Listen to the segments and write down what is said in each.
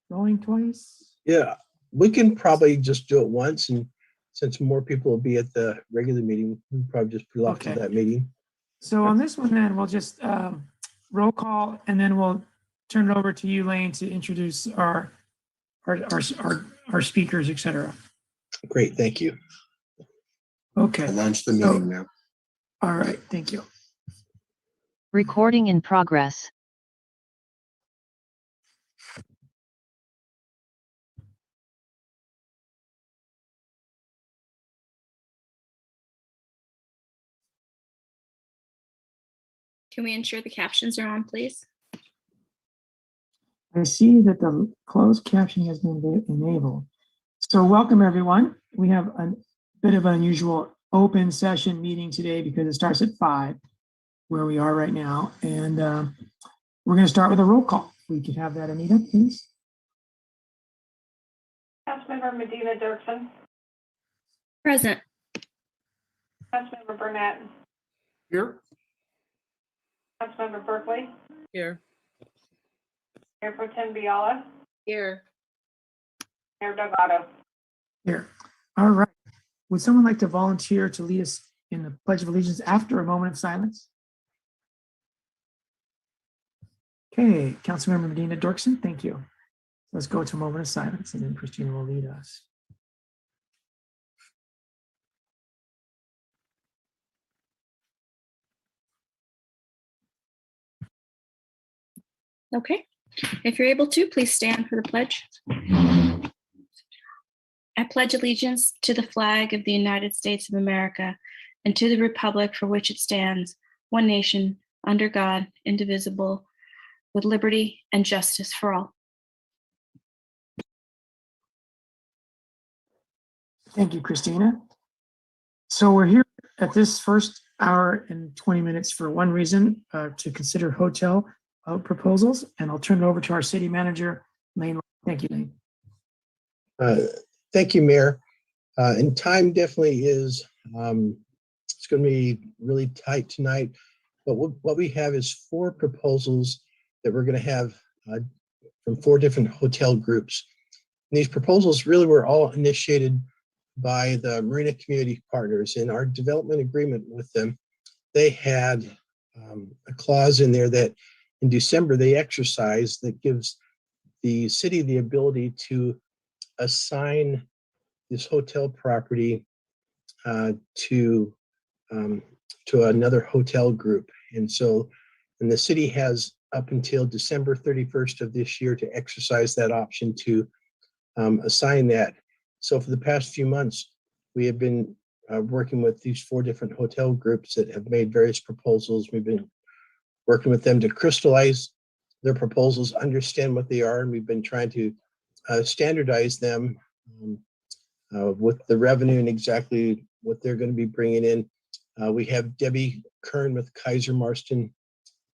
Rolling twice? Yeah, we can probably just do it once, and since more people will be at the regular meeting, we'll probably just put it off to Okay. that meeting. So on this one, then we'll just roll call, and then we'll turn it over to you, Lane, to introduce our speakers, et cetera. Great, thank you. Okay. I'll launch the meeting now. All right, thank you. Recording in progress. Can we ensure the captions are on, please? I see that the closed captioning has been enabled. So welcome, everyone. We have a bit of an unusual open session meeting today because it starts at 5, where we are right now. And we're going to start with a roll call. We could have that, Anita, please. Councilmember Marina Dirksen. Present. Councilmember Burnett. Here. Councilmember Berkeley. Here. Mayor Pro Tem Biala. Here. Mayor Delgado. Here. All right. Would someone like to volunteer to lead us in the Pledge of Allegiance after a moment of silence? Okay, Councilmember Medina Dirksen, thank you. Let's go to a moment of silence, and then Christina will lead us. Okay. If you're able to, please stand for the pledge. I pledge allegiance to the flag of the United States of America and to the republic for which it stands, one nation, under God, indivisible, with liberty and justice for all. Thank you, Christina. So we're here at this first hour and 20 minutes for one reason, to consider hotel proposals, and I'll turn it over to our city manager, Lane. Thank you, Lane. Thank you, Mayor. And time definitely is, it's going to be really tight tonight, but what we have is 4 proposals that we're going to have from 4 different hotel groups. And these proposals really were all initiated by the Marina Community Partners. In our development agreement with them, they had a clause in there that in December they exercised that gives the city the ability to assign this hotel property to another hotel group. And the city has up until December 31st of this year to exercise that option to assign that. So for the past few months, we have been working with these 4 different hotel groups that have made various proposals. We've been working with them to crystallize their proposals, understand what they are, and we've been trying to standardize them with the revenue and exactly what they're going to be bringing in. We have Debbie Kern with Kaiser Marston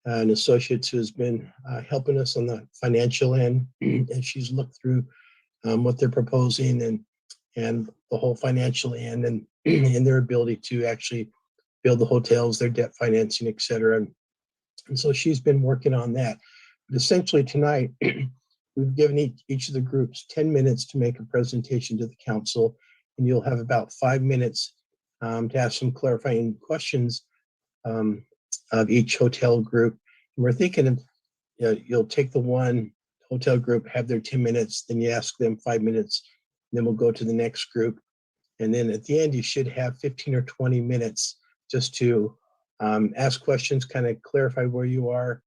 and Associates, who has been helping us on the financial end, and she's looked through what they're proposing and the whole financial end and their ability to actually build the hotels, their debt financing, et cetera. And so she's been working on that. But essentially tonight, we've given each of the groups 10 minutes to make a presentation to the council, and you'll have about 5 minutes to ask some clarifying questions of each hotel group. And we're thinking of, you'll take the one hotel group, have their 10 minutes, then you ask them 5 minutes, then we'll go to the next group. And then at the end, you should have 15 or 20 minutes just to ask questions, kind of clarify where you are.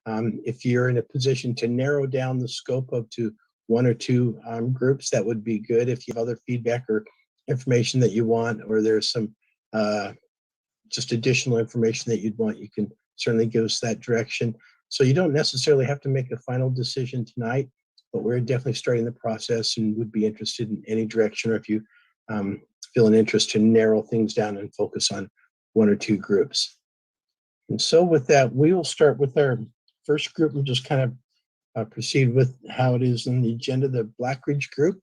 If you're in a position to narrow down the scope up to 1 or 2 groups, that would be good. If you have other feedback or information that you want, or there's some just additional information that you'd want, you can certainly give us that direction. So you don't necessarily have to make a final decision tonight, but we're definitely starting the process and would be interested in any direction, or if you feel an interest to narrow things down and focus on 1 or 2 groups. And so with that, we will start with our first group and just kind of proceed with how it is in the agenda, the Black Ridge group.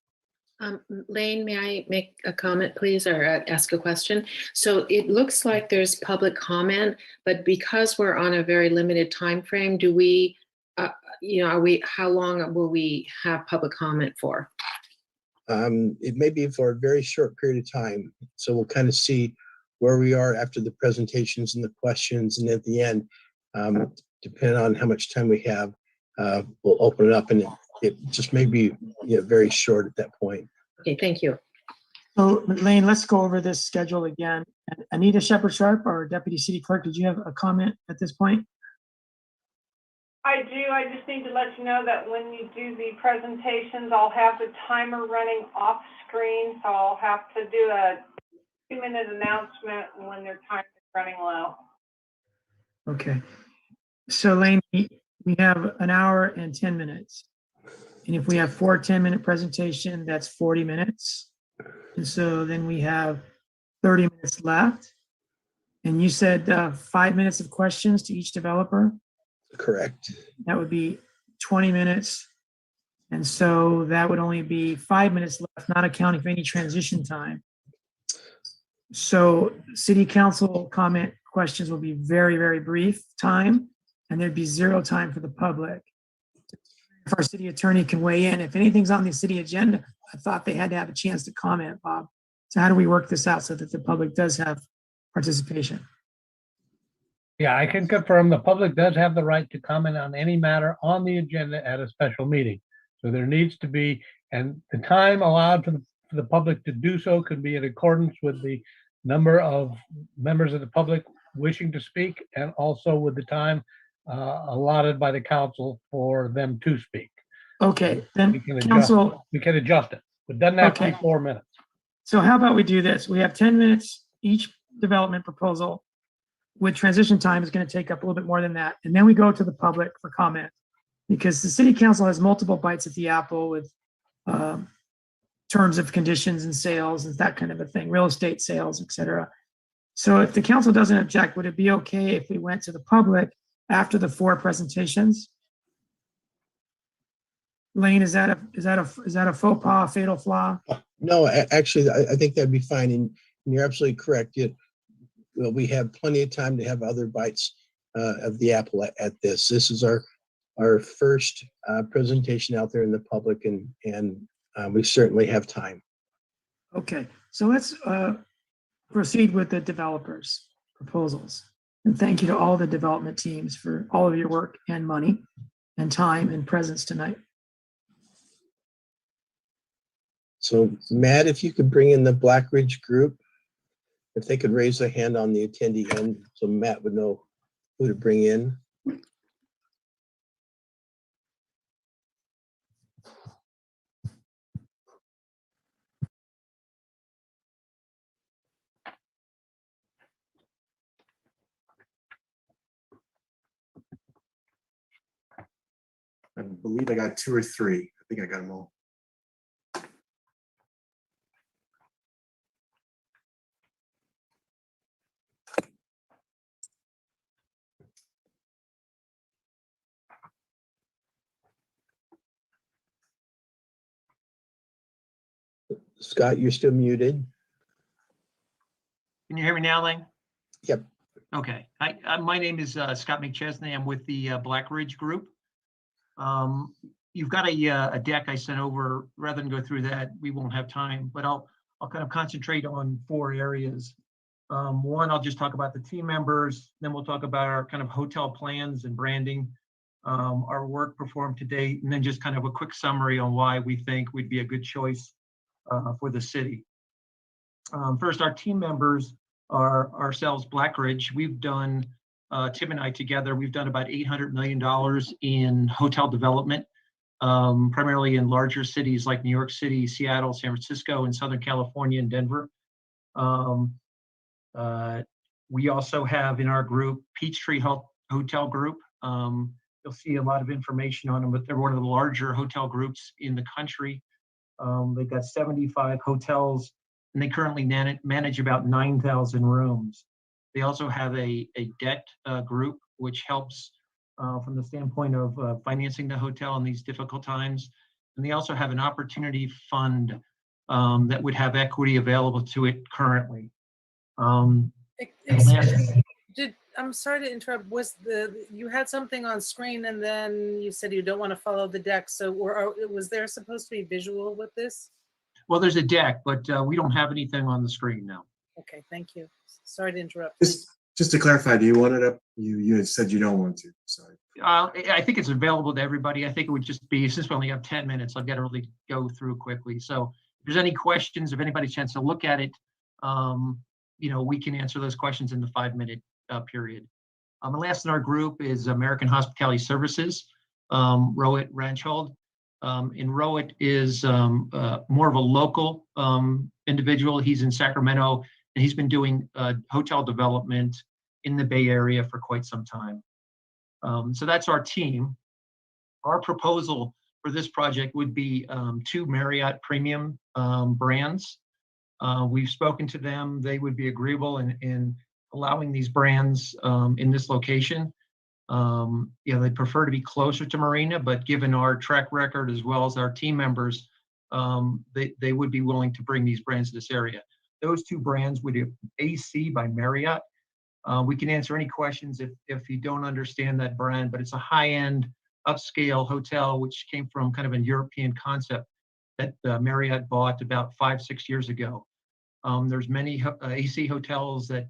Lane, may I make a comment, please, or ask a question? So it looks like there's public comment, but because we're on a very limited time frame, do we how long will we have public comment for? It may be for a very short period of time. So we'll kind of see where we are after the presentations and the questions. And at the end, depending on how much time we have, we'll open it up, and it just may be very short at that point. Okay, thank you. So Lane, let's go over this schedule again. Anita Shepherd-Sharp, our Deputy City Clerk, did you have a comment at this point? I do. I just need to let you know that when you do the presentations, I'll have the timer running off screen. So I'll have to do a 2-minute announcement when their time is running low. Okay. So Lane, we have an hour and 10 minutes. And if we have 4 10-minute presentation, that's 40 minutes. And so then we have 30 minutes left. And you said 5 minutes of questions to each developer. Correct. That would be 20 minutes. And so that would only be 5 minutes left, not accounting for any transition time. So city council comment questions will be very, very brief time, and there'd be 0 time for the public. If our city attorney can weigh in, if anything's on the city agenda, I thought they had to have a chance to comment, Bob. So how do we work this out so that the public does have participation? Yeah, I can confirm the public does have the right to comment on any matter on the agenda at a special meeting. So there needs to be, and the time allowed for the public to do so can be in accordance with the number of members of the public wishing to speak, and also with the time allotted by the council for them to speak. Okay, then We can adjust, council, we can adjust it, but doesn't have to be Okay. 4 minutes. so how about we do this? We have 10 minutes each development proposal with transition time is going to take up a little bit more than that. And then we go to the public for comment, because the city council has multiple bites at the apple with terms of conditions and sales and that kind of a thing, real estate sales, et cetera. So if the council doesn't object, would it be okay if we went to the public after the 4 presentations? Lane, is that a faux pas, fatal flaw? No, actually, I think that'd be fine. And you're absolutely correct. We have plenty of time to have other bites of the apple at this. This is our first presentation out there in the public, and we certainly have time. Okay, so let's proceed with the developers' proposals. And thank you to all the development teams for all of your work and money and time and presence tonight. So Matt, if you could bring in the Black Ridge group, if they could raise their hand on the attendee end, so Matt would know who to bring in. I believe I got 2 or 3. I think I got them all. Scott, you're still muted. Can you hear me now, Lane? Yep. Okay. My name is Scott McChesney. I'm with the Black Ridge Group. You've got a deck I sent over. Rather than go through that, we won't have time, but I'll kind of concentrate on 4 areas. One, I'll just talk about the team members. Then we'll talk about our kind of hotel plans and branding, our work performed to date, and then just kind of a quick summary on why we think we'd be a good choice for the city. First, our team members are ourselves, Black Ridge. We've done, Tim and I together, we've done about $800 million in hotel development, primarily in larger cities like New York City, Seattle, San Francisco, and Southern California and Denver. We also have in our group, Peachtree Hotel Group. You'll see a lot of information on them, but they're one of the larger hotel groups in the country. They've got 75 hotels, and they currently manage about 9,000 rooms. They also have a debt group, which helps from the standpoint of financing the hotel in these difficult times. And they also have an opportunity fund that would have equity available to it currently. I'm sorry to interrupt. You had something on screen and then you said you don't want to follow the deck. So was there supposed to be visual with this? Well, there's a deck, but we don't have anything on the screen now. Okay, thank you. Sorry to interrupt. Just to clarify, do you want it up? You had said you don't want to, sorry. I think it's available to everybody. I think it would just be, since we only have 10 minutes, I've got to really go through quickly. So if there's any questions, if anybody's chance to look at it, we can answer those questions in the 5-minute period. The last in our group is American Hospitality Services, Rohit Ranchhold. And Rohit is more of a local individual. He's in Sacramento, and he's been doing hotel development in the Bay Area for quite some time. So that's our team. Our proposal for this project would be 2 Marriott premium brands. We've spoken to them. They would be agreeable in allowing these brands in this location. They prefer to be closer to Marina, but given our track record as well as our team members, they would be willing to bring these brands to this area. Those 2 brands would be AC by Marriott. We can answer any questions if you don't understand that brand, but it's a high-end upscale hotel, which came from kind of a European concept that Marriott bought about 5-6 years ago. There's many AC hotels that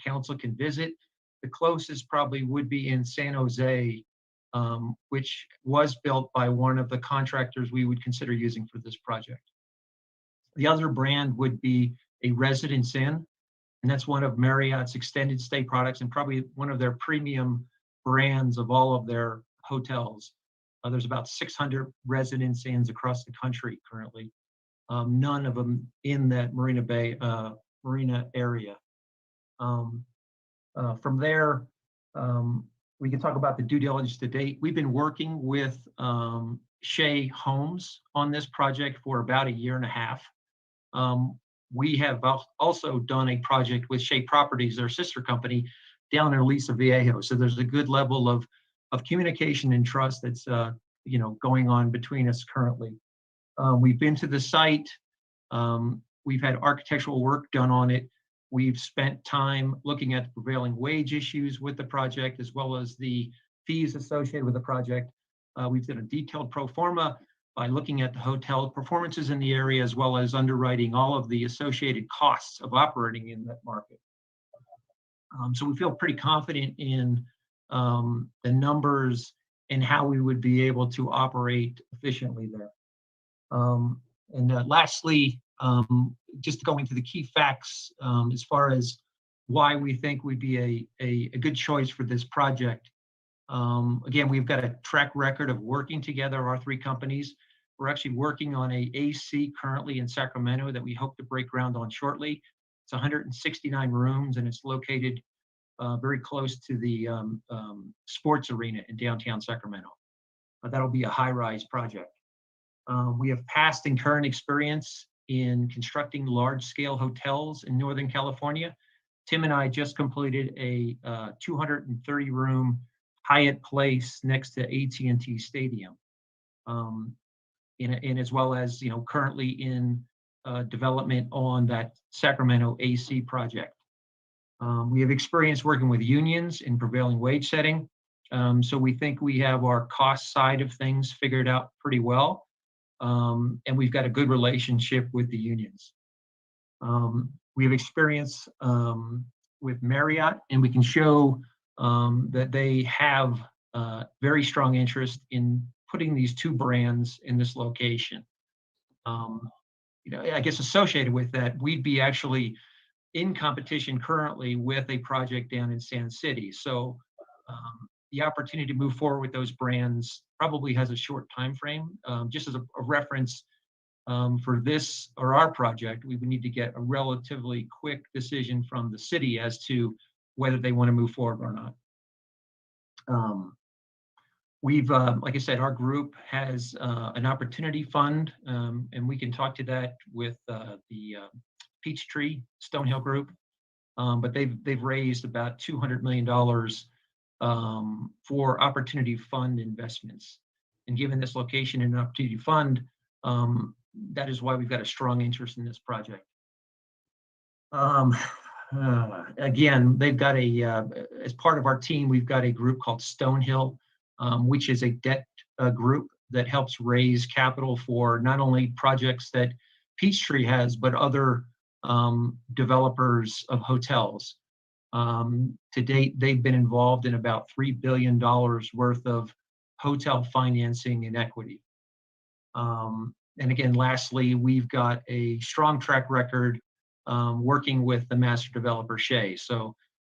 council can visit. The closest probably would be in San Jose, which was built by one of the contractors we would consider using for this project. The other brand would be a Residence Inn, and that's one of Marriott's extended stay products and probably one of their premium brands of all of their hotels. There's about 600 Residence Inns across the country currently. None of them in that Marina area. From there, we can talk about the due diligence to date. We've been working with Shea Homes on this project for about 1.5 years. We have also done a project with Shea Properties, their sister company, down in Aliso Viejo. So there's a good level of communication and trust that's going on between us currently. We've been to the site. We've had architectural work done on it. We've spent time looking at the prevailing wage issues with the project, as well as the fees associated with the project. We've done a detailed pro forma by looking at the hotel performances in the area, as well as underwriting all of the associated costs of operating in that market. So we feel pretty confident in the numbers and how we would be able to operate efficiently there. Lastly, just going to the key facts as far as why we think we'd be a good choice for this project. Again, we've got a track record of working together, our 3 companies. We're actually working on a AC currently in Sacramento that we hope to break ground on shortly. It's 169 rooms, and it's located very close to the sports arena in downtown Sacramento. That'll be a high-rise project. We have past and current experience in constructing large-scale hotels in Northern California. Tim and I just completed a 230-room Hyatt Place next to AT&T Stadium, and as well as currently in development on that Sacramento AC project. We have experience working with unions in prevailing wage setting, so we think we have our cost side of things figured out pretty well. And we've got a good relationship with the unions. We have experience with Marriott, and we can show that they have very strong interest in putting these 2 brands in this location. I guess associated with that, we'd be actually in competition currently with a project down in Sand City. So the opportunity to move forward with those brands probably has a short time frame. Just as a reference, for this or our project, we would need to get a relatively quick decision from the city as to whether they want to move forward or not. We've, like I said, our group has an opportunity fund, and we can talk to that with the Peachtree Stonehill Group, but they've raised about $200 million for opportunity fund investments. And given this location and opportunity fund, that is why we've got a strong interest in this project. Again, they've got as part of our team, we've got a group called Stonehill, which is a debt group that helps raise capital for not only projects that Peachtree has, but other developers of hotels. To date, they've been involved in about $3 billion worth of hotel financing and equity. And again, lastly, we've got a strong track record working with the master developer, Shea. So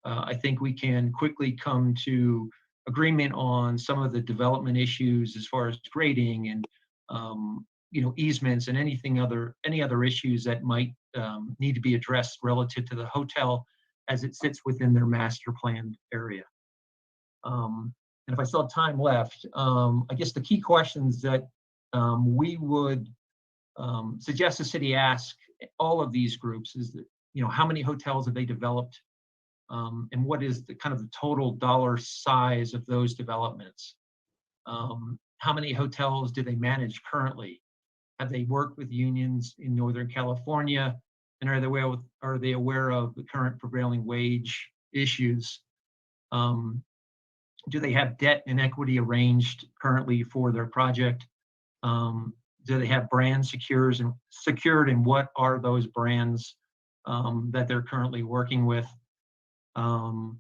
I think we can quickly come to agreement on some of the development issues as far as grading and easements and any other issues that might need to be addressed relative to the hotel as it sits within their master planned area. And if I still have time left, I guess the key questions that we would suggest the city ask all of these groups is that, how many hotels have they developed? And what is the kind of the total dollar size of those developments? How many hotels do they manage currently? Have they worked with unions in Northern California? And are they aware of the current prevailing wage issues? Do they have debt and equity arranged currently for their project? Do they have brands secured, and what are those brands that they're currently working with? And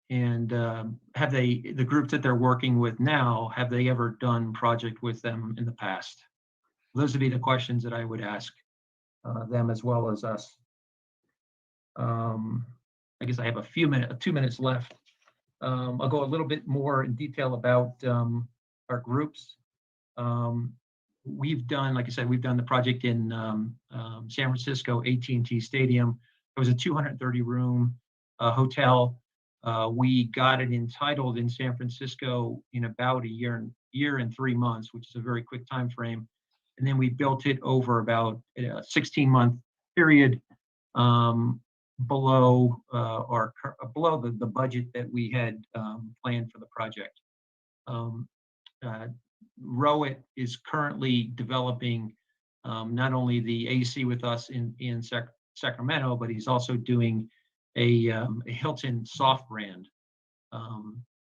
have the groups that they're working with now, have they ever done project with them in the past? Those would be the questions that I would ask them as well as us. I guess I have 2 minutes left. I'll go a little bit more in detail about our groups. We've done, like I said, we've done the project in San Francisco, AT&T Stadium. It was a 230-room hotel. We got it entitled in San Francisco in about a year and 3 months, which is a very quick time frame. And then we built it over about a 16-month period below the budget that we had planned for the project. Rowett is currently developing not only the AC with us in Sacramento, but he's also doing a Hilton soft brand.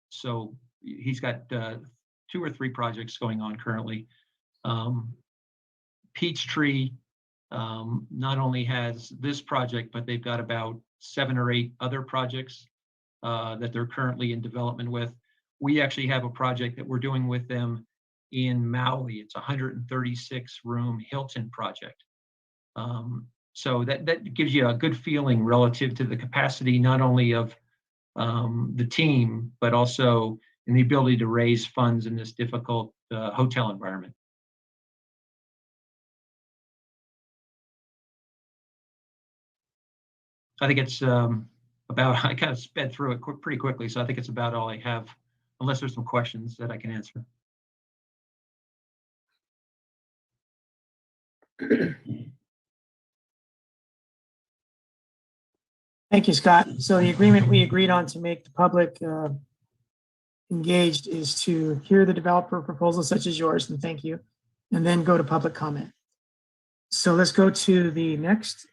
So he's got 2 or 3 projects going on currently. Peachtree not only has this project, but they've got about 7 or 8 other projects that they're currently in development with. We actually have a project that we're doing with them in Maui. It's a 136-room Hilton project. So that gives you a good feeling relative to the capacity, not only of the team, but also in the ability to raise funds in this difficult hotel environment. I think it's I kind of sped through it pretty quickly, so I think it's about all I have, unless there's some questions that I can answer. Thank you, Scott. So the agreement we agreed on to make the public engaged is to hear the developer proposals such as yours, and thank you, and then go to public comment. So let's go to the next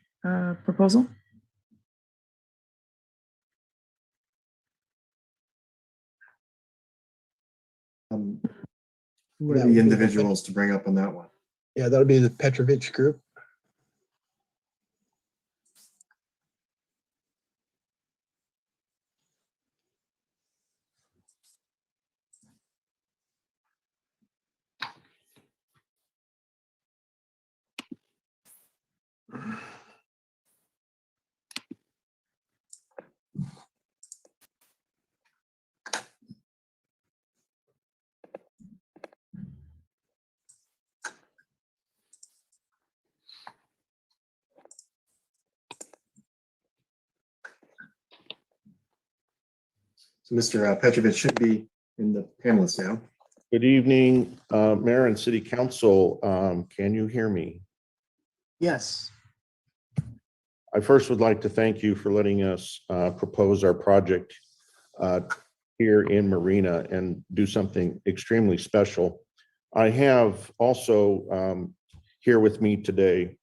proposal. Who are the individuals to bring up on that one? Yeah, that'll be the Petrovich Group. So Mr. Petrovich should be in the panelists now. Good evening, Mayor and City Council. Can you hear me? Yes. I first would like to thank you for letting us propose our project here in Marina and do something extremely special. I have also here with me today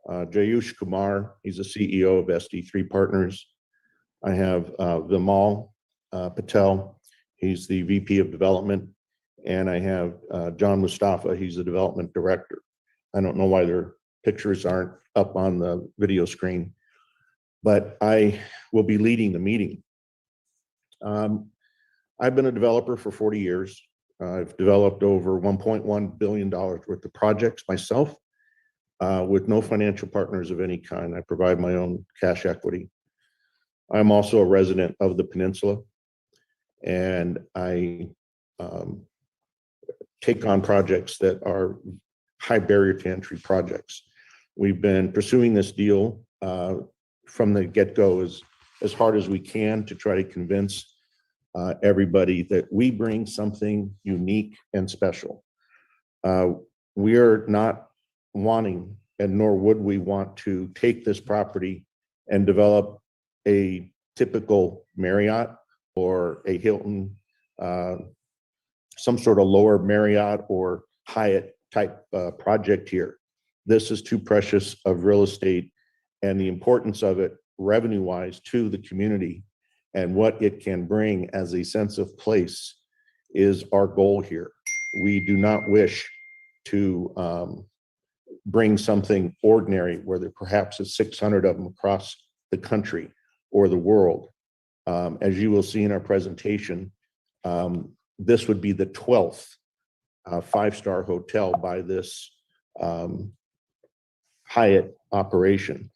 Jayush Kumar, he's the CEO of SD3 Partners. I have Vimal Patel, he's the VP of Development. And I have John Mustafa, he's the Development Director. I don't know why their pictures aren't up on the video screen, but I will be leading the meeting. I've been a developer for 40 years. I've developed over $1.1 billion worth of projects myself with no financial partners of any kind. I provide my own cash equity. I'm also a resident of the peninsula, and I take on projects that are high barrier to entry projects. We've been pursuing this deal from the get-go as hard as we can to try to convince everybody that we bring something unique and special. We are not wanting, and nor would we want to take this property and develop a typical Marriott or a Hilton, some sort of lower Marriott or Hyatt type project here. This is too precious of real estate, and the importance of it revenue-wise to the community and what it can bring as a sense of place is our goal here. We do not wish to bring something ordinary where there perhaps is 600 of them across the country or the world. As you will see in our presentation, this would be the 12th five-star hotel by this Hyatt operation.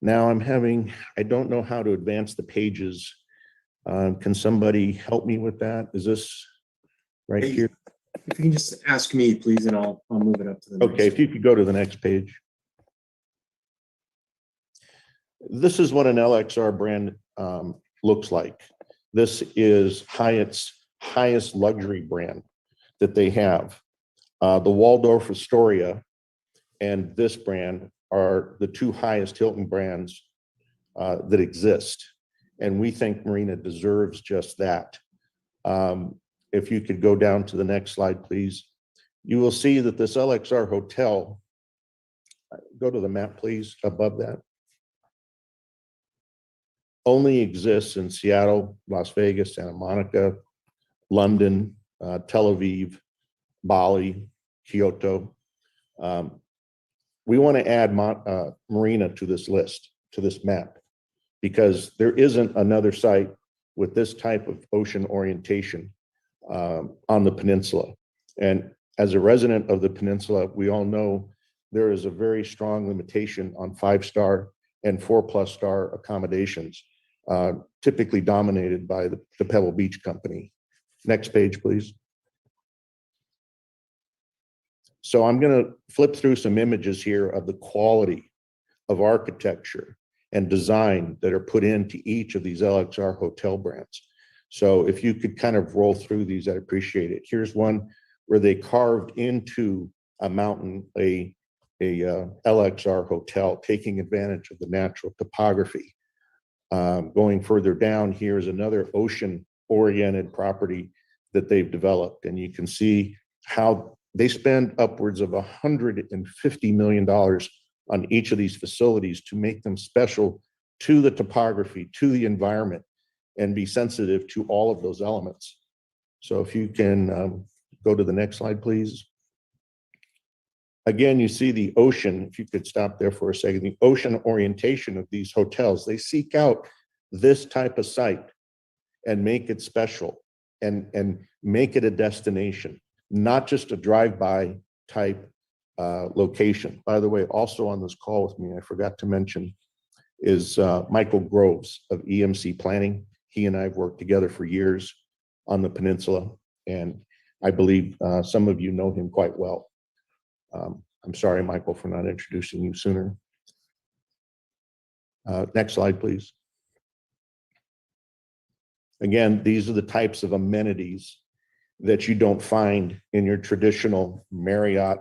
Now I don't know how to advance the pages. Can somebody help me with that? Is this right Hey, here? If you can just ask me, please, and I'll move it up to the next. Okay, if you could go to the next page. This is what an LXR brand looks like. This is Hyatt's highest luxury brand that they have. The Waldorf Astoria and this brand are the two highest Hilton brands that exist. And we think Marina deserves just that. If you could go down to the next slide, please. You will see that this LXR hotel, go to the map, please, above that, only exists in Seattle, Las Vegas, Santa Monica, London, Tel Aviv, Bali, Kyoto. We want to add Marina to this list, to this map, because there isn't another site with this type of ocean orientation on the peninsula. And as a resident of the peninsula, we all know there is a very strong limitation on 5-star and 4+ star accommodations, typically dominated by the Pebble Beach company. Next page, please. So I'm going to flip through some images here of the quality of architecture and design that are put into each of these LXR hotel brands. So if you could kind of roll through these, I'd appreciate it. Here's one where they carved into a mountain a LXR hotel, taking advantage of the natural topography. Going further down, here's another ocean-oriented property that they've developed, and you can see how they spend upwards of $150 million on each of these facilities to make them special to the topography, to the environment, and be sensitive to all of those elements. So if you can go to the next slide, please. Again, you see the ocean, if you could stop there for a second, the ocean orientation of these hotels. They seek out this type of site and make it special and make it a destination, not just a drive-by type location. By the way, also on this call with me, I forgot to mention, is Michael Groves of EMC Planning. He and I have worked together for years on the peninsula, and I believe some of you know him quite well. I'm sorry, Michael, for not introducing you sooner. Next slide, please. Again, these are the types of amenities that you don't find in your traditional Marriott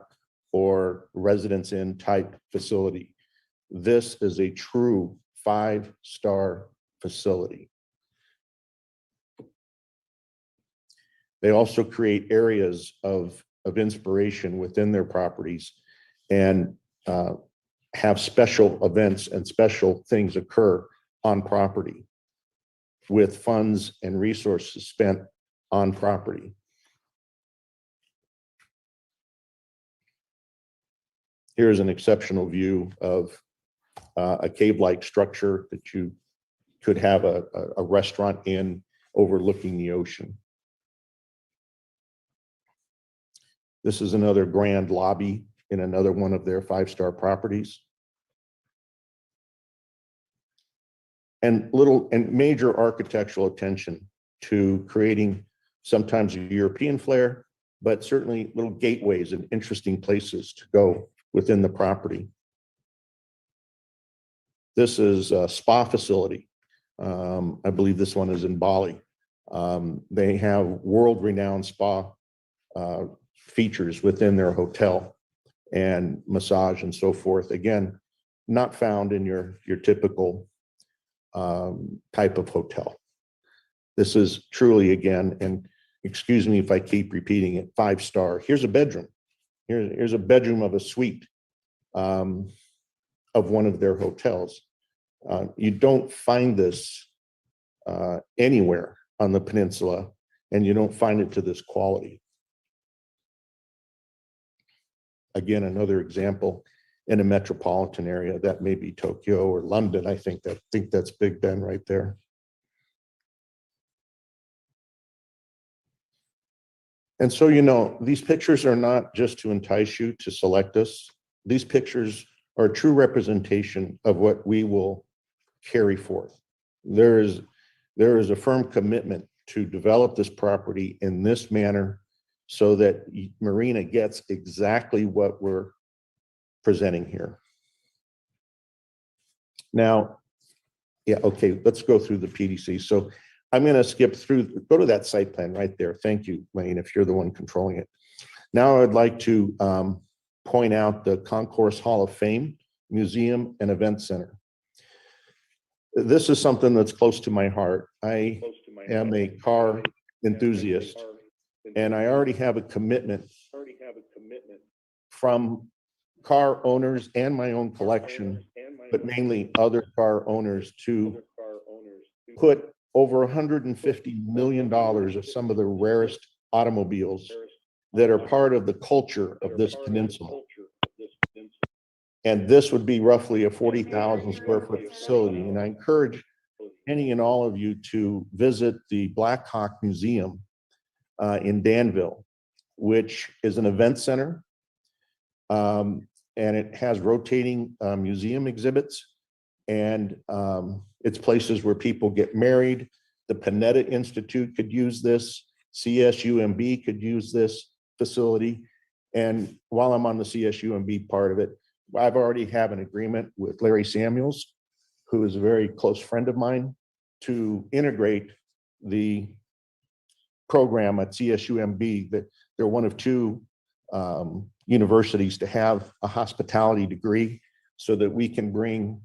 or Residence Inn type facility. This is a true 5-star facility. They also create areas of inspiration within their properties. And have special events and special things occur on property with funds and resources spent on property. Here's an exceptional view of a cave-like structure that you could have a restaurant in overlooking the ocean. This is another grand lobby in another one of their 5-star properties. And major architectural attention to creating sometimes a European flair, but certainly little gateways and interesting places to go within the property. This is a spa facility. I believe this one is in Bali. They have world-renowned spa features within their hotel and massage and so forth. Again, not found in your typical type of hotel. This is truly, again, and excuse me if I keep repeating it, 5-star. Here's a bedroom. Here's a bedroom of a suite of one of their hotels. You don't find this anywhere on the peninsula, and you don't find it to this quality. Again, another example in a metropolitan area, that may be Tokyo or London. I think that's Big Ben right there. And so, you know, these pictures are not just to entice you to select us. These pictures are a true representation of what we will carry forth. There is a firm commitment to develop this property in this manner so that Marina gets exactly what we're presenting here. Now, yeah, okay, let's go through the PDC. So I'm going to skip through, go to that site plan right there. Thank you, Lane, if you're the one controlling it. Now I'd like to point out the Concourse Hall of Fame Museum and Event Center. This is something that's close to my heart. I am a car enthusiast, and I already have a commitment from car owners and my own collection, but mainly other car owners, to put over $150 million of some of the rarest automobiles that are part of the culture of this peninsula. And this would be roughly a 40,000 square foot facility. And I encourage any and all of you to visit the Black Hawk Museum in Danville, which is an event center. And it has rotating museum exhibits, and it's places where people get married. The Panetta Institute could use this. CSUMB could use this facility. And while I'm on the CSUMB part of it, I've already have an agreement with Larry Samuels, who is a very close friend of mine, to integrate the program at CSUMB. That they're one of 2 universities to have a hospitality degree, so that we can bring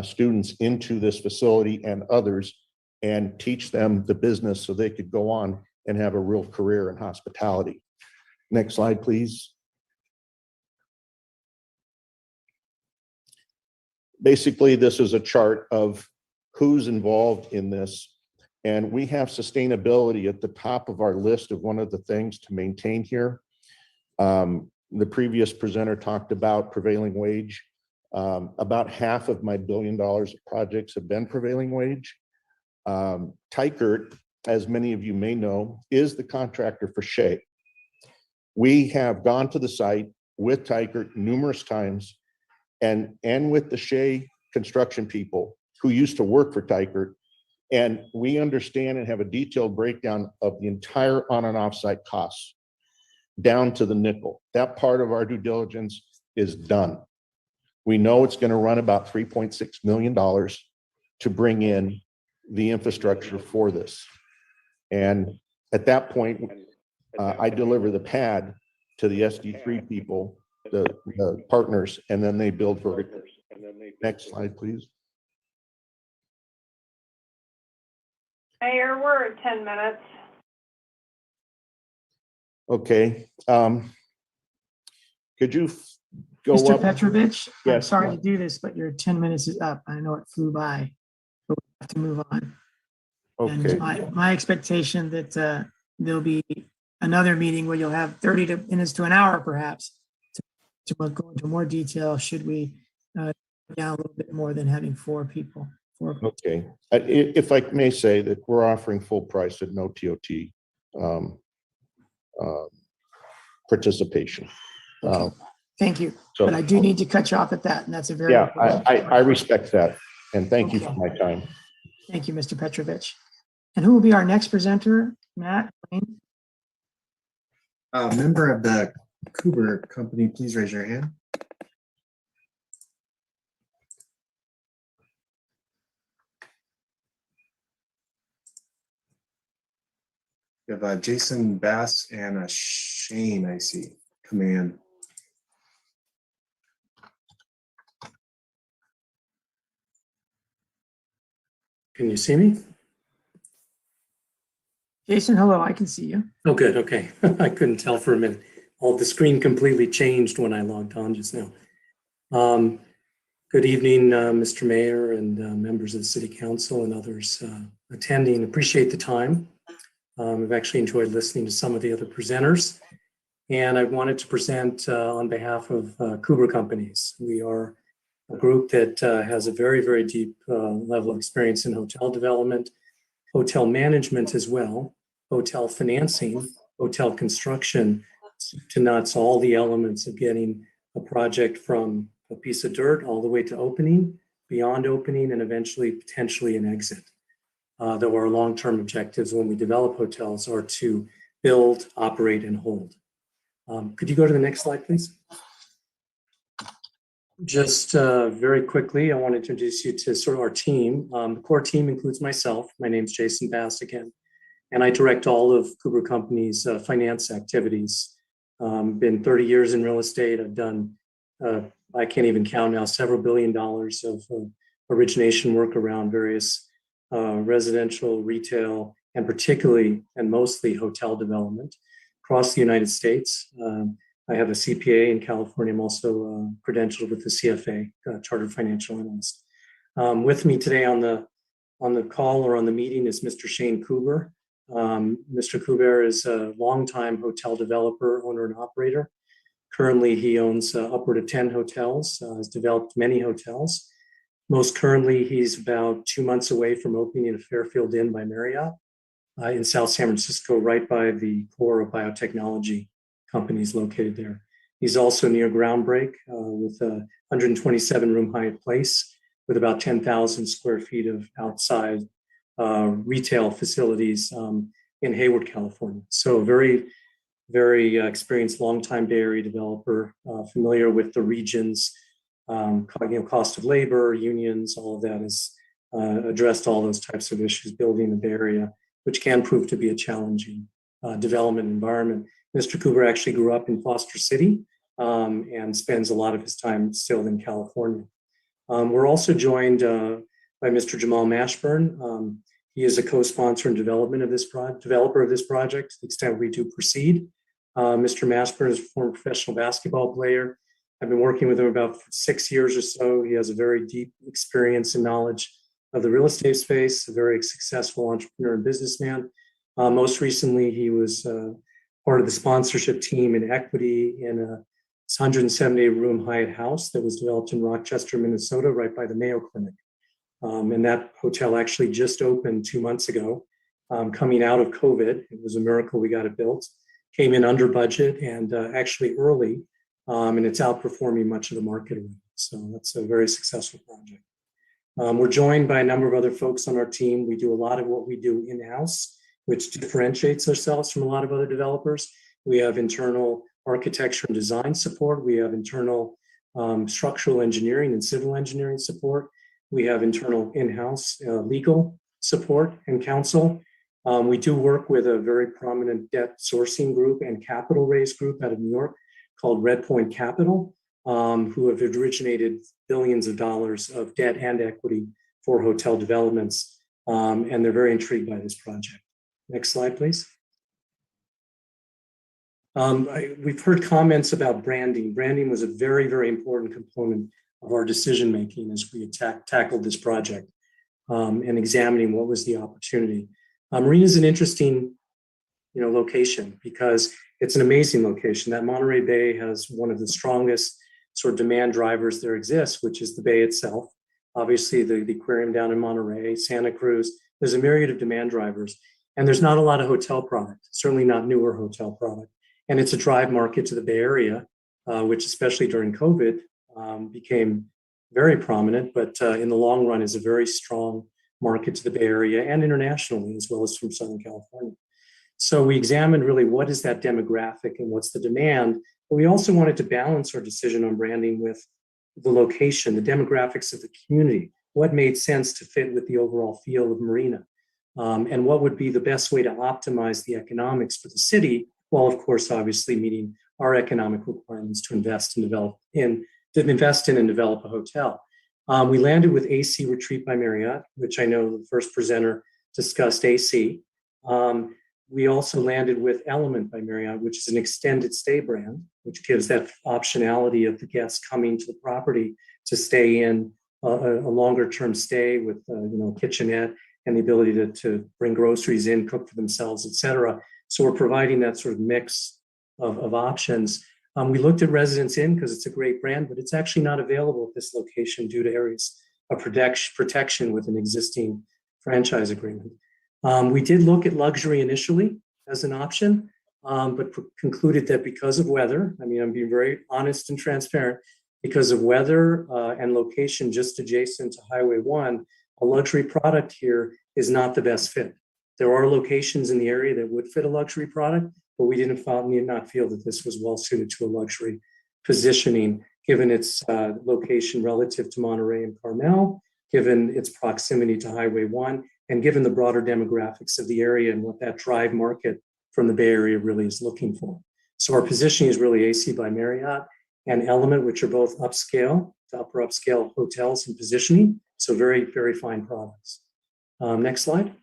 students into this facility and others and teach them the business so they could go on and have a real career in hospitality. Next slide, please. Basically, this is a chart of who's involved in this. And we have sustainability at the top of our list of one of the things to maintain here. The previous presenter talked about prevailing wage. About half of my $1 billion of projects have been prevailing wage. Tykert, as many of you may know, is the contractor for Shea. We have gone to the site with Tykert numerous times, and with the Shea construction people who used to work for Tykert, and we understand and have a detailed breakdown of the entire on and off site costs down to the nickel. That part of our due diligence is done. We know it's going to run about $3.6 million to bring in the infrastructure for this. And at that point, I deliver the pad to the SD3 people, the partners, and then they build vertically. Next slide, please. Mayor, we're at 10 minutes. Okay. Could you go Mr. up. Petrovich, I'm Yes. sorry to do this, but your 10 minutes is up. I know it flew by, but we have to move on. Okay, And my expectation that there'll be another meeting where you'll have 30 minutes to an hour perhaps to go into more detail should we down a little bit more than having four people. okay. If I may say that we're offering full price at no TOT participation. Thank you. So, But I do need to cut you off at that, and that's a very yeah, important. I respect that. And thank you for Okay. my time. Thank you, Mr. Petrovich. And who will be our next presenter? Matt? Wayne? Member of the Cooper Company, please raise your hand. We have Jason Bass and Shane, I see, command. Can you see me? Jason, hello, I can see you. Oh, good. Okay. I couldn't tell for a minute. The screen completely changed when I logged on just now. Good evening, Mr. Mayor and members of the City Council and others attending. Appreciate the time. I've actually enjoyed listening to some of the other presenters. And I wanted to present on behalf of Cooper Companies. We are a group that has a very, very deep level of experience in hotel development, hotel management as well, hotel financing, hotel construction, to nuts, all the elements of getting a project from a piece of dirt all the way to opening, beyond opening, and eventually potentially an exit. Though our long-term objectives when we develop hotels are to build, operate, and hold. Could you go to the next slide, please? Just very quickly, I want to introduce you to sort of our team. The core team includes myself. My name's Jason Bass again, and I direct all of Cooper Company's finance activities. Been 30 years in real estate. I've done, I can't even count now, several $1 billion of origination work around various residential, retail, and particularly and mostly hotel development across the United States. I have a CPA in California. I'm also credentialed with the CFA, Chartered Financial Analyst. With me today on the call or on the meeting is Mr. Shane Kuber. Mr. Kuber is a longtime hotel developer, owner, and operator. Currently, he owns upward of 10 hotels, has developed many hotels. Most currently, he's about 2 months away from opening a Fairfield Inn by Marriott in South San Francisco, right by the core of biotechnology companies located there. He's also near groundbreak with a 127-room Hyatt Place with about 10,000 square feet of outside retail facilities in Hayward, California. So very, very experienced, longtime Bay Area developer, familiar with the regions, cost of labor, unions, all of that has addressed all those types of issues building the Bay Area, which can prove to be a challenging development environment. Mr. Cooper actually grew up in Foster City and spends a lot of his time still in California. We're also joined by Mr. Jamal Mashburn. He is a co-sponsor and developer of this project to the extent we do proceed. Mr. Mashburn is a former professional basketball player. I've been working with him about 6 years or so. He has a very deep experience and knowledge of the real estate space, a very successful entrepreneur and businessman. Most recently, he was part of the sponsorship team in equity in a 178-room Hyatt House that was developed in Rochester, Minnesota, right by the Mayo Clinic. And that hotel actually just opened 2 months ago, coming out of COVID. It was a miracle we got it built. Came in under budget and actually early, and it's outperforming much of the market. So that's a very successful project. We're joined by a number of other folks on our team. We do a lot of what we do in-house, which differentiates ourselves from a lot of other developers. We have internal architecture and design support. We have internal structural engineering and civil engineering support. We have internal in-house legal support and counsel. We do work with a very prominent debt sourcing group and capital raise group out of New York called Red Point Capital, who have originated billions of dollars of debt and equity for hotel developments. And they're very intrigued by this project. Next slide, please. We've heard comments about branding. Branding was a very, very important component of our decision-making as we tackled this project and examining what was the opportunity. Marina is an interesting, location because it's an amazing location. That Monterey Bay has one of the strongest sort of demand drivers there exists, which is the bay itself. Obviously, the aquarium down in Monterey, Santa Cruz, there's a myriad of demand drivers. And there's not a lot of hotel product, certainly not newer hotel product. And it's a drive market to the Bay Area, which especially during COVID became very prominent, but in the long run is a very strong market to the Bay Area and internationally, as well as from Southern California. So we examined really what is that demographic and what's the demand. But we also wanted to balance our decision on branding with the location, the demographics of the community, what made sense to fit with the overall feel of Marina, and what would be the best way to optimize the economics for the city, while of course, obviously meeting our economic requirements to invest in and develop a hotel. We landed with AC Retreat by Marriott, which I know the first presenter discussed AC. We also landed with Element by Marriott, which is an extended stay brand, which gives that optionality of the guests coming to the property to stay in a longer term stay with a kitchenette and the ability to bring groceries in, cook for themselves, et cetera. So we're providing that sort of mix of options. We looked at Residence Inn because it's a great brand, but it's actually not available at this location due to areas of protection with an existing franchise agreement. We did look at luxury initially as an option, but concluded that because of weather, I'm being very honest and transparent, because of weather and location just adjacent to Highway 1, a luxury product here is not the best fit. There are locations in the area that would fit a luxury product, but we did not feel that this was well suited to a luxury positioning, given its location relative to Monterey and Carmel, given its proximity to Highway 1, and given the broader demographics of the area and what that drive market from the Bay Area really is looking for. So our positioning is really AC by Marriott and Element, which are both upscale to upper upscale hotels and positioning. So very, very fine products. Next slide.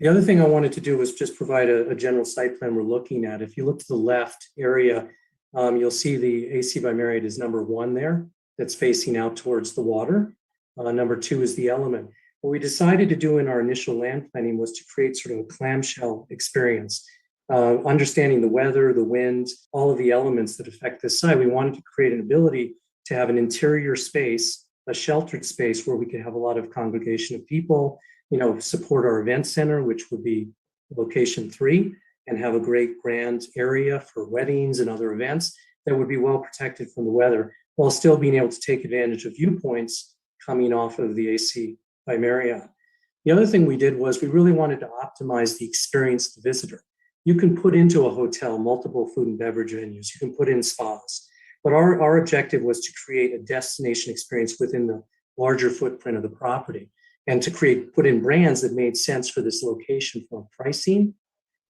The other thing I wanted to do was just provide a general site plan we're looking at. If you look to the left area, you'll see the AC by Marriott is number 1 there. That's facing out towards the water. Number 2 is the Element. What we decided to do in our initial land planning was to create sort of a clamshell experience. Understanding the weather, the wind, all of the elements that affect this site, we wanted to create an ability to have an interior space, a sheltered space where we could have a lot of congregation of people, support our event center, which would be location 3, and have a great grand area for weddings and other events that would be well protected from the weather, while still being able to take advantage of viewpoints coming off of the AC by Marriott. The other thing we did was we really wanted to optimize the experience of the visitor. You can put into a hotel multiple food and beverage venues. You can put in spas. But our objective was to create a destination experience within the larger footprint of the property and to put in brands that made sense for this location from pricing,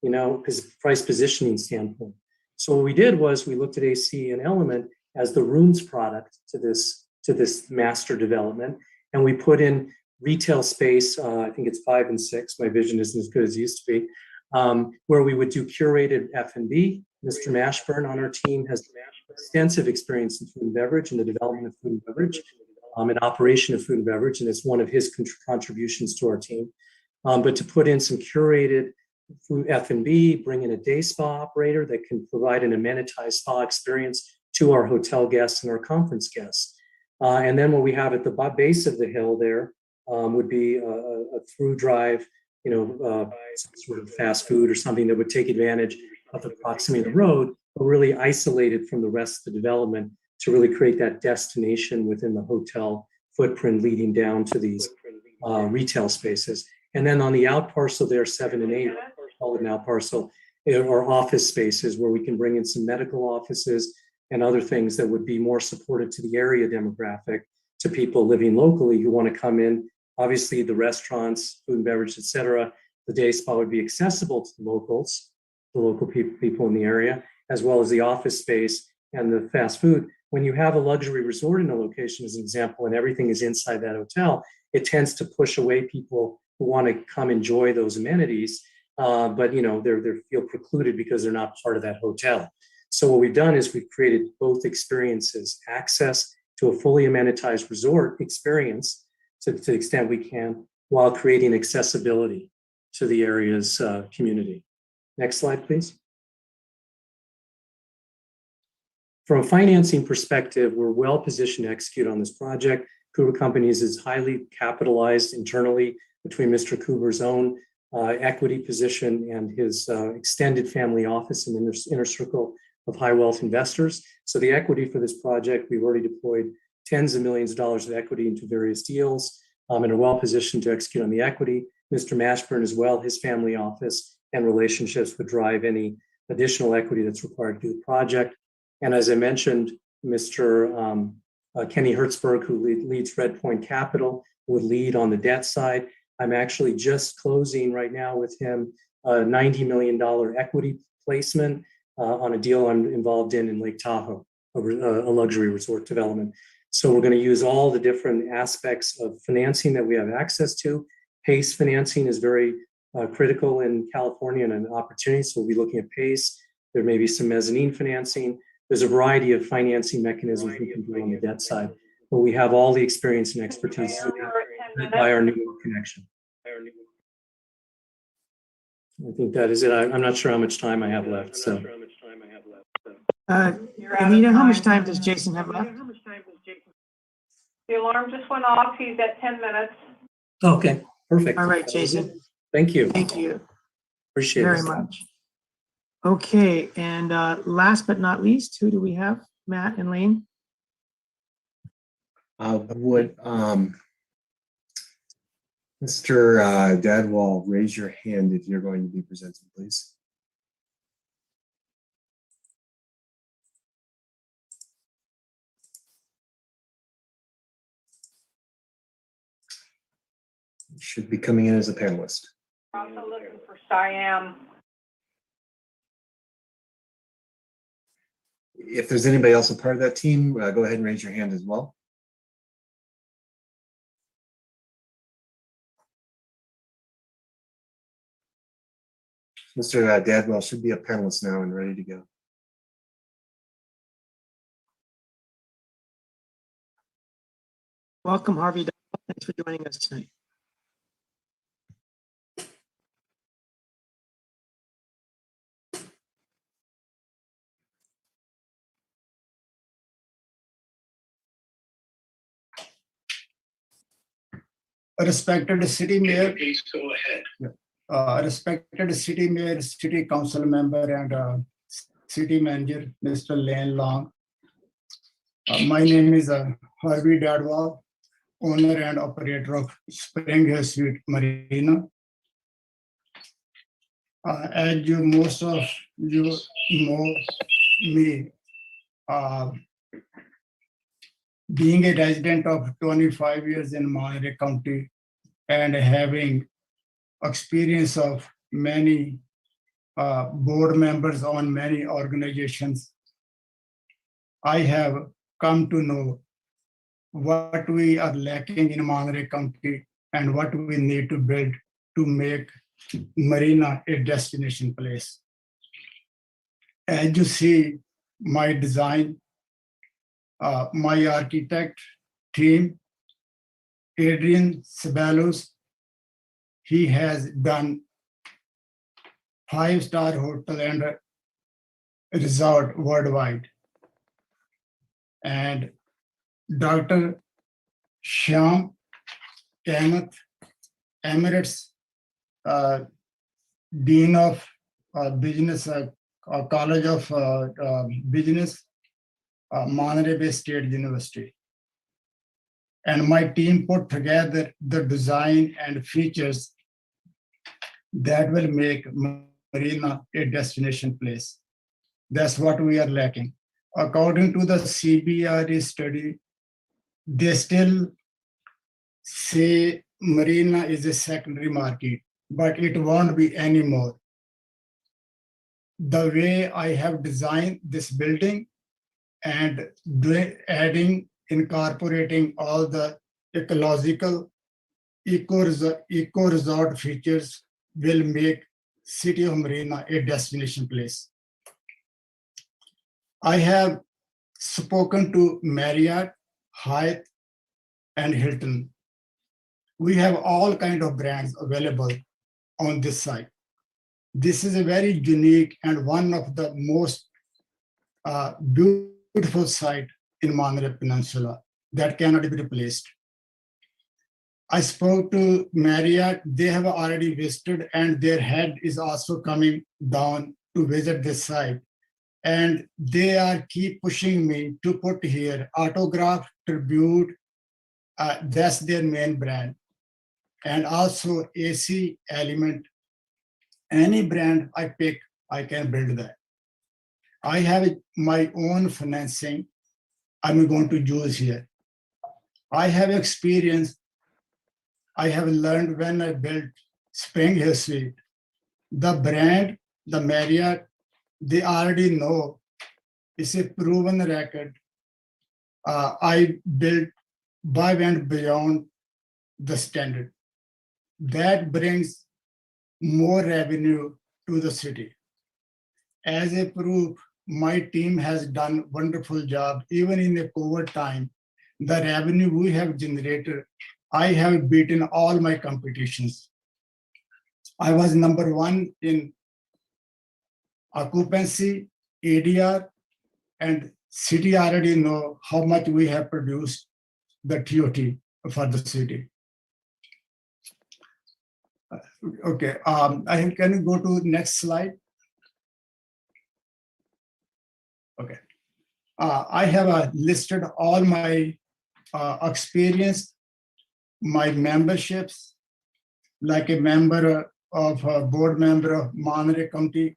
because price positioning standpoint. So what we did was we looked at AC and Element as the rooms product to this master development. And we put in retail space, I think it's 5 and 6, my vision isn't as good as it used to be, where we would do curated F&B. Mr. Mashburn on our team has extensive experience in food and beverage and the development of food and beverage and operation of food and beverage, and it's one of his contributions to our team. But to put in some curated food F&B, bring in a day spa operator that can provide an amenitized spa experience to our hotel guests and our conference guests. And then what we have at the base of the hill there would be a through drive, sort of fast food or something that would take advantage of the proximity of the road, but really isolated from the rest of the development to really create that destination within the hotel footprint leading down to these retail spaces. And then on the out parcel there, 7 and 8, call it an out parcel, are office spaces where we can bring in some medical offices and other things that would be more supportive to the area demographic, to people living locally who want to come in. Obviously, the restaurants, food and beverage, et cetera, the day spa would be accessible to the locals, the local people in the area, as well as the office space and the fast food. When you have a luxury resort in a location, as an example, and everything is inside that hotel, it tends to push away people who want to come enjoy those amenities. but they feel precluded because they're not part of that hotel. So what we've done is we've created both experiences, access to a fully amenitized resort experience to the extent we can, while creating accessibility to the area's community. Next slide, please. From a financing perspective, we're well positioned to execute on this project. Cooper Companies is highly capitalized internally between Mr. Cooper's own equity position and his extended family office and inner circle of high wealth investors. So the equity for this project, we've already deployed tens of millions of dollars of equity into various deals and are well positioned to execute on the equity. Mr. Mashburn as well, his family office and relationships would drive any additional equity that's required to do the project. And as I mentioned, Mr. Kenny Hertzberg, who leads Red Point Capital, would lead on the debt side. I'm actually just closing right now with him a $90 million equity placement on a deal I'm involved in Lake Tahoe, a luxury resort development. So we're going to use all the different aspects of financing that we have access to. PACE financing is very critical in California and an opportunity. So we'll be looking at PACE. There may be some mezzanine financing. There's a variety of financing mechanisms we can do on the debt side, but we have all the experience and expertise by our New York connection. I think that is it. I'm not sure how much time I have left. So, Anita, how much time does Jason have left? The alarm just went off. He's at 10 minutes. Okay, perfect. All right, Jason. Thank you. Thank you. Appreciate it very much. Okay, and last but not least, who do we have? Matt and Lane? Would Mr. Dadwall raise your hand if you're going to be presenting, please? You should be coming in as a panelist. Also looking for Siam. If there's anybody else a part of that team, go ahead and raise your hand as well. Mr. Dadwell should be a panelist now and ready to go. Welcome, Harvey. Thanks for joining us tonight. Respected City Mayor. Please go ahead. Respected City Mayor, City Council Member, and City Manager, Mr. Lane Long. My name is Harvey Dadwal, owner and operator of Spring Hill Suite Marina. As most of you know me, being a resident of 25 years in Monterey County and having experience of many board members on many organizations, I have come to know what we are lacking in Monterey County and what we need to build to make Marina a destination place. As you see, my design, my architect team, Adrian Ceballos, he has done 5-star hotel and resort worldwide. And Dr. Shyam Kamath, Emirates Dean of Business, College of Business, Monterey Bay State University. And my team put together the design and features that will make Marina a destination place. That's what we are lacking. According to the CBRE study, they still say Marina is a secondary market, but it won't be anymore. The way I have designed this building and incorporating all the ecological eco resort features will make city of Marina a destination place. I have spoken to Marriott, Hyatt, and Hilton. We have all kind of brands available on this site. This is a very unique and one of the most beautiful site in Monterey Peninsula that cannot be replaced. I spoke to Marriott. They have already visited, and their head is also coming down to visit this site. And they are keep pushing me to put here Autograph, Tribute. That's their main brand. And also AC, Element. Any brand I pick, I can build that. I have my own financing I'm going to use here. I have experience. I have learned when I built Spring Hill Suite. The brand, the Marriott, they already know. It's a proven record. I built above and beyond the standard. That brings more revenue to the city. As a proof, my team has done wonderful job. Even in the COVID time, the revenue we have generated, I have beaten all my competitions. I was number 1 in occupancy, ADR, and city already know how much we have produced the TOT for the city. Okay, I can go to next slide. Okay, I have listed all my experience, my memberships, like a member of a board member of Monterey County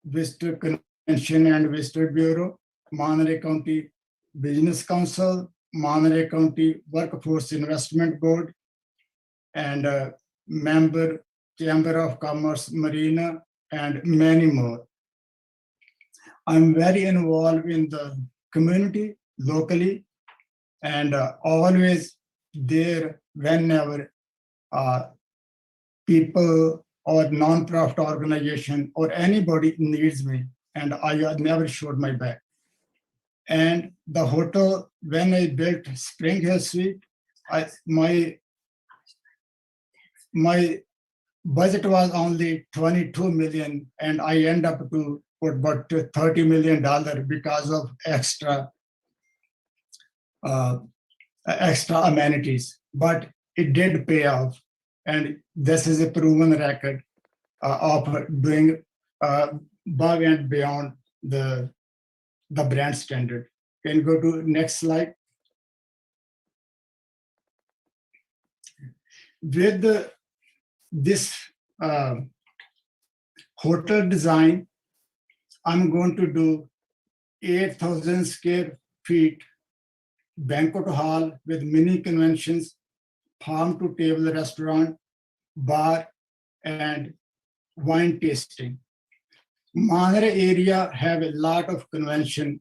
Visitor Convention and Visitor Bureau, Monterey County Business Council, Monterey County Workforce Investment Board, and member Chamber of Commerce Marina, and many more. I'm very involved in the community locally, and always there whenever people or non-profit organization or anybody needs me, and I never showed my back. And the hotel, when I built Spring Hill Suite, my budget was only 22 million, and I end up to put about $30 million because of extra amenities. But it did pay off, and this is a proven record of doing above and beyond the brand standard. Can you go to next slide? With this hotel design, I'm going to do 8,000 square feet banquet hall with mini conventions, farm to table restaurant, bar, and wine tasting. Monterey area have a lot of convention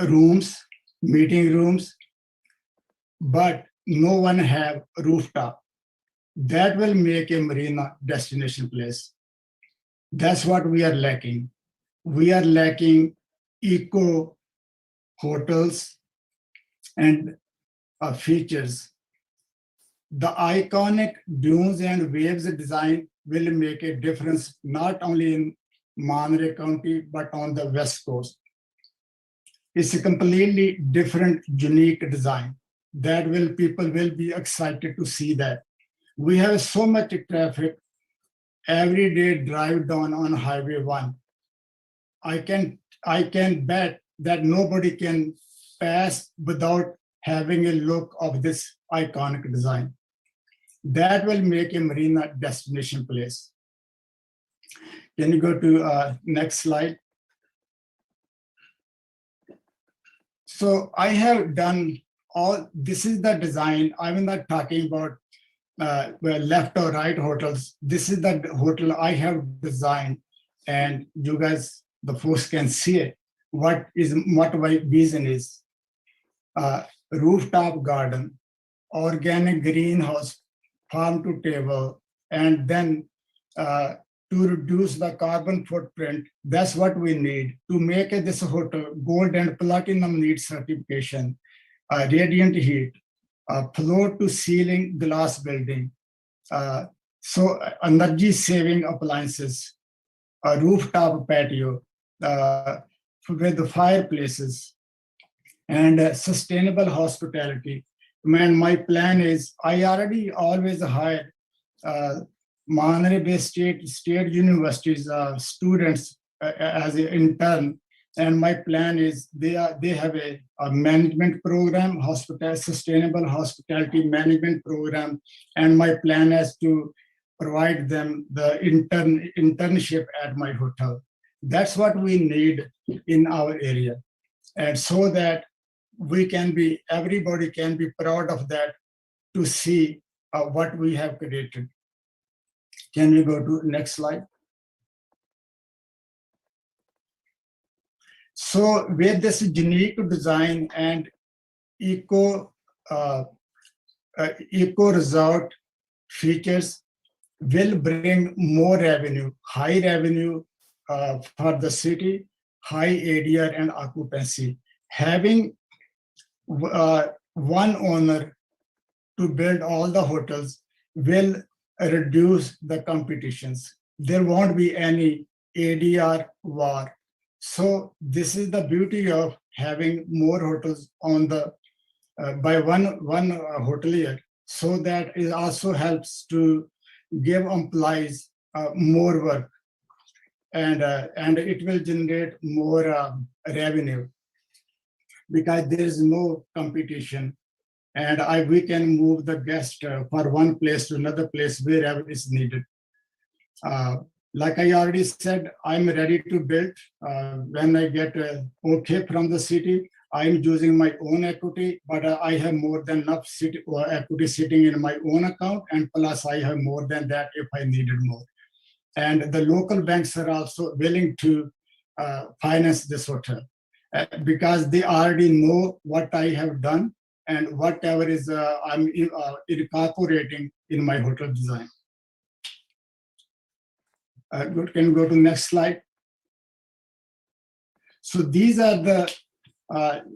rooms, meeting rooms, but no one have rooftop. That will make a marina destination place. That's what we are lacking. We are lacking eco hotels and features. The iconic dunes and waves design will make a difference not only in Monterey County, but on the West Coast. It's a completely different, unique design that people will be excited to see that. We have so much traffic every day drive down on Highway 1. I can bet that nobody can pass without having a look of this iconic design. That will make a marina destination place. Can you go to next slide? So I have done all, this is the design. I'm not talking about left or right hotels. This is the hotel I have designed, and you guys, the folks can see it. What my vision is. Rooftop garden, organic greenhouse, farm to table, and then to reduce the carbon footprint. That's what we need to make this hotel gold and platinum LEED certification, radiant heat, floor to ceiling glass building, so energy saving appliances, a rooftop patio with the fireplaces, and sustainable hospitality. Man, my plan is I already always hire Marina State University's students as an intern, and my plan is they have a management program, sustainable hospitality management program, and my plan is to provide them the internship at my hotel. That's what we need in our area, and so that everybody can be proud of that to see what we have created. Can we go to next slide? So with this unique design and eco resort features will bring more revenue, high revenue for the city, high ADR and occupancy. Having one owner to build all the hotels will reduce the competitions. There won't be any ADR war. So this is the beauty of having more hotels on the by one hotelier. So that it also helps to give employees more work, and it will generate more revenue because there is no competition, and we can move the guest from one place to another place wherever is needed. Like I already said, I'm ready to build. When I get okay from the city, I'm using my own equity, but I have more than enough equity sitting in my own account, and plus I have more than that if I needed more. And the local banks are also willing to finance this hotel because they already know what I have done and whatever is I'm incorporating in my hotel design. Good. Can you go to next slide? So these are the,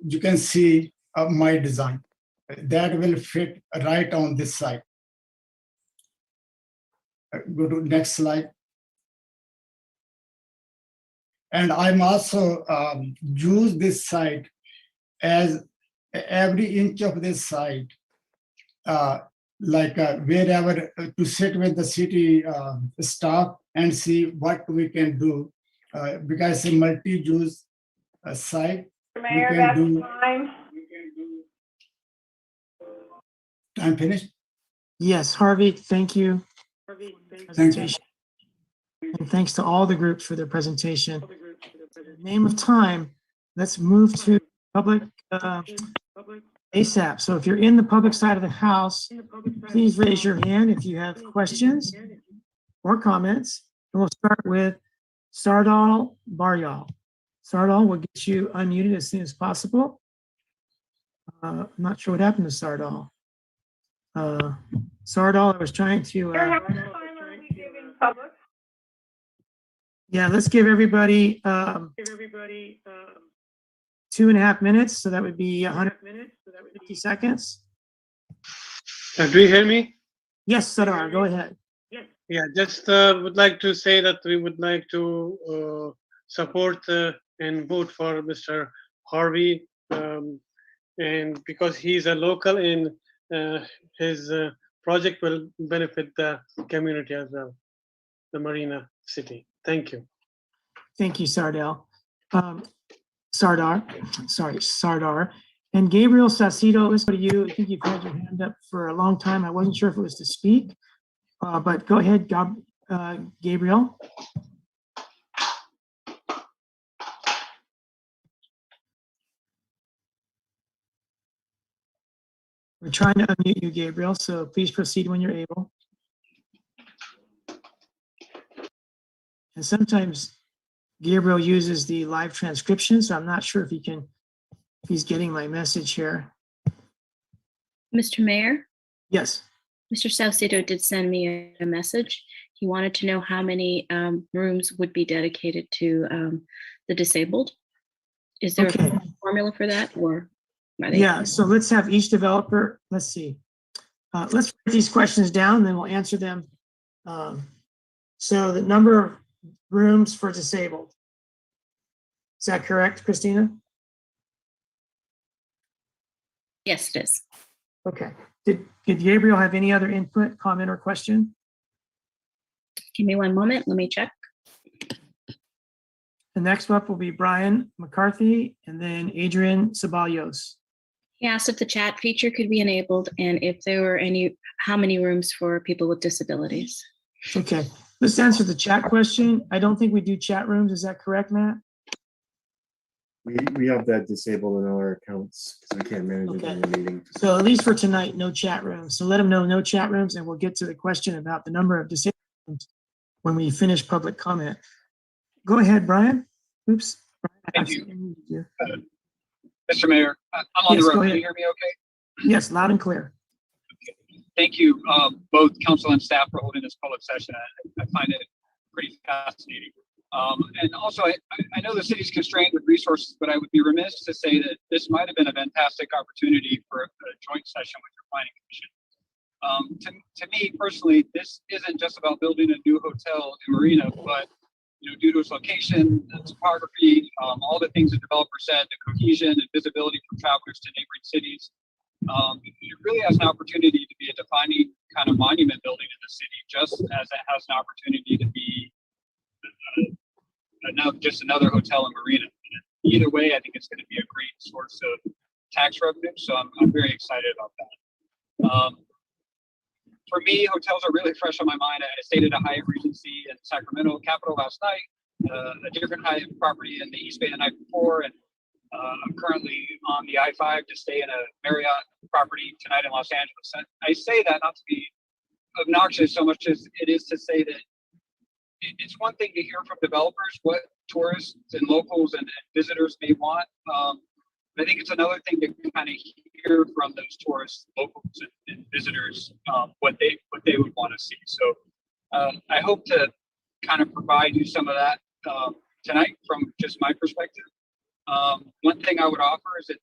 you can see my design that will fit right on this side. Go to next slide. And I'm also use this site as every inch of this site, wherever to sit with the city staff and see what we can do, because a multi-use site. Mayor, that's time. Time finished? Yes, Harvey, thank you. Thank you. And thanks to all the groups for their presentation. Name of time, let's move to public ASAP. So if you're in the public side of the house, please raise your hand if you have questions or comments. And we'll start with Sardal Baryal. Sardal, we'll get you unmuted as soon as possible. I'm not sure what happened to Sardal. Sardal, I was trying to. Yeah, let's give everybody 2.5 minutes. So that would be 150 seconds. Do you hear me? Yes, Sardar, go ahead. Yeah, just would like to say that we would like to support and vote for Mr. Harvey, and because he's a local and his project will benefit the community as well, the Marina City. Thank you. Thank you, Sardar. Sardar. And Gabriel Sacido, let's go to you. I think you've had your hand up for a long time. I wasn't sure if it was to speak, but go ahead, Gabriel. We're trying to unmute you, Gabriel, so please proceed when you're able. And sometimes Gabriel uses the live transcription, so I'm not sure if he's getting my message here. Mr. Mayor? Yes. Mr. Saucedo did send me a message. He wanted to know how many rooms would be dedicated to the disabled. Is there Okay. a formula for that, or? are they- Yeah, so let's have each developer, let's see. Let's write these questions down, then we'll answer them. So the number of rooms for disabled. Is that correct, Christina? Yes, it is. Okay. Did Gabriel have any other input, comment, or question? Give me one moment. Let me check. The next up will be Brian McCarthy and then Adrian Ceballos. He asked if the chat feature could be enabled and if there were how many rooms for people with disabilities. Okay, let's answer the chat question. I don't think we do chat rooms. Is that correct, Matt? We have that disabled in our accounts because we can't manage it in the meeting. So at least for tonight, no chat rooms. So let them know no chat rooms, and we'll get to the question about the number of disabled rooms when we finish public comment. Go ahead, Brian. Oops. Thank you. Mr. Mayor, I'm on Yes, the go road. Can ahead. you hear me okay? Yes, loud and clear. Thank you, both council and staff, for holding this public session. I find it pretty fascinating. And also, I know the city's constrained with resources, but I would be remiss to say that this might have been a fantastic opportunity for a joint session with your planning commission. To me personally, this isn't just about building a new hotel in Marina, but due to its location, the topography, all the things the developer said, the cohesion and visibility for travelers to neighboring cities, it really has an opportunity to be a defining kind of monument building in the city, just as it has an opportunity to be just another hotel in Marina. Either way, I think it's going to be a great source of tax revenue, so I'm very excited about that. For me, hotels are really fresh on my mind. I stayed at a Hyatt Regency in Sacramento Capital last night, a different Hyatt property in the East Bay the night before, and I'm currently on the I-5 to stay in a Marriott property tonight in Los Angeles. And I say that not to be obnoxious so much as it is to say that it's one thing to hear from developers what tourists and locals and visitors may want. I think it's another thing to kind of hear from those tourists, locals, and visitors what they would want to see. So I hope to kind of provide you some of that tonight from just my perspective. One thing I would offer is that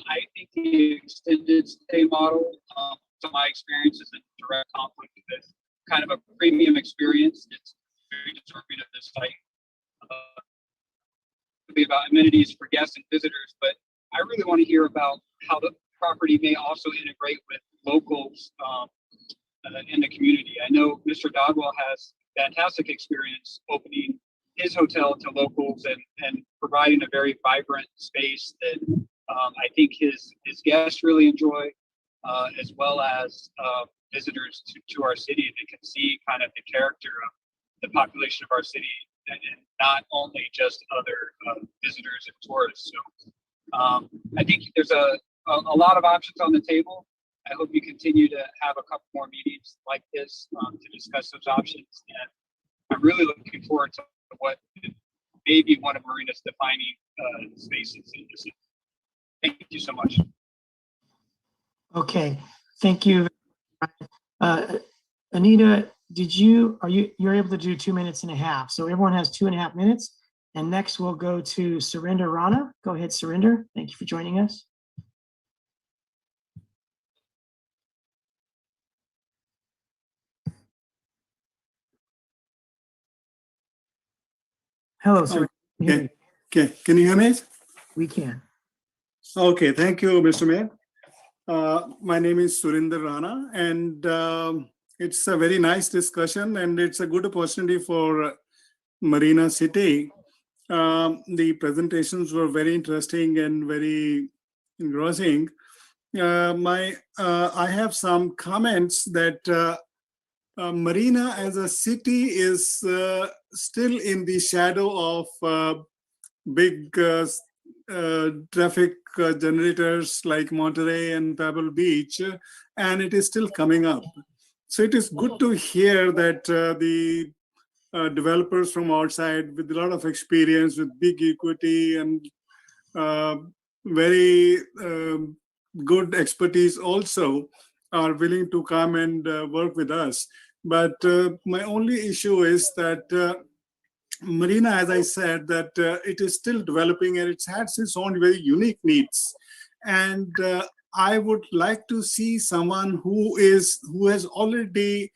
I think the extended stay model, to my experience, is in direct conflict with kind of a premium experience. It's very deserving of this site. It'll be about amenities for guests and visitors, but I really want to hear about how the property may also integrate with locals in the community. I know Mr. Dodwell has fantastic experience opening his hotel to locals and providing a very vibrant space that I think his guests really enjoy, as well as visitors to our city that can see kind of the character of the population of our city, and not only just other visitors and tourists. So I think there's a lot of options on the table. I hope you continue to have a couple more meetings like this to discuss those options. And I'm really looking forward to what may be one of Marina's defining spaces in this. Thank you so much. Okay, thank you. Anita, you're able to do 2.5 minutes. So everyone has 2.5 minutes. And next we'll go to Surinder Rana. Go ahead, Surinder. Thank you for joining us. Hello, Surinder. Okay, can you hear me? We can. Okay, thank you, Mr. Mayor. My name is Surinder Rana, and it's a very nice discussion, and it's a good opportunity for Marina City. The presentations were very interesting and very engrossing. I have some comments that Marina as a city is still in the shadow of big traffic generators like Monterey and Pebble Beach, and it is still coming up. So it is good to hear that the developers from outside with a lot of experience, with big equity and very good expertise also are willing to come and work with us. But my only issue is that Marina, as I said, that it is still developing and it has its own very unique needs. And I would like to see someone who already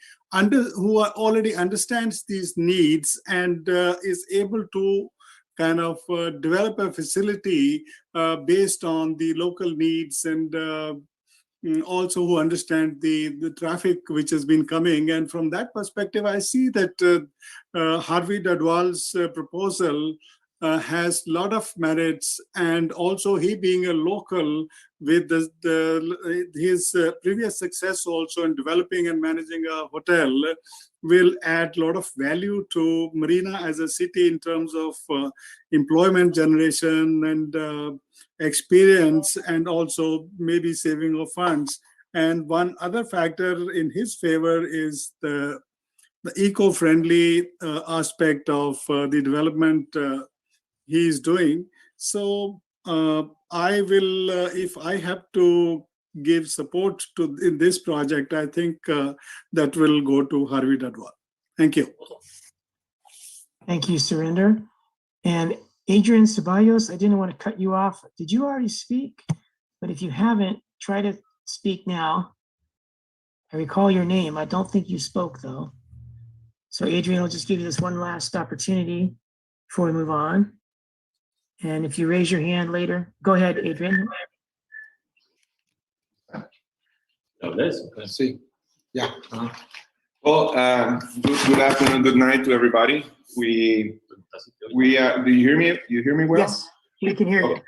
understands these needs and is able to kind of develop a facility based on the local needs and also who understand the traffic which has been coming. And from that perspective, I see that Harvey Dadwal's proposal has a lot of merits, and also he being a local with his previous success also in developing and managing a hotel will add a lot of value to Marina as a city in terms of employment generation and experience, and also maybe saving of funds. And one other factor in his favor is the eco-friendly aspect of the development he is doing. So I will, if I have to give support to in this project, I think that will go to Harvey Dadwal. Thank you. Thank you, Surinder. And Adrian Ceballos, I didn't want to cut you off. Did you already speak? But if you haven't, try to speak now. I recall your name. I don't think you spoke though. So Adrian, I'll just give you this one last opportunity before we move on. And if you raise your hand later, go ahead, Adrian. Let's see. Yeah. Well, good afternoon, good night to everybody. Do you hear me? You hear me well? Yes, we can hear you.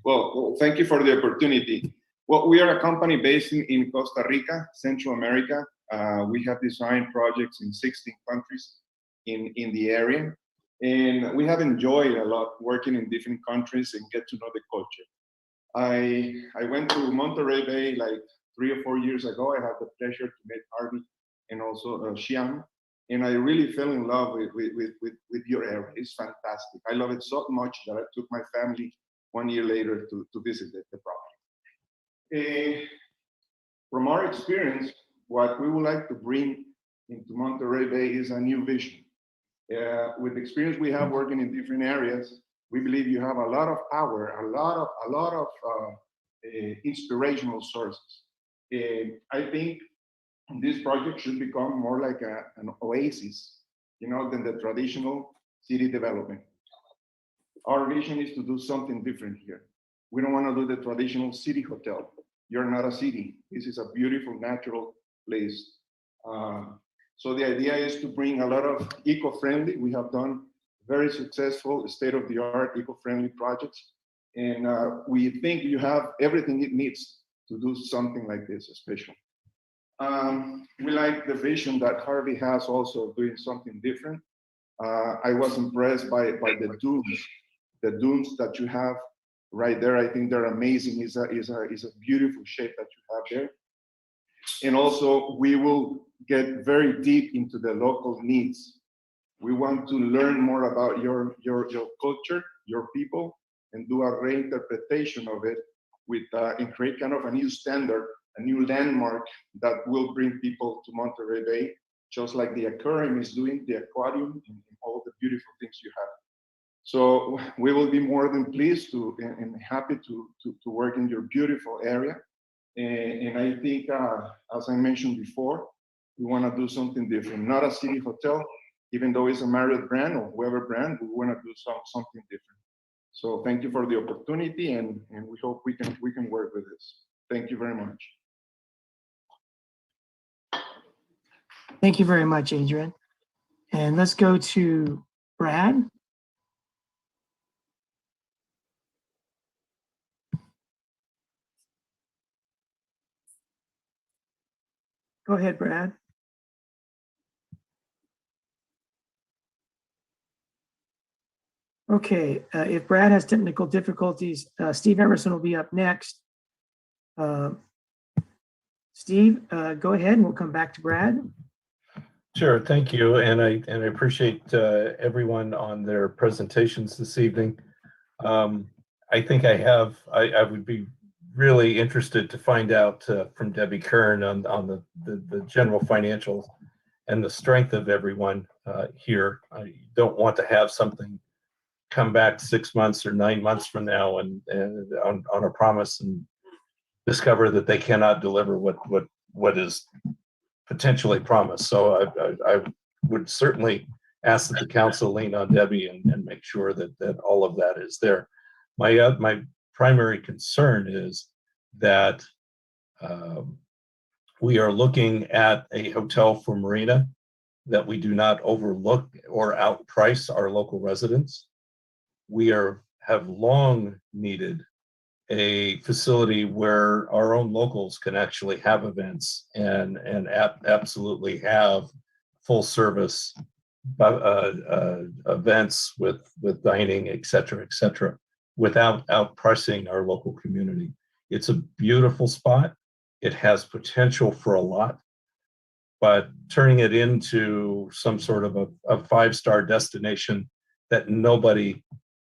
Well, thank you for the opportunity. Well, we are a company based in Costa Rica, Central America. We have designed projects in 16 countries in the area. And we have enjoyed a lot working in different countries and get to know the culture. I went to Monterey Bay like 3 or 4 years ago. I had the pleasure to meet Harvey and also Xiang. And I really fell in love with your area. It's fantastic. I love it so much that I took my family 1 year later to visit the property. From our experience, what we would like to bring into Monterey Bay is a new vision. With the experience we have working in different areas, we believe you have a lot of power, a lot of inspirational sources. I think this project should become more like an oasis, than the traditional city development. Our vision is to do something different here. We don't want to do the traditional city hotel. You're not a city. This is a beautiful, natural place. So the idea is to bring a lot of eco-friendly. We have done very successful state-of-the-art eco-friendly projects. And we think you have everything it needs to do something like this special. We like the vision that Harvey has also doing something different. I was impressed by the dunes that you have right there. I think they're amazing. It's a beautiful shape that you have there. And also we will get very deep into the local needs. We want to learn more about your culture, your people, and do a reinterpretation of it and create kind of a new standard, a new landmark that will bring people to Monterey Bay, just like the aquarium is doing, the aquarium, and all the beautiful things you have. So we will be more than pleased and happy to work in your beautiful area. And I think, as I mentioned before, we want to do something different, not a city hotel, even though it's a Marriott brand or whoever brand, we want to do something different. So thank you for the opportunity, and we hope we can work with this. Thank you very much. Thank you very much, Adrian. And let's go to Brad. Go ahead, Brad. Okay, if Brad has technical difficulties, Steve Emerson will be up next. Steve, go ahead and we'll come back to Brad. Sure, thank you. And I appreciate everyone on their presentations this evening. I think I would be really interested to find out from Debbie Kern on the general financial and the strength of everyone here. I don't want to have something come back 6 months or 9 months from now and on a promise and discover that they cannot deliver what is potentially promised. So I would certainly ask that the council lean on Debbie and make sure that all of that is there. My primary concern is that we are looking at a hotel for Marina, that we do not overlook or outprice our local residents. We have long needed a facility where our own locals can actually have events and absolutely have full service events with dining, et cetera, without outpricing our local community. It's a beautiful spot. It has potential for a lot, but turning it into some sort of a five-star destination that nobody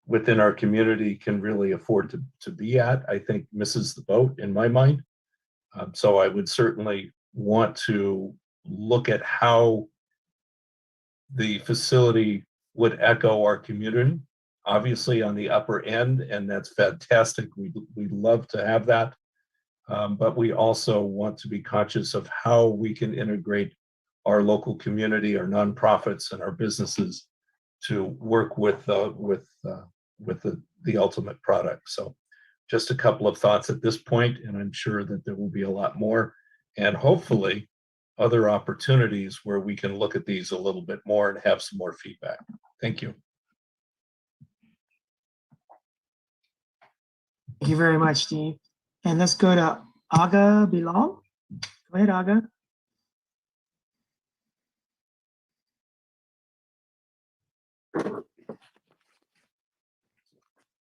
within our community can really afford to be at, I think misses the boat in my mind. So I would certainly want to look at how the facility would echo our community, obviously on the upper end, and that's fantastic. We'd love to have that. But we also want to be conscious of how we can integrate our local community, our nonprofits, and our businesses to work with the ultimate product. So just a couple of thoughts at this point, and I'm sure that there will be a lot more, and hopefully other opportunities where we can look at these a little bit more and have some more feedback. Thank you. Thank you very much, Steve. And let's go to Aga Bilal. Go ahead, Aga.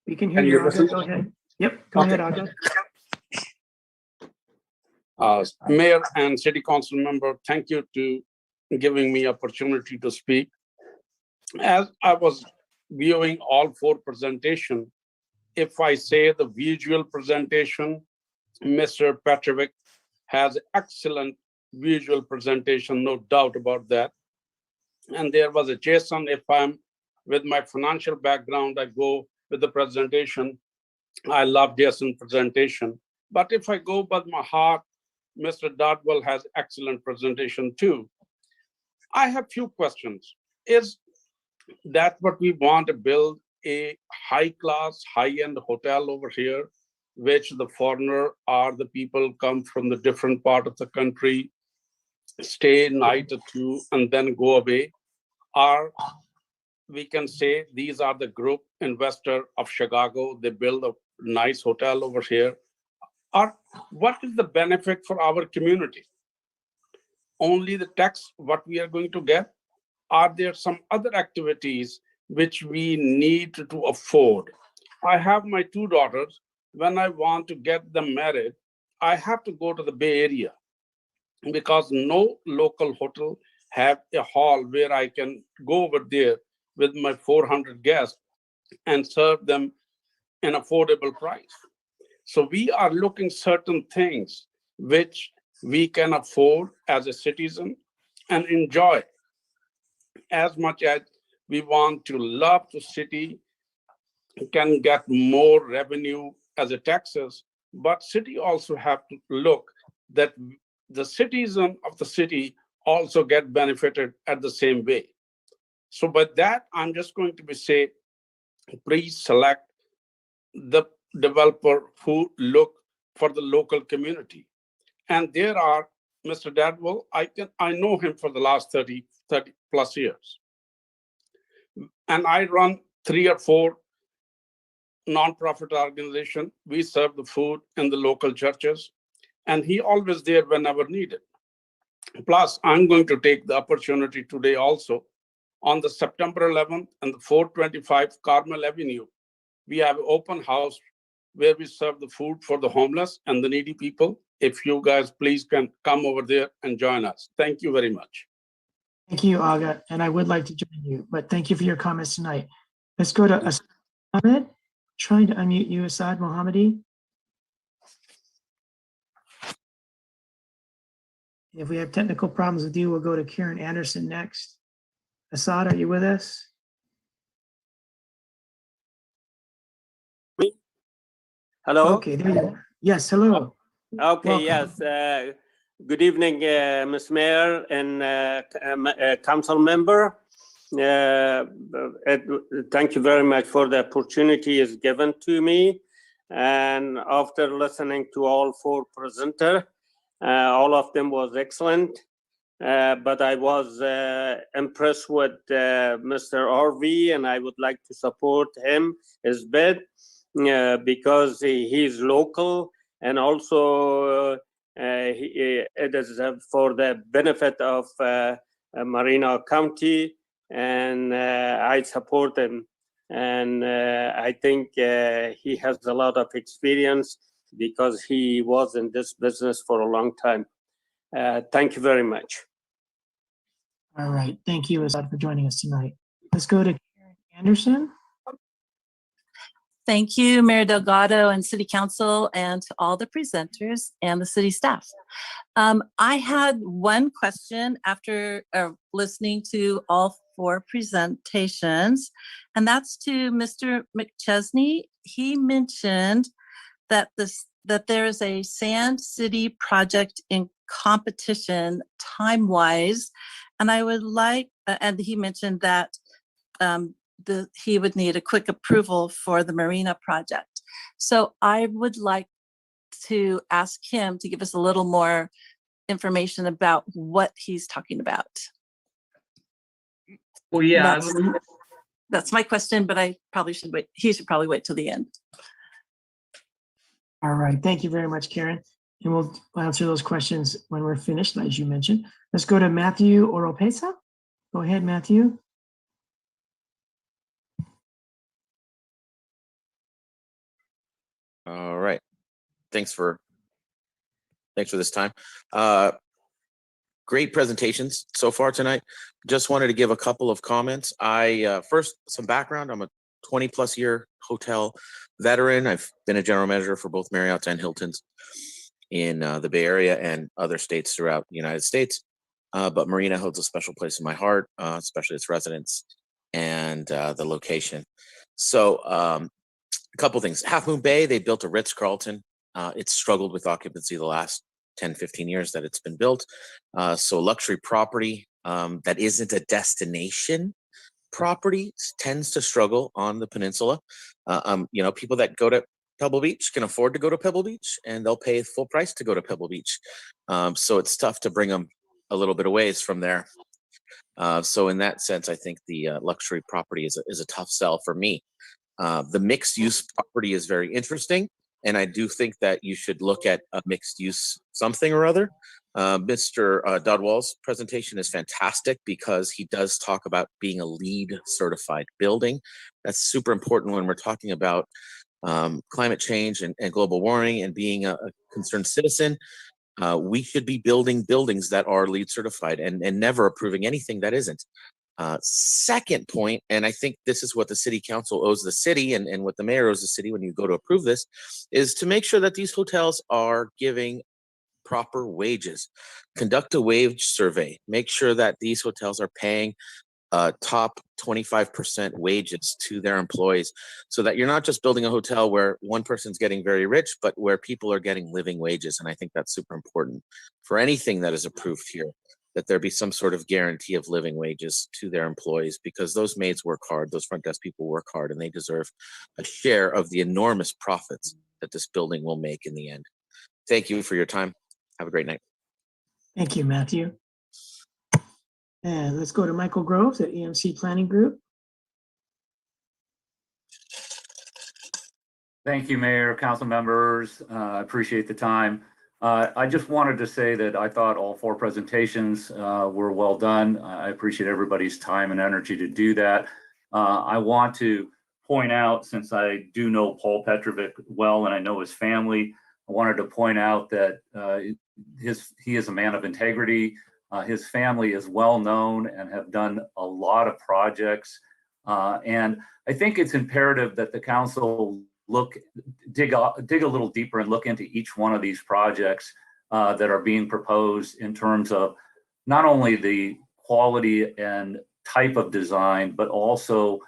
We can hear you, Aga. Go ahead. Yep, go ahead, Aga. Mayor and City Council member, thank you to giving me opportunity to speak. As I was viewing all four presentations, if I say the visual presentation, Mr. Petrovic has excellent visual presentation, no doubt about that. And there was a Jason, if I'm with my financial background, I go with the presentation. I love Jason's presentation. But if I go by my heart, Mr. Dodwell has excellent presentation too. I have few questions. Is that what we want to build, a high-class, high-end hotel over here, which the foreigner or the people come from the different part of the country, stay a night or two, and then go away? Or we can say these are the group investor of Chicago, they build a nice hotel over here. Or what is the benefit for our community? Only the tax, what we are going to get? Are there some other activities which we need to afford? I have my two daughters. When I want to get them married, I have to go to the Bay Area because no local hotel have a hall where I can go over there with my 400 guests and serve them an affordable price. So we are looking certain things which we can afford as a citizen and enjoy. As much as we want to love the city, can get more revenue as a taxes, but city also have to look that the citizen of the city also get benefited at the same way. So by that, I'm just going to be say, please select the developer who look for the local community. And there are, Mr. Dadwell, I know him for the last 30 plus years. And I run 3 or 4 nonprofit organizations. We serve the food in the local churches, and he always there whenever needed. Plus, I'm going to take the opportunity today also on the September 11th and the 425 Carmel Avenue. We have an open house where we serve the food for the homeless and the needy people. If you guys please can come over there and join us. Thank you very much. Thank you, Aga, and I would like to join you, but thank you for your comments tonight. Let's go to Asad Mohammed. Trying to unmute you, Asad Mohammadi. If we have technical problems with you, we'll go to Karen Anderson next. Assad, are you with us? Hello? Okay, there you are. Yes, hello. Okay, Welcome. yes. Good evening, Ms. Mayor and council member. Thank you very much for the opportunity is given to me. And after listening to all four presenters, all of them was excellent. But I was impressed with Mr. RV, and I would like to support him, his bid, because he's local, and also it is for the benefit of Marina County, and I support him. And I think he has a lot of experience because he was in this business for a long time. Thank you very much. All right, thank you, Assad, for joining us tonight. Let's go to Karen Anderson. Thank you, Mayor Delgado and City Council, and to all the presenters and the city staff. I had one question after listening to all four presentations, and that's to Mr. McChesney. He mentioned that there is a Sand City project in competition time-wise, and I would like, and he mentioned that he would need a quick approval for the Marina project. So I would like to ask him to give us a little more information about what he's talking about. Well, yeah. That's my question, but I probably should wait. He should probably wait till the end. All right, thank you very much, Karen. And we'll answer those questions when we're finished, as you mentioned. Let's go to Matthew Oropesa. Go ahead, Matthew. All right. Thanks for this time. Great presentations so far tonight. Just wanted to give a couple of comments. First, some background. I'm a 20+ year hotel veteran. I've been a general manager for both Marriott's and Hilton's in the Bay Area and other states throughout the United States. But Marina holds a special place in my heart, especially its residents and the location. So a couple things. Half Moon Bay, they built a Ritz-Carlton. It's struggled with occupancy the last 10, 15 years that it's been built. So luxury property that isn't a destination property tends to struggle on the peninsula. People that go to Pebble Beach can afford to go to Pebble Beach, and they'll pay full price to go to Pebble Beach. So it's tough to bring them a little bit of ways from there. So in that sense, I think the luxury property is a tough sell for me. The mixed use property is very interesting, and I do think that you should look at a mixed use something or other. Mr. Dodwall's presentation is fantastic because he does talk about being a LEED certified building. That's super important when we're talking about climate change and global warming and being a concerned citizen. We should be building buildings that are LEED certified and never approving anything that isn't. Second point, and I think this is what the city council owes the city and what the mayor owes the city when you go to approve this, is to make sure that these hotels are giving proper wages. Conduct a wage survey. Make sure that these hotels are paying top 25% wages to their employees, so that you're not just building a hotel where one person's getting very rich, but where people are getting living wages. And I think that's super important for anything that is approved here, that there be some sort of guarantee of living wages to their employees, because those maids work hard, those front desk people work hard, and they deserve a share of the enormous profits that this building will make in the end. Thank you for your time. Have a great night. Thank you, Matthew. And let's go to Michael Groves at EMC Planning Group. Thank you, Mayor, council members. I appreciate the time. I just wanted to say that I thought all four presentations were well done. I appreciate everybody's time and energy to do that. I want to point out, since I do know Paul Petrovic well and I know his family, I wanted to point out that he is a man of integrity. His family is well known and have done a lot of projects. And I think it's imperative that the council dig a little deeper and look into each one of these projects that are being proposed in terms of not only the quality and type of design, but also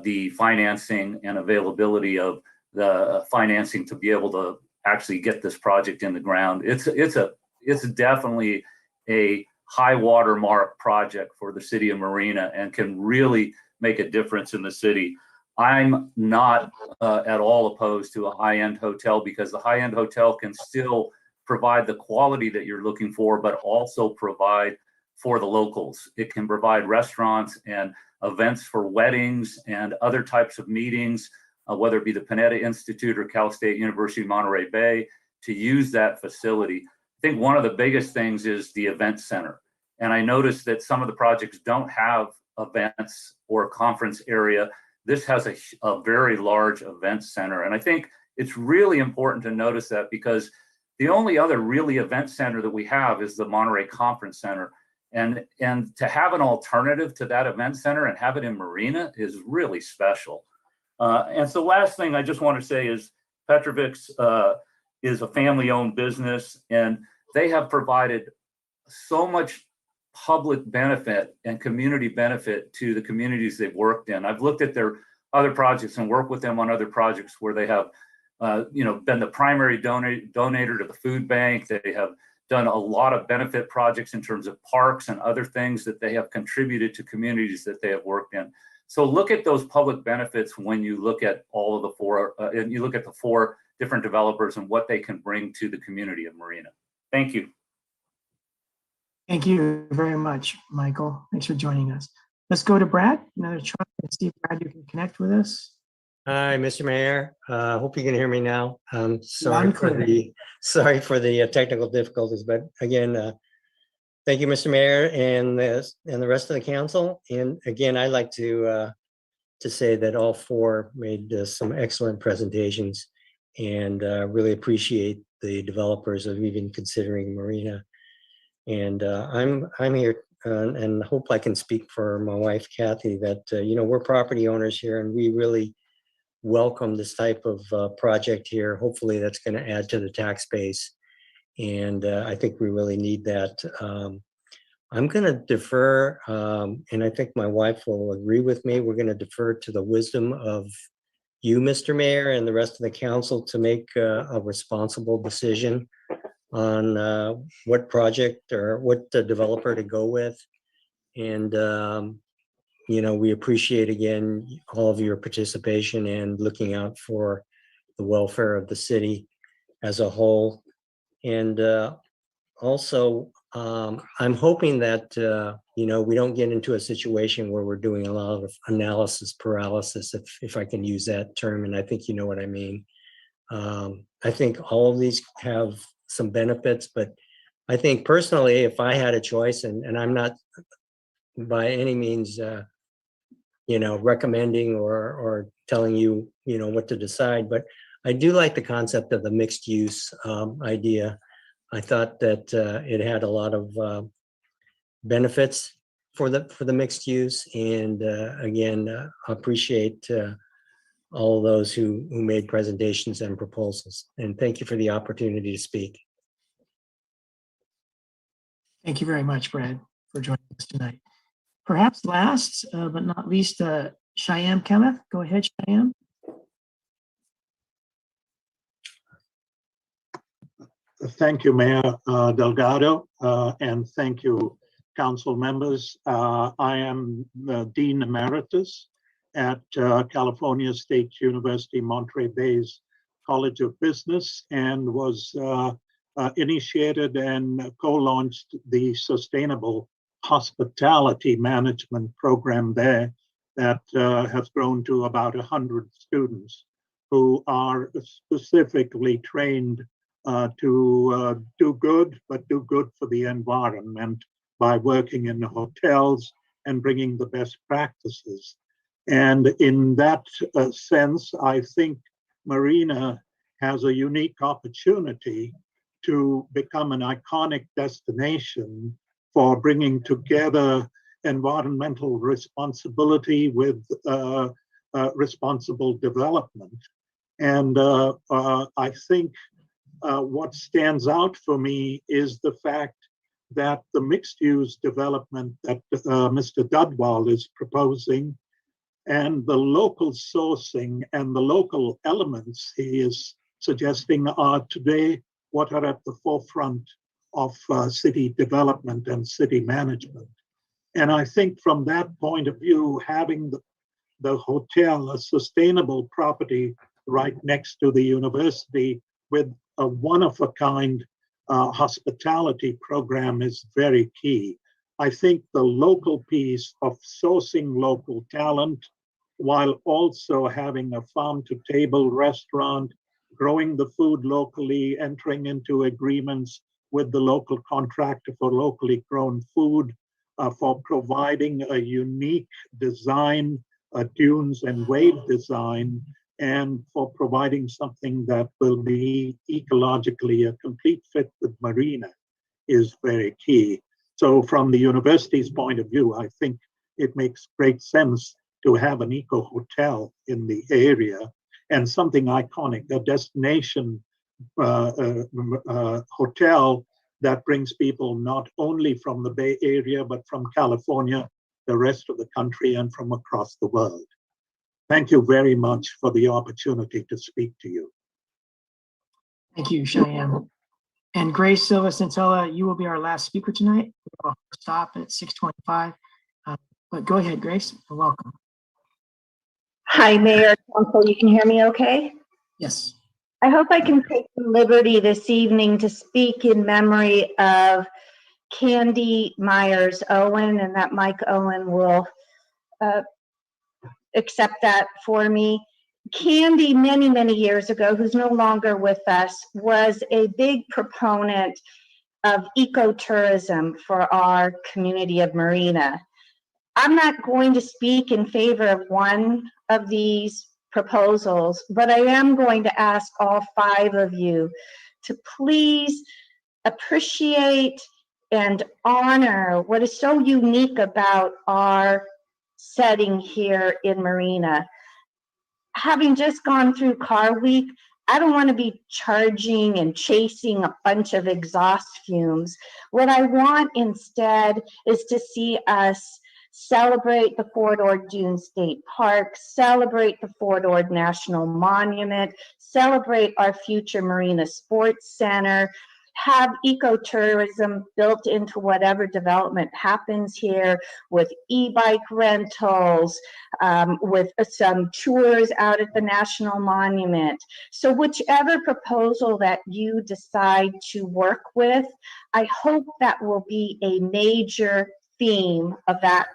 the financing and availability of the financing to be able to actually get this project in the ground. It's definitely a high watermark project for the city of Marina and can really make a difference in the city. I'm not at all opposed to a high-end hotel, because the high-end hotel can still provide the quality that you're looking for, but also provide for the locals. It can provide restaurants and events for weddings and other types of meetings, whether it be the Panetta Institute or Cal State University Monterey Bay, to use that facility. I think one of the biggest things is the event center. And I noticed that some of the projects don't have events or a conference area. This has a very large event center. And I think it's really important to notice that, because the only other really event center that we have is the Monterey Conference Center. And to have an alternative to that event center and have it in Marina is really special. And so last thing I just want to say is Petrovic's is a family-owned business, and they have provided so much public benefit and community benefit to the communities they've worked in. I've looked at their other projects and worked with them on other projects where they have been the primary donator to the food bank. They have done a lot of benefit projects in terms of parks and other things that they have contributed to communities that they have worked in. So look at those public benefits when you look at all of the four, and you look at the four different developers and what they can bring to the community of Marina. Thank you. Thank you very much, Michael. Thanks for joining us. Let's go to Brad. Another try to see, Brad, you can connect with us. Hi, Mr. Mayor. Hope you can hear me now. Sorry for the technical difficulties, but again, thank you, Mr. Mayor, and the rest of the council. And again, I'd like to say that all four made some excellent presentations, and really appreciate the developers of even considering Marina. And I'm here and hope I can speak for my wife, Kathy, that we're property owners here, and we really welcome this type of project here. Hopefully that's going to add to the tax base. And I think we really need that. I'm going to defer, and I think my wife will agree with me. We're going to defer to the wisdom of you, Mr. Mayor, and the rest of the council to make a responsible decision on what project or what developer to go with. And we appreciate, again, all of your participation and looking out for the welfare of the city as a whole. And also, I'm hoping that, we don't get into a situation where we're doing a lot of analysis paralysis, if I can use that term, and I think you know what I mean. I think all of these have some benefits, but I think personally, if I had a choice, and I'm not by any means, recommending or telling you, what to decide, but I do like the concept of the mixed use idea. I thought that it had a lot of benefits for the mixed use, and again, appreciate all those who made presentations and proposals. And thank you for the opportunity to speak. Thank you very much, Brad, for joining us tonight. Perhaps last but not least, Shyam Kenneth. Go ahead, Shyam. Thank you, Mayor Delgado, and thank you, council members. I am the Dean Emeritus at California State University, Monterey Bay's College of Business, and was initiated and co-launched the Sustainable Hospitality Management program there that has grown to about 100 students who are specifically trained to do good, but do good for the environment by working in hotels and bringing the best practices. And in that sense, I think Marina has a unique opportunity to become an iconic destination for bringing together environmental responsibility with responsible development. And I think what stands out for me is the fact that the mixed-use development that Mr. Dudwal is proposing and the local sourcing and the local elements he is suggesting are today what are at the forefront of city development and city management. And I think from that point of view, having the hotel, a sustainable property right next to the university with a one-of-a-kind hospitality program is very key. I think the local piece of sourcing local talent while also having a farm-to-table restaurant, growing the food locally, entering into agreements with the local contractor for locally grown food, for providing a unique design, dunes and wave design, and for providing something that will be ecologically a complete fit with Marina is very key. So from the university's point of view, I think it makes great sense to have an eco hotel in the area and something iconic, a destination hotel that brings people not only from the Bay Area, but from California, the rest of the country, and from across the world. Thank you very much for the opportunity to speak to you. Thank you, Cheyenne. And Grace Silva Centella, you will be our last speaker tonight. We'll stop at 6:25. But go ahead, Grace. You're welcome. Hi, Mayor, Council, you can hear me okay? Yes. I hope I can take the liberty this evening to speak in memory of Candy Myers Owen, and that Mike Owen will accept that for me. Candy, many, many years ago, who's no longer with us, was a big proponent of ecotourism for our community of Marina. I'm not going to speak in favor of one of these proposals, but I am going to ask all 5 of you to please appreciate and honor what is so unique about our setting here in Marina. Having just gone through Car Week, I don't want to be charging and chasing a bunch of exhaust fumes. What I want instead is to see us celebrate the Fort Ord Dune State Park, celebrate the Fort Ord National Monument, celebrate our future Marina Sports Center, have ecotourism built into whatever development happens here with e-bike rentals, with some tours out at the National Monument. So whichever proposal that you decide to work with, I hope that will be a major theme of that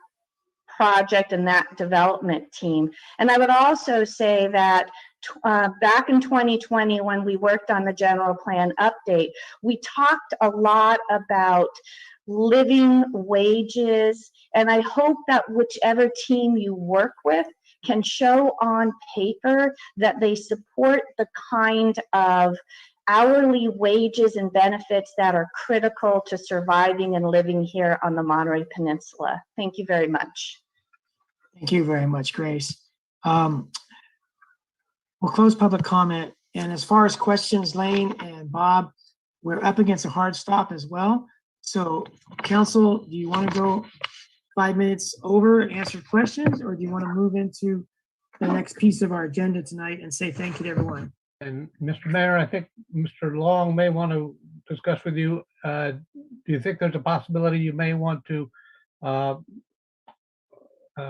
project and that development team. And I would also say that back in 2020, when we worked on the general plan update, we talked a lot about living wages. And I hope that whichever team you work with can show on paper that they support the kind of hourly wages and benefits that are critical to surviving and living here on the Monterey Peninsula. Thank you very much. Thank you very much, Grace. We'll close public comment. And as far as questions, Lane and Bob, we're up against a hard stop as well. So council, do you want to go 5 minutes over and answer questions, or do you want to move into the next piece of our agenda tonight and say thank you to everyone? And Mr. Mayor, I think Mr. Long may want to discuss with you. Do you think there's a possibility you may want to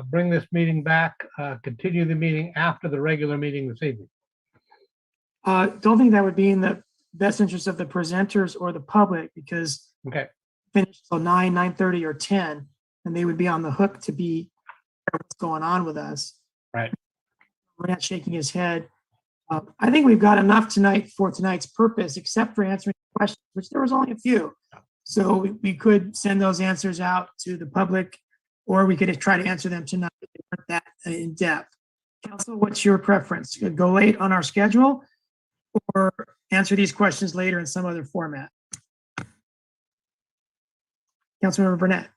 bring this meeting back, continue the meeting after the regular meeting this evening? Don't think that would be in the best interest of the presenters or the public, because okay, finish till 9, 9:30 or 10, and they would be on the hook to be what's going on with us. Right. We're not shaking his head. I think we've got enough tonight for tonight's purpose, except for answering questions, which there was only a few. So we could send those answers out to the public, or we could try to answer them tonight if they weren't that in depth. Council, what's your preference? Go late on our schedule, or answer these questions later in some other format? Councilmember Burnett.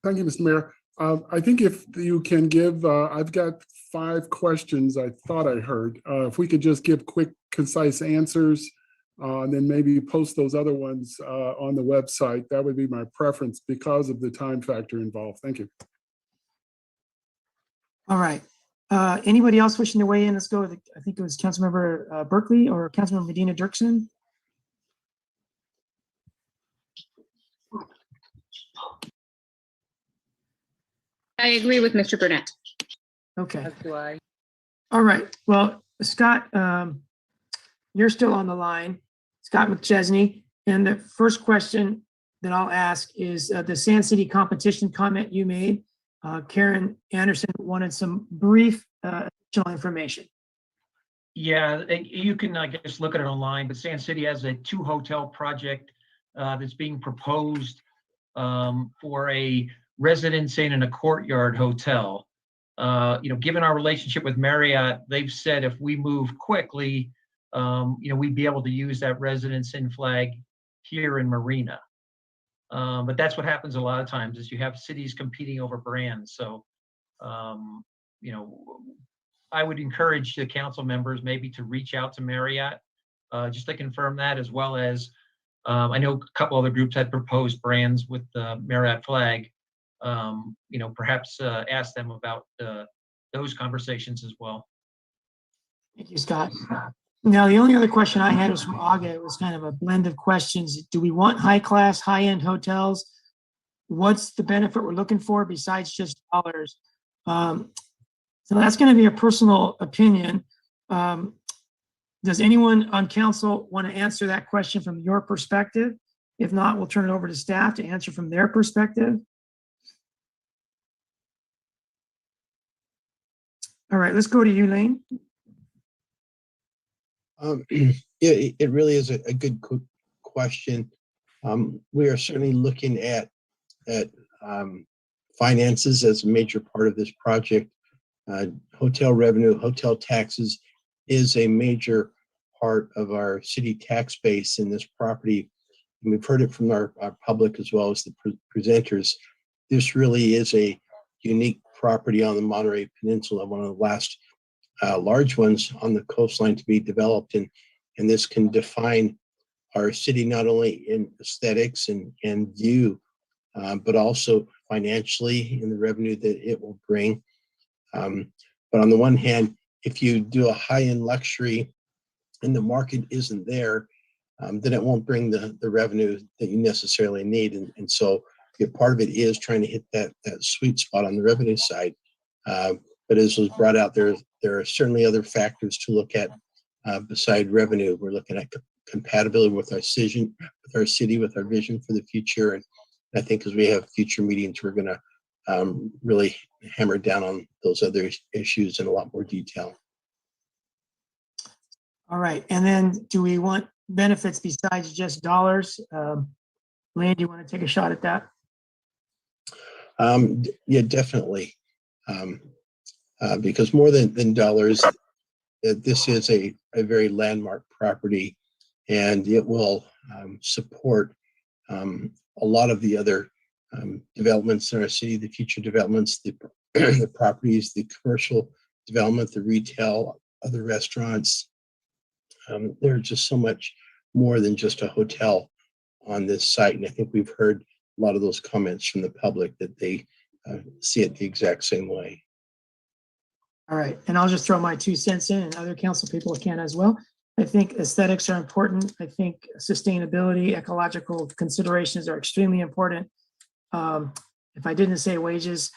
Thank you, Mr. Mayor. I think if you can give, I've got 5 questions I thought I heard. If we could just give quick, concise answers, and then maybe post those other ones on the website, that would be my preference because of the time factor involved. Thank you. All right. Anybody else wishing to weigh in? Let's go with, I think it was Councilmember Berkeley or Councilmember Medina Dirksen. I agree with Mr. Burnett. Okay. That's why. All right. Well, Scott, you're still on the line, Scott McChesney. And the first question that I'll ask is the Sand City competition comment you made. Karen Anderson wanted some brief additional information. Yeah, you can, I guess, look at it online, but Sand City has a 2-hotel project that's being proposed for a Residence Inn and a Courtyard hotel. Given our relationship with Marriott, they've said if we move quickly, we'd be able to use that Residence Inn flag here in Marina. But that's what happens a lot of times is you have cities competing over brands. So, I would encourage the council members maybe to reach out to Marriott just to confirm that, as well as I know a couple other groups had proposed brands with the Marriott flag. Perhaps ask them about those conversations as well. Thank you, Scott. Now, the only other question I had was from Aga. It was kind of a blend of questions. Do we want high-class, high-end hotels? What's the benefit we're looking for besides just dollars? So that's going to be a personal opinion. Does anyone on council want to answer that question from your perspective? If not, we'll turn it over to staff to answer from their perspective. All right, let's go to you, Lane. It really is a good question. We are certainly looking at finances as a major part of this project. Hotel revenue, hotel taxes is a major part of our city tax base in this property. And we've heard it from our public as well as the presenters. This really is a unique property on the Monterey Peninsula, one of the last large ones on the coastline to be developed. And this can define our city not only in aesthetics and view, but also financially in the revenue that it will bring. But on the one hand, if you do a high-end luxury and the market isn't there, then it won't bring the revenue that you necessarily need. And so part of it is trying to hit that sweet spot on the revenue side. But as was brought out, there are certainly other factors to look at beside revenue. We're looking at compatibility with our city, with our vision for the future. And I think as we have future meetings, we're going to really hammer down on those other issues in a lot more detail. All right, and then do we want benefits besides just dollars? Lane, do you want to take a shot at that? Yeah, definitely. Because more than dollars, this is a very landmark property, and it will support a lot of the other developments in our city, the future developments, the properties, the commercial development, the retail, other restaurants. There's just so much more than just a hotel on this site. And I think we've heard a lot of those comments from the public that they see it the exact same way. All right, and I'll just throw my 2 cents in, and other council people can as well. I think aesthetics are important. I think sustainability, ecological considerations are extremely important. If I didn't say wages,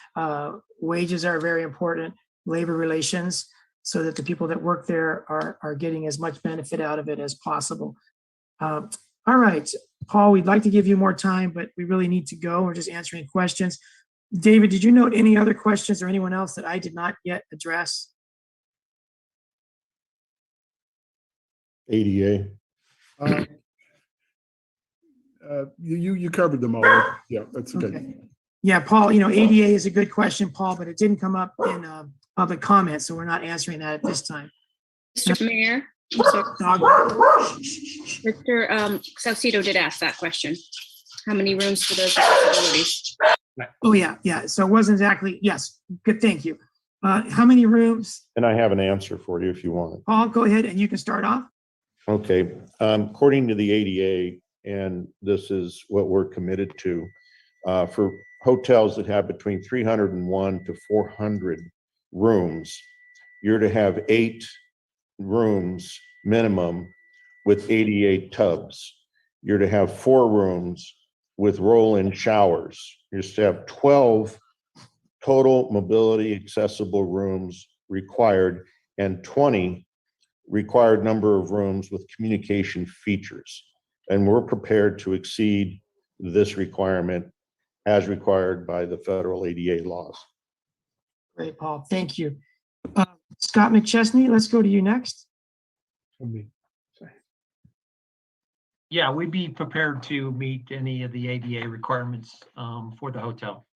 wages are very important, labor relations, so that the people that work there are getting as much benefit out of it as possible. All right, Paul, we'd like to give you more time, but we really need to go. We're just answering questions. David, did you note any other questions or anyone else that I did not yet address? ADA. You covered them all. Yeah, that's okay. Yeah, Paul, ADA is a good question, Paul, but it didn't come up in public comment, so we're not answering that at this time. Mr. Mayor, Mr. Saucedo did ask that question. How many rooms for those accessibilities? Oh, yeah, yeah. So it wasn't exactly, yes, good, thank you. How many rooms? And I have an answer for you if you want it. Paul, go ahead and you can start off. Okay, according to the ADA, and this is what we're committed to, for hotels that have between 301 to 400 rooms, you're to have 8 rooms minimum with 88 tubs. You're to have 4 rooms with roll-in showers. You're to have 12 total mobility accessible rooms required and 20 required number of rooms with communication features. And we're prepared to exceed this requirement as required by the federal ADA laws. Great, Paul, thank you. Scott McChesney, let's go to you next. Yeah, we'd be prepared to meet any of the ADA requirements for the hotel.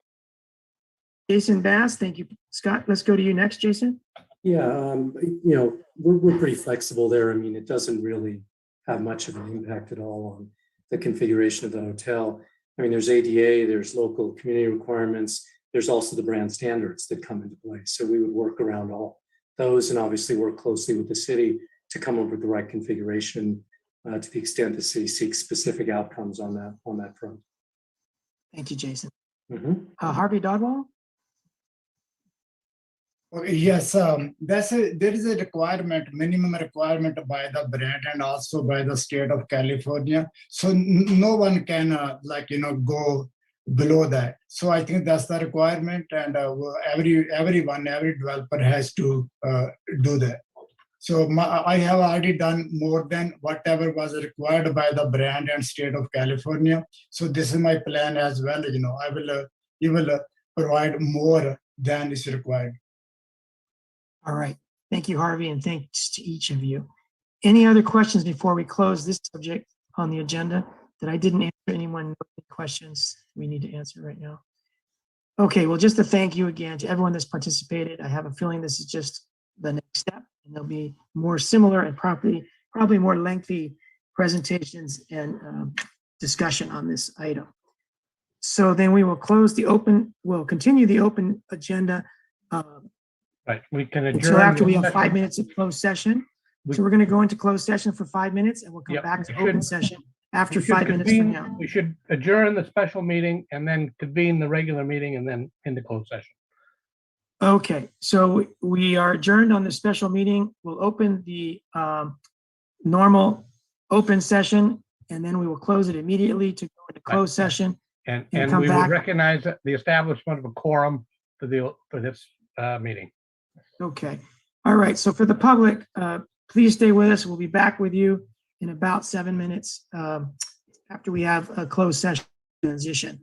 Jason Bass, thank you. Scott, let's go to you next, Jason. Yeah, we're pretty flexible there. I mean, it doesn't really have much of an impact at all on the configuration of the hotel. I mean, there's ADA, there's local community requirements, there's also the brand standards that come into play. So we would work around all those and obviously work closely with the city to come up with the right configuration to the extent the city seeks specific outcomes on that front. Thank you, Jason. Mhm. Harvey Dodwall? Okay, yes, there is a requirement, minimum requirement by the brand and also by the state of California. So no one can go below that. So I think that's the requirement, and every developer has to do that. So I have already done more than whatever was required by the brand and state of California. So this is my plan as well. I will provide more than is required. All right, thank you, Harvey, and thanks to each of you. Any other questions before we close this subject on the agenda that I didn't answer? Anyone know any questions we need to answer right now? Okay, well, just to thank you again to everyone that's participated. I have a feeling this is just the next step, and there'll be more similar and probably more lengthy presentations and discussion on this item. So then we will we'll continue the open agenda Right, we can adjourn. until after we the have 5 session. minutes of closed session. So we're going to go into closed session for 5 minutes and we'll come Yep, back to we open should- session after We should 5 minutes from convene- now. We should adjourn the special meeting and then convene the regular meeting and then into closed session. Okay, so we are adjourned on the special meeting. We'll open the normal open session and then we will close it immediately to go into closed session. And come we would back. recognize that the establishment of a quorum for this meeting. Okay, all right, so for the public, please stay with us. We'll be back with you in about 7 minutes after we have a closed session transition.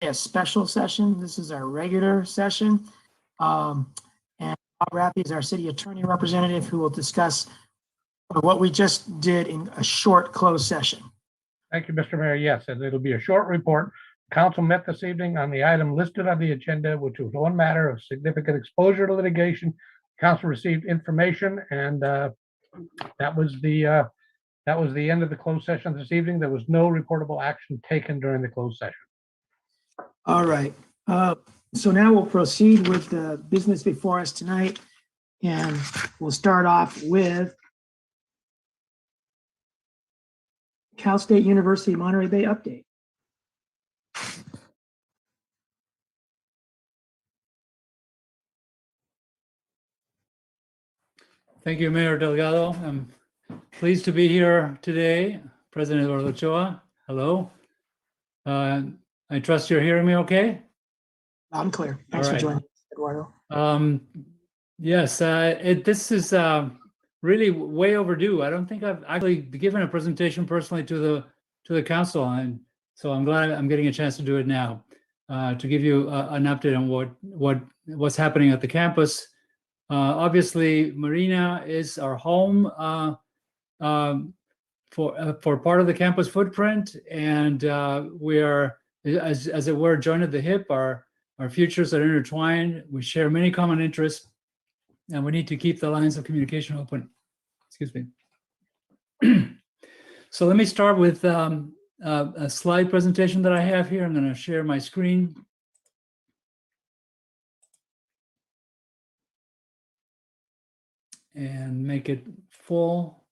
a special session. This is our regular session. And Bob Rathie is our city attorney representative who will discuss what we just did in a short closed session. Thank you, Mr. Mayor. Yes, and it'll be a short report. Council met this evening on the item listed on the agenda, which was one matter of significant exposure to litigation. Council received information, and that was the end of the closed session this evening. There was no reportable action taken during the closed session. All right. So now we'll proceed with the business before us tonight, and we'll start off with Cal State University Monterey Bay update. Thank you, Mayor Delgado. I'm pleased to be here today. President Eduardo Ochoa, hello. I trust you're hearing me okay? I'm clear. Thanks for joining us, Eduardo. Yes, this is really way overdue. I don't think I've actually given a presentation personally to the council, and so I'm glad I'm getting a chance to do it now to give you an update on what's happening at the campus. Obviously, Marina is our home for part of the campus footprint, and we are, as it were, joined at the hip. Our futures are intertwined. We share many common interests, and we need to keep the lines of communication open. Excuse me. So let me start with a slide presentation that I have here. I'm going to share my screen. And make it full.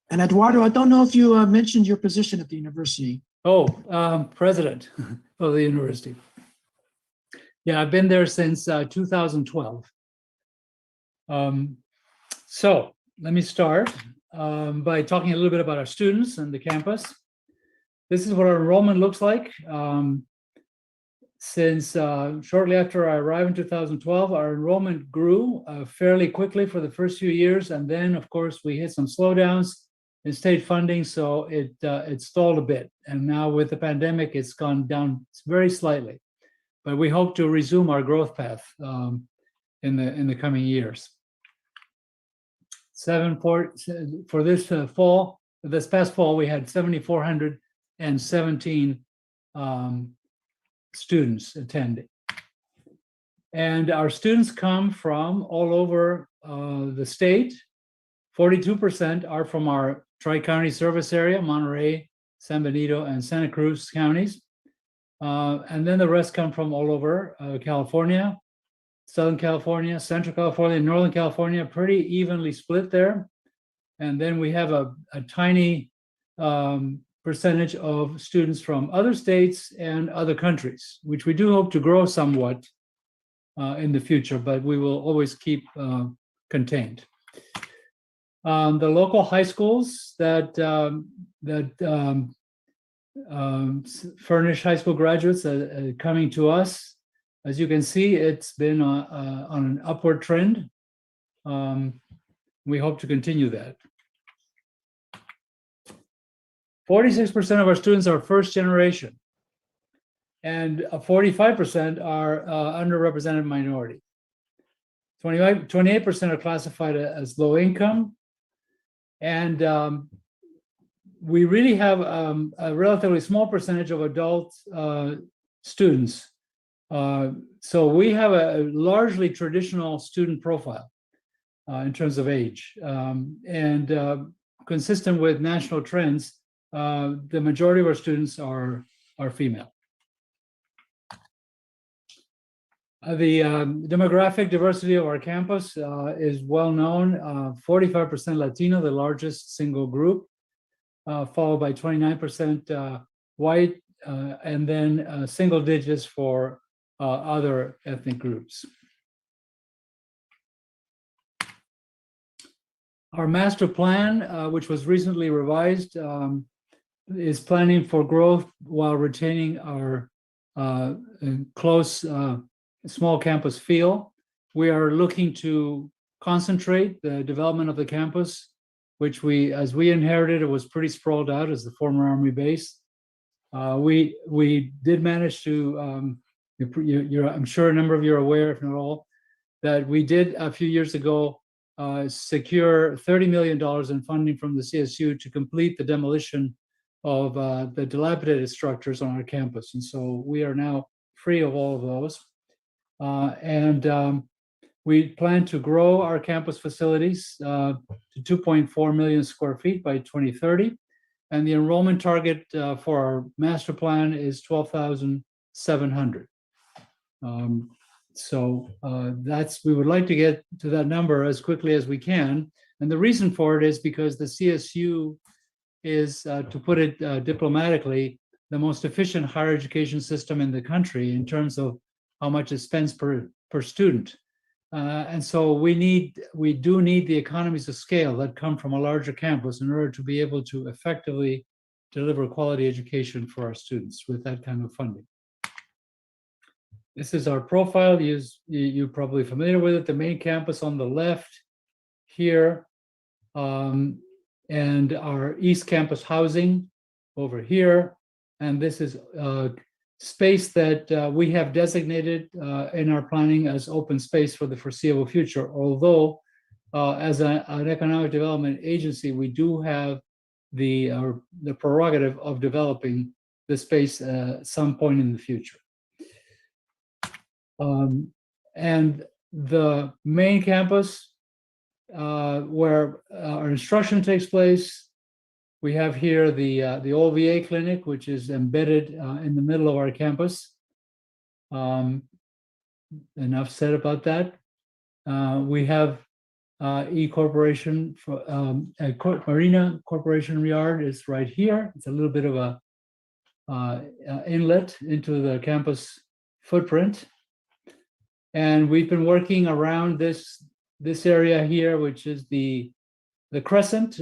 And Eduardo, I don't know if you mentioned your position at the university. Oh, president of the university. Yeah, I've been there since 2012. So let me start by talking a little bit about our students and the campus. This is what our enrollment looks like. Since shortly after I arrived in 2012, our enrollment grew fairly quickly for the first few years, and then, of course, we hit some slowdowns in state funding, so it stalled a bit. And now with the pandemic, it's gone down very slightly. But we hope to resume our growth path in the coming years. For this fall, this past fall, we had 7,417 students attending. And our students come from all over the state. 42% are from our Tri-County service area, Monterey, San Benito, and Santa Cruz counties. And then the rest come from all over California, Southern California, Central California, Northern California, pretty evenly split there. And then we have a tiny percentage of students from other states and other countries, which we do hope to grow somewhat in the future, but we will always keep contained. The local high schools that furnish high school graduates coming to us, as you can see, it's been on an upward trend. We hope to continue that. 46% of our students are first generation, and 45% are underrepresented minority. 28% are classified as low income, and we really have a relatively small percentage of adult students. So we have a largely traditional student profile in terms of age, and consistent with national trends, the majority of our students are female. The demographic diversity of our campus is well known. 45% Latino, the largest single group, followed by 29% white, and then single digits for other ethnic groups. Our master plan, which was recently revised, is planning for growth while retaining our close small campus feel. We are looking to concentrate the development of the campus which as we inherited, it was pretty sprawled out as the former Army base. We did manage to, I'm sure a number of you are aware, if not all, that we did a few years ago secure $30 million in funding from the CSU to complete the demolition of the dilapidated structures on our campus. And so we are now free of all of those. We plan to grow our campus facilities to 2.4 million square feet by 2030. And the enrollment target for our master plan is 12,700. We would like to get to that number as quickly as we can. And the reason for it is because the CSU is, to put it diplomatically, the most efficient higher education system in the country in terms of how much it spends per student. And so we do need the economies of scale that come from a larger campus in order to be able to effectively deliver quality education for our students with that kind of funding. This is our profile. You're probably familiar with it. The main campus on the left here, and our East Campus housing over here. And this is space that we have designated in our planning as open space for the foreseeable future. Although, as an economic development agency, we do have the prerogative of developing the space at some point in the future. And the main campus, where our instruction takes place, we have here the old VA clinic, which is embedded in the middle of our campus. Enough said about that. We have E-Corporation, Marina Corporation Yard is right here. It's a little bit of a inlet into the campus footprint. And we've been working around this area here, which is the crescent.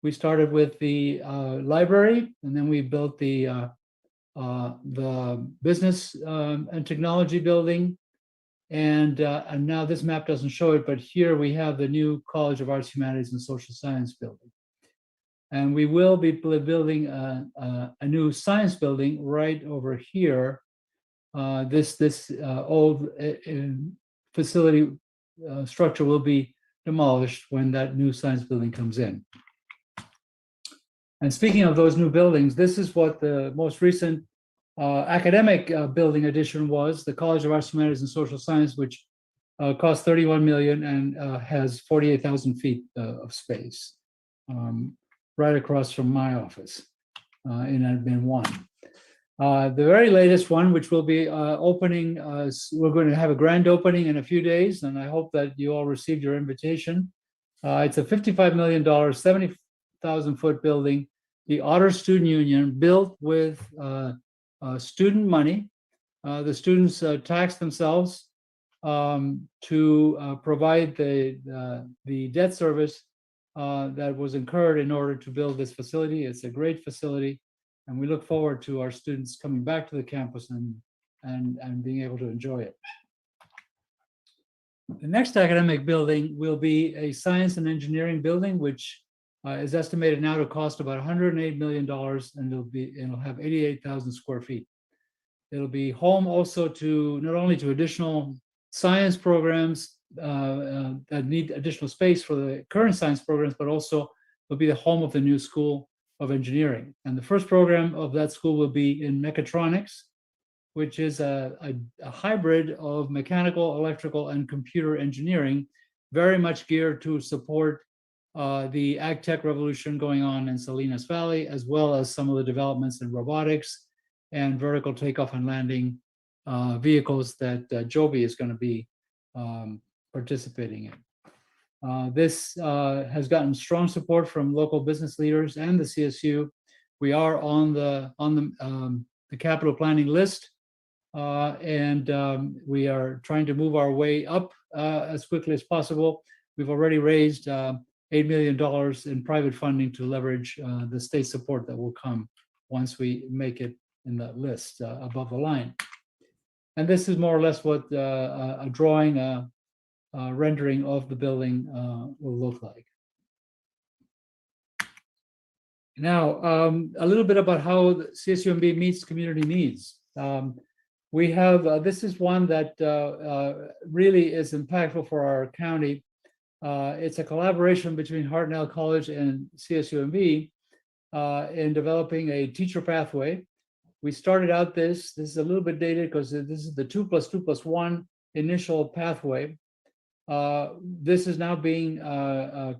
We started with the library, and then we built the business and technology building. And now this map doesn't show it, but here we have the new College of Arts, Humanities, and Social Science building. And we will be building a new science building right over here. This old facility structure will be demolished when that new science building comes in. And speaking of those new buildings, this is what the most recent academic building addition was, the College of Arts, Humanities, and Social Science, which cost $31 million and has 48,000 feet of space, right across from my office in admin 1. The very latest one, which will be opening, we're going to have a grand opening in a few days, and I hope that you all received your invitation. It's a $55 million, 70,000 foot building, the Otter Student Union, built with student money. The students tax themselves to provide the debt service that was incurred in order to build this facility. It's a great facility, and we look forward to our students coming back to the campus and being able to enjoy it. The next academic building will be a science and engineering building, which is estimated now to cost about $108 million, and it'll have 88,000 square feet. It'll be home also to not only to additional science programs that need additional space for the current science programs, but also will be the home of the new School of Engineering. And the first program of that school will be in mechatronics, which is a hybrid of mechanical, electrical, and computer engineering, very much geared to support the ag tech revolution going on in Salinas Valley, as well as some of the developments in robotics and vertical takeoff and landing vehicles that Joby is going to be participating in. This has gotten strong support from local business leaders and the CSU. We are on the capital planning list, and we are trying to move our way up as quickly as possible. We've already raised $8 million in private funding to leverage the state support that will come once we make it in that list above the line. And this is more or less what a drawing, rendering of the building will look like. Now, a little bit about how the CSUMB meets community needs. We have, this is one that really is impactful for our county. It's a collaboration between Hartnell College and CSUMB in developing a teacher pathway. We started out this is a little bit dated because this is the 2+2+1 initial pathway. This is now being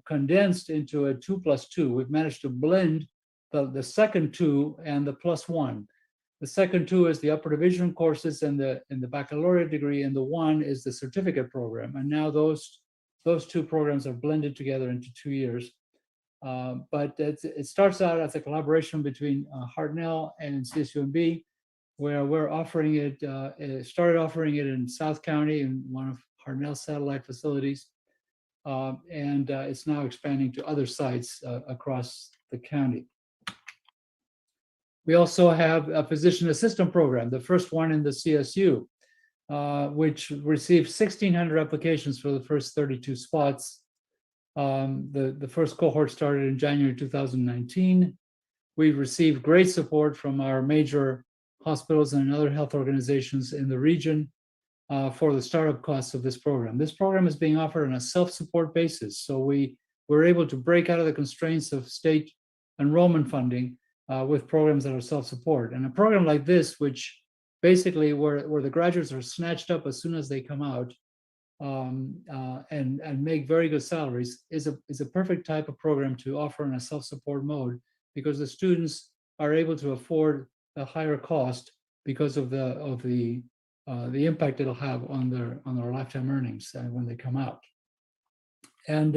condensed into a 2+2. We've managed to blend the second 2 and the +1. The second 2 is the upper division courses and the baccalaureate degree, and the 1 is the certificate program. And now those 2 programs are blended together into 2 years. But it starts out as a collaboration between Hartnell and CSUMB, where we're offering it, started offering it in South County in one of Hartnell's satellite facilities. And it's now expanding to other sites across the county. We also have a physician assistant program, the first one in the CSU, which received 1,600 applications for the first 32 spots. The first cohort started in January 2019. We've received great support from our major hospitals and other health organizations in the region for the startup costs of this program. This program is being offered on a self-support basis, so we're able to break out of the constraints of state enrollment funding with programs that are self-support. And a program like this, which basically where the graduates are snatched up as soon as they come out and make very good salaries, is a perfect type of program to offer in a self-support mode, because the students are able to afford a higher cost because of the impact it'll have on their lifetime earnings when they come out. And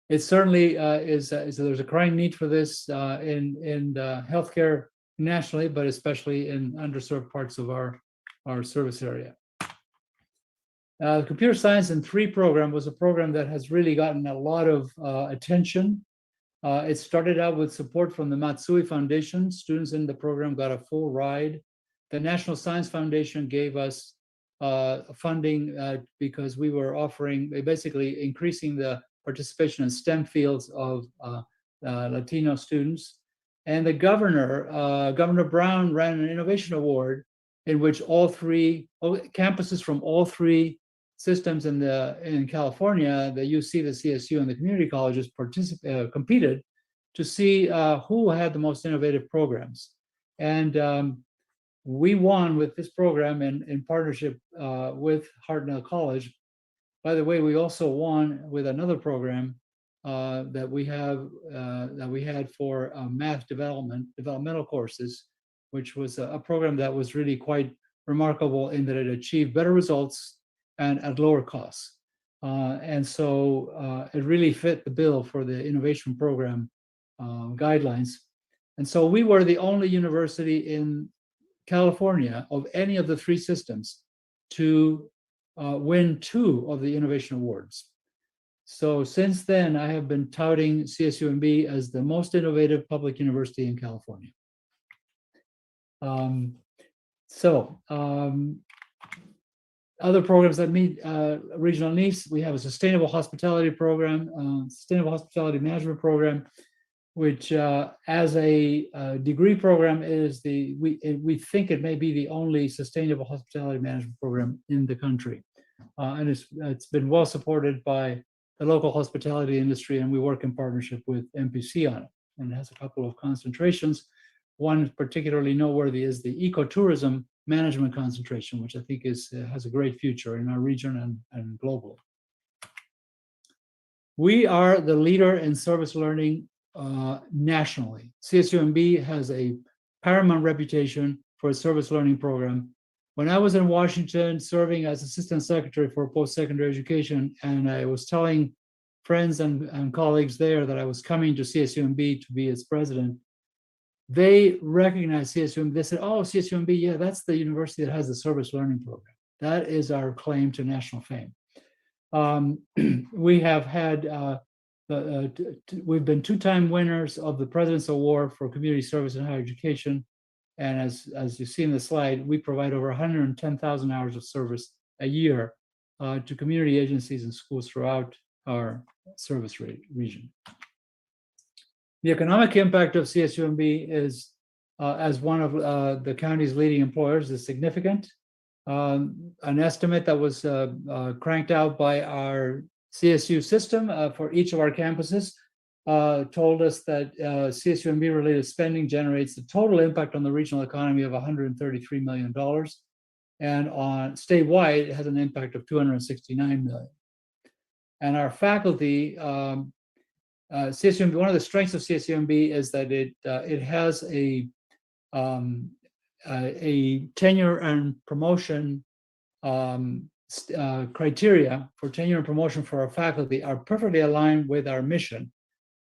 it certainly there's a crying need for this in healthcare nationally, but especially in underserved parts of our service area. The Computer Science in 3 program was a program that has really gotten a lot of attention. It started out with support from the Matsui Foundation. Students in the program got a full ride. The National Science Foundation gave us funding because we were offering, basically increasing the participation in STEM fields of Latino students. And the Governor Brown ran an innovation award in which all campuses from all 3 systems in California, the UC, the CSU, and the community colleges competed to see who had the most innovative programs. And we won with this program in partnership with Hartnell College. By the way, we also won with another program that we had for math developmental courses, which was a program that was really quite remarkable in that it achieved better results and at lower costs. And so it really fit the bill for the innovation program guidelines. And so we were the only university in California of any of the 3 systems to win 2 of the innovation awards. So since then, I have been touting CSUMB as the most innovative public university in California. Other programs that meet regional needs, we have a sustainable hospitality program, sustainable hospitality management program, which as a degree program is we think it may be the only sustainable hospitality management program in the country. And it's been well supported by the local hospitality industry, and we work in partnership with MPC on it. And it has a couple of concentrations. One particularly noteworthy is the ecotourism management concentration, which I think has a great future in our region and globally. We are the leader in service learning nationally. CSUMB has a paramount reputation for a service learning program. When I was in Washington serving as assistant secretary for post-secondary education, and I was telling friends and colleagues there that I was coming to CSUMB to be its president, they recognized CSUMB. They said, "Oh, CSUMB, yeah, that's the university that has the service learning program. That is our claim to national fame." We have had, we've been 2-time winners of the President's Award for Community Service and Higher Education. And as you see in the slide, we provide over 110,000 hours of service a year to community agencies and schools throughout our service region. The economic impact of CSUMB is, as one of the county's leading employers, is significant. An estimate that was cranked out by our CSU system for each of our campuses told us that CSUMB related spending generates the total impact on the regional economy of $133 million. And on statewide, it has an impact of $269 million. And our faculty, CSUMB, one of the strengths of CSUMB is that it has a tenure and promotion criteria for tenure and promotion for our faculty are perfectly aligned with our mission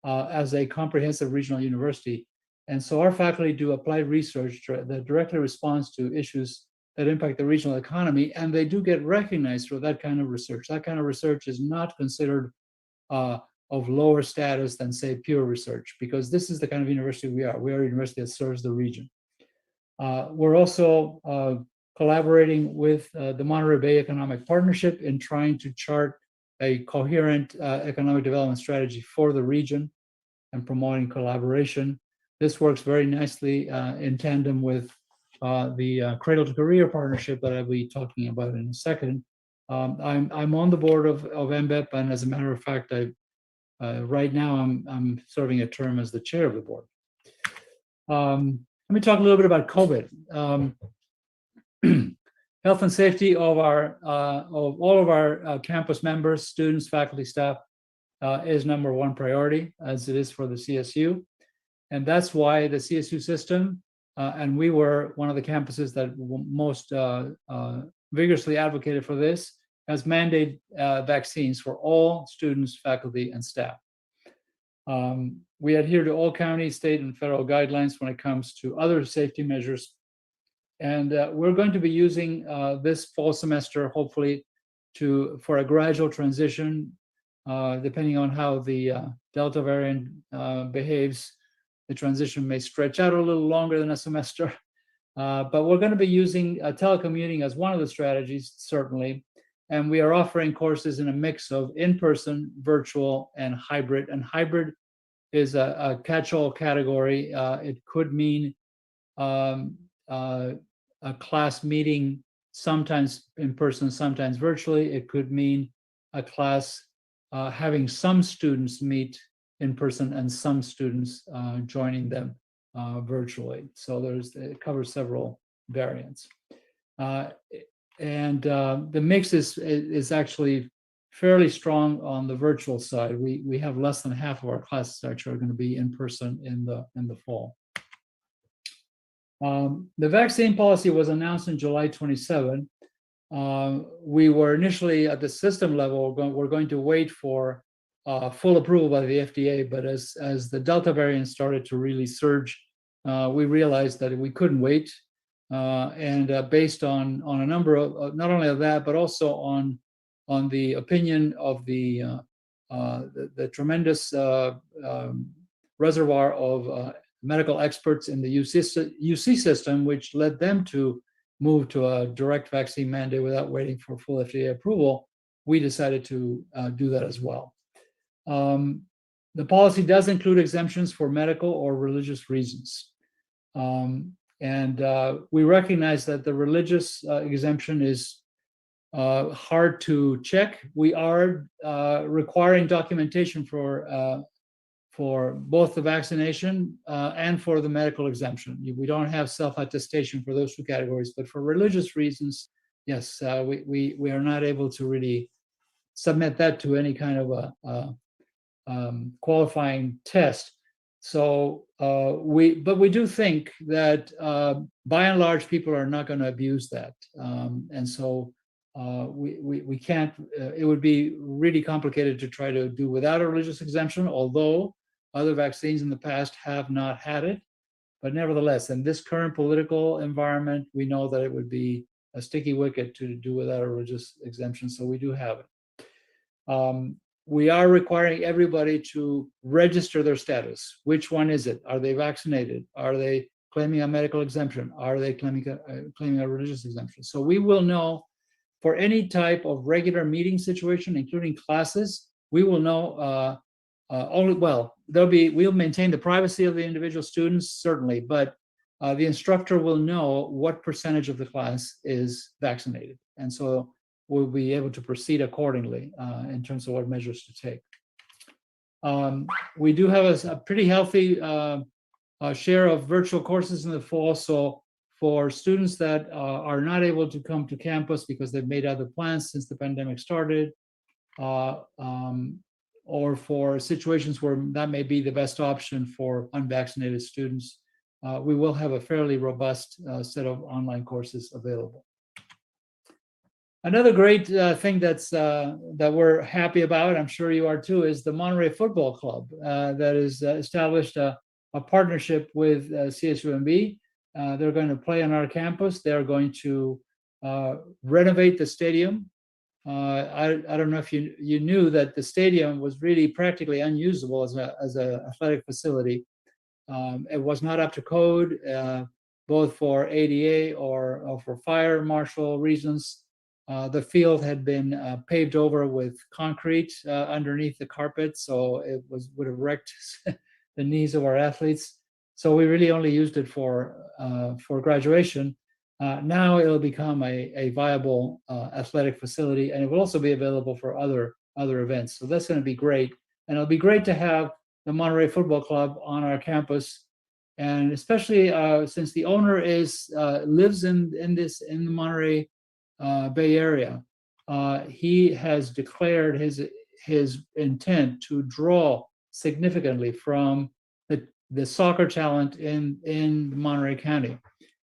as a comprehensive regional university. And so our faculty do applied research that directly responds to issues that impact the regional economy, and they do get recognized for that kind of research. That kind of research is not considered of lower status than, say, pure research, because this is the kind of university we are. We are a university that serves the region. We're also collaborating with the Monterey Bay Economic Partnership in trying to chart a coherent economic development strategy for the region and promoting collaboration. This works very nicely in tandem with the Cradle to Career Partnership that I'll be talking about in a second. I'm on the board of MBEP, and as a matter of fact, right now I'm serving a term as the chair of the board. Let me talk a little bit about COVID. Health and safety of all of our campus members, students, faculty, staff is #1 priority, as it is for the CSU. And that's why the CSU system, and we were one of the campuses that most vigorously advocated for this, has mandated vaccines for all students, faculty, and staff. We adhere to all county, state, and federal guidelines when it comes to other safety measures. And we're going to be using this fall semester, hopefully, for a gradual transition, depending on how the Delta variant behaves. The transition may stretch out a little longer than a semester, but we're going to be using telecommuting as one of the strategies, certainly. And we are offering courses in a mix of in-person, virtual, and hybrid. And hybrid is a catch-all category. It could mean a class meeting sometimes in person, sometimes virtually. It could mean a class having some students meet in person and some students joining them virtually. So it covers several variants. And the mix is actually fairly strong on the virtual side. We have less than half of our classes actually are going to be in person in the fall. The vaccine policy was announced in July 27. We were initially at the system level, we're going to wait for full approval by the FDA, but as the Delta variant started to really surge, we realized that we couldn't wait. And based on a number of, not only of that, but also on the opinion of the tremendous reservoir of medical experts in the UC system, which led them to move to a direct vaccine mandate without waiting for full FDA approval, we decided to do that as well. The policy does include exemptions for medical or religious reasons. And we recognize that the religious exemption is hard to check. We are requiring documentation for both the vaccination and for the medical exemption. We don't have self-attestation for those two categories, but for religious reasons, yes, we are not able to really submit that to any kind of a qualifying test. So but we do think that by and large, people are not going to abuse that. And so we can't, it would be really complicated to try to do without a religious exemption, although other vaccines in the past have not had it. But nevertheless, in this current political environment, we know that it would be a sticky wicket to do without a religious exemption. So we do have it. We are requiring everybody to register their status. Which one is it? Are they vaccinated? Are they claiming a medical exemption? Are they claiming a religious exemption? So we will know for any type of regular meeting situation, including classes, we will know we'll maintain the privacy of the individual students, certainly, but the instructor will know what percentage of the class is vaccinated. And so we'll be able to proceed accordingly in terms of what measures to take. We do have a pretty healthy share of virtual courses in the fall. So for students that are not able to come to campus because they've made other plans since the pandemic started, or for situations where that may be the best option for unvaccinated students, we will have a fairly robust set of online courses available. Another great thing that we're happy about, I'm sure you are too, is the Monterey Football Club that has established a partnership with CSUMB. They're going to play on our campus. They're going to renovate the stadium. I don't know if you knew that the stadium was really practically unusable as an athletic facility. It was not up to code, both for ADA or for fire marshal reasons. The field had been paved over with concrete underneath the carpet, so it would have wrecked the knees of our athletes. So we really only used it for graduation. Now it'll become a viable athletic facility, and it will also be available for other events. So that's going to be great, and it'll be great to have the Monterey Football Club on our campus, and especially since the owner lives in the Monterey Bay Area. He has declared his intent to draw significantly from the soccer talent in Monterey County.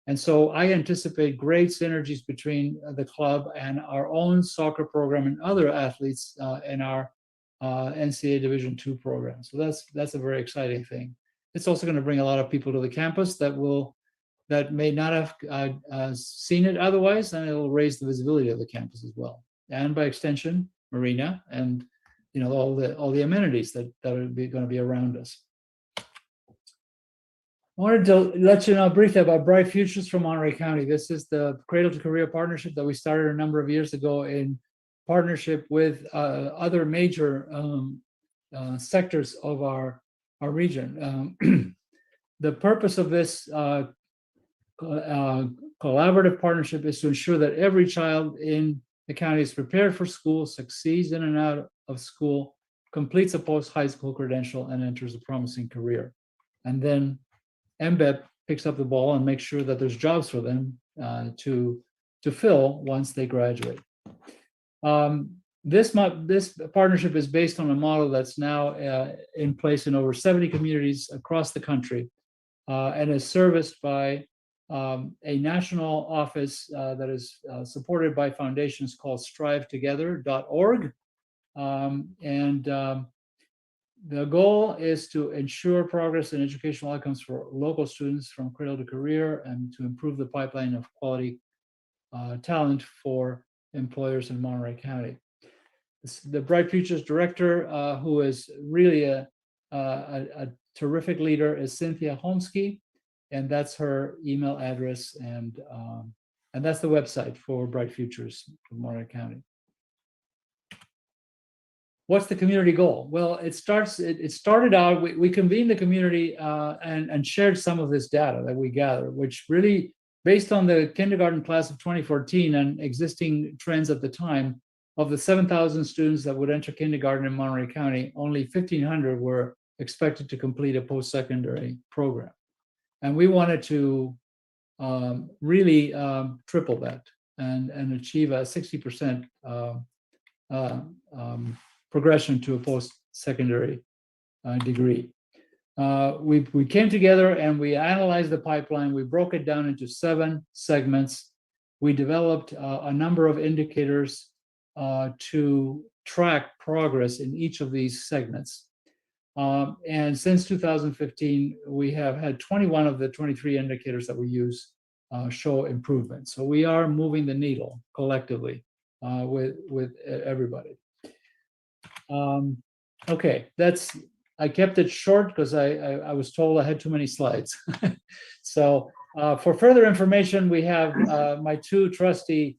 And so I anticipate great synergies between the club and our own soccer program and other athletes in our NCAA Division II program. So that's a very exciting thing. It's also going to bring a lot of people to the campus that may not have seen it otherwise, and it will raise the visibility of the campus as well. And by extension, Marina and all the amenities that are going to be around us. I wanted to let you know briefly about Bright Futures from Monterey County. This is the Cradle to Career partnership that we started a number of years ago in partnership with other major sectors of our region. The purpose of this collaborative partnership is to ensure that every child in the county is prepared for school, succeeds in and out of school, completes a post-high school credential, and enters a promising career. And then MBEP picks up the ball and makes sure that there's jobs for them to fill once they graduate. This partnership is based on a model that's now in place in over 70 communities across the country and is serviced by a national office that is supported by foundations called strivetogether.org. The goal is to ensure progress in educational outcomes for local students from cradle to career and to improve the pipeline of quality talent for employers in Monterey County. The Bright Futures director, who is really a terrific leader, is Cynthia Holmsky, and that's her email address, and that's the website for Bright Futures from Monterey County. What's the community goal? Well, it started out, we convened the community and shared some of this data that we gathered, which really, based on the kindergarten class of 2014 and existing trends at the time, of the 7,000 students that would enter kindergarten in Monterey County, only 1,500 were expected to complete a post-secondary program. And we wanted to really triple that and achieve a 60% progression to a post-secondary degree. We came together and we analyzed the pipeline. We broke it down into 7 segments. We developed a number of indicators to track progress in each of these segments. And since 2015, we have had 21 of the 23 indicators that we use show improvement. So we are moving the needle collectively with everybody. Okay, I kept it short because I was told I had too many slides. So for further information, we have my 2 trusty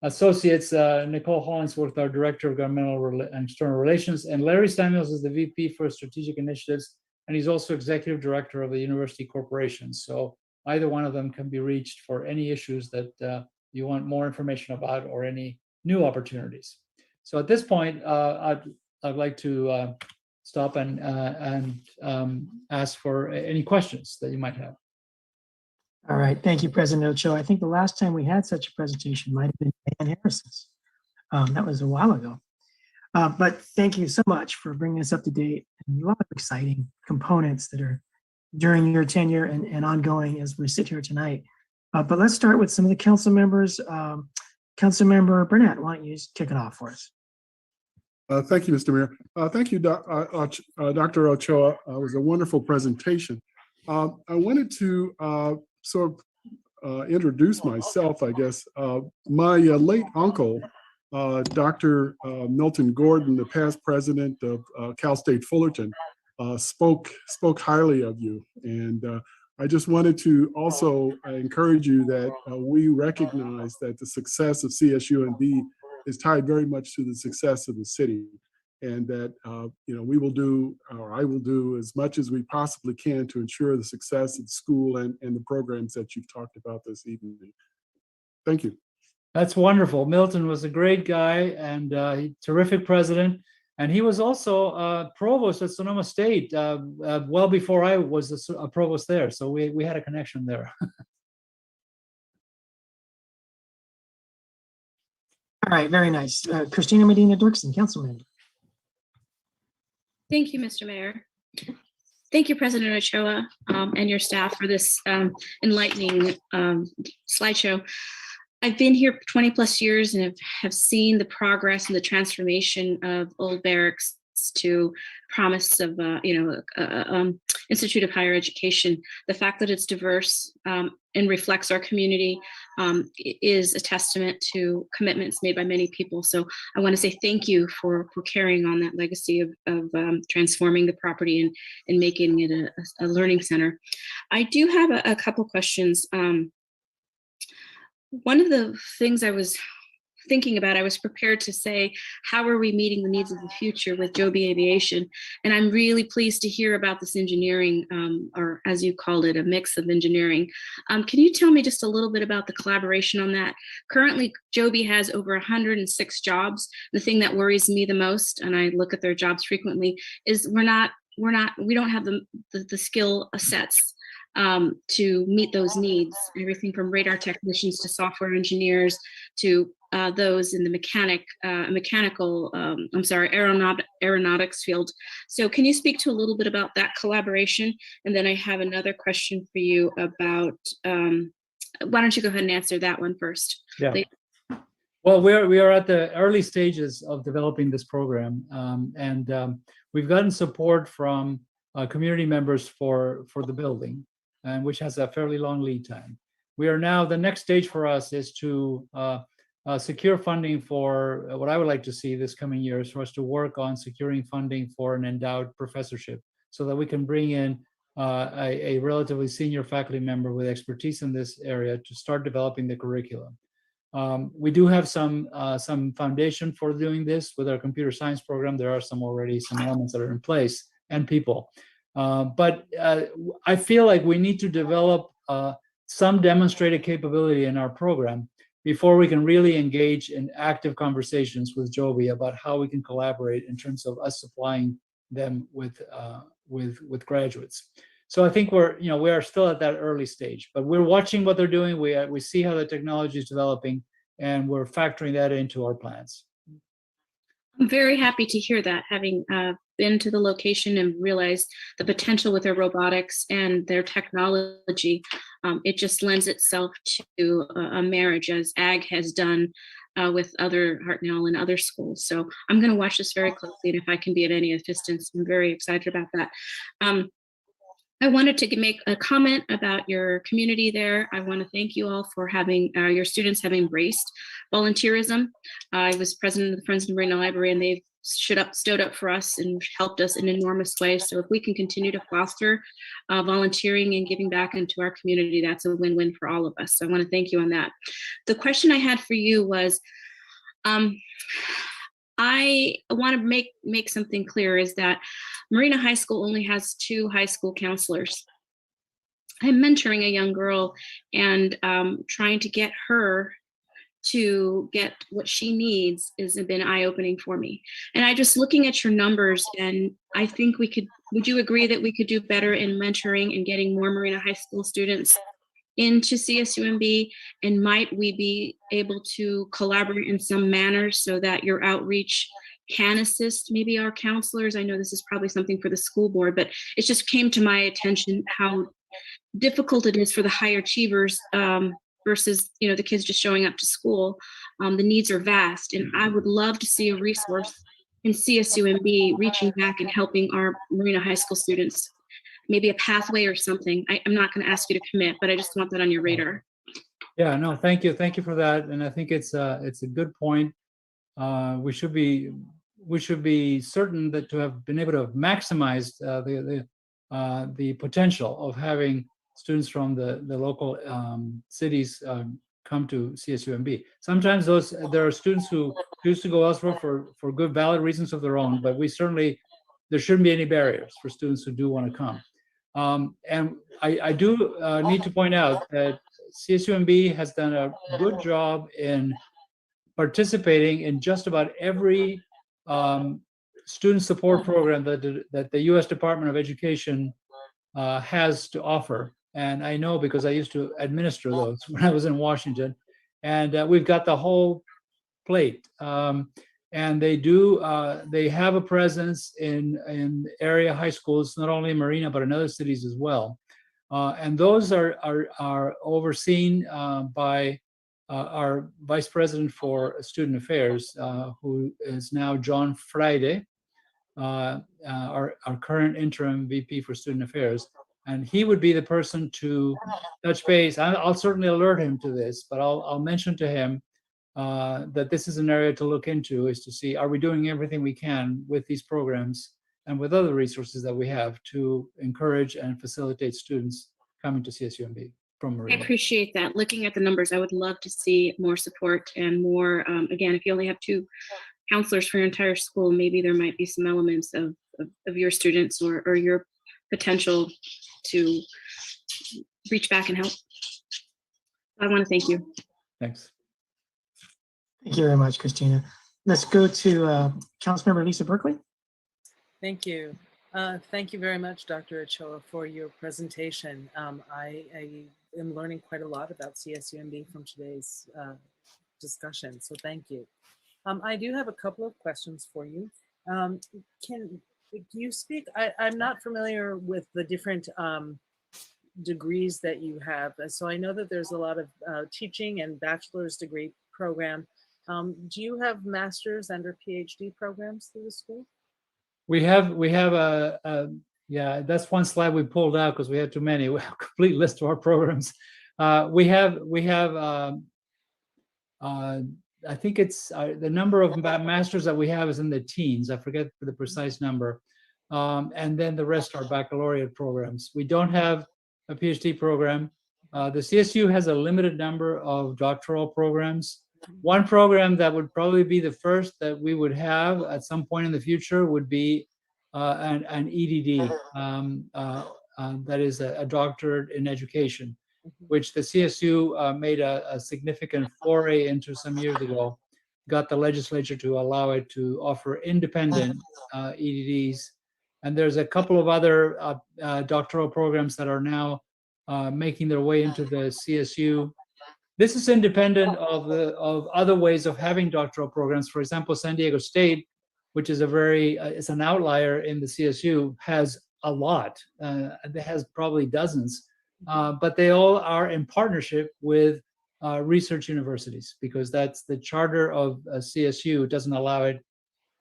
associates, Nicole Hollingsworth, our Director of Governmental and External Relations, and Larry Samuels is the VP for Strategic Initiatives, and he's also Executive Director of the University Corporation. So either one of them can be reached for any issues that you want more information about or any new opportunities. So at this point, I'd like to stop and ask for any questions that you might have. All right, thank you, President Ochoa. I think the last time we had such a presentation might have been Dan Harris's. That was a while ago. But thank you so much for bringing us up to date, and a lot of exciting components that are during your tenure and ongoing as we sit here tonight. But let's start with some of the council members. Councilmember Burnett, why don't you just kick it off for us? Thank you, Mr. Mayor. Thank you, Dr. Ochoa. It was a wonderful presentation. I wanted to sort of introduce myself, I guess. My late uncle, Dr. Milton Gordon, the past president of Cal State Fullerton, spoke highly of you. And I just wanted to also encourage you that we recognize that the success of CSUND is tied very much to the success of the city, and that we will do, or I will do, as much as we possibly can to ensure the success of the school and the programs that you've talked about this evening. Thank you. That's wonderful. Milton was a great guy and terrific president. And he was also provost at Sonoma State well before I was a provost there. So we had a connection there. All right, very nice. Christina Medina Dirksen, councilman. Thank you, Mr. Mayor. Thank you, President Ochoa, and your staff for this enlightening slideshow. I've been here 20 plus years and have seen the progress and the transformation of old barracks to promise of Institute of Higher Education. The fact that it's diverse and reflects our community is a testament to commitments made by many people. So I want to say thank you for carrying on that legacy of transforming the property and making it a learning center. I do have a couple questions. One of the things I was thinking about, I was prepared to say, how are we meeting the needs of the future with Joby Aviation? And I'm really pleased to hear about this engineering, or as you called it, a mix of engineering. Can you tell me just a little bit about the collaboration on that? Currently, Joby has over 106 jobs. The thing that worries me the most, and I look at their jobs frequently, is we don't have the skill sets to meet those needs. Everything from radar technicians to software engineers to those in the aeronautics field. So can you speak to a little bit about that collaboration? And then I have another question for you about, why don't you go ahead and answer that one first? Yeah. Please. Well, we are at the early stages of developing this program, and we've gotten support from community members for the building, and which has a fairly long lead time. We are now, the next stage for us is to secure funding for what I would like to see this coming year is for us to work on securing funding for an endowed professorship so that we can bring in a relatively senior faculty member with expertise in this area to start developing the curriculum. We do have some foundation for doing this with our computer science program. There are some elements that are in place and people. But I feel like we need to develop some demonstrated capability in our program before we can really engage in active conversations with Joby about how we can collaborate in terms of us supplying them with graduates. So I think we are still at that early stage, but we're watching what they're doing. We see how the technology is developing, and we're factoring that into our plans. I'm very happy to hear that, having been to the location and realized the potential with their robotics and their technology. It just lends itself to a marriage, as AG has done with other Hartnell and other schools. So I'm going to watch this very closely, and if I can be of any assistance, I'm very excited about that. I wanted to make a comment about your community there. I want to thank you all for having your students have embraced volunteerism. I was president of the Friends of the Marina Library, and they've stood up for us and helped us in enormous ways. So if we can continue to foster volunteering and giving back into our community, that's a win-win for all of us. So I want to thank you on that. The question I had for you was, I want to make something clear, is that Marina High School only has 2 high school counselors. I'm mentoring a young girl and trying to get her to get what she needs has been eye-opening for me. And I just looking at your numbers, and I think would you agree that we could do better in mentoring and getting more Marina High School students into CSUMB? And might we be able to collaborate in some manner so that your outreach can assist maybe our counselors? I know this is probably something for the school board, but it just came to my attention how difficult it is for the higher achievers versus, the kids just showing up to school. The needs are vast, and I would love to see a resource in CSUMB reaching back and helping our Marina High School students, maybe a pathway or something. I'm not going to ask you to commit, but I just want that on your radar. Yeah, no, thank you for that, and I think it's a good point. We should be certain that to have been able to have maximized the potential of having students from the local cities come to CSUMB. Sometimes there are students who choose to go elsewhere for good, valid reasons of their own, but there shouldn't be any barriers for students who do want to come. And I do need to point out that CSUMB has done a good job in participating in just about every student support program that the U.S. Department of Education has to offer. And I know because I used to administer those when I was in Washington. And we've got the whole plate. And they have a presence in area high schools, not only in Marina, but in other cities as well. And those are overseen by our Vice President for Student Affairs, who is now John Friday, our current interim VP for Student Affairs. And he would be the person to touch base. I'll certainly alert him to this, but I'll mention to him that this is an area to look into, is to see, are we doing everything we can with these programs and with other resources that we have to encourage and facilitate students coming to CSUMB from I Marina. appreciate that. Looking at the numbers, I would love to see more support and more, again, if you only have 2 counselors for your entire school, maybe there might be some elements of your students or your potential to reach back and help. I want to thank you. Thanks. Thank you very much, Christina. Let's go to Councilmember Lisa Berkeley. Thank you. Thank you very much, Dr. Ochoa, for your presentation. I am learning quite a lot about CSUMB from today's discussion, so thank you. I do have a couple of questions for you. Can you speak? I'm not familiar with the different degrees that you have. So I know that there's a lot of teaching and bachelor's degree program. Do you have master's and or PhD programs through the school? We have yeah, that's one slide we pulled out because we had too many. We have a complete list of our programs. We have I think it's the number of masters that we have is in the teens. I forget the precise number. And then the rest are baccalaureate programs. We don't have a PhD program. The CSU has a limited number of doctoral programs. One program that would probably be the first that we would have at some point in the future would be an EDD, that is a doctorate in education, which the CSU made a significant foray into some years ago, got the legislature to allow it to offer independent EDDs. And there's a couple of other doctoral programs that are now making their way into the CSU. This is independent of other ways of having doctoral programs. For example, San Diego State, which is it's an outlier in the CSU, has a lot. It has probably dozens, but they all are in partnership with research universities, because that's the charter of CSU. It doesn't allow it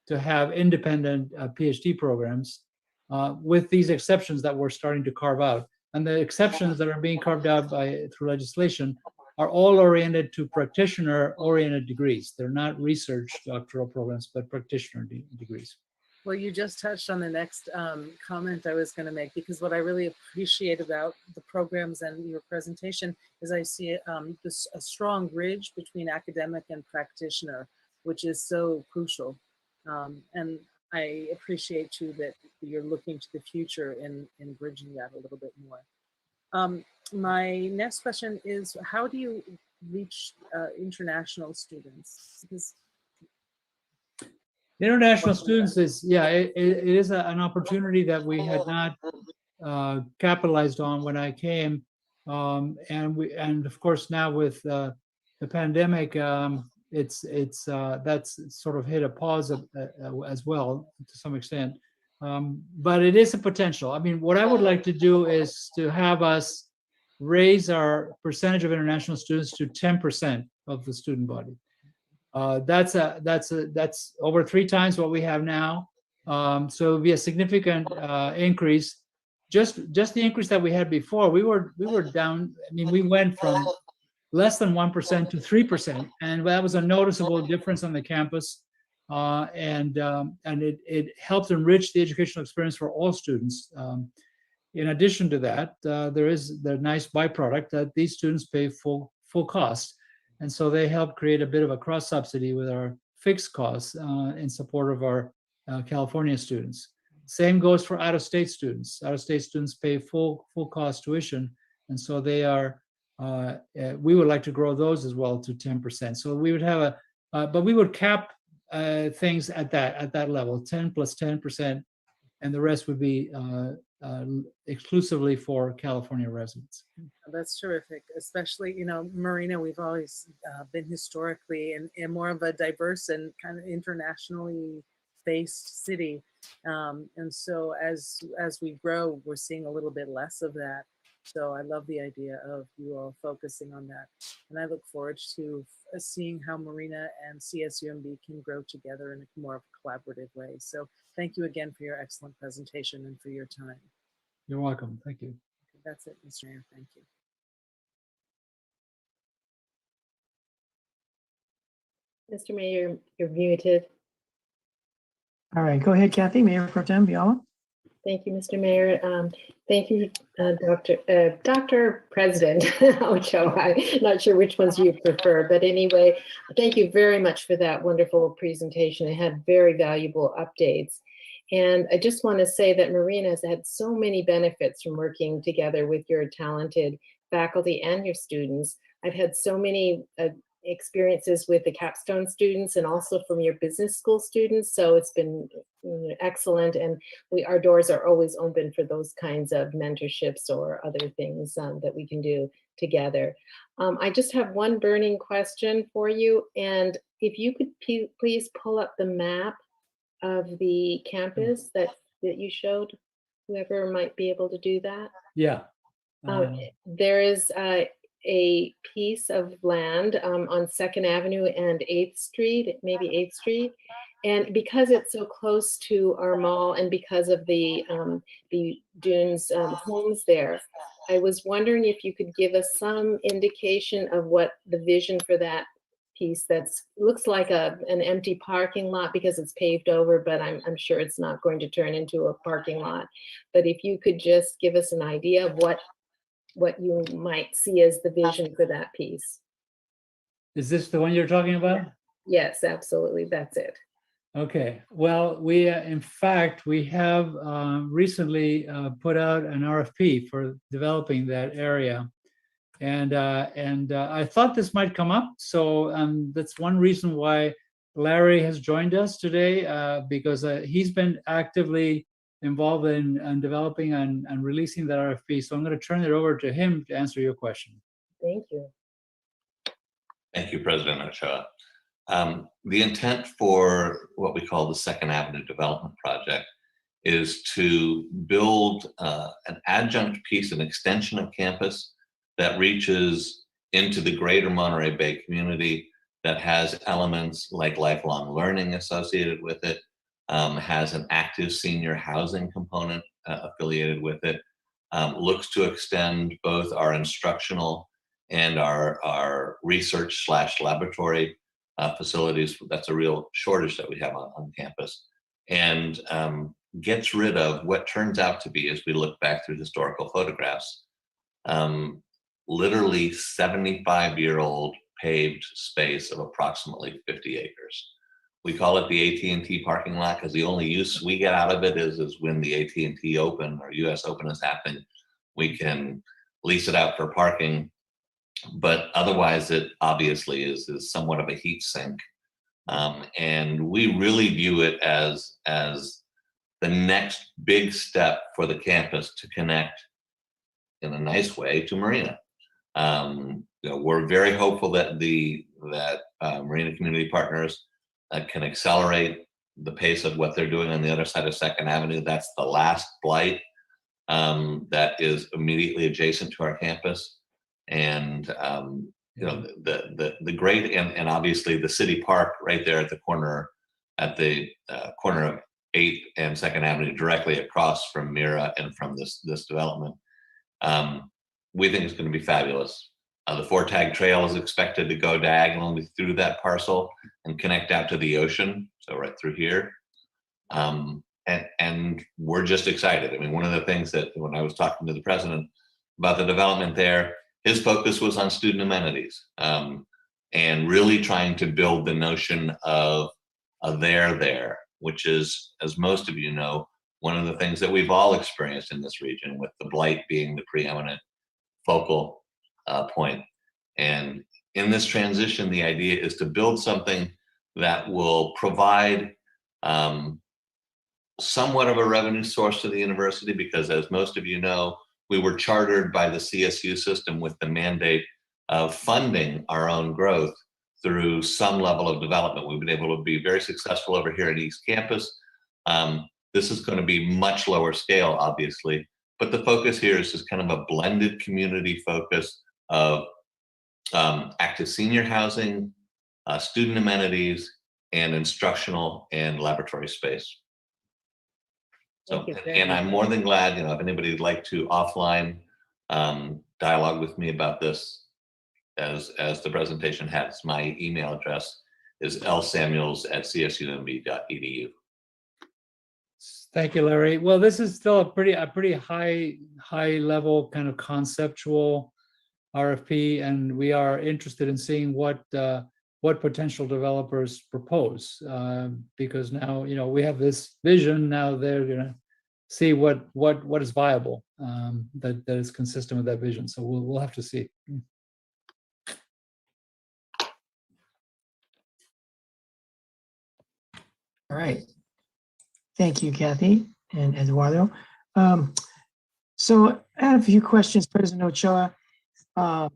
to have independent PhD programs, with these exceptions that we're starting to carve out. And the exceptions that are being carved out through legislation are all oriented to practitioner-oriented degrees. They're not research doctoral programs, but practitioner degrees. Well, you just touched on the next comment I was going to make, because what I really appreciate about the programs and your presentation is I see a strong bridge between academic and practitioner, which is so crucial. And I appreciate too that you're looking to the future in bridging that a little bit more. My next question is, how do you reach international students? Because International students is, yeah, it is an opportunity that we had not capitalized on when I came. And of course now with the pandemic, that's sort of hit a pause as well to some extent. But it is a potential. I mean, what I would like to do is to have us raise our percentage of international students to 10% of the student body. That's over 3 times what we have now. So it would be a significant increase. Just the increase that we had before, we were down. I mean, we went from less than 1% to 3%, and that was a noticeable difference on the campus. And it helped enrich the educational experience for all students. In addition to that, there is the nice byproduct that these students pay full cost. And so they help create a bit of a cross subsidy with our fixed costs in support of our California students. Same goes for out-of-state students. Out-of-state students pay full cost tuition. And so they are, we would like to grow those as well to 10%. So we would have but we would cap things at that level, 10 plus 10%, and the rest would be exclusively for California residents. That's terrific, especially, Marina, we've always been historically in more of a diverse and kind of internationally based city. And so as we grow, we're seeing a little bit less of that. So I love the idea of you all focusing on that. And I look forward to seeing how Marina and CSUMB can grow together in a more of a collaborative way. So thank you again for your excellent presentation and for your time. You're welcome. Thank you. That's it, Mr. Mayor. Thank you. Mr. Mayor, you're muted. All right, go ahead, Kathy, Mayor Pro Tem Biala. Thank you, Mr. Mayor. Thank you, Dr. President Ochoa. I'm not sure which ones you prefer, but anyway, thank you very much for that wonderful presentation. It had very valuable updates. And I just want to say that Marina has had so many benefits from working together with your talented faculty and your students. I've had so many experiences with the capstone students and also from your business school students. So it's been excellent. And our doors are always open for those kinds of mentorships or other things that we can do together. I just have one burning question for you. And if you could please pull up the map of the campus that you showed, whoever might be able to do that. Yeah. There is a piece of land on 2nd Avenue and 8th Street, maybe 8th Street. And because it's so close to our mall and because of the Dunes homes there, I was wondering if you could give us some indication of what the vision for that piece looks like an empty parking lot because it's paved over, but I'm sure it's not going to turn into a parking lot. But if you could just give us an idea of what you might see as the vision for that piece. Is this the one you're talking about? Yes, absolutely. That's it. Okay. Well, we in fact, we have recently put out an RFP for developing that area. And I thought this might come up. So that's one reason why Larry has joined us today, because he's been actively involved in developing and releasing that RFP. So I'm going to turn it over to him to answer your question. Thank you. Thank you, President Ochoa. The intent for what we call the 2nd Avenue Development Project is to build an adjunct piece, an extension of campus that reaches into the greater Monterey Bay community, that has elements like lifelong learning associated with it, has an active senior housing component affiliated with it, looks to extend both our instructional and our research / laboratory facilities. That's a real shortage that we have on campus, and gets rid of what turns out to be, as we look back through historical photographs, literally 75-year-old paved space of approximately 50 acres. We call it the AT&T parking lot because the only use we get out of it is when the AT&T Open or US Open is happening. We can lease it out for parking, but otherwise it obviously is somewhat of a heat sink. And we really view it as the next big step for the campus to connect in a nice way to Marina. We're very hopeful that Marina Community Partners can accelerate the pace of what they're doing on the other side of 2nd Avenue. That's the last blight that is immediately adjacent to our campus. And the great, and obviously the city park right there at the corner of 8th and 2nd Avenue, directly across from Mira and from this development. We think it's going to be fabulous. The 4-tag trail is expected to go diagonally through that parcel and connect out to the ocean, so right through here. And we're just excited. I mean, one of the things that when I was talking to the president about the development there, his focus was on student amenities, and really trying to build the notion of a there, which is, as most of you know, one of the things that we've all experienced in this region, with the blight being the preeminent focal point. And in this transition, the idea is to build something that will provide somewhat of a revenue source to the university, because as most of you know, we were chartered by the CSU system with the mandate of funding our own growth through some level of development. We've been able to be very successful over here at East Campus. This is going to be much lower scale, obviously, but the focus here is just kind of a blended community focus of active senior housing, student amenities, and instructional and laboratory space. So, and I'm more than glad, if anybody would like to offline dialogue with me about this, as the presentation has, my email address is lsamuels@csumb.edu. Thank you, Larry. Well, this is still a pretty high level kind of conceptual RFP, and we are interested in seeing what potential developers propose, because now we have this vision. Now they're gonna see what is viable, that is consistent with that vision. So we'll have to see. All right. Thank you, Kathy and Eduardo. So I have a few questions, President Ochoa. Are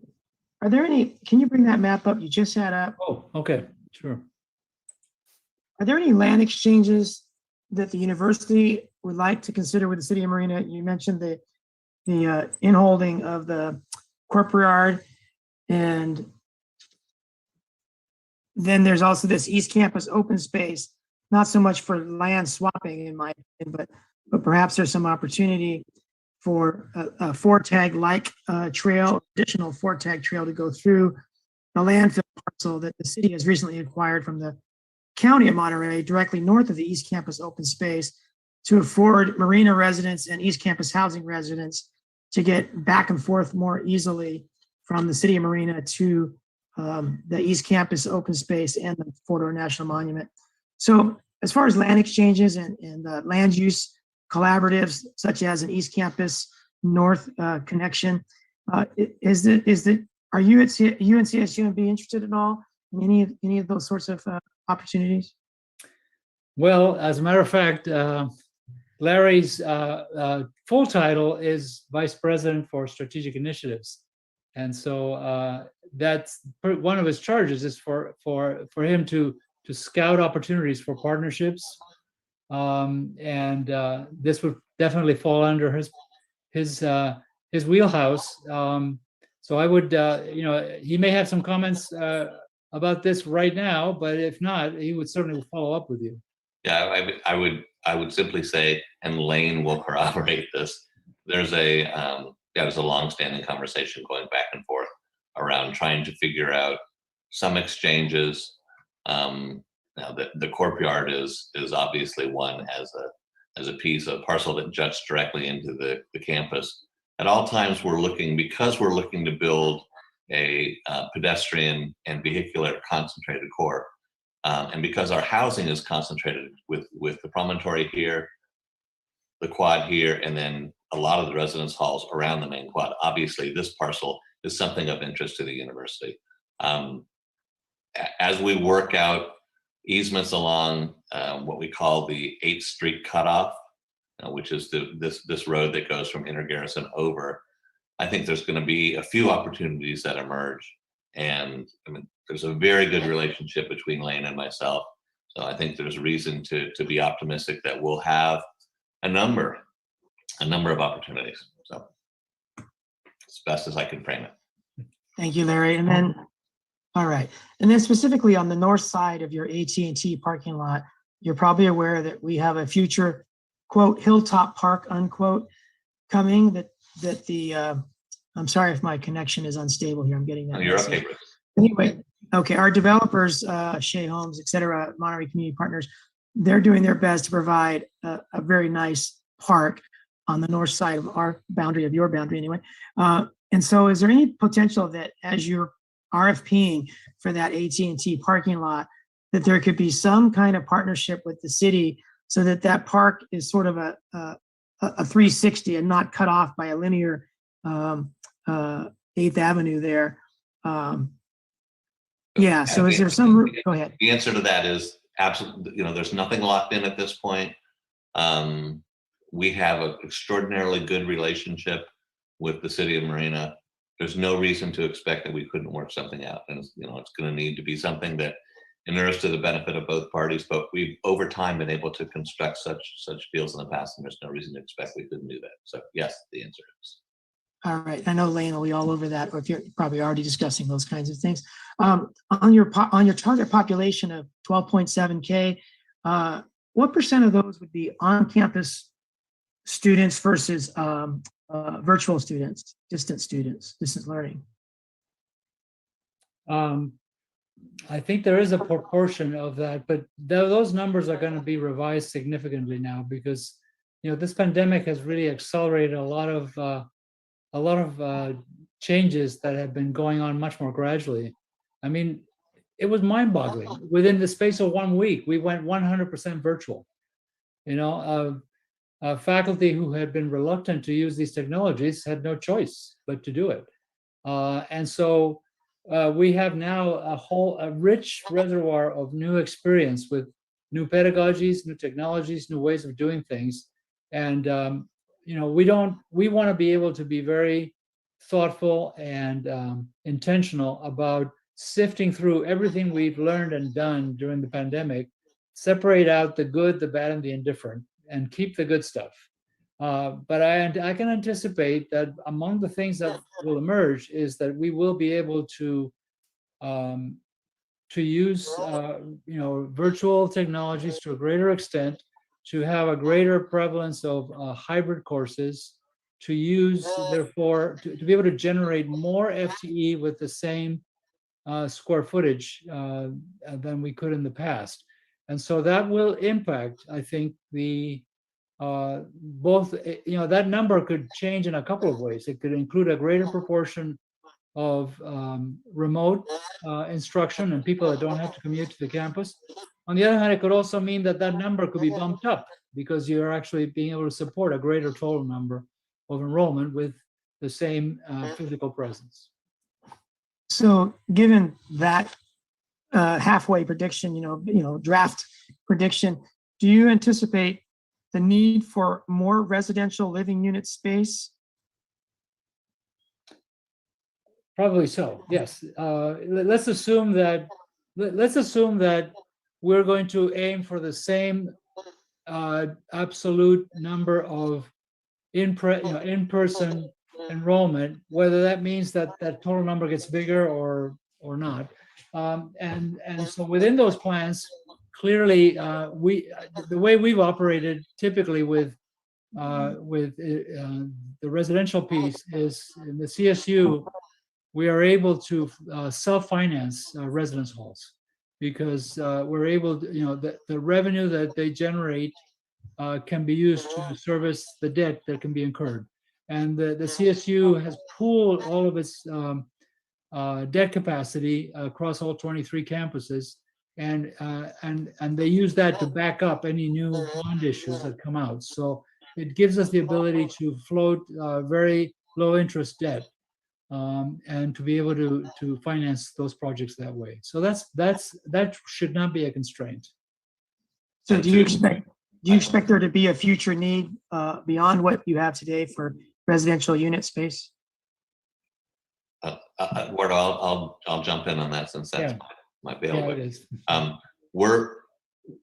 there any, can you bring that map up you just had up? Oh, okay, sure. Are there any land exchanges that the university would like to consider with the city of Marina? You mentioned the inholding of the courtyard, and then there's also this East Campus open space, not so much for land swapping in my opinion, but perhaps there's some opportunity for a 4-tag like trail, additional 4-tag trail to go through the landfill parcel that the city has recently acquired from the County of Monterey, directly north of the East Campus open space, to afford Marina residents and East Campus housing residents to get back and forth more easily from the city of Marina to the East Campus open space and the Fort National Monument. So as far as land exchanges and land use collaboratives, such as an East Campus North connection, are you at CSUMB interested at all in any of those sorts of opportunities? Well, as a matter of fact, Larry's full title is Vice President for Strategic Initiatives. And so that's one of his charges, is for him to scout opportunities for partnerships. And this would definitely fall under his wheelhouse. So I would, he may have some comments about this right now, but if not, he would certainly follow up with you. Yeah, I would simply say, and Lane will corroborate this, there's a longstanding conversation going back and forth around trying to figure out some exchanges. Now the courtyard is obviously one as a piece of parcel that juts directly into the campus. At all times, because we're looking to build a pedestrian and vehicular concentrated core, and because our housing is concentrated with the promontory here, the quad here, and then a lot of the residence halls around the main quad. Obviously, this parcel is something of interest to the university. As we work out easements along what we call the 8th Street cutoff, which is this road that goes from Inner Garrison over, I think there's going to be a few opportunities that emerge. And I mean, there's a very good relationship between Lane and myself. So I think there's reason to be optimistic that we'll have a number of opportunities. So as best as I can frame it. Thank you, Larry. And then, all right. And then specifically on the north side of your AT&T parking lot, you're probably aware that we have a future, quote, Hilltop Park, unquote, coming that the, I'm sorry if my connection is unstable here. I'm getting that. No, you're message. okay, Bruce. Anyway, okay, our developers, Shea Homes, et cetera, Monterey Community Partners, they're doing their best to provide a very nice park on the north side of our boundary, of your boundary anyway. And so is there any potential that as you're RFPing for that AT&T parking lot, that there could be some kind of partnership with the city so that that park is sort of a 360 and not cut off by a linear 8th Avenue there? Yeah, so is there some, go ahead. The answer to that is absolutely, there's nothing locked in at this point. We have an extraordinarily good relationship with the city of Marina. There's no reason to expect that we couldn't work something out. And it's going to need to be something that inures to the benefit of both parties, but we've over time been able to construct such deals in the past, and there's no reason to expect we couldn't do that. So yes, the answer is. All right, I know Lane will be all over that, or if you're probably already discussing those kinds of things. On your target population of 12.7K, what % of those would be on-campus students versus virtual students, distance learning? I think there is a proportion of that, but those numbers are going to be revised significantly now because this pandemic has really accelerated a lot of changes that have been going on much more gradually. I mean, it was mind-boggling. Within the space of 1 week, we went 100% virtual. Faculty who had been reluctant to use these technologies had no choice but to do it. And so we have now a rich reservoir of new experience with new pedagogies, new technologies, new ways of doing things. And we want to be able to be very thoughtful and intentional about sifting through everything we've learned and done during the pandemic, separate out the good, the bad, and the indifferent, and keep the good stuff. But I can anticipate that among the things that will emerge is that we will be able to use virtual technologies to a greater extent, to have a greater prevalence of hybrid courses, to use, therefore, to be able to generate more FTE with the same square footage than we could in the past. And so that will impact, I think, the both, that number could change in a couple of ways. It could include a greater proportion of remote instruction and people that don't have to commute to the campus. On the other hand, it could also mean that that number could be bumped up because you're actually being able to support a greater total number of enrollment with the same physical presence. So given that halfway prediction, draft prediction, do you anticipate the need for more residential living unit space? Probably so, yes. Let's assume that we're going to aim for the same absolute number of in-person enrollment, whether that means that that total number gets bigger or not. And so within those plans, clearly, the way we've operated typically with the residential piece is in the CSU. we are able to self-finance residence halls because we're able to, the revenue that they generate can be used to service the debt that can be incurred. And the CSU has pooled all of its debt capacity across all 23 campuses, and they use that to back up any new bond issues that come out. So it gives us the ability to float very low interest debt and to be able to finance those projects that way. So that should not be a constraint. So do you expect there to be a future need beyond what you have today for residential unit space? Eduardo, I'll jump in on that since that's my bailiwick. Yeah, it is.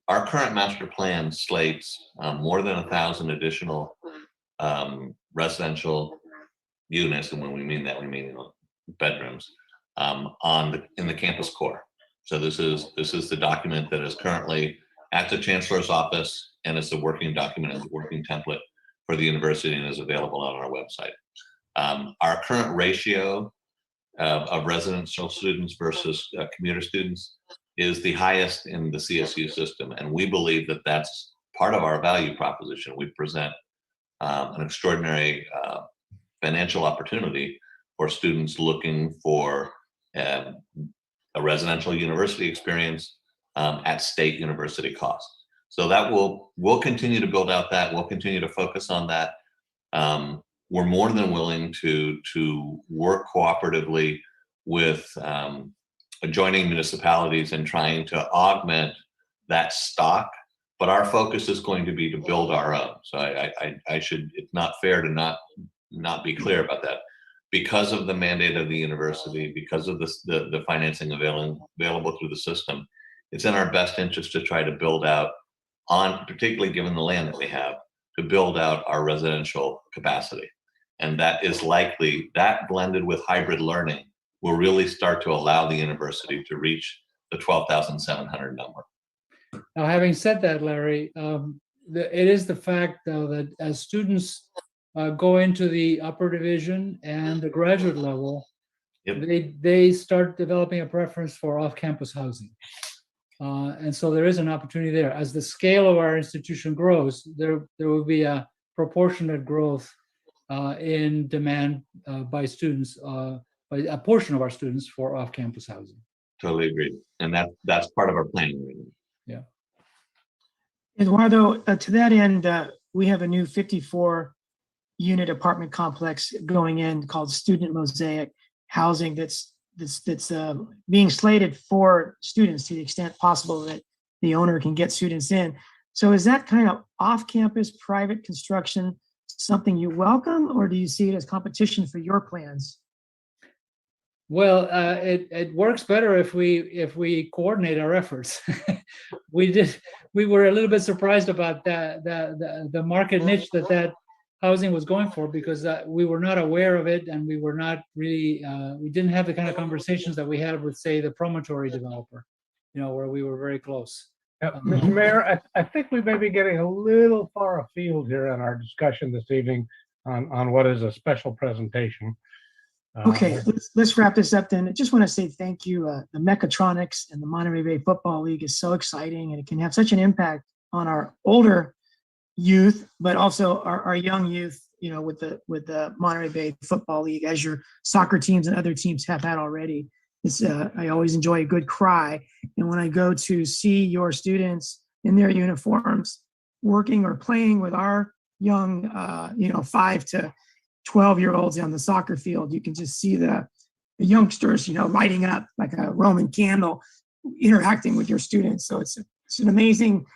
Our current master plan slates more than 1,000 additional residential units, and when we mean that, we mean bedrooms in the campus core. So this is the document that is currently at the Chancellor's office, and it's a working document, it's a working template for the university, and is available on our website. Our current ratio of residential students versus commuter students is the highest in the CSU system, and we believe that that's part of our value proposition. We present an extraordinary financial opportunity for students looking for a residential university experience at state university cost. So that we'll continue to build out that. We'll continue to focus on that. We're more than willing to work cooperatively with adjoining municipalities and trying to augment that stock. But our focus is going to be to build our own. So it's not fair to not be clear about that. Because of the mandate of the university, because of the financing available through the system, it's in our best interest to try to build out, particularly given the land that we have, to build out our residential capacity. And that is likely, that blended with hybrid learning will really start to allow the university to reach the 12,700 number. Now, having said that, Larry, it is the fact, though, that as students go into the upper division and the graduate level, they start developing a preference for off-campus housing. And so there is an opportunity there. As the scale of our institution grows, there will be a proportionate growth in demand by students, by a portion of our students for off-campus housing. Totally agree. And that's part of our planning. Yeah. Eduardo, to that end, we have a new 54-unit apartment complex going in called Student Mosaic Housing that's being slated for students to the extent possible that the owner can get students in. So is that kind of off-campus private construction something you welcome, or do you see it as competition for your plans? Well, it works better if we coordinate our efforts. We were a little bit surprised about the market niche that housing was going for, because we were not aware of it, and we were not really we didn't have the kind of conversations that we had with, say, the promontory developer, where we were very close. Mr. Mayor, I think we may be getting a little far afield here in our discussion this evening on what is a special presentation. Okay, let's wrap this up then. I just want to say thank you. The Mechatronics and the Monterey Bay Football League is so exciting, and it can have such an impact on our older youth, but also our young youth, with the Monterey Bay Football League, as your soccer teams and other teams have had already. I always enjoy a good cry. And when I go to see your students in their uniforms working or playing with our young, 5 to 12-year-olds on the soccer field, you can just see the youngsters, lighting up like a Roman candle, interacting with your students. So it's an amazing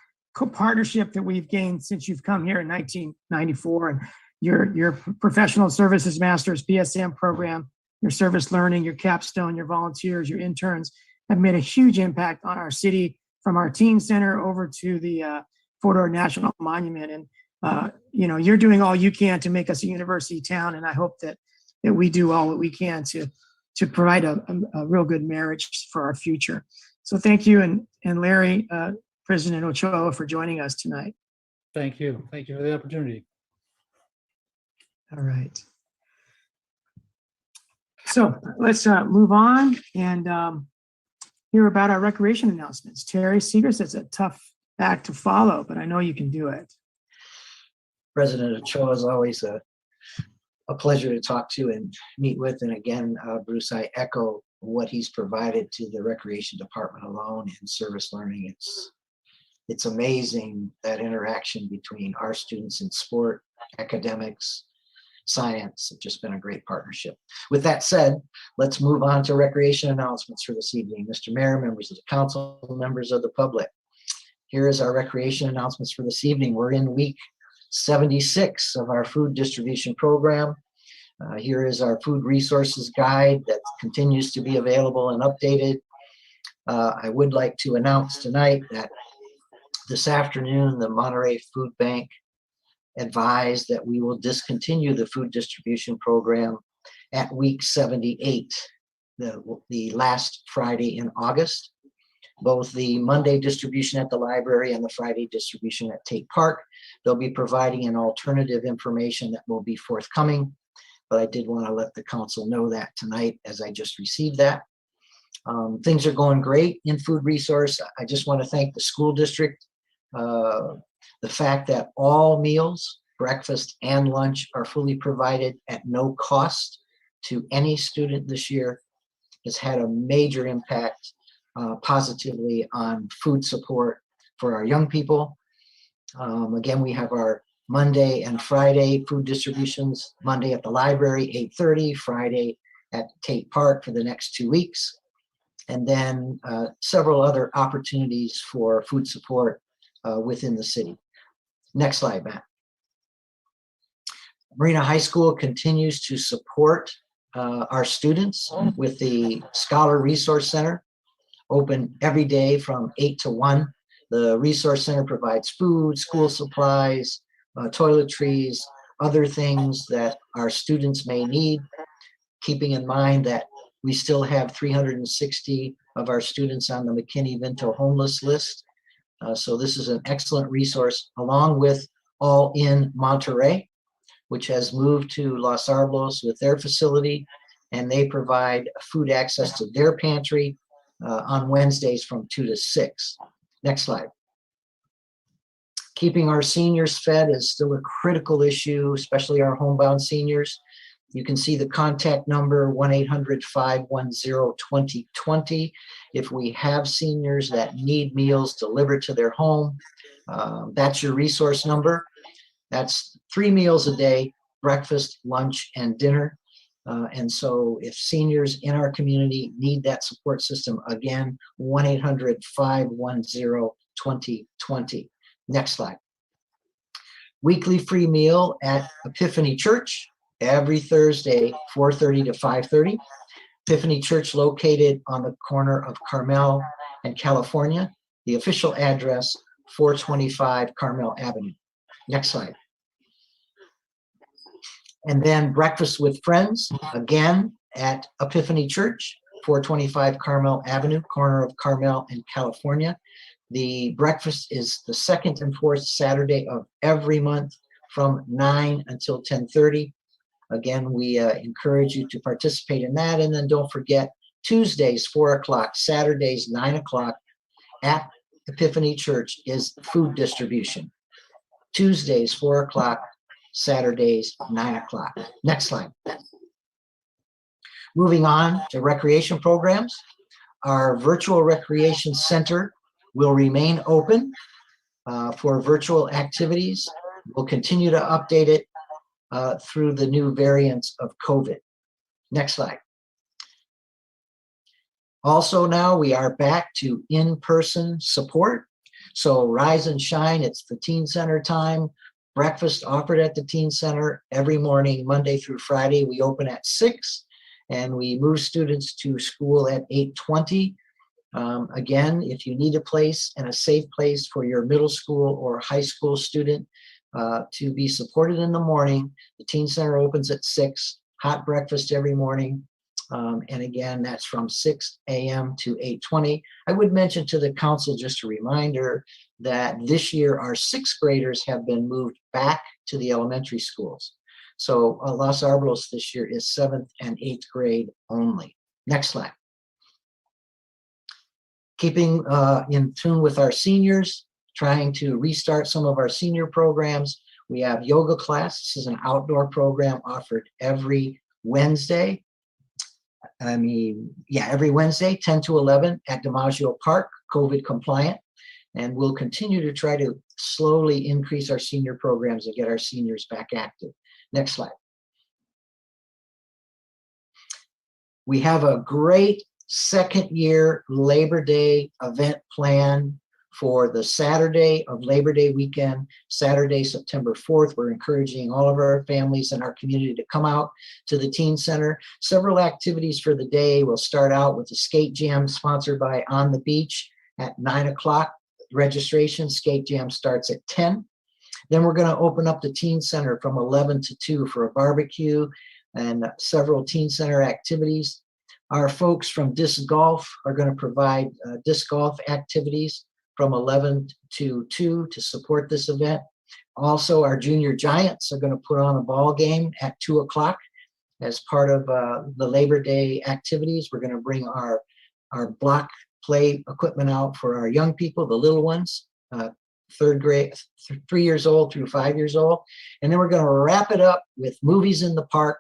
partnership that we've gained since you've come here in 1994. And your professional services master's PSM program, your service learning, your capstone, your volunteers, your interns have made a huge impact on our city, from our teen center over to the Fort Ord National Monument. And you're doing all you can to make us a university town, and I hope that we do all that we can to provide a real good marriage for our future. So thank you, and Larry, President Ochoa, for joining us tonight. Thank you. Thank you for the opportunity. All right. So let's move on and hear about our recreation announcements. Terry Seegers, it's a tough act to follow, but I know you can do it. President Ochoa is always a pleasure to talk to and meet with. And again, Bruce, I echo what he's provided to the Recreation Department alone in service learning. It's amazing that interaction between our students in sport, academics, science. It's just been a great partnership. With that said, let's move on to recreation announcements for this evening. Mr. Mayor, members of the council, members of the public. Here is our recreation announcements for this evening. We're in week 76 of our food distribution program. Here is our food resources guide that continues to be available and updated. I would like to announce tonight that this afternoon, the Monterey Food Bank advised that we will discontinue the food distribution program at week 78, the last Friday in August. Both the Monday distribution at the library and the Friday distribution at Tate Park, they'll be providing an alternative information that will be forthcoming, but I did want to let the council know that tonight as I just received that. Things are going great in food resource. I just want to thank the school district. The fact that all meals, breakfast and lunch, are fully provided at no cost to any student this year has had a major impact positively on food support for our young people. Again, we have our Monday and Friday food distributions, Monday at the library, 8:30, Friday at Tate Park for the next 2 weeks. And then several other opportunities for food support within the city. Next slide, Matt. Marina High School continues to support our students with the Scholar Resource Center, open every day from 8 to 1. The Resource Center provides food, school supplies, toiletries, other things that our students may need, keeping in mind that we still have 360 of our students on the McKinney-Vento homeless list. So this is an excellent resource, along with All In Monterey, which has moved to Los Arblos with their facility, and they provide food access to their pantry on Wednesdays from 2 to 6. Next slide. Keeping our seniors fed is still a critical issue, especially our homebound seniors. You can see the contact number 1-800-510-2020. If we have seniors that need meals delivered to their home, that's your resource number. That's 3 meals a day, breakfast, lunch, and dinner. And so if seniors in our community need that support system, again, 1-800-510-2020. Next slide. Weekly free meal at Epiphany Church every Thursday, 4:30 to 5:30. Epiphany Church located on the corner of Carmel and California. The official address, 425 Carmel Avenue. Next slide. And then breakfast with friends, again at Epiphany Church, 425 Carmel Avenue, corner of Carmel and California. The breakfast is the second and fourth Saturday of every month from 9 until 10:30. Again, we encourage you to participate in that. And then don't forget, Tuesdays, 4 o'clock, Saturdays, 9 o'clock at Epiphany Church is food distribution. Tuesdays, 4 o'clock, Saturdays, 9 o'clock. Next slide. Moving on to recreation programs. Our virtual recreation center will remain open for virtual activities. We'll continue to update it through the new variants of COVID. Next slide. Also now we are back to in-person support. So rise and shine, it's the Teen Center time. Breakfast offered at the Teen Center every morning, Monday through Friday. We open at 6 and we move students to school at 8:20. Again, if you need a place and a safe place for your middle school or high school student to be supported in the morning, the Teen Center opens at 6, hot breakfast every morning. And again, that's from 6 a.m. to 8:20. I would mention to the council, just a reminder, that this year our 6th graders have been moved back to the elementary schools. So Los Alamos this year is 7th and 8th grade only. Next slide. Keeping in tune with our seniors, trying to restart some of our senior programs. We have yoga class. This is an outdoor program offered every Wednesday. Every Wednesday, 10 to 11 at DiMaggio Park, COVID compliant. And we'll continue to try to slowly increase our senior programs and get our seniors back active. Next slide. We have a great second year Labor Day event plan for the Saturday of Labor Day weekend, Saturday, September 4th. We're encouraging all of our families in our community to come out to the Teen Center. Several activities for the day. We'll start out with a skate jam sponsored by On the Beach at 9 o'clock. Registration, skate jam starts at 10. Then we're going to open up the Teen Center from 11 to 2 for a barbecue and several Teen Center activities. Our folks from Disc Golf are going to provide disc golf activities from 11 to 2 to support this event. Also, our Junior Giants are going to put on a ball game at 2 o'clock as part of the Labor Day activities. We're going to bring our block play equipment out for our young people, the little ones, 3rd grade, 3 years old through 5 years old. And then we're going to wrap it up with movies in the park.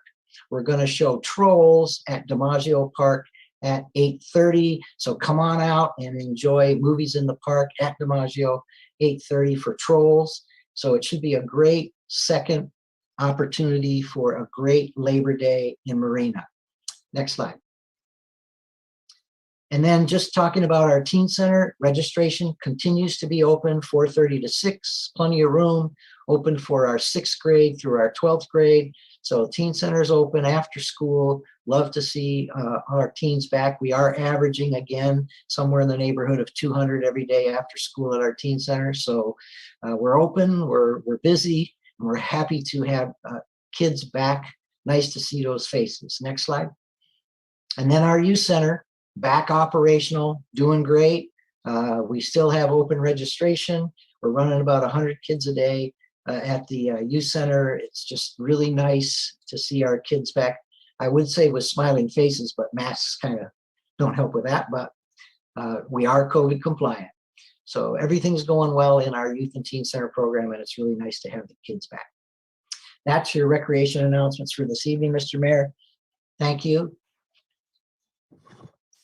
We're going to show Trolls at DiMaggio Park at 8:30. So come on out and enjoy movies in the park at DiMaggio, 8:30 for Trolls. So it should be a great second opportunity for a great Labor Day in Marina. Next slide. And then just talking about our Teen Center, registration continues to be open 4:30 to 6, plenty of room, open for our 6th grade through our 12th grade. So Teen Center is open after school. Love to see our teens back. We are averaging, again, somewhere in the neighborhood of 200 every day after school at our Teen Center. So we're open, we're busy, and we're happy to have kids back. Nice to see those faces. Next slide. And then our Youth Center, back operational, doing great. We still have open registration. We're running about 100 kids a day at the Youth Center. It's just really nice to see our kids back. I would say with smiling faces, but masks kind of don't help with that, but we are COVID compliant. So everything's going well in our Youth and Teen Center program, and it's really nice to have the kids back. That's your recreation announcements for this evening, Mr. Mayor. Thank you.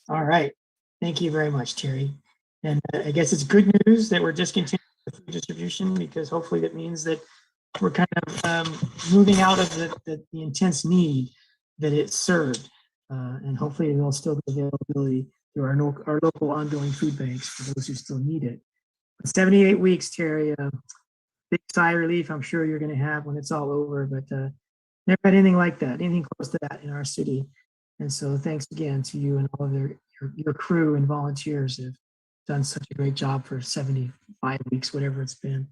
All right. Thank you very much, Terry. And I guess it's good news that we're discontinuing the food distribution, because hopefully that means that we're kind of moving out of the intense need that it served. And hopefully there'll still be availability through our local ongoing food banks for those who still need it. But 78 weeks, Terry, big sigh of relief I'm sure you're going to have when it's all over, but never had anything like that, anything close to that in our city. And so thanks again to you and all of your crew and volunteers who have done such a great job for 75 weeks, whatever it's been.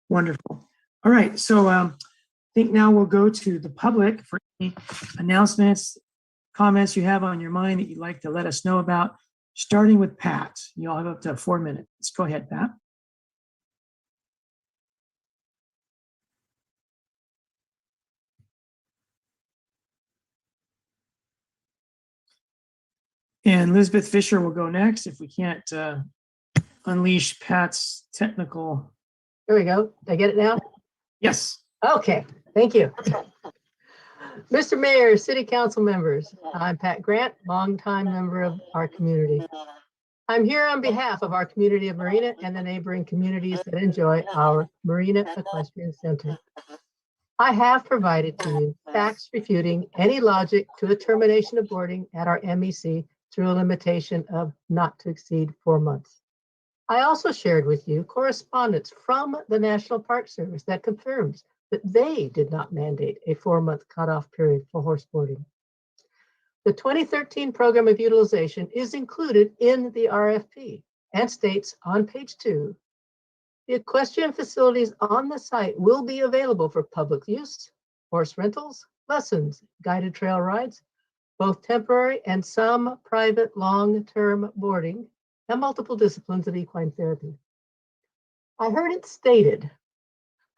Wonderful. All right, so I think now we'll go to the public for any announcements, comments you have on your mind that you'd like to let us know about, starting with Pat. You all have up to 4 minutes. Go ahead, Pat. And Elizabeth Fisher will go next if we can't unleash Pat's technical. Here we go. Did I get it now? Yes. Okay, thank you. Mr. Mayor, City Council members, I'm Pat Grant, longtime member of our community. I'm here on behalf of our community of Marina and the neighboring communities that enjoy our Marina Equestrian Center. I have provided to you facts refuting any logic to the termination of boarding at our MEC through a limitation of not to exceed 4 months. I also shared with you correspondence from the National Park Service that confirms that they did not mandate a 4-month cutoff period for horse boarding. The 2013 program of utilization is included in the RFP and states on page 2, the equestrian facilities on the site will be available for public use, horse rentals, lessons, guided trail rides, both temporary and some private long-term boarding, and multiple disciplines of equine therapy. I heard it stated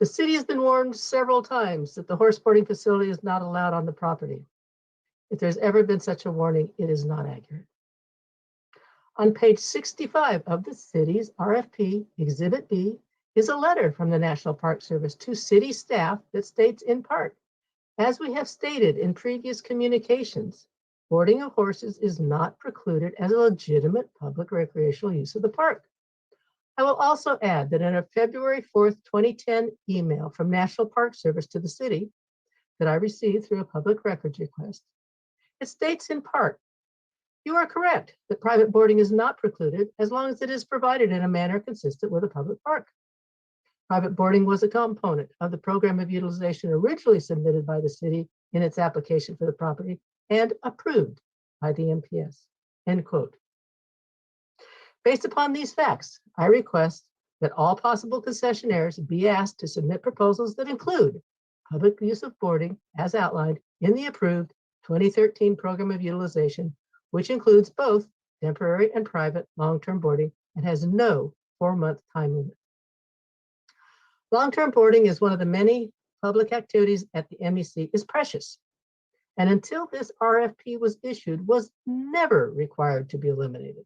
The city has been warned several times that the horse boarding facility is not allowed on the property. If there's ever been such a warning, it is not accurate. On page 65 of the city's RFP, Exhibit B, is a letter from the National Park Service to city staff that states in part, as we have stated in previous communications, boarding of horses is not precluded as a legitimate public recreational use of the park. I will also add that in a February 4th, 2010 email from National Park Service to the city that I received through a public records request, it states in part, you are correct that private boarding is not precluded as long as it is provided in a manner consistent with a public park. Private boarding was a component of the program of utilization originally submitted by the city in its application for the property and approved by the MPS, end quote. Based upon these facts, I request that all possible concessionaires be asked to submit proposals that include public use of boarding as outlined in the approved 2013 program of utilization, which includes both temporary and private long-term boarding and has no 4-month time limit. Long-term boarding is one of the many public activities at the MEC is precious, and until this RFP was issued, was never required to be eliminated.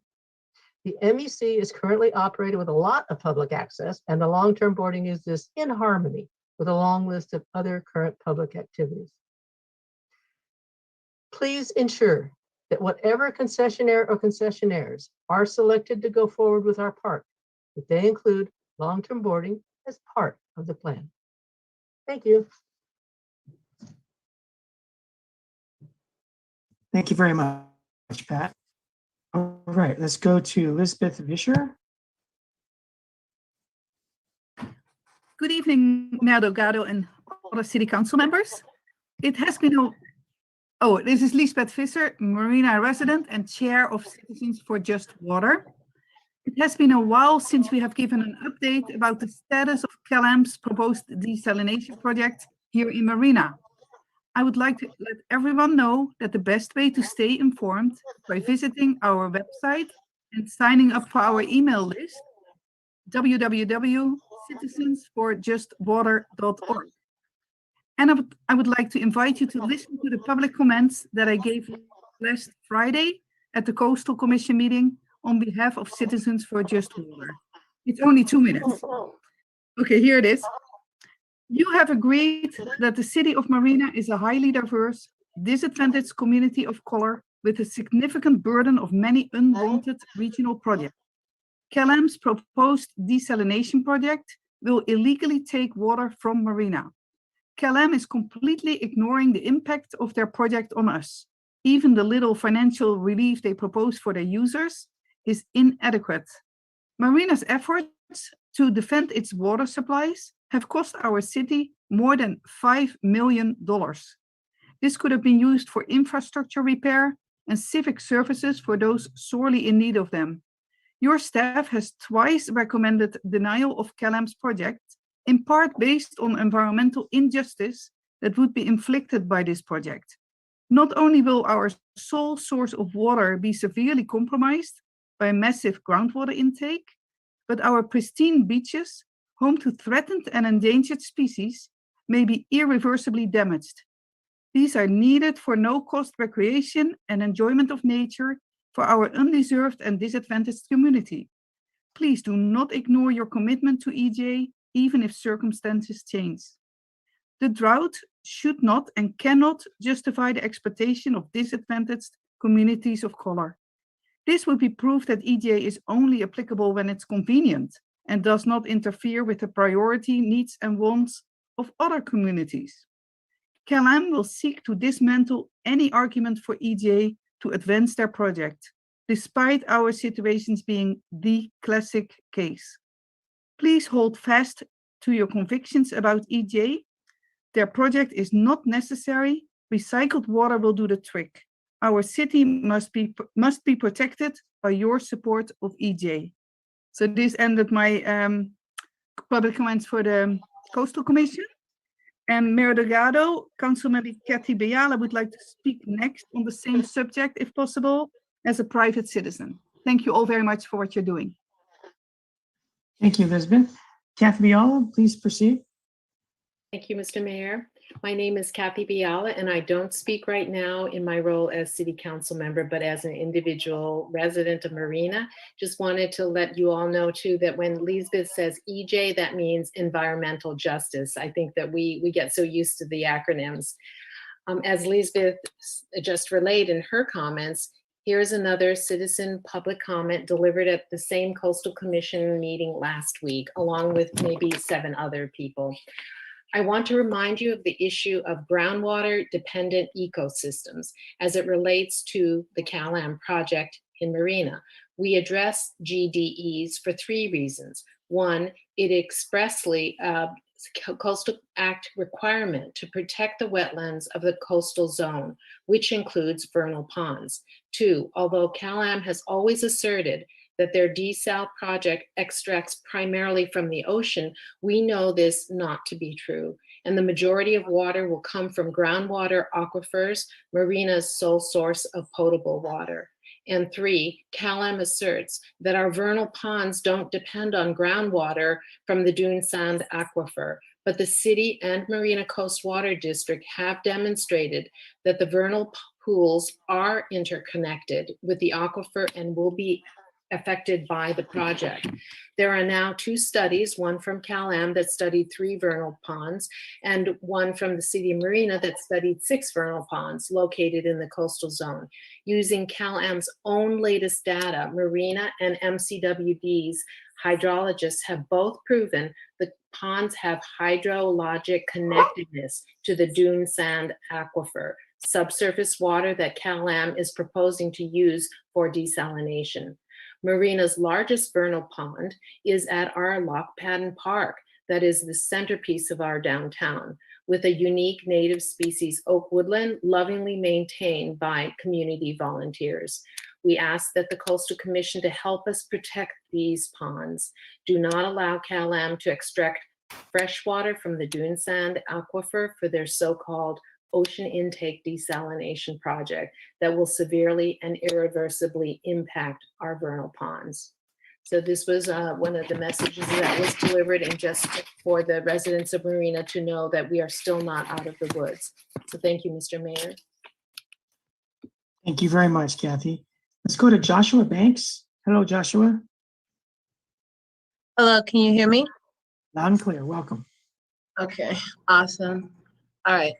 The MEC is currently operated with a lot of public access, and the long-term boarding exists in harmony with a long list of other current public activities. Please ensure that whatever concessionaire or concessionaires are selected to go forward with our park, that they include long-term boarding as part of the plan. Thank you. Thank you very much, Pat. All right, let's go to Elizabeth Vischer. Good evening, Mayor Delgado and other city council members. It has been this is Lisbeth Visser, Marina resident and chair of Citizens for Just Water. It has been a while since we have given an update about the status of CalAM's proposed desalination project here in Marina. I would like to let everyone know that the best way to stay informed is by visiting our website and signing up for our email list, www.citizensforjustwater.org. And I would like to invite you to listen to the public comments that I gave last Friday at the Coastal Commission meeting on behalf of Citizens for Just Water. It's only 2 minutes. Okay, here it is. You have agreed that the city of Marina is a highly diverse, disadvantaged community of color with a significant burden of many unwanted regional projects. CalAM's proposed desalination project will illegally take water from Marina. CalAM is completely ignoring the impact of their project on us. Even the little financial relief they propose for their users is inadequate. Marina's efforts to defend its water supplies have cost our city more than $5 million. This could have been used for infrastructure repair and civic services for those sorely in need of them. Your staff has twice recommended denial of CalAM's project, in part based on environmental injustice that would be inflicted by this project. Not only will our sole source of water be severely compromised by massive groundwater intake, but our pristine beaches, home to threatened and endangered species, may be irreversibly damaged. These are needed for no-cost recreation and enjoyment of nature for our undeserved and disadvantaged community. Please do not ignore your commitment to EJ, even if circumstances change. The drought should not and cannot justify the exploitation of disadvantaged communities of color. This would be proof that EJ is only applicable when it's convenient and does not interfere with the priority, needs, and wants of other communities. CalAM will seek to dismantle any argument for EJ to advance their project, despite our situations being the classic case. Please hold fast to your convictions about EJ. Their project is not necessary. Recycled water will do the trick. Our city must be protected by your support of EJ. So this ended my public comments for the Coastal Commission. And Mayor Delgado, Councilmember Kathy Beala would like to speak next on the same subject, if possible, as a private citizen. Thank you all very much for what you're doing. Thank you, Elizabeth. Kathy Beala, please proceed. Thank you, Mr. Mayor. My name is Kathy Biala, and I don't speak right now in my role as City Council member, but as an individual resident of Marina. Just wanted to let you all know too that when Lisbeth says EJ, that means environmental justice. I think that we get so used to the acronyms. As Lisbeth just relayed in her comments, here's another citizen public comment delivered at the same Coastal Commission meeting last week, along with maybe 7 other people. I want to remind you of the issue of groundwater dependent ecosystems as it relates to the CalAm project in Marina. We address GDEs for 3 reasons. 1, it expressly Coastal Act requirement to protect the wetlands of the coastal zone, which includes vernal ponds. 2, although CalAm has always asserted that their desal project extracts primarily from the ocean, we know this not to be true. And the majority of water will come from groundwater aquifers, Marina's sole source of potable water. And 3, CalAm asserts that our vernal ponds don't depend on groundwater from the dune sand aquifer, but the city and Marina Coast Water District have demonstrated that the vernal pools are interconnected with the aquifer and will be affected by the project. There are now 2 studies, one from CalAm that studied 3 vernal ponds and one from the city of Marina that studied 6 vernal ponds located in the coastal zone. Using CalAm's own latest data, Marina and MCWD's hydrologists have both proven the ponds have hydrologic connectedness to the dune sand aquifer, subsurface water that CalAm is proposing to use for desalination. Marina's largest vernal pond is at our Loch Padden Park, that is the centerpiece of our downtown, with a unique native species oak woodland lovingly maintained by community volunteers. We ask that the Coastal Commission to help us protect these ponds. Do not allow CalAm to extract fresh water from the dune sand aquifer for their so-called ocean intake desalination project that will severely and irreversibly impact our vernal ponds. So this was one of the messages that was delivered, and just for the residents of Marina to know that we are still not out of the woods. So thank you, Mr. Mayor. Thank you very much, Kathy. Let's go to Joshua Banks. Hello, Joshua. Hello, can you hear me? Loud and clear. Welcome. Okay, awesome. All right.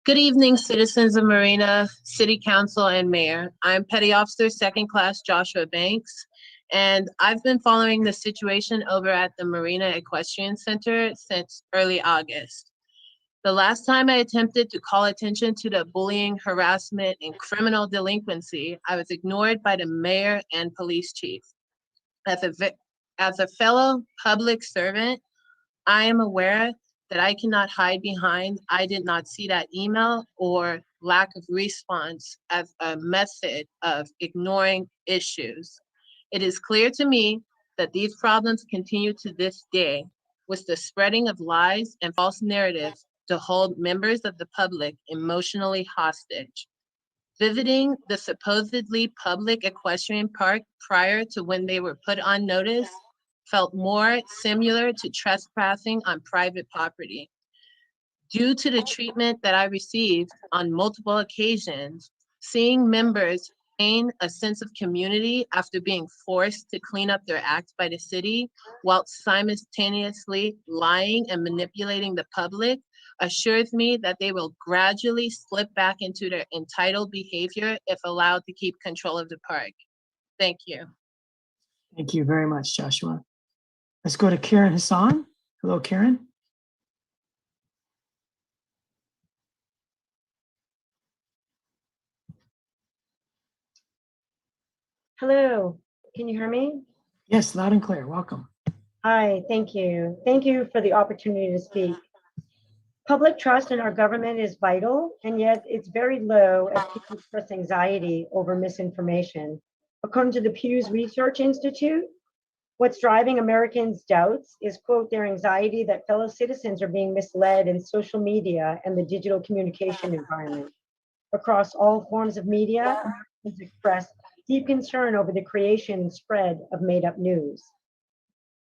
Good evening, citizens of Marina, City Council, and Mayor. I'm Petty Officer 2nd Class Joshua Banks, and I've been following the situation over at the Marina Equestrian Center since early August. The last time I attempted to call attention to the bullying, harassment, and criminal delinquency, I was ignored by the mayor and police chief. As a fellow public servant, I am aware that I cannot hide behind "I did not see that email" or lack of response as a method of ignoring issues. It is clear to me that these problems continue to this day, with the spreading of lies and false narratives to hold members of the public emotionally hostage. Visiting the supposedly public equestrian park prior to when they were put on notice felt more similar to trespassing on private property. Due to the treatment that I received on multiple occasions, seeing members gain a sense of community after being forced to clean up their act by the city, while simultaneously lying and manipulating the public, assures me that they will gradually slip back into their entitled behavior if allowed to keep control of the park. Thank you. Thank you very much, Joshua. Let's go to Karen Hassan. Hello, Karen. Hello, can you hear me? Yes, loud and clear. Welcome. Hi, thank you. Thank you for the opportunity to speak. Public trust in our government is vital, and yet it's very low as people express anxiety over misinformation. According to the Pew's Research Institute, what's driving Americans' doubts is, quote, their anxiety that fellow citizens are being misled in social media and the digital communication environment. Across all forms of media, Americans express deep concern over the creation and spread of made-up news.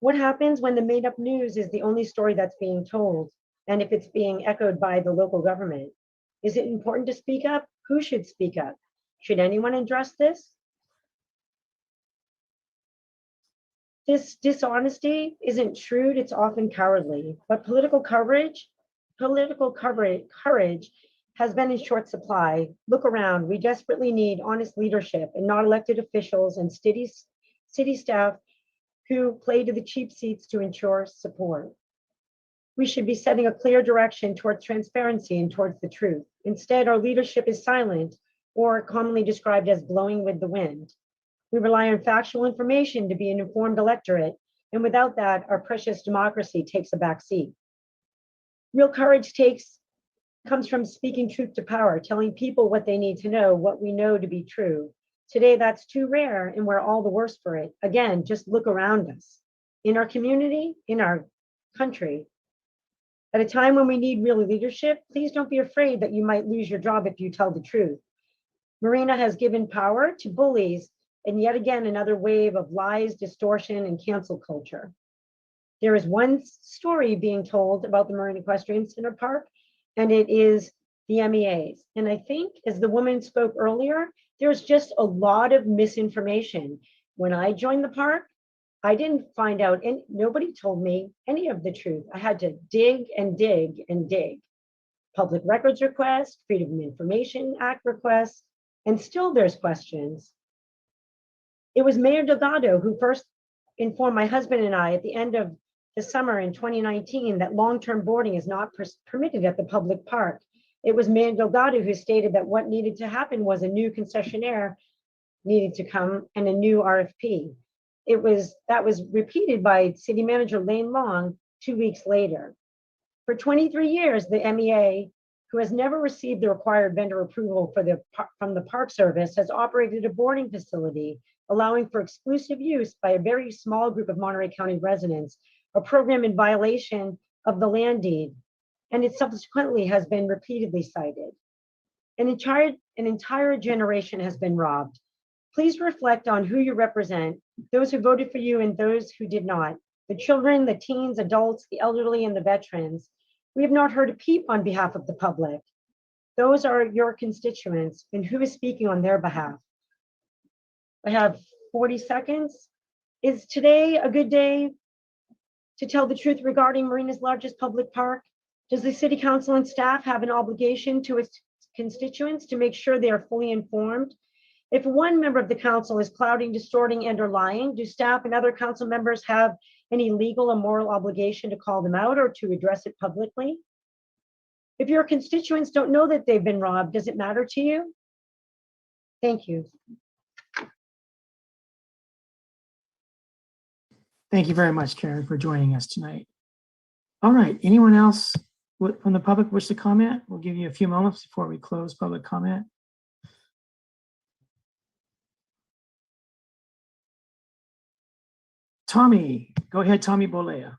What happens when the made-up news is the only story that's being told? and if it's being echoed by the local government? Is it important to speak up? Who should speak up? Should anyone address this? This dishonesty isn't shrewd, it's often cowardly, but political courage has been in short supply. Look around, we desperately need honest leadership and not elected officials and city staff who play to the cheap seats to ensure support. We should be setting a clear direction towards transparency and towards the truth. Instead, our leadership is silent, or commonly described as blowing with the wind. We rely on factual information to be an informed electorate, and without that, our precious democracy takes a back seat. Real courage comes from speaking truth to power, telling people what they need to know, what we know to be true. Today, that's too rare, and we're all the worse for it. Again, just look around us. In our community, in our country, at a time when we need real leadership, please don't be afraid that you might lose your job if you tell the truth. Marina has given power to bullies, and yet again, another wave of lies, distortion, and cancel culture. There is one story being told about the Marina Equestrian Center Park, and it is the MEAs. And I think, as the woman spoke earlier, there's just a lot of misinformation. When I joined the park, I didn't find out, and nobody told me any of the truth. I had to dig and dig and dig. Public records requests, Freedom of Information Act requests, and still there's questions. It was Mayor Delgado who first informed my husband and I at the end of the summer in 2019 that long-term boarding is not permitted at the public park. It was Mayor Delgado who stated that what needed to happen was a new concessionaire needed to come and a new RFP. That was repeated by City Manager Lane Long 2 weeks later. For 23 years, the MEA, who has never received the required vendor approval from the Park Service, has operated a boarding facility, allowing for exclusive use by a very small group of Monterey County residents, a program in violation of the land deed, and it subsequently has been repeatedly cited. An entire generation has been robbed. Please reflect on who you represent, those who voted for you and those who did not, the children, the teens, adults, the elderly, and the veterans. We have not heard a peep on behalf of the public. Those are your constituents, and who is speaking on their behalf? I have 40 seconds. Is today a good day to tell the truth regarding Marina's largest public park? Does the City Council and staff have an obligation to its constituents to make sure they are fully informed? If one member of the council is clouding, distorting, and or lying, do staff and other council members have any legal or moral obligation to call them out or to address it publicly? If your constituents don't know that they've been robbed, does it matter to you? Thank you. Thank you very much, Karen, for joining us tonight. All right, anyone else from the public wish to comment? We'll give you a few moments before we close public comment. Tommy, go ahead, Tommy Bolea.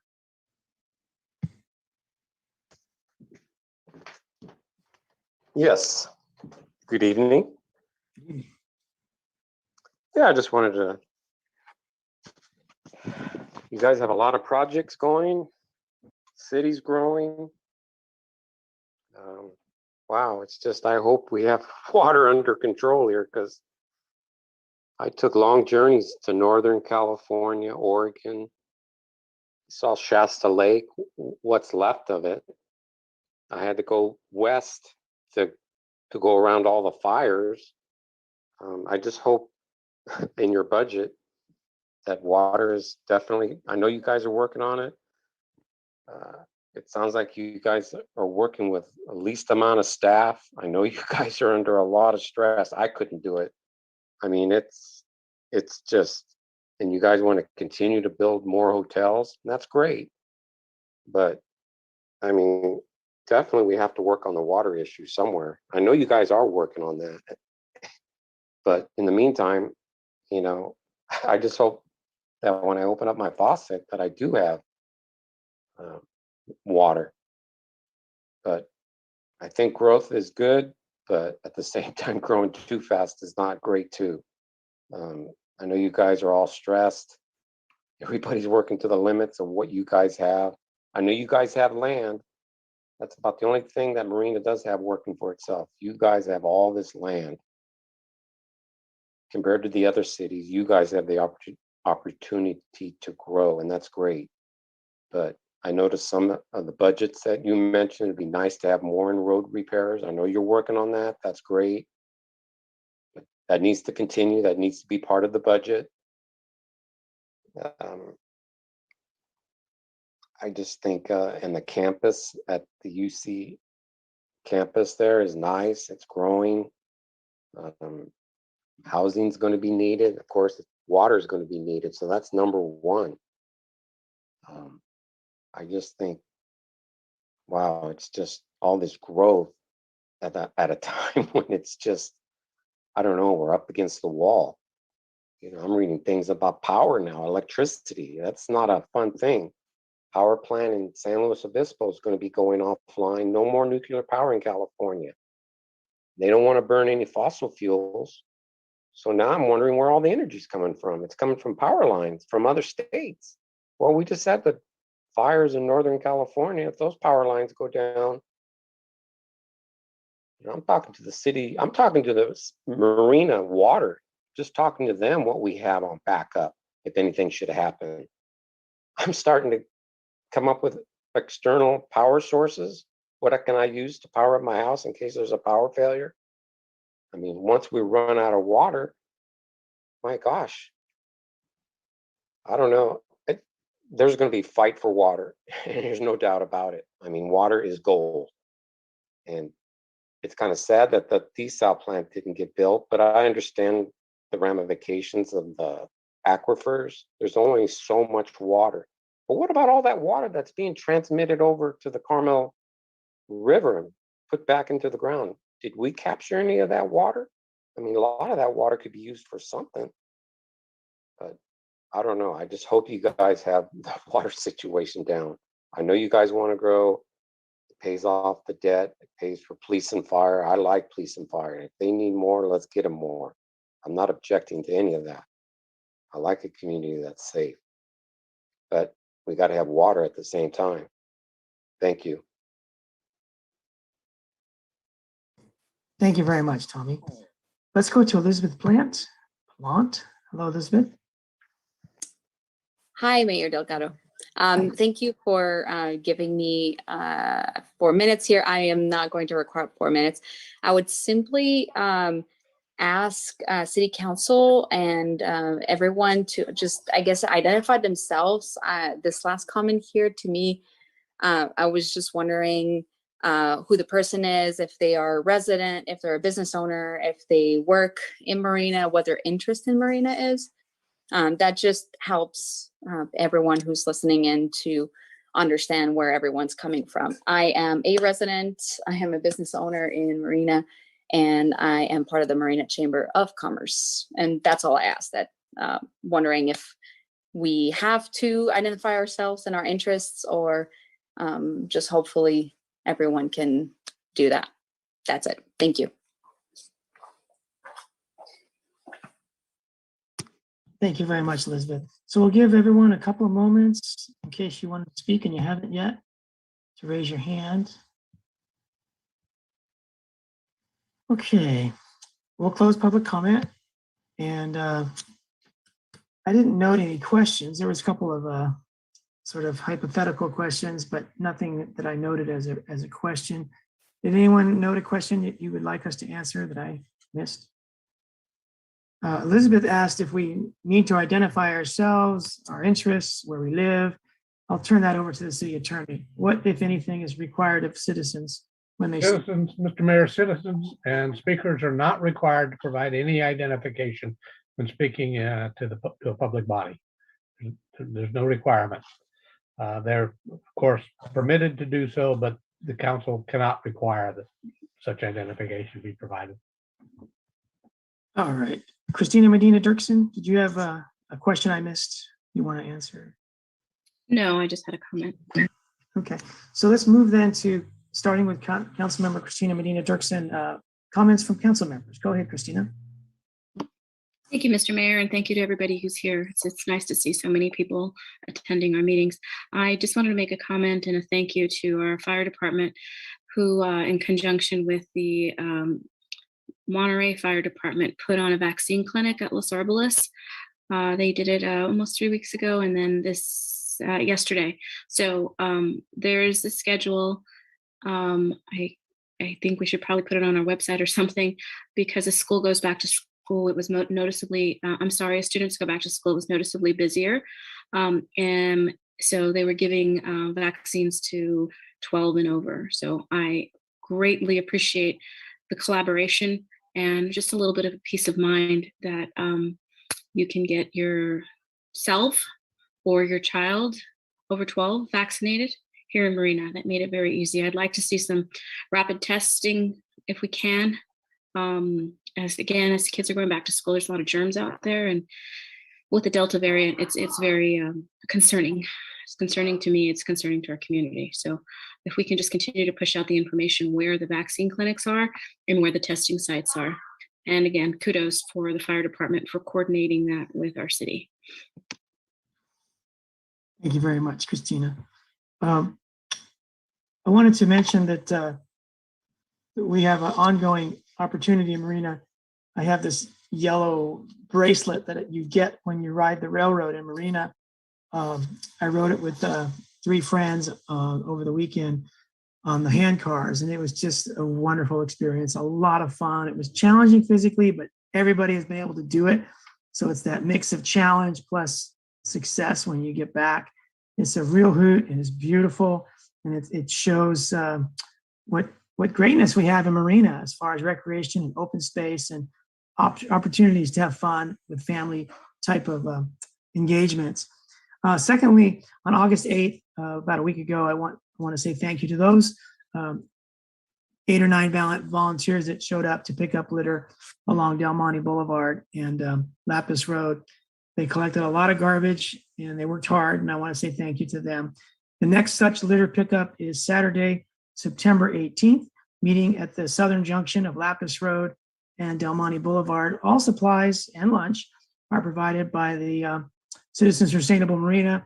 Yes. Good evening. Yeah, I just wanted to. You guys have a lot of projects going. City's growing. Wow, it's just, I hope we have water under control here, because I took long journeys to Northern California, Oregon, saw Shasta Lake, what's left of it. I had to go west to go around all the fires. I just hope in your budget that water is definitely, I know you guys are working on it. It sounds like you guys are working with the least amount of staff. I know you guys are under a lot of stress. I couldn't do it. I mean, it's just, and you guys want to continue to build more hotels, and that's great. But I mean, definitely we have to work on the water issue somewhere. I know you guys are working on that. But in the meantime, you know, I just hope that when I open up my faucet that I do have water. But I think growth is good, but at the same time, growing too fast is not great too. I know you guys are all stressed. Everybody's working to the limits of what you guys have. I know you guys have land. That's about the only thing that Marina does have working for itself. You guys have all this land. Compared to the other cities, you guys have the opportunity to grow, and that's great. But I noticed some of the budgets that you mentioned, it'd be nice to have more in road repairs. I know you're working on that. That's great. But that needs to continue. That needs to be part of the budget. I just think, and the campus at the UC campus there is nice. It's growing. Housing is going to be needed. Of course, water is going to be needed. So that's number one. I just think, wow, it's just all this growth at a time when it's just, I don't know, we're up against the wall. You know, I'm reading things about power now, electricity. That's not a fun thing. Power plant in San Luis Obispo is going to be going offline. No more nuclear power in California. They don't want to burn any fossil fuels. So now I'm wondering where all the energy is coming from. It's coming from power lines from other states. Well, we just had the fires in Northern California. If those power lines go down, you know, I'm talking to the city. I'm talking to the Marina water, just talking to them what we have on backup if anything should happen. I'm starting to come up with external power sources. What can I use to power up my house in case there's a power failure? I mean, once we run out of water, my gosh, I don't know. There's going to be a fight for water. There's no doubt about it. I mean, water is gold. And it's kind of sad that the desal plant didn't get built, but I understand the ramifications of the aquifers. There's only so much water. But what about all that water that's being transmitted over to the Carmel River and put back into the ground? Did we capture any of that water? I mean, a lot of that water could be used for something. But I don't know. I just hope you guys have the water situation down. I know you guys want to grow. It pays off the debt. It pays for police and fire. I like police and fire. If they need more, let's get them more. I'm not objecting to any of that. I like a community that's safe. But we got to have water at the same time. Thank you. Thank you very much, Tommy. Let's go to Elizabeth Plant. Hello, Elizabeth. Hi, Mayor Delgado. Thank you for giving me 4 minutes here. I am not going to require 4 minutes. I would simply ask City Council and everyone to just, I guess, identify themselves. This last comment here to me, I was just wondering who the person is, if they are a resident, if they're a business owner, if they work in Marina, what their interest in Marina is. That just helps everyone who's listening in to understand where everyone's coming from. I am a resident, I am a business owner in Marina, and I am part of the Marina Chamber of Commerce. And that's all I ask, that wondering if we have to identify ourselves and our interests, or just hopefully everyone can do that. That's it. Thank you. Thank you very much, Elizabeth. So we'll give everyone a couple of moments in case you want to speak and you haven't yet, to raise your hand. Okay, we'll close public comment. And I didn't note any questions. There was a couple of sort of hypothetical questions, but nothing that I noted as a question. Did anyone note a question that you would like us to answer that I missed? Elizabeth asked if we need to identify ourselves, our interests, where we live. I'll turn that over to the city attorney. What, if anything, is required of citizens when they Citizens, Mr. Mayor, citizens and speakers are not required to provide any identification when speaking to a public body. There's no requirement. They're, of course, permitted to do so, but the council cannot require that such identification be provided. All right. Christina Medina Dirksen, did you have a question I missed you want to answer? No, I just had a comment. Okay, so let's move then to starting with Councilmember Christina Medina Dirksen. Comments from council members. Go ahead, Christina. Thank you, Mr. Mayor, and thank you to everybody who's here. It's nice to see so many people attending our meetings. I just wanted to make a comment and a thank you to our fire department who, in conjunction with the Monterey Fire Department, put on a vaccine clinic at Los Arboles. They did it almost 3 weeks ago, and then this yesterday. So there's a schedule. I think we should probably put it on our website or something, because as school goes back to school, it was noticeably, as students go back to school, it was noticeably busier. And so they were giving vaccines to 12 and over. So I greatly appreciate the collaboration and just a little bit of a peace of mind that you can get yourself or your child over 12 vaccinated here in Marina. That made it very easy. I'd like to see some rapid testing if we can. As kids are going back to school, there's a lot of germs out there, and with the Delta variant, it's very concerning. It's concerning to me. It's concerning to our community. So if we can just continue to push out the information where the vaccine clinics are and where the testing sites are. And again, kudos for the fire department for coordinating that with our city. Thank you very much, Christina. I wanted to mention that we have an ongoing opportunity in Marina. I have this yellow bracelet that you get when you ride the railroad in Marina. I rode it with 3 friends over the weekend on the hand cars, and it was just a wonderful experience, a lot of fun. It was challenging physically, but everybody has been able to do it. So it's that mix of challenge plus success when you get back. It's a real hoot, and it's beautiful, and it shows what greatness we have in Marina as far as recreation and open space and opportunities to have fun with family type of engagements. Secondly, on August 8th, about a week ago, I want to say thank you to those 8 or 9 volunteers that showed up to pick up litter along Del Monte Boulevard and Lapis Road. They collected a lot of garbage and they worked hard, and I want to say thank you to them. The next such litter pickup is Saturday, September 18th, meeting at the southern junction of Lapis Road and Del Monte Boulevard. All supplies and lunch are provided by the Citizens for Sustainable Marina,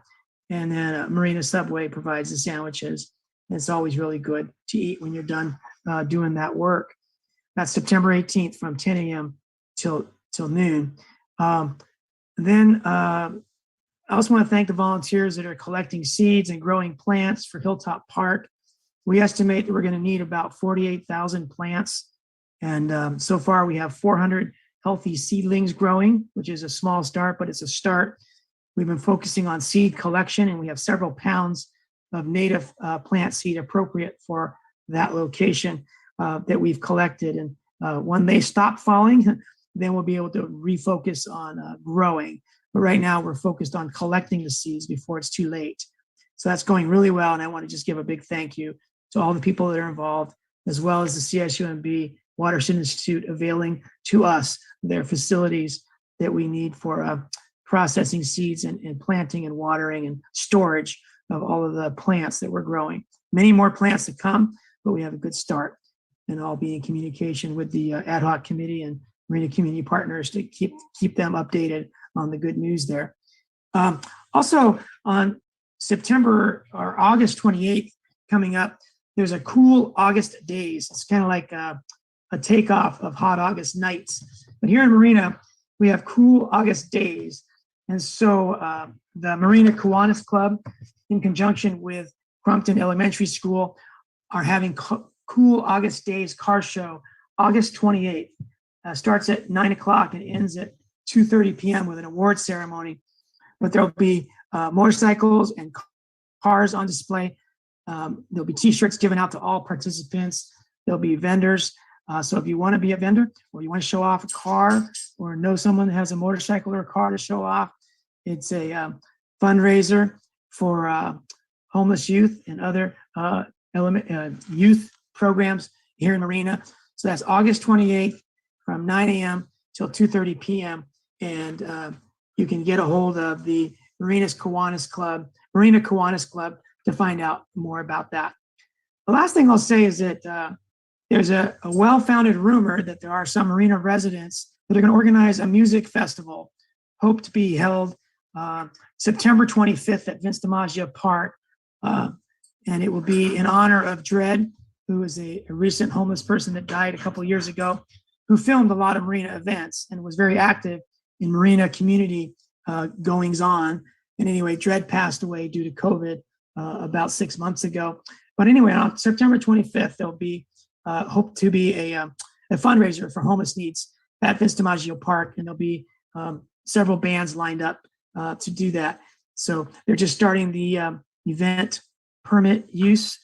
and then Marina Subway provides the sandwiches. And it's always really good to eat when you're done doing that work. That's September 18th from 10 a.m. till noon. Then I also want to thank the volunteers that are collecting seeds and growing plants for Hilltop Park. We estimate that we're going to need about 48,000 plants. And so far we have 400 healthy seedlings growing, which is a small start, but it's a start. We've been focusing on seed collection, and we have several pounds of native plant seed appropriate for that location that we've collected. And when they stop falling, then we'll be able to refocus on growing. But right now we're focused on collecting the seeds before it's too late. So that's going really well. And I want to just give a big thank you to all the people that are involved, as well as the CSUMB Watershed Institute availing to us their facilities that we need for processing seeds and planting and watering and storage of all of the plants that we're growing. Many more plants to come, but we have a good start. And I'll be in communication with the ad hoc committee and Marina community partners to keep them updated on the good news there. Also on September or August 28th coming up, there's a cool August days. It's kind of like a takeoff of hot August nights. But here in Marina, we have cool August days. And so the Marina Kiwanis Club, in conjunction with Crumpton Elementary School, are having cool August days car show, August 28th. Starts at 9 o'clock and ends at 2:30 p.m. with an award ceremony. But there'll be motorcycles and cars on display. There'll be t-shirts given out to all participants. There'll be vendors. So if you want to be a vendor, or you want to show off a car, or know someone that has a motorcycle or a car to show off, it's a fundraiser for homeless youth and other youth programs here in Marina. So that's August 28th from 9 a.m. till 2:30 p.m. And you can get a hold of the Marina Kiwanis Club to find out more about that. The last thing I'll say is that there's a well-founded rumor that there are some Marina residents They're going to organize a music festival, hope to be held September 25th at Vince DiMaggio Park. And it will be in honor of Dred, who is a recent homeless person that died a couple of years ago, who filmed a lot of Marina events and was very active in Marina community goings on. And anyway, Dred passed away due to COVID about 6 months ago. But anyway, on September 25th, there'll be hope to be a fundraiser for homeless needs at Vince DiMaggio Park, and there'll be several bands lined up to do that. So they're just starting the event permit use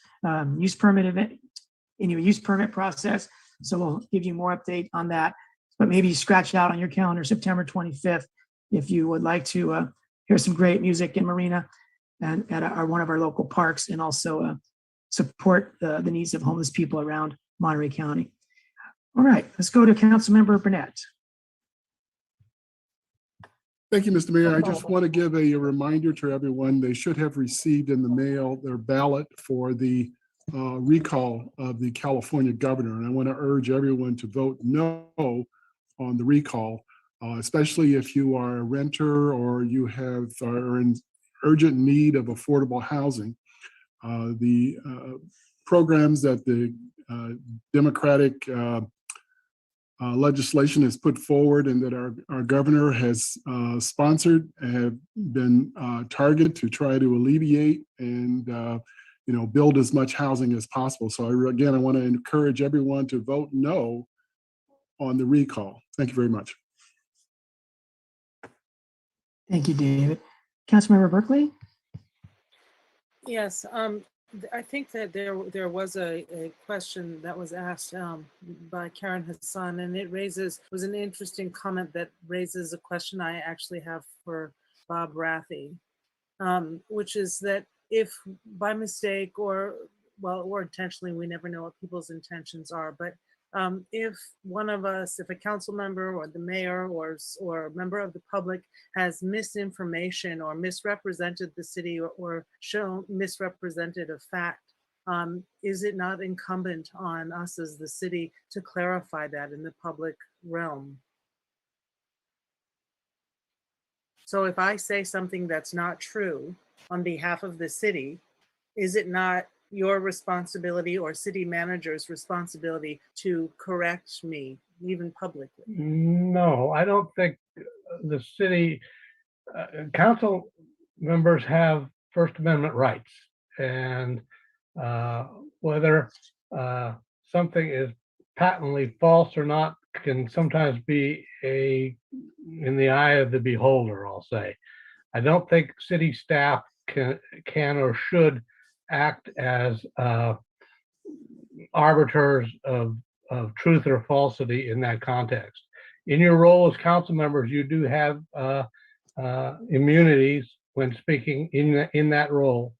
permit process. So we'll give you more update on that. But maybe scratch it out on your calendar, September 25th, if you would like to hear some great music in Marina and at one of our local parks, and also support the needs of homeless people around Monterey County. All right, let's go to Councilmember Burnett. Thank you, Mr. Mayor. I just want to give a reminder to everyone, they should have received in the mail their ballot for the recall of the California governor. And I want to urge everyone to vote no on the recall, especially if you are a renter or you are in urgent need of affordable housing. The programs that the Democratic legislation has put forward and that our governor has sponsored have been targeted to try to alleviate and build as much housing as possible. So again, I want to encourage everyone to vote no on the recall. Thank you very much. Thank you, David. Councilmember Berkeley? Yes, I think that there was a question that was asked by Karen Hassan, and it was an interesting comment that raises a question I actually have for Bob Rathie, which is that if by mistake or intentionally, we never know what people's intentions are, but if one of us, if a council member or the mayor or a member of the public has misinformation or misrepresented the city or misrepresented a fact, is it not incumbent on us as the city to clarify that in the public realm? So if I say something that's not true on behalf of the city, is it not your responsibility or city manager's responsibility to correct me, even publicly? No, I don't think the city council members have First Amendment rights, and whether something is patently false or not can sometimes be in the eye of the beholder, I'll say. I don't think city staff can or should act as arbiters of truth or falsity in that context. In your role as council members, you do have immunities when speaking in that role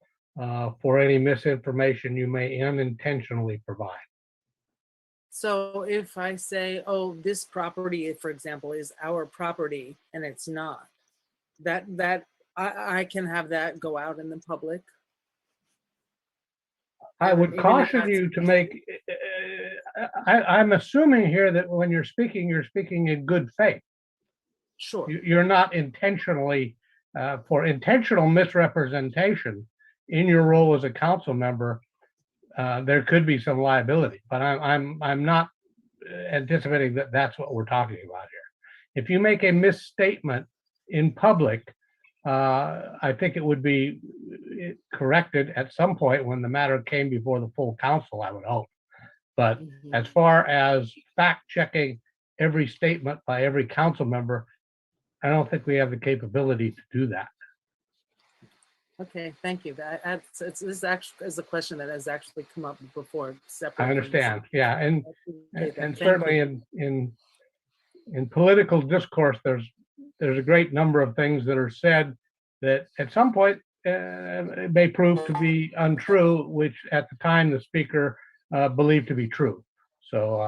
for any misinformation you may unintentionally provide. So if I say, oh, this property, for example, is our property and it's not, that I can have that go out in the public? I would caution you to make, I'm assuming here that when you're speaking in good faith. Sure. You're not intentionally, for intentional misrepresentation in your role as a council member, there could be some liability, but I'm not anticipating that that's what we're talking about here. If you make a misstatement in public, I think it would be corrected at some point when the matter came before the full council, I would hope. But as far as fact checking every statement by every council member, I don't think we have the capability to do that. Okay, thank you. This actually is a question that has actually come up before. I understand. Yeah, and certainly in political discourse, there's a great number of things that are said that at some point may prove to be untrue, which at the time the speaker believed to be true. So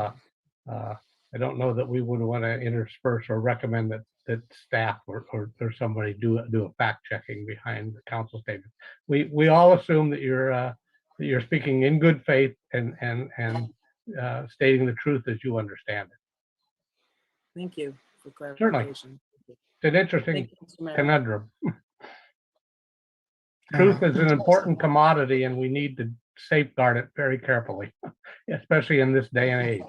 I don't know that we would want to intersperse or recommend that staff or somebody do a fact checking behind the council statement. We all assume that you're speaking in good faith and stating the truth as you understand it. Thank you for Certainly. clarification. It's an interesting Thank you, Mr. Mayor. conundrum. Truth is an important commodity and we need to safeguard it very carefully, especially in this day and age.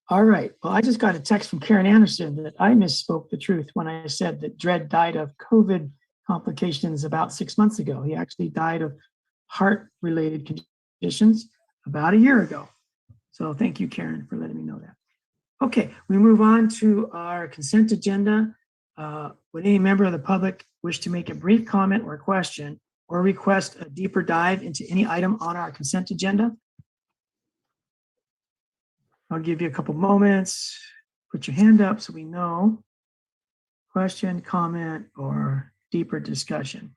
All right. Well, I just got a text from Karen Anderson that I misspoke the truth when I said that Dredd died of COVID complications about 6 months ago. He actually died of heart-related conditions about a year ago. So thank you, Karen, for letting me know that. Okay, we move on to our consent agenda. Would any member of the public wish to make a brief comment or question or request a deeper dive into any item on our consent agenda? I'll give you a couple moments. Put your hand up so we know. Question, comment, or deeper discussion.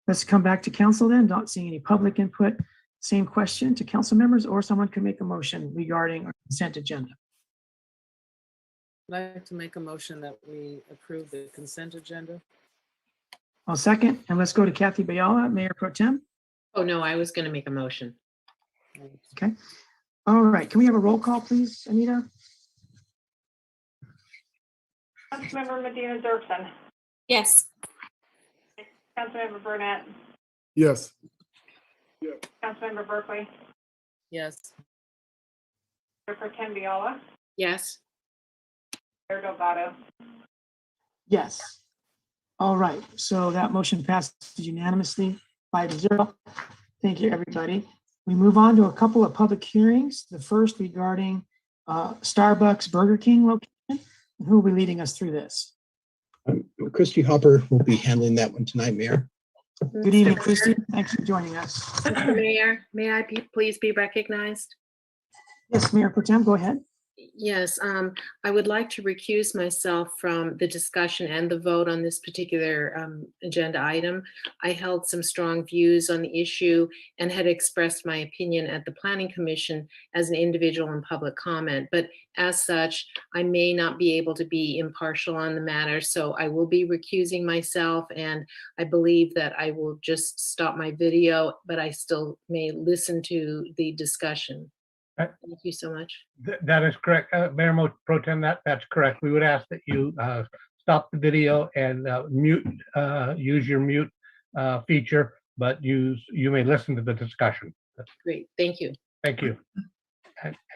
Let's come back to council then. Not seeing any public input. Same question to council members, or someone can make a motion regarding our consent agenda. I'd like to make a motion that we approve the consent agenda. I'll second, and let's go to Kathy Bayala, Mayor Pro Tem. Oh, no, I was going to make a motion. Okay. All right. Can we have a roll call, please, Anita? Councilmember Medina Dirksen. Yes. Councilmember Burnett. Yes. Councilmember Berkeley. Yes. Mayor Pro Tem Viola. Yes. Mayor Delgado. Yes. All right. So that motion passes unanimously 5-0. Thank you, everybody. We move on to a couple of public hearings. The first regarding Starbucks Burger King location. Who will be leading us through this? Christy Hopper will be handling that one tonight, Mayor. Good evening, Christy. Thanks for joining us. Mr. Mayor, may I please be recognized? Yes, Mayor Pro Tem, go ahead. Yes, I would like to recuse myself from the discussion and the vote on this particular agenda item. I held some strong views on the issue and had expressed my opinion at the Planning Commission as an individual in public comment. But as such, I may not be able to be impartial on the matter, so I will be recusing myself, and I believe that I will just stop my video, but I still may listen to the discussion. Thank you so much. That is correct. Mayor Pro Tem, that's correct. We would ask that you stop the video and use your mute feature, but you may listen to the discussion. Great, thank you. Thank you.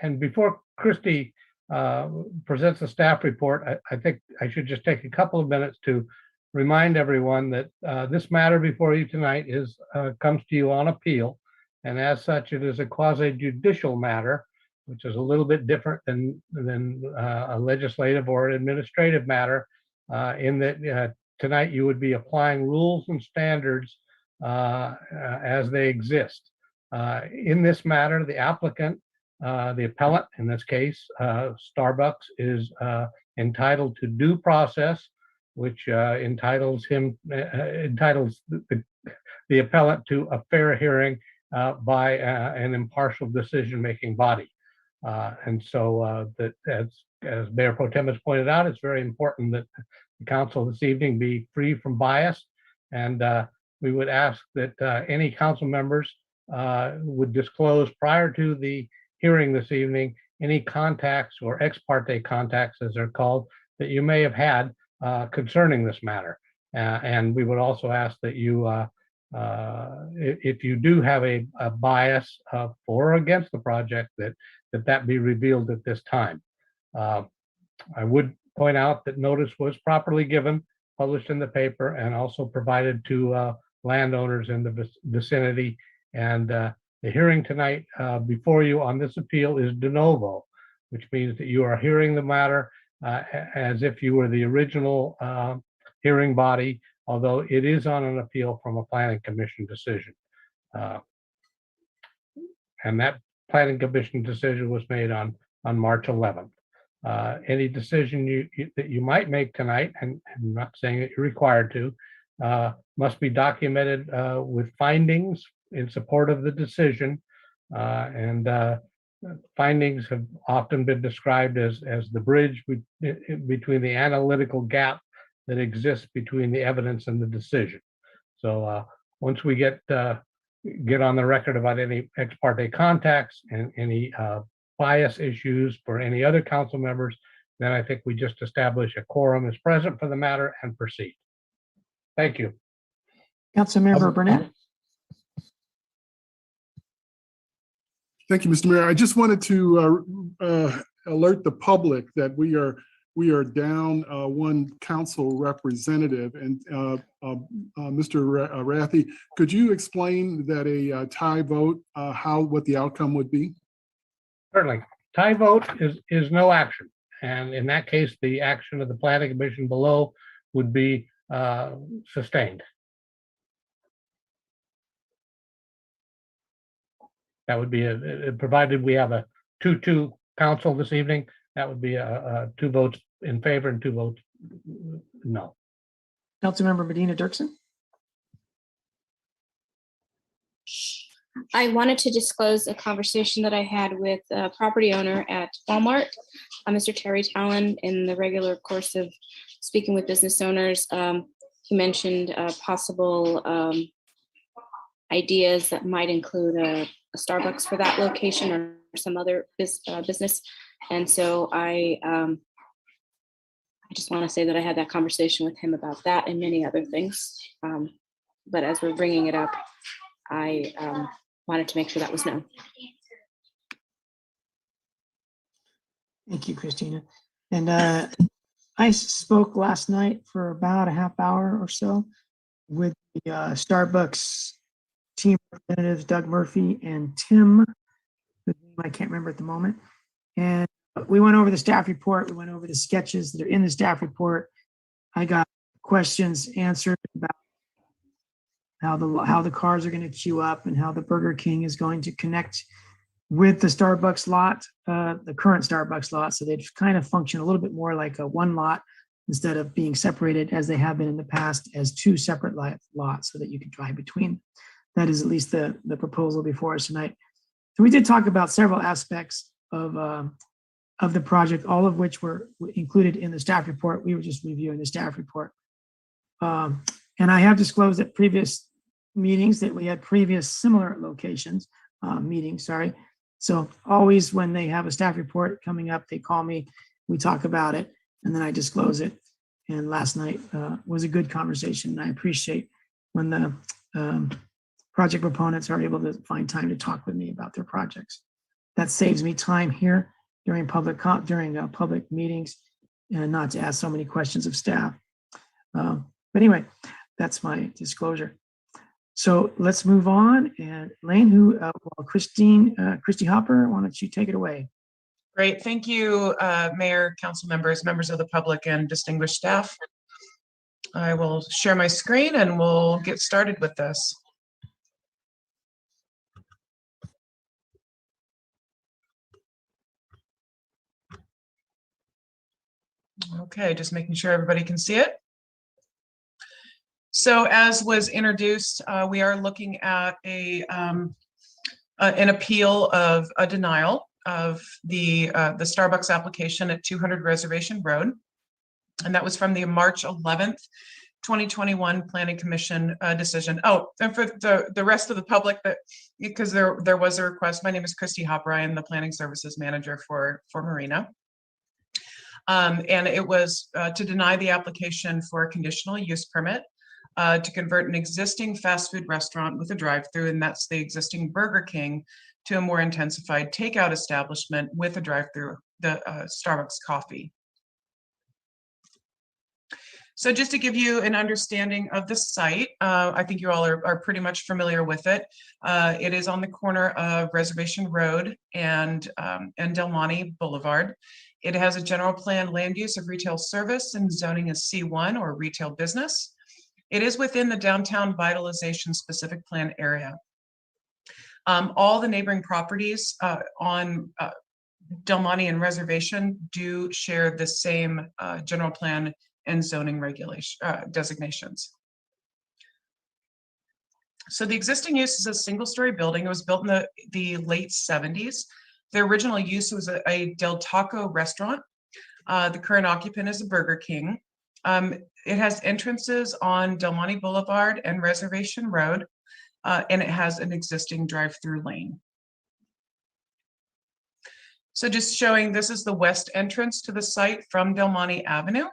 And before Christy presents the staff report, I think I should just take a couple of minutes to remind everyone that this matter before you tonight comes to you on appeal. And as such, it is a quasi-judicial matter, which is a little bit different than a legislative or administrative matter, in that tonight you would be applying rules and standards as they exist. In this matter, the applicant, the appellant in this case, Starbucks, is entitled to due process, which entitles the appellant to a fair hearing by an impartial decision-making body. And so that as Mayor Pro Tem has pointed out, it's very important that the council this evening be free from bias. And we would ask that any council members would disclose prior to the hearing this evening any contacts or ex parte contacts, as they're called, that you may have had concerning this matter. And we would also ask that you if you do have a bias for or against the project, that be revealed at this time. I would point out that notice was properly given, published in the paper, and also provided to landowners in the vicinity. And the hearing tonight before you on this appeal is de novo, which means that you are hearing the matter as if you were the original hearing body, although it is on an appeal from a planning commission decision. And that planning commission decision was made on March 11th. Any decision that you might make tonight, and I'm not saying that you're required to, must be documented with findings in support of the decision. And findings have often been described as the bridge between the analytical gap that exists between the evidence and the decision. So once we get on the record about any ex parte contacts and any bias issues for any other council members, then I think we just establish a quorum is present for the matter and proceed. Thank you. Councilmember Burnett? Thank you, Mr. Mayor. I just wanted to alert the public that we are down one council representative. And Mr. Rathie, could you explain that a tie vote, what the outcome would be? Certainly. Tie vote is no action. And in that case, the action of the planning commission below would be sustained. That would be provided we have a 2-2 council this evening. That would be 2 votes in favor and 2 votes no. Councilmember Medina Dirksen? I wanted to disclose a conversation that I had with a property owner at Walmart, Mr. Terry Talon, in the regular course of speaking with business owners. He mentioned possible ideas that might include a Starbucks for that location or some other business. And so I just want to say that I had that conversation with him about that and many other things. But as we're bringing it up, I wanted to make sure that was known. Thank you, Christina. And I spoke last night for about a half hour or so with the Starbucks team representatives, Doug Murphy and Tim, whose name I can't remember at the moment. And we went over the staff report. We went over the sketches that are in the staff report. I got questions answered about how the cars are going to queue up and how the Burger King is going to connect with the Starbucks lot, the current Starbucks lot. So they kind of function a little bit more like a one lot instead of being separated as they have been in the past as 2 separate lots so that you can drive between. That is at least the proposal before us tonight. So we did talk about several aspects of the project, all of which were included in the staff report. We were just reviewing the staff report. And I have disclosed at previous meetings that we had previous similar locations, meetings, sorry. So always when they have a staff report coming up, they call me, we talk about it, and then I disclose it. And last night was a good conversation. And I appreciate when the project proponents are able to find time to talk with me about their projects. That saves me time here during public meetings and not to ask so many questions of staff. But anyway, that's my disclosure. So let's move on. And Lane, Christy Hopper, why don't you take it away? Great. Thank you, Mayor, council members, members of the public, and distinguished staff. I will share my screen and we'll get started with this. Okay, just making sure everybody can see it. So as was introduced, we are looking at an appeal of a denial of the Starbucks application at 200 Reservation Road. And that was from the March 11th, 2021 Planning Commission decision. Oh, and for the rest of the public, because there was a request, my name is Christy Hopper. I am the Planning Services Manager for Marina. And it was to deny the application for a conditional use permit to convert an existing fast food restaurant with a drive-through, and that's the existing Burger King, to a more intensified takeout establishment with a drive-through, the Starbucks coffee. So just to give you an understanding of the site, I think you all are pretty much familiar with it. It is on the corner of Reservation Road and Del Monte Boulevard. It has a general plan land use of retail service and zoning is C1 or retail business. It is within the downtown vitalization specific plan area. All the neighboring properties on Del Monte and Reservation do share the same general plan and zoning regulation designations. So the existing use is a single-story building. It was built in the late 70s. The original use was a Del Taco restaurant. The current occupant is a Burger King. It has entrances on Del Monte Boulevard and Reservation Road, and it has an existing drive-through lane. So just showing, this is the west entrance to the site from Del Monte Avenue.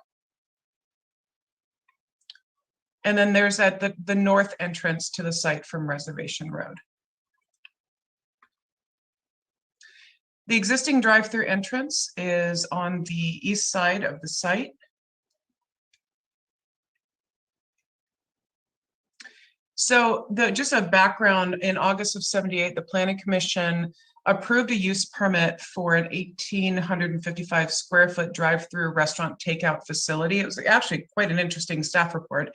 And then there's at the north entrance to the site from Reservation Road. The existing drive-through entrance is on the east side of the site. So just a background, in August of '78, the Planning Commission approved a use permit for an 1,855 square foot drive-through restaurant takeout facility. It was actually quite an interesting staff report.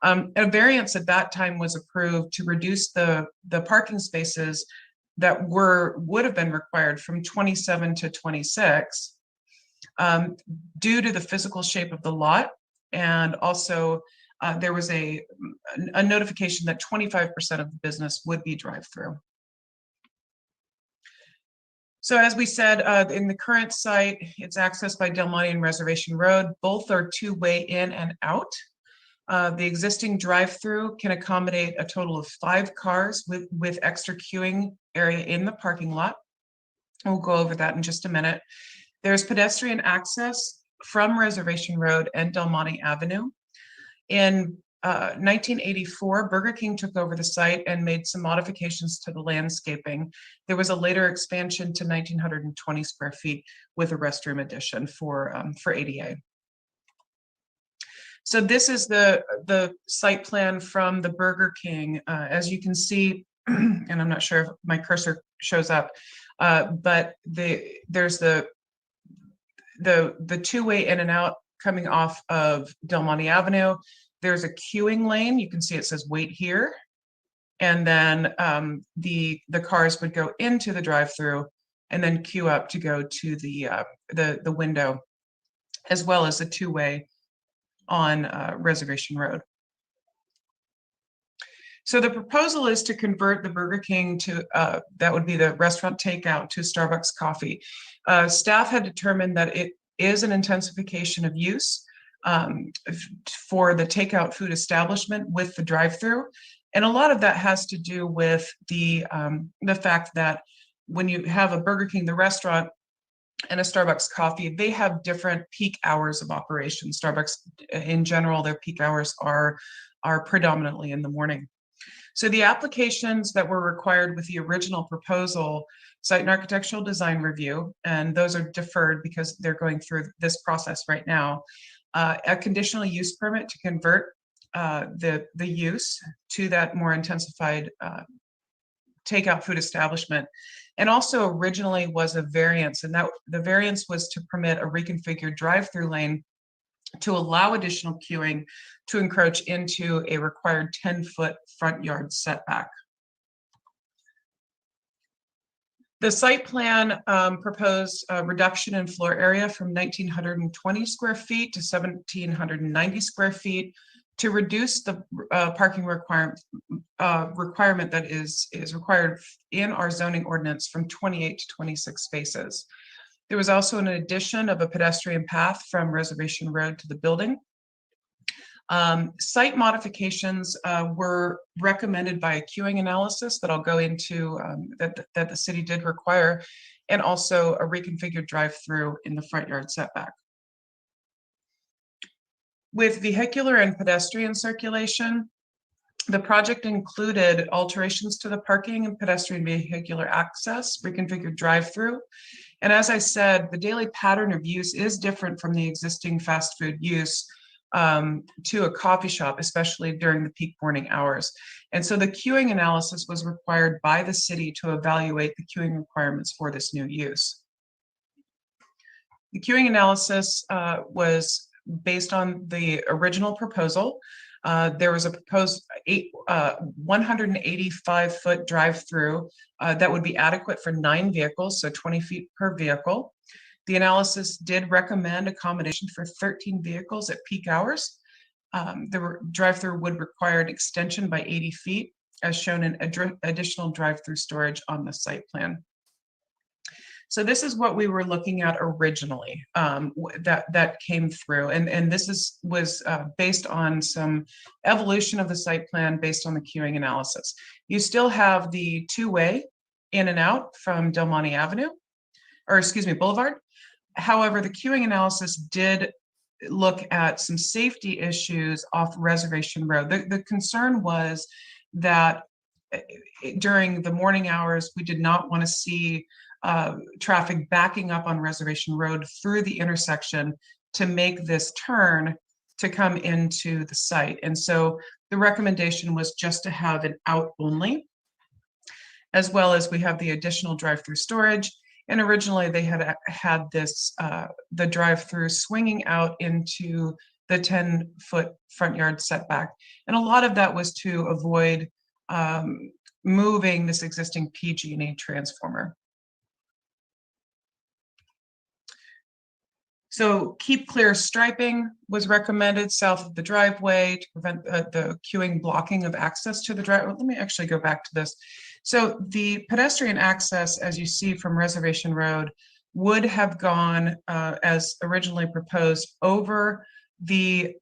A variance at that time was approved to reduce the parking spaces that would have been required from 27 to 26 due to the physical shape of the lot. And also there was a notification that 25% of the business would be drive-through. So as we said, in the current site, it's accessed by Del Monte and Reservation Road. Both are two-way in and out. The existing drive-through can accommodate a total of 5 cars with extra queuing area in the parking lot. We'll go over that in just a minute. There's pedestrian access from Reservation Road and Del Monte Avenue. In 1984, Burger King took over the site and made some modifications to the landscaping. There was a later expansion to 1,920 square feet with a restroom addition for ADA. So this is the site plan from the Burger King. As you can see, and I'm not sure if my cursor shows up, but there's the two-way in and out coming off of Del Monte Avenue. There's a queuing lane. You can see it says wait here. And then the cars would go into the drive-through and then queue up to go to the window, as well as a two-way on Reservation Road. So the proposal is to convert the Burger King to, that would be the restaurant takeout, to Starbucks coffee. Staff had determined that it is an intensification of use for the takeout food establishment with the drive-through. And a lot of that has to do with the fact that when you have a Burger King, the restaurant, and a Starbucks coffee, they have different peak hours of operation. Starbucks, in general, their peak hours are predominantly in the morning. So the applications that were required with the original proposal, site and architectural design review, and those are deferred because they're going through this process right now. A conditional use permit to convert the use to that more intensified takeout food establishment. And also originally was a variance, and that the variance was to permit a reconfigured drive-through lane to allow additional queuing to encroach into a required 10-foot front yard setback. The site plan proposed a reduction in floor area from 1,920 square feet to 1,790 square feet to reduce the parking requirement that is required in our zoning ordinance from 28 to 26 spaces. There was also an addition of a pedestrian path from Reservation Road to the building. Site modifications were recommended by a queuing analysis that I'll go into that the city did require, and also a reconfigured drive-through in the front yard setback. With vehicular and pedestrian circulation, the project included alterations to the parking and pedestrian vehicular access, reconfigured drive-through. And as I said, the daily pattern of use is different from the existing fast food use to a coffee shop, especially during the peak morning hours. And so the queuing analysis was required by the city to evaluate the queuing requirements for this new use. The queuing analysis was based on the original proposal. There was a proposed 185-foot drive-through that would be adequate for 9 vehicles, so 20 feet per vehicle. The analysis did recommend accommodation for 13 vehicles at peak hours. The drive-through would require an extension by 80 feet, as shown in additional drive-through storage on the site plan. So this is what we were looking at originally that came through. And this was based on some evolution of the site plan based on the queuing analysis. You still have the two-way in and out from Del Monte Avenue, Boulevard. However, the queuing analysis did look at some safety issues off Reservation Road. The concern was that during the morning hours, we did not want to see traffic backing up on Reservation Road through the intersection to make this turn to come into the site. And so the recommendation was just to have an out only, as well as we have the additional drive-through storage. And originally they had this, the drive-through swinging out into the 10-foot front yard setback. And a lot of that was to avoid moving this existing PG&E transformer. So keep clear striping was recommended south of the driveway to prevent the queuing blocking of access to the driveway. Let me actually go back to this. So the pedestrian access, as you see from Reservation Road, would have gone as originally proposed over the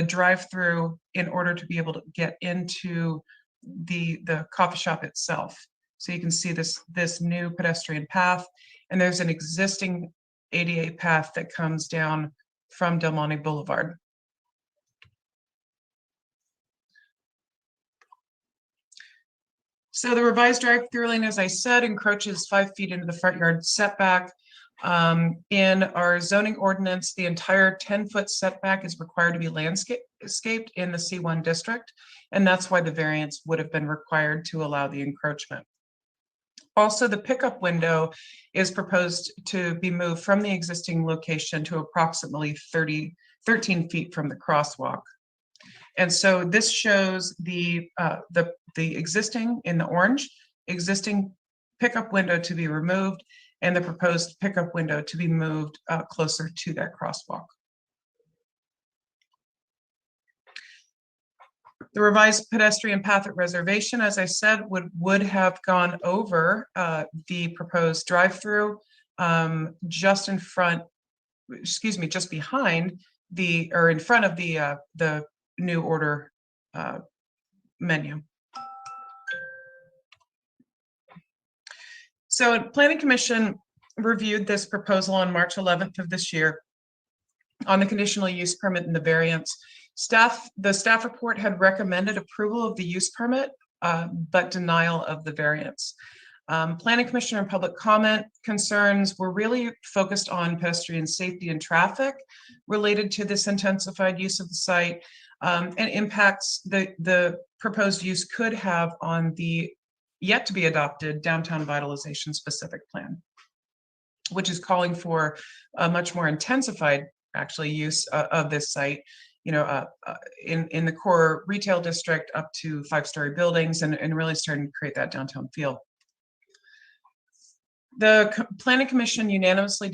drive-through in order to be able to get into the coffee shop itself. So you can see this new pedestrian path, and there's an existing ADA path that comes down from Del Monte Boulevard. So the revised drive-through lane, as I said, encroaches 5 feet into the front yard setback. In our zoning ordinance, the entire 10-foot setback is required to be landscaped in the C1 district, and that's why the variance would have been required to allow the encroachment. Also, the pickup window is proposed to be moved from the existing location to approximately 13 feet from the crosswalk. And so this shows the existing, in the orange, existing pickup window to be removed and the proposed pickup window to be moved closer to that crosswalk. The revised pedestrian path at Reservation, as I said, would have gone over the proposed drive-through just in front, just behind or in front of the new order menu. So Planning Commission reviewed this proposal on March 11th of this year on the conditional use permit and the variance. The staff report had recommended approval of the use permit, but denial of the variance. Planning Commission and public comment concerns were really focused on pedestrian safety and traffic related to this intensified use of the site, and impacts the proposed use could have on the yet to be adopted downtown vitalization specific plan, which is calling for a much more intensified use of this site, in the core retail district up to 5-story buildings and really starting to create that downtown feel. The Planning Commission unanimously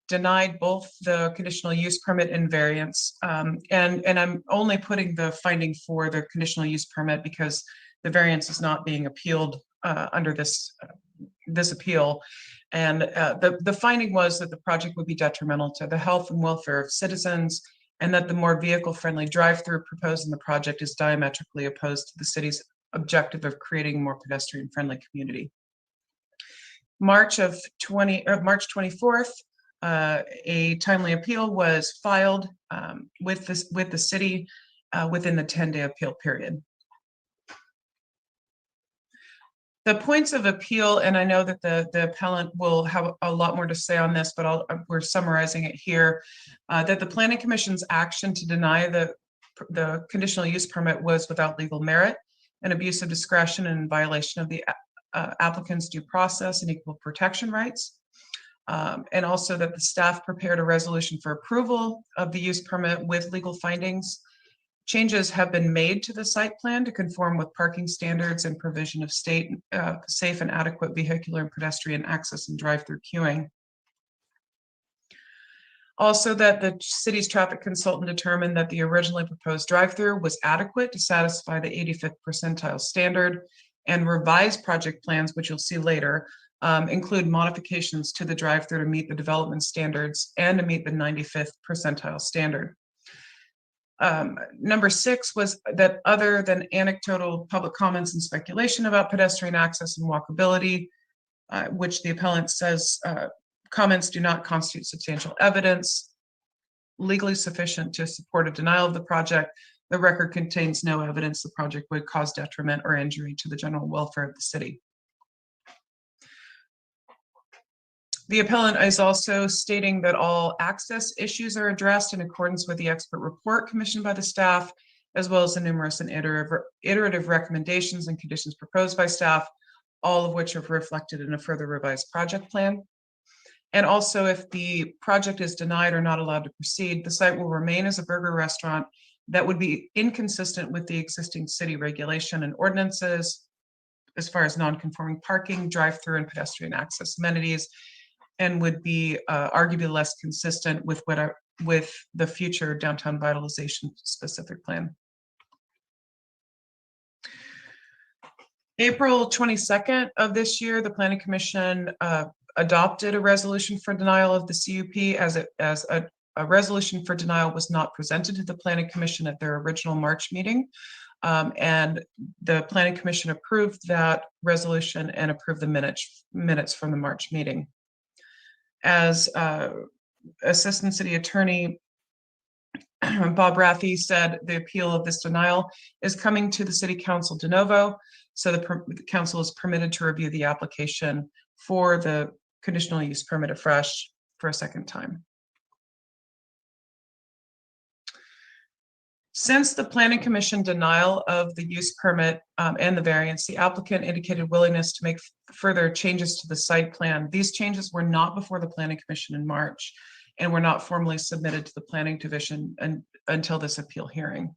denied both the conditional use permit and variance. And I'm only putting the finding for the conditional use permit because the variance is not being appealed under this appeal. And the finding was that the project would be detrimental to the health and welfare of citizens, and that the more vehicle-friendly drive-through proposed in the project is diametrically opposed to the city's objective of creating a more pedestrian-friendly community. March 24th, a timely appeal was filed with the city within the 10-day appeal period. The points of appeal, and I know that the appellant will have a lot more to say on this, but we're summarizing it here, that the Planning Commission's action to deny the conditional use permit was without legal merit, an abuse of discretion, and in violation of the applicant's due process and equal protection rights. And also that the staff prepared a resolution for approval of the use permit with legal findings. Changes have been made to the site plan to conform with parking standards and provision of state safe and adequate vehicular and pedestrian access and drive-through queuing. Also, that the city's traffic consultant determined that the originally proposed drive-through was adequate to satisfy the 85th percentile standard, and revised project plans, which you'll see later, include modifications to the drive-through to meet the development standards and to meet the 95th percentile standard. Number 6 was that other than anecdotal public comments and speculation about pedestrian access and walkability, which the appellant says comments do not constitute substantial evidence legally sufficient to support a denial of the project. The record contains no evidence the project would cause detriment or injury to the general welfare of the city. The appellant is also stating that all access issues are addressed in accordance with the expert report commissioned by the staff, as well as the numerous and iterative recommendations and conditions proposed by staff, all of which are reflected in a further revised project plan. And also, if the project is denied or not allowed to proceed, the site will remain as a burger restaurant that would be inconsistent with the existing city regulation and ordinances as far as non-conforming parking, drive-through, and pedestrian access amenities, and would be arguably less consistent with the future downtown vitalization specific plan. April 22nd of this year, the Planning Commission adopted a resolution for denial of the CUP as a resolution for denial was not presented to the Planning Commission at their original March meeting. And the Planning Commission approved that resolution and approved the minutes from the March meeting. As Assistant City Attorney Bob Rathie said, the appeal of this denial is coming to the City Council de novo, so the council is permitted to review the application for the conditional use permit afresh for a second time. Since the Planning Commission denial of the use permit and the variance, the applicant indicated willingness to make further changes to the site plan. These changes were not before the Planning Commission in March and were not formally submitted to the Planning Division until this appeal hearing.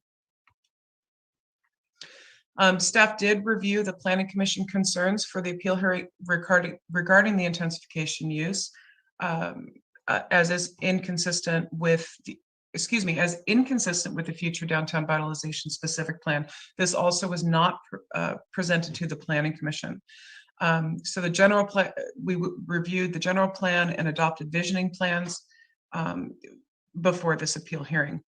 Staff did review the Planning Commission concerns for the appeal hearing regarding the intensification use as is inconsistent with the future downtown vitalization specific plan. This also was not presented to the Planning Commission. So the general plan, we reviewed the general plan and adopted visioning plans before this appeal hearing.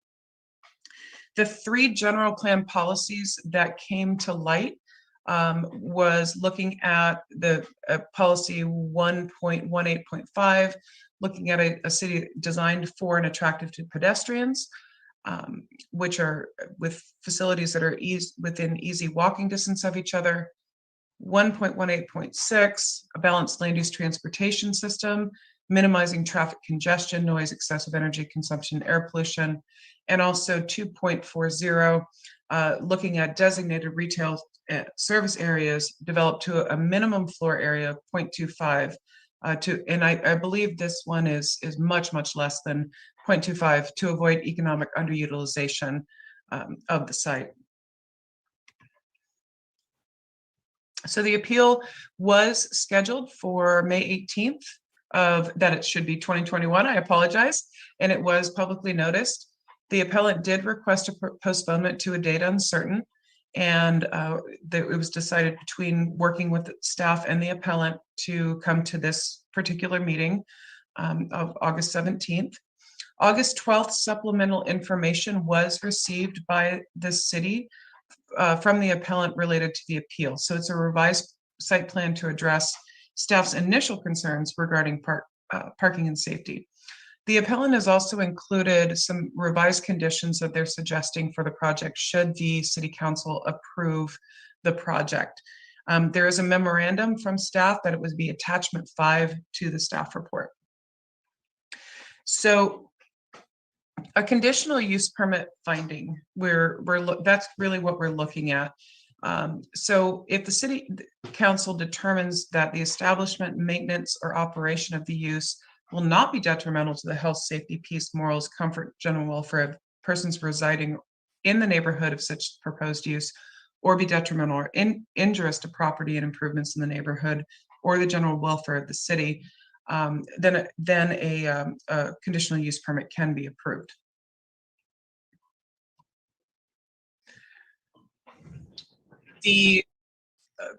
The three general plan policies that came to light was looking at the policy 1.18.5, looking at a city designed for and attractive to pedestrians, which are with facilities that are within easy walking distance of each other. 1.18.6, a balanced land use transportation system, minimizing traffic congestion, noise, excessive energy consumption, air pollution, and also 2.40, looking at designated retail service areas developed to a minimum floor area of 0.25 and I believe this one is much less than 0.25 to avoid economic underutilization of the site. So the appeal was scheduled for May 18th that it should be 2021. I apologize, and it was publicly noticed. The appellant did request a postponement to a date uncertain, and it was decided between working with the staff and the appellant to come to this particular meeting of August 17th. August 12th, supplemental information was received by the city from the appellant related to the appeal. So it's a revised site plan to address staff's initial concerns regarding parking and safety. The appellant has also included some revised conditions that they're suggesting for the project should the City Council approve the project. There is a memorandum from staff that it would be attachment 5 to the staff report. So a conditional use permit finding, that's really what we're looking at. So if the City Council determines that the establishment, maintenance, or operation of the use will not be detrimental to the health, safety, peace, morals, comfort, general welfare of persons residing in the neighborhood of such proposed use, or be detrimental or injurious to property and improvements in the neighborhood or the general welfare of the city, then a conditional use permit can be approved. The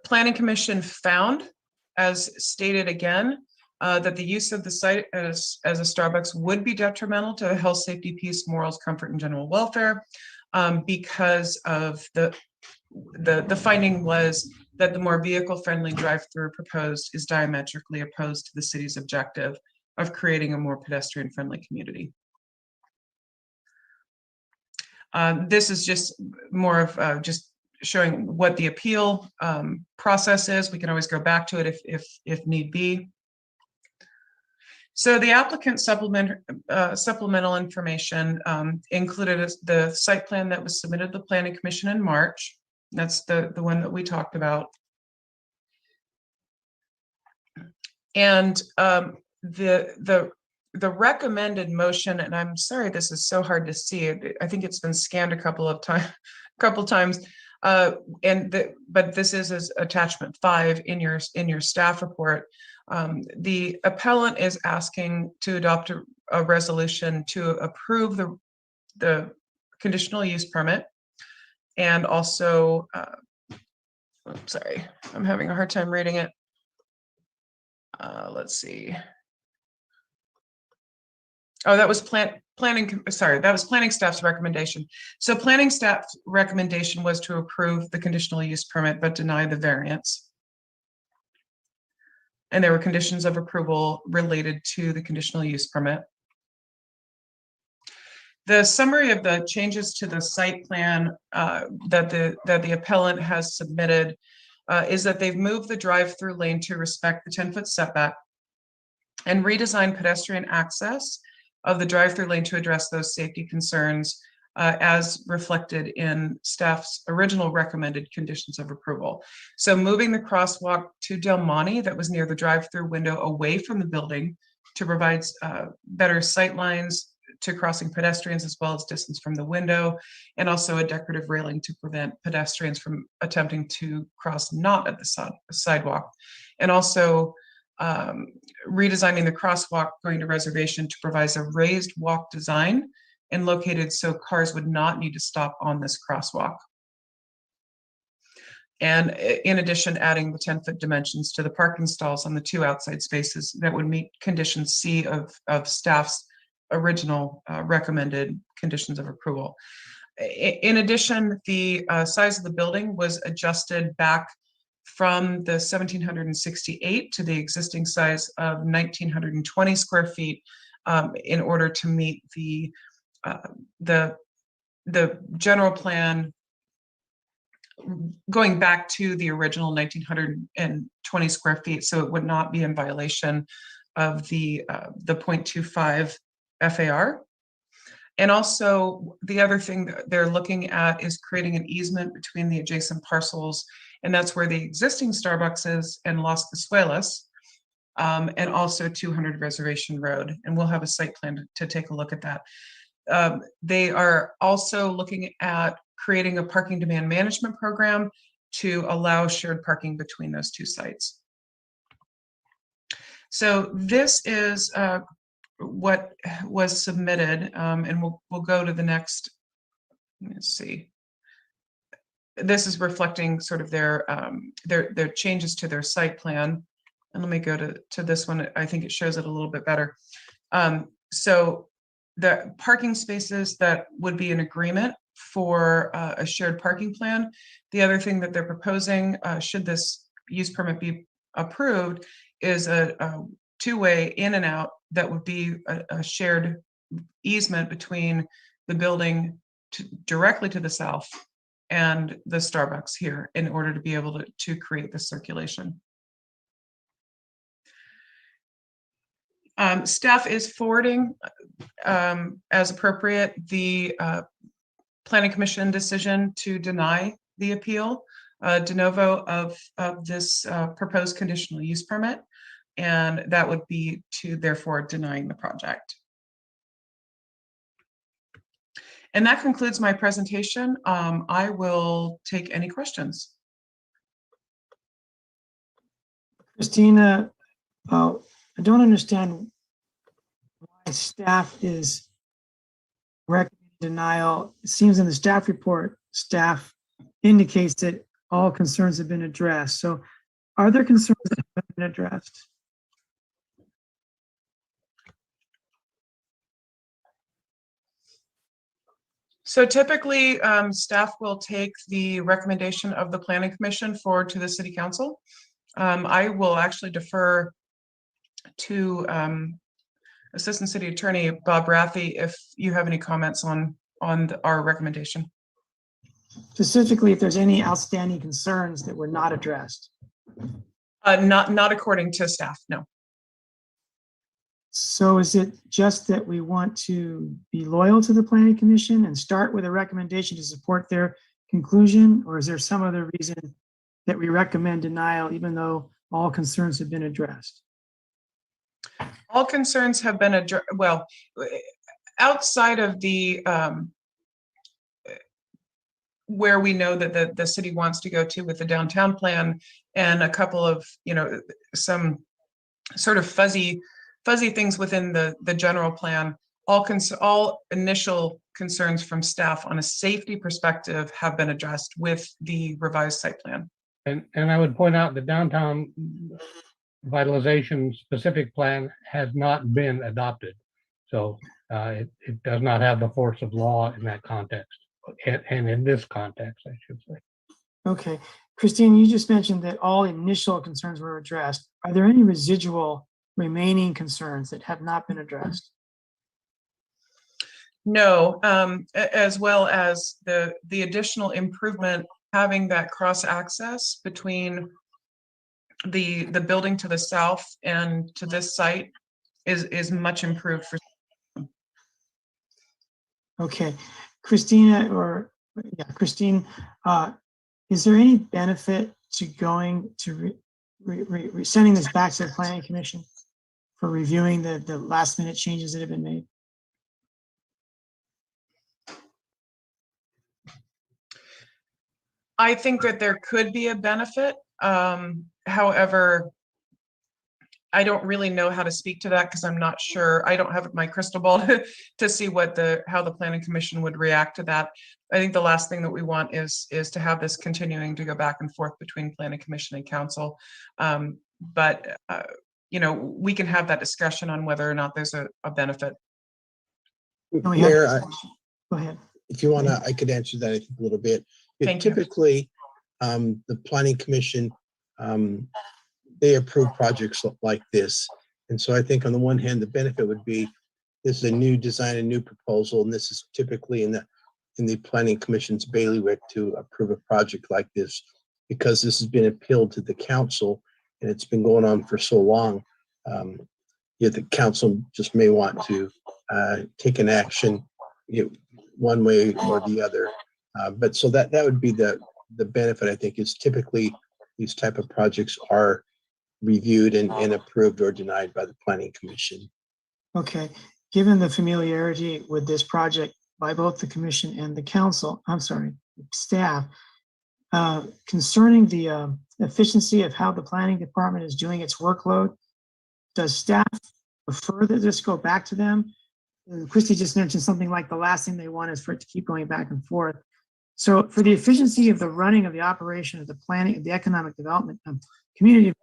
Planning Commission found, as stated again, that the use of the site as a Starbucks would be detrimental to health, safety, peace, morals, comfort, and general welfare, because of the finding was that the more vehicle-friendly drive-through proposed is diametrically opposed to the city's objective creating a more pedestrian-friendly community. This is just more of just showing what the appeal process is. We can always go back to it if need be. So the applicant supplemental information included the site plan that was submitted to the Planning Commission in March. That's the one that we talked about. And the recommended motion, and I'm sorry this is so hard to see. I think it's been scanned a couple times. But this is attachment 5 in your staff report. The appellant is asking to adopt a resolution to approve the conditional use permit, and also, sorry, I'm having a hard time reading it. Let's see. Oh, that was planning staff's recommendation. So planning staff's recommendation was to approve the conditional use permit, but deny the variance. And there were conditions of approval related to the conditional use permit. The summary of the changes to the site plan that the appellant has submitted is that they've moved the drive-through lane to respect the 10-foot setback and redesigned pedestrian access of the drive-through lane to address those safety concerns as reflected in staff's original recommended conditions of approval. So moving the crosswalk to Del Monte that was near the drive-through window away from the building to provide better sight lines to crossing pedestrians as well as distance from the window, and also a decorative railing to prevent pedestrians from attempting to cross not at the sidewalk. And also redesigning the crosswalk going to reservation to provide a raised walk design and located so cars would not need to stop on this crosswalk. And in addition, adding the 10-foot dimensions to the parking stalls on the 2 outside spaces that would meet condition C of staff's original recommended conditions of approval. In addition, the size of the building was adjusted back from the 1,768 to the existing size of 1,920 square feet in order to meet the general plan going back to the original 1,920 square feet, so it would not be in violation of the 0.25 FAR. And also the other thing that they're looking at is creating an easement between the adjacent parcels, and that's where the existing Starbucks is and Las Casuelas, and also 200 Reservation Road. And we'll have a site plan to take a look at that. They are also looking at creating a parking demand management program to allow shared parking between those 2 sites. So this is what was submitted, and we'll go to the next. Let's see. This is reflecting sort of their changes to their site plan. And let me go to this one. I think it shows it a little bit better. So the parking spaces that would be in agreement for a shared parking plan. The other thing that they're proposing, should this use permit be approved, is a 2-way in and out that would be a shared easement between the building directly to the south and the Starbucks here in order to be able to create this circulation. Staff is forwarding, as appropriate, the Planning Commission decision to deny the appeal de novo of this proposed conditional use permit, and that would be to therefore denying the project. And that concludes my presentation. I will take any questions. Christina, I don't understand why staff is recommending denial. It seems in the staff report, staff indicates that all concerns have been addressed. So are there concerns that have been addressed? So typically, staff will take the recommendation of the Planning Commission forward to the City Council. I will actually defer to Assistant City Attorney Bob Rathie if you have any comments on our recommendation. Specifically, if there's any outstanding concerns that were not addressed. Not according to staff, no. So is it just that we want to be loyal to the Planning Commission and start with a recommendation to support their conclusion? Or is there some other reason that we recommend denial even though all concerns have been addressed? All concerns have been addressed. Well, outside of the where we know that the city wants to go to with the downtown plan and a couple of, some sort of fuzzy things within the general plan, all initial concerns from staff on a safety perspective have been addressed with the revised site plan. And I would point out the downtown revitalization specific plan has not been adopted. So it does not have the force of law in that context. And in this context, I should say. Okay. Christine, you just mentioned that all initial concerns were addressed. Are there any residual remaining concerns that have not been addressed? No, as well as the additional improvement, having that cross access between the building to the south and to this site is much improved for. Okay, Christine, is there any benefit to going to sending this back to the Planning Commission for reviewing the last minute changes that have been made? I think that there could be a benefit. However, I don't really know how to speak to that because I'm not sure. I don't have my crystal ball to see how the Planning Commission would react to that. I think the last thing that we want is to have this continuing to go back and forth between Planning Commission and Council. But we can have that discussion on whether or not there's a benefit. Mayor, go ahead. If you want to, I could answer that I think a little bit. Typically, the Planning Commission, they approve projects like this. And so I think on the one hand, the benefit would be this is a new design, a new proposal, and this is typically in the Planning Commission's bailiwick to approve a project like this, because this has been appealed to the council and it's been going on for so long. The council just may want to take an action one way or the other. But so that would be the benefit, I think, is typically these type of projects are reviewed and approved or denied by the Planning Commission. Okay, given the familiarity with this project by both the commission and the council, staff, concerning the efficiency of how the planning department is doing its workload, does staff prefer that this go back to them? Christy just mentioned something like the last thing they want is for it to keep going back and forth. So for the efficiency of the running of the operation of the planning, of the economic development, community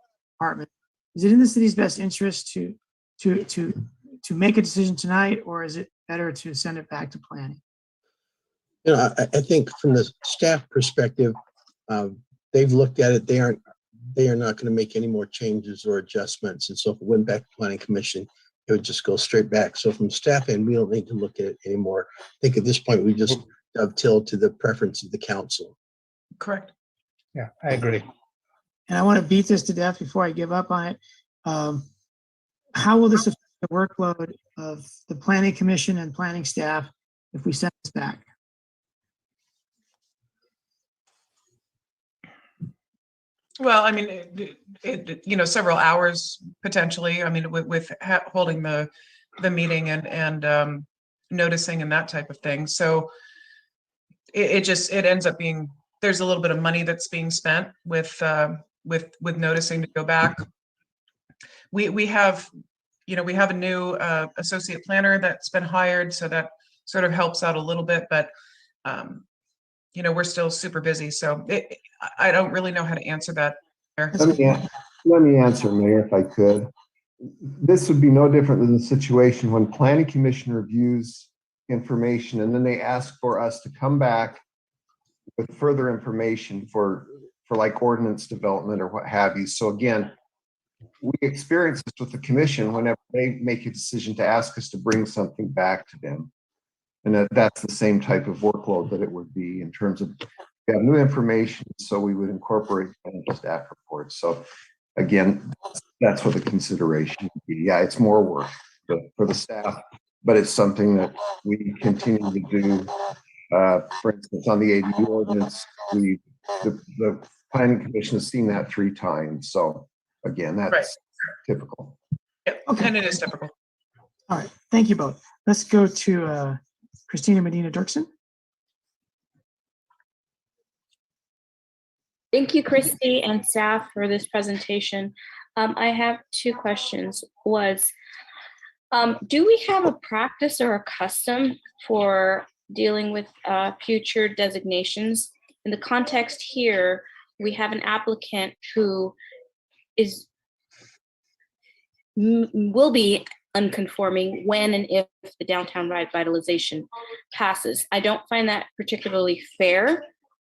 department, is it in the city's best interest to make a decision tonight, or is it better to send it back to planning? I think from the staff perspective, they've looked at it. They are not going to make any more changes or adjustments. And so if it went back to Planning Commission, it would just go straight back. So from staff end, we don't need to look at it anymore. I think at this point, we just dovetail to the preference of the council. Correct. Yeah, I agree. And I want to beat this to death before I give up on it. How will this affect the workload of the Planning Commission and planning staff if we send this back? Well, I mean, several hours potentially. I mean, with holding the meeting and noticing and that type of thing. So it ends up being, there's a little bit of money that's being spent with noticing to go back. We have a new associate planner that's been hired, so that sort of helps out a little bit, but we're still super busy. So I don't really know how to answer that. Let me answer, Mayor, if I could. This would be no different than the situation when Planning Commission reviews information and then they ask for us to come back with further information for like ordinance development or what have you. So again, we experience this with the commission whenever they make a decision to ask us to bring something back to them. And that's the same type of workload that it would be in terms of we have new information, so we would incorporate financial staff reports. So again, that's what the consideration would be. Yeah, it's more work for the staff, but it's something that we continue to do. For instance, on the ADU ordinance, the planning commission has seen that 3 times. So again, that's typical. Yep, Okay. and it is typical. All right, thank you both. Let's go to Christina Medina Dirksen. Thank you, Christy and staff, for this presentation. I have 2 questions. Do we have a practice or a custom for dealing with future designations? In the context here, we have an applicant who will be unconforming when and if the downtown revitalization passes. I don't find that particularly fair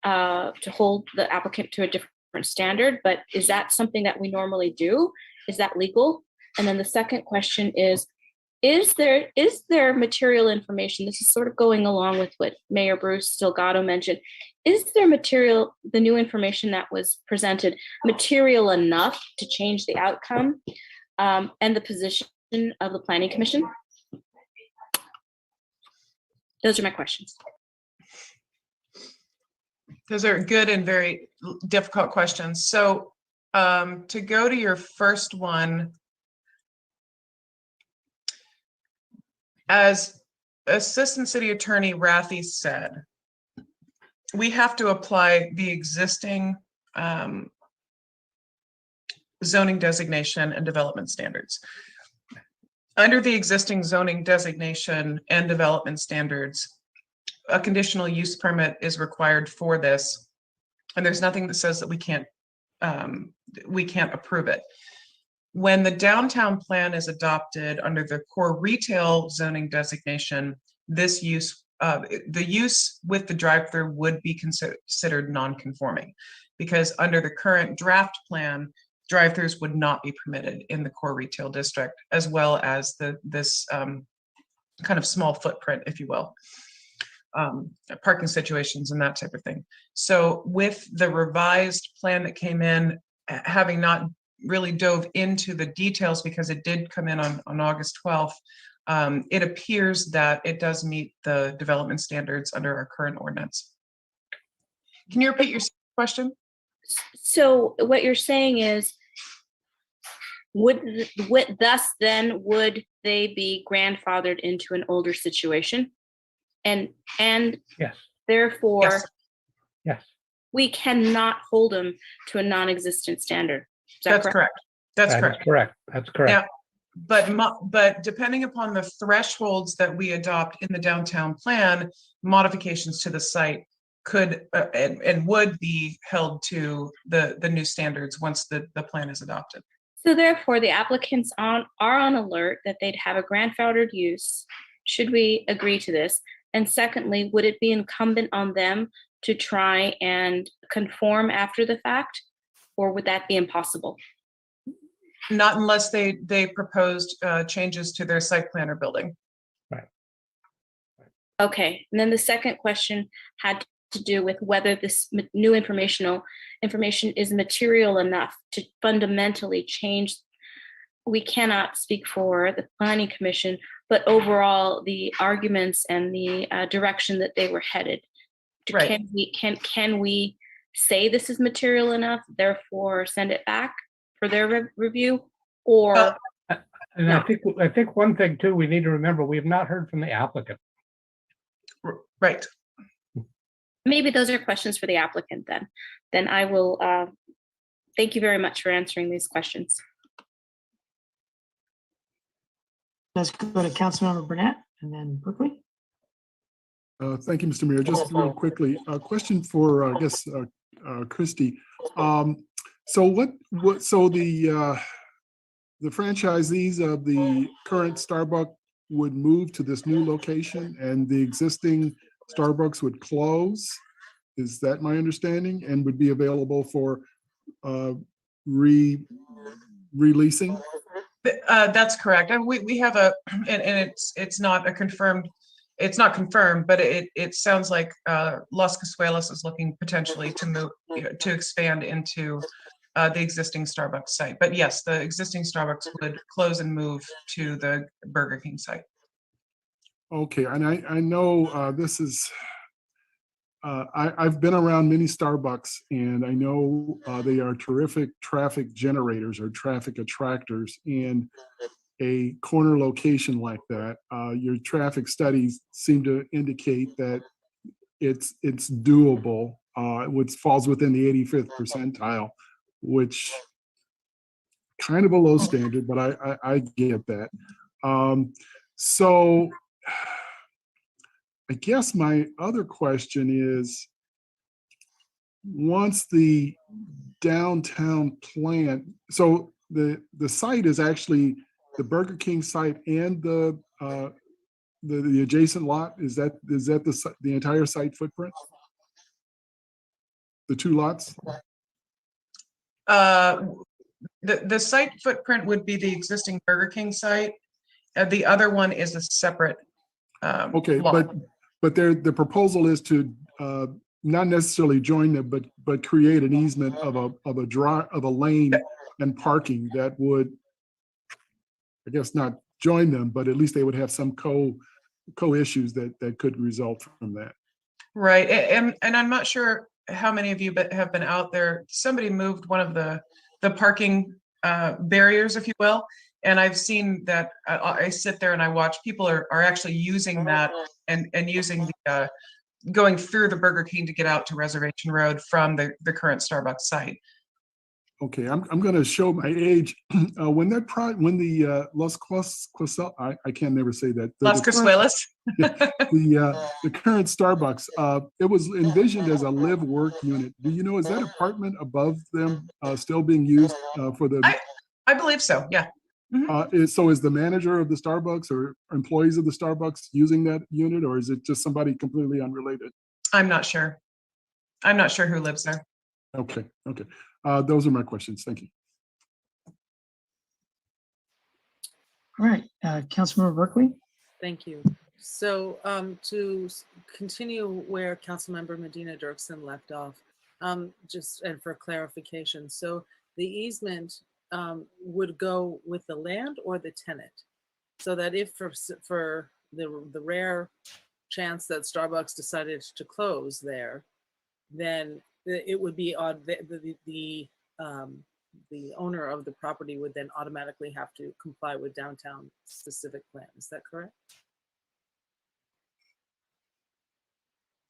to hold the applicant to a different standard, but is that something that we normally do? Is that legal? And then the second question is there material information? This is sort of going along with what Mayor Bruce Delgado mentioned. Is there material, the new information that was presented, material enough to change the outcome and the position of the Planning Commission? Those are my questions. Those are good and very difficult questions. So to go to your first one, as Assistant City Attorney Rathi said, we have to apply the existing zoning designation and development standards. Under the existing zoning designation and development standards, a conditional use permit is required for this, and there's nothing that says that we can't approve it. When the downtown plan is adopted under the core retail zoning designation, this use, the use with the drive-through would be considered non-conforming, because under the current draft plan, drive-throughs would not be permitted in the core retail district, as well as this kind of small footprint, if you will, parking situations and that type of thing. So with the revised plan that came in, having not really dove into the details because it did come in on August 12th, it appears that it does meet the development standards under our current ordinance. Can you repeat your question? So what you're saying is, would they be grandfathered into an older situation? And yes, therefore, yes, we cannot hold them to a non-existent standard. Is that That's correct. That's correct. That's correct. Yeah, but depending upon the thresholds that we adopt in the downtown plan, modifications to the site could and would be held to the new standards once the plan is adopted. So therefore, the applicants are on alert that they'd have a grandfathered use, should we agree to this? And secondly, would it be incumbent on them to try and conform after the fact, or would that be impossible? Not unless they proposed changes to their site plan or building. Right. Okay, and then the second question had to do with whether this new information is material enough to fundamentally change. We cannot speak for the Planning Commission, but overall the arguments and the direction that they were headed. Right. Can we say this is material enough, therefore send it back for their review, or? And no. I think one thing too, we need to remember, we have not heard from the applicant. Right. Maybe those are questions for the applicant then. Then I will, thank you very much for answering these questions. Let's go to Councilmember Burnett and then Berkeley. Thank you, Mr. Mayor. Just real quickly, a question for, I guess, Christy. So the franchisees of the current Starbucks would move to this new location and the existing Starbucks would close? Is that my understanding? And would be available for releasing? That's correct. And we have and it's not confirmed, but it sounds like Las Casuelas is looking potentially to move, to expand into the existing Starbucks site. But yes, the existing Starbucks would close and move to the Burger King site. Okay, and I know this is, I've been around many Starbucks, and I know they are terrific traffic generators or traffic attractors. And a corner location like that, your traffic studies seem to indicate that it's doable, which falls within the 85th percentile, which kind of a low standard, but I get that. So I guess my other question is, once the downtown plan, so the site is actually the Burger King site and the adjacent lot. Is that the entire site footprint? The two lots? The site footprint would be the existing Burger King site. The other one is a separate Okay, lot. but the proposal is to not necessarily join them, but create an easement of a lane and parking that would, I guess, not join them, but at least they would have some co-issues that could result from that. Right, and I'm not sure how many of you have been out there. Somebody moved one of the parking barriers, if you will, and I've seen that. I sit there and I watch people are actually using that and using the going through the Burger King to get out to Reservation Road from the current Starbucks site. Okay, I'm going to show my age. When the Las Casuelas, I can never say that. Las Casuelas. The current Starbucks, it was envisioned as a live-work unit. Do you know, is that apartment above them still being used for the? I believe so, yeah. So is the manager of the Starbucks or employees of the Starbucks using that unit, or is it just somebody completely unrelated? I'm not sure. I'm not sure who lives there. Okay. Those are my questions. Thank you. All right, Councilmember Berkeley. Thank you. So to continue where Councilmember Medina Dirksen left off, just and for clarification, so the easement would go with the land or the tenant, so that if for the rare chance that Starbucks decided to close there, then it would be on the owner of the property would then automatically have to comply with downtown specific plan. Is that correct?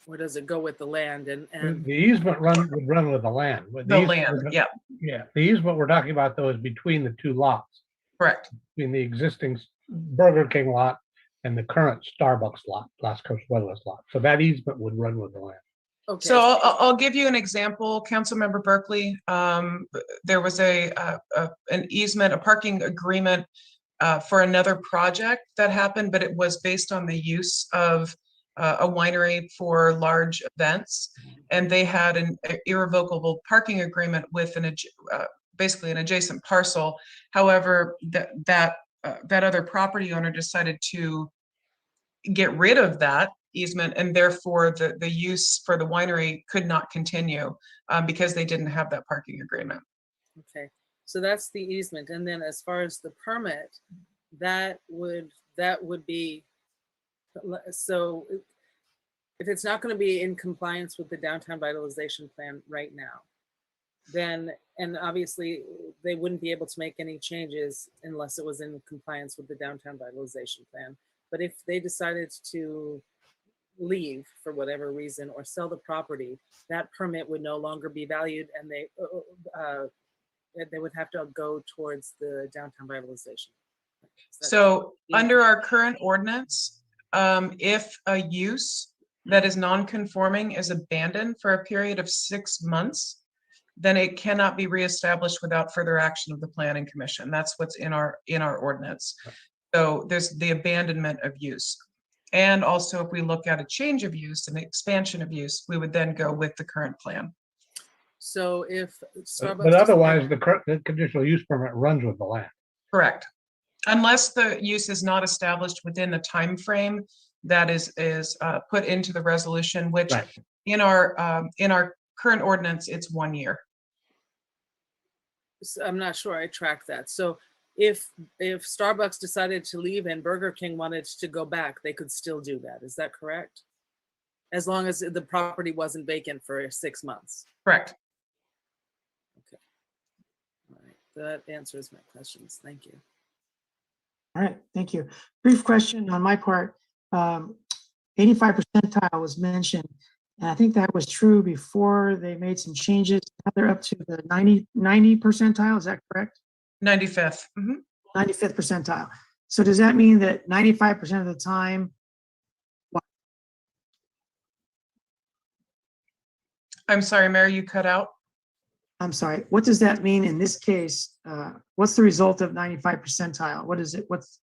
Or does it go with the land and the easement would run with the land? The land, yeah. Yeah, the easement we're talking about though is between the two lots. Correct. Between the existing Burger King lot and the current Starbucks lot, Las Casuelas lot. So that easement would run with the land. Okay. So I'll give you an example, Councilmember Berkeley. There was an easement, a parking agreement for another project that happened, but it was based on the use of a winery for large events, and they had an irrevocable parking agreement with basically an adjacent parcel. However, that other property owner decided to get rid of that easement, and therefore the use for the winery could not continue because they didn't have that parking agreement. Okay, so that's the easement, and then as far as the permit, that would be, so if it's not going to be in compliance with the downtown vitalization plan right now, then, and obviously they wouldn't be able to make any changes unless it was in compliance with the downtown vitalization plan. But if they decided to leave for whatever reason or sell the property, that permit would no longer be valued, and they would have to go towards the downtown vitalization. So under our current ordinance, if a use that is non-conforming is abandoned for a period of 6 months, then it cannot be reestablished without further action of the Planning Commission. That's what's in our ordinance. So there's the abandonment of use. And also, if we look at a change of use and expansion of use, we would then go with the current plan. So if Starbucks. But otherwise, the conditional use permit runs with the land. Correct. Unless the use is not established within the time frame that is put into the resolution, which Right. in our current ordinance, it's 1 year. I'm not sure I track that. So if Starbucks decided to leave and Burger King wanted to go back, they could still do that. Is that correct? As long as the property wasn't vacant for 6 months. Correct. Okay. All right. That answers my questions. Thank you. All right, thank you. Brief question on my part. 85 percentile was mentioned, and I think that was true before they made some changes. Now they're up to the 90 percentile, is that correct? 95th. 95th percentile. So does that mean that 95% of the time? I'm sorry, Mayor, you cut out. I'm sorry, what does that mean in this case? What's the result of 95 percentile? What is it? What does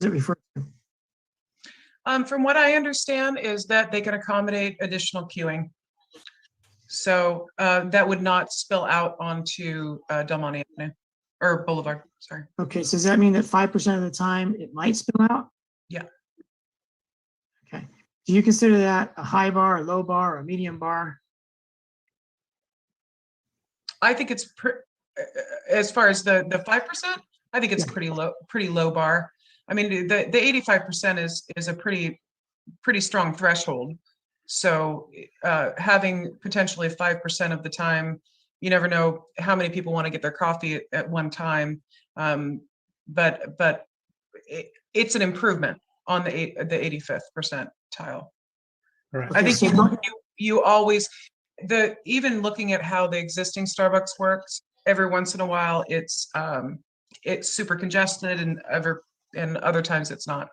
it refer to? From what I understand is that they can accommodate additional queuing. So that would not spill out onto Del Monte Avenue or Boulevard, sorry. Okay, so does that mean that 5% of the time it might spill out? Yeah. Okay. Do you consider that a high bar, a low bar, or a medium bar? I think it's as far as the 5%, I think it's pretty low bar. I mean, the 85% is a pretty strong threshold. So having potentially 5% of the time, you never know how many people want to get their coffee at one time. But it's an improvement on the 85th percentile. Right. I think you always, even looking at how the existing Starbucks works, every once in a while it's super congested and other times it's not.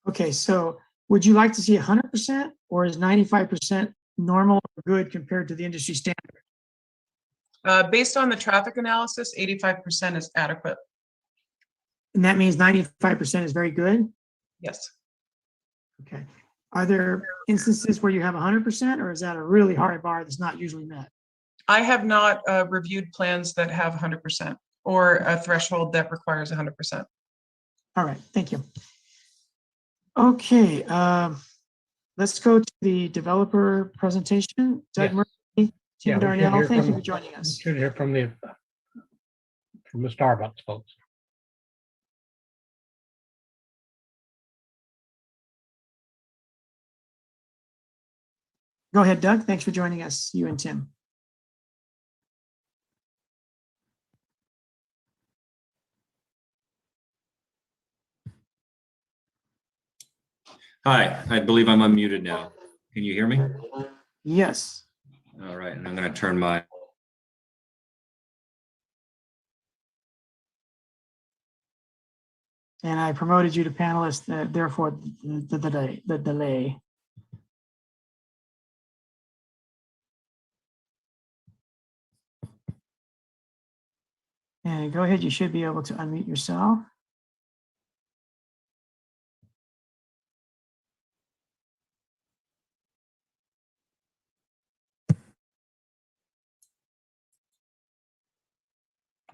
Okay, so would you like to see 100% or is 95% normal or good compared to the industry standard? Based on the traffic analysis, 85% is adequate. And that means 95% is very good? Yes. Okay. Are there instances where you have 100% or is that a really hard bar that's not usually met? I have not reviewed plans that have 100% or a threshold that requires 100%. All right, thank you. Okay, let's go to the developer presentation. Doug Yes. Murphy, Yeah, Tim we should Darnell, hear thank you from- for joining us. Should hear from the Starbucks folks. Go ahead, Doug. Thanks for joining us, you and Tim. Hi, I believe I'm unmuted now. Can you hear me? Yes. All right, and I'm going to turn my. And I promoted you to panelist, therefore the delay. And go ahead, you should be able to unmute yourself.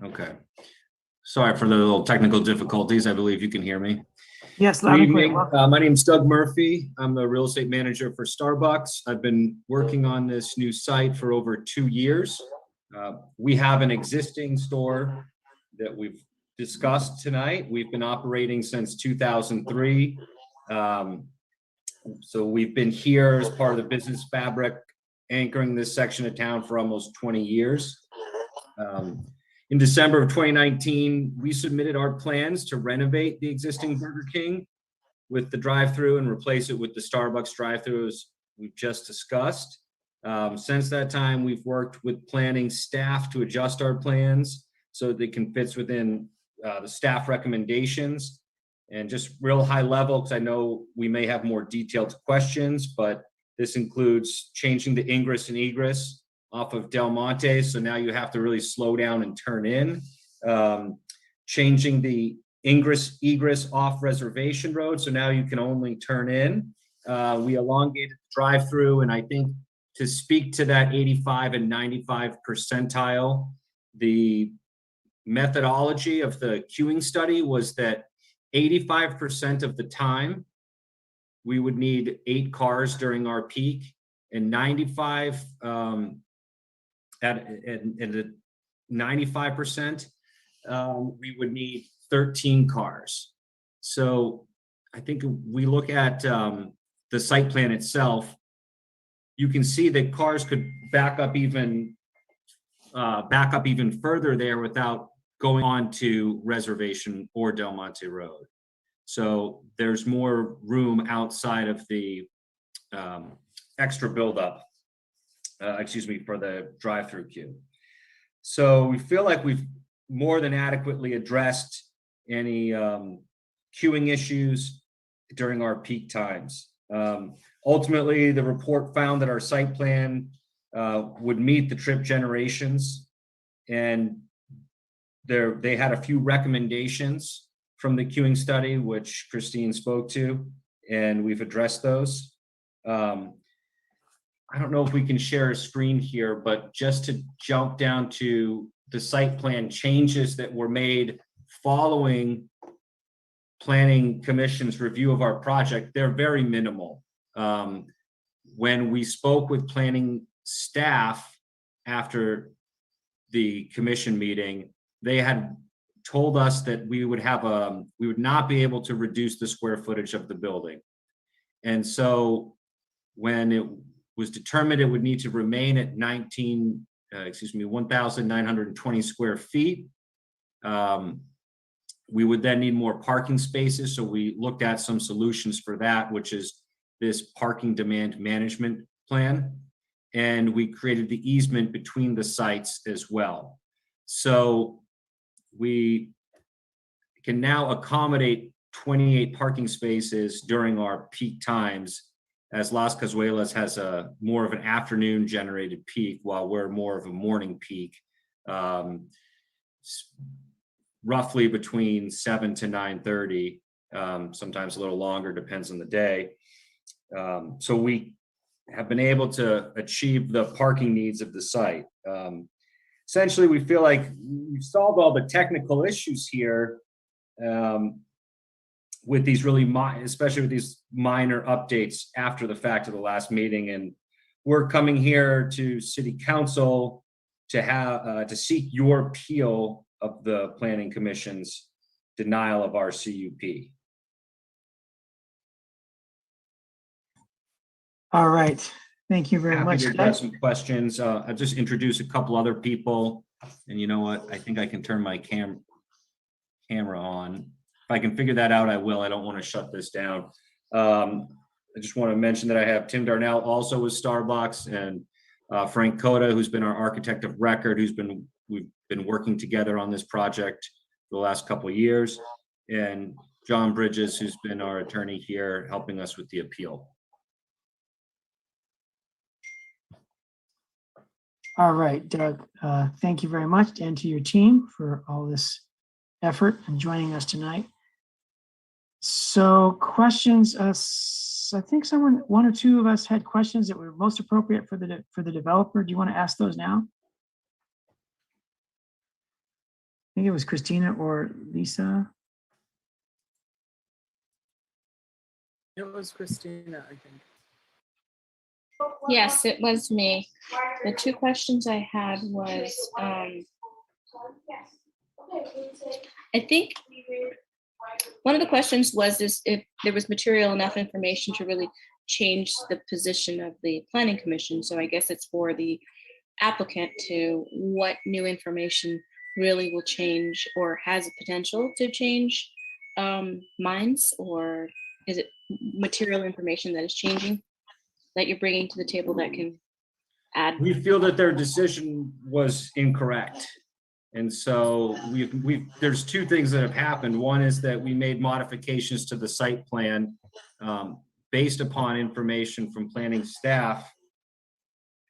Okay. Sorry for the little technical difficulties. I believe you can hear me. Yes, Good loud and clear. evening. My name is Doug Murphy. I'm the real estate manager for Starbucks. I've been working on this new site for over 2 years. We have an existing store that we've discussed tonight. We've been operating since 2003. So we've been here as part of the business fabric, anchoring this section of town for almost 20 years. In December of 2019, we submitted our plans to renovate the existing Burger King with the drive-through and replace it with the Starbucks drive-through as we've just discussed. Since that time, we've worked with planning staff to adjust our plans so they can fit within the staff recommendations. And just real high level, because I know we may have more detailed questions, but this includes changing the ingress and egress off of Del Monte. So now you have to really slow down and turn in. Changing the ingress egress off Reservation Road. So now you can only turn in. We elongated the drive-through and I think to speak to that 85 and 95 percentile, the methodology of the queuing study was that 85% of the time we would need 8 cars during our peak, and 95 at the 95%, we would need 13 cars. So I think if we look at the site plan itself, you can see that cars could back up even further there without going on to Reservation or Del Monte Road. So there's more room outside of the extra buildup, for the drive-through queue. So we feel like we've more than adequately addressed any queuing issues during our peak times. Ultimately, the report found that our site plan would meet the trip generations, and they had a few recommendations from the queuing study, which Christine spoke to, and we've addressed those. I don't know if we can share a screen here, but just to jump down to the site plan changes that were made following Planning Commission's review of our project, they're very minimal. When we spoke with planning staff after the commission meeting, they had told us that we would not be able to reduce the square footage of the building. And so when it was determined it would need to remain at 1,920 square feet, we would then need more parking spaces. So we looked at some solutions for that, which is this parking demand management plan. And we created the easement between the sites as well. So we can now accommodate 28 parking spaces during our peak times, as Las Cazuelas has a more of an afternoon generated peak, while we're more of a morning peak, roughly between 7 to 9:30, sometimes a little longer, depends on the day. So we have been able to achieve the parking needs of the site. Essentially, we feel like we've solved all the technical issues here with these especially with these minor updates after the fact of the last meeting. And we're coming here to City Council to seek your appeal of the Planning Commission's denial of our CUP. All right. Thank you very much. Happy to address some questions. I'll just introduce a couple other people. And you know what? I think I can turn my camera on. If I can figure that out, I will. I don't want to shut this down. I just want to mention that I have Tim Darnell also with Starbucks, and Frank Coda, who's been our architect of record, we've been working together on this project for the last couple of years, and John Bridges, who's been our attorney here, helping us with the appeal. All right, Doug, thank you very much, and to your team for all this effort and joining us tonight. So questions, I think one or two of us had questions that were most appropriate for the developer. Do you want to ask those now? I think it was Christina or Lisa. It was Christina, I think. Yes, it was me. The two questions I had was, I think one of the questions was if there was enough information to really change the position of the Planning Commission. So I guess it's for the applicant to what new information really will change or has a potential to change minds, or is it material information that is changing that you're bringing to the table that can add? We feel that their decision was incorrect. And so there's two things that have happened. One is that we made modifications to the site plan based upon information from planning staff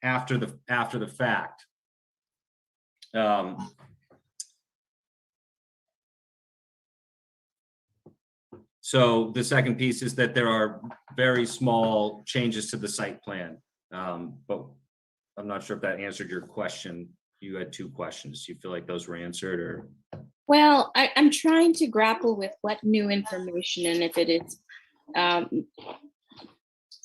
after the fact. So the second piece is that there are very small changes to the site plan, but I'm not sure if that answered your question. You had two questions. Do you feel like those were answered, or? Well, I'm trying to grapple with what new information and if it is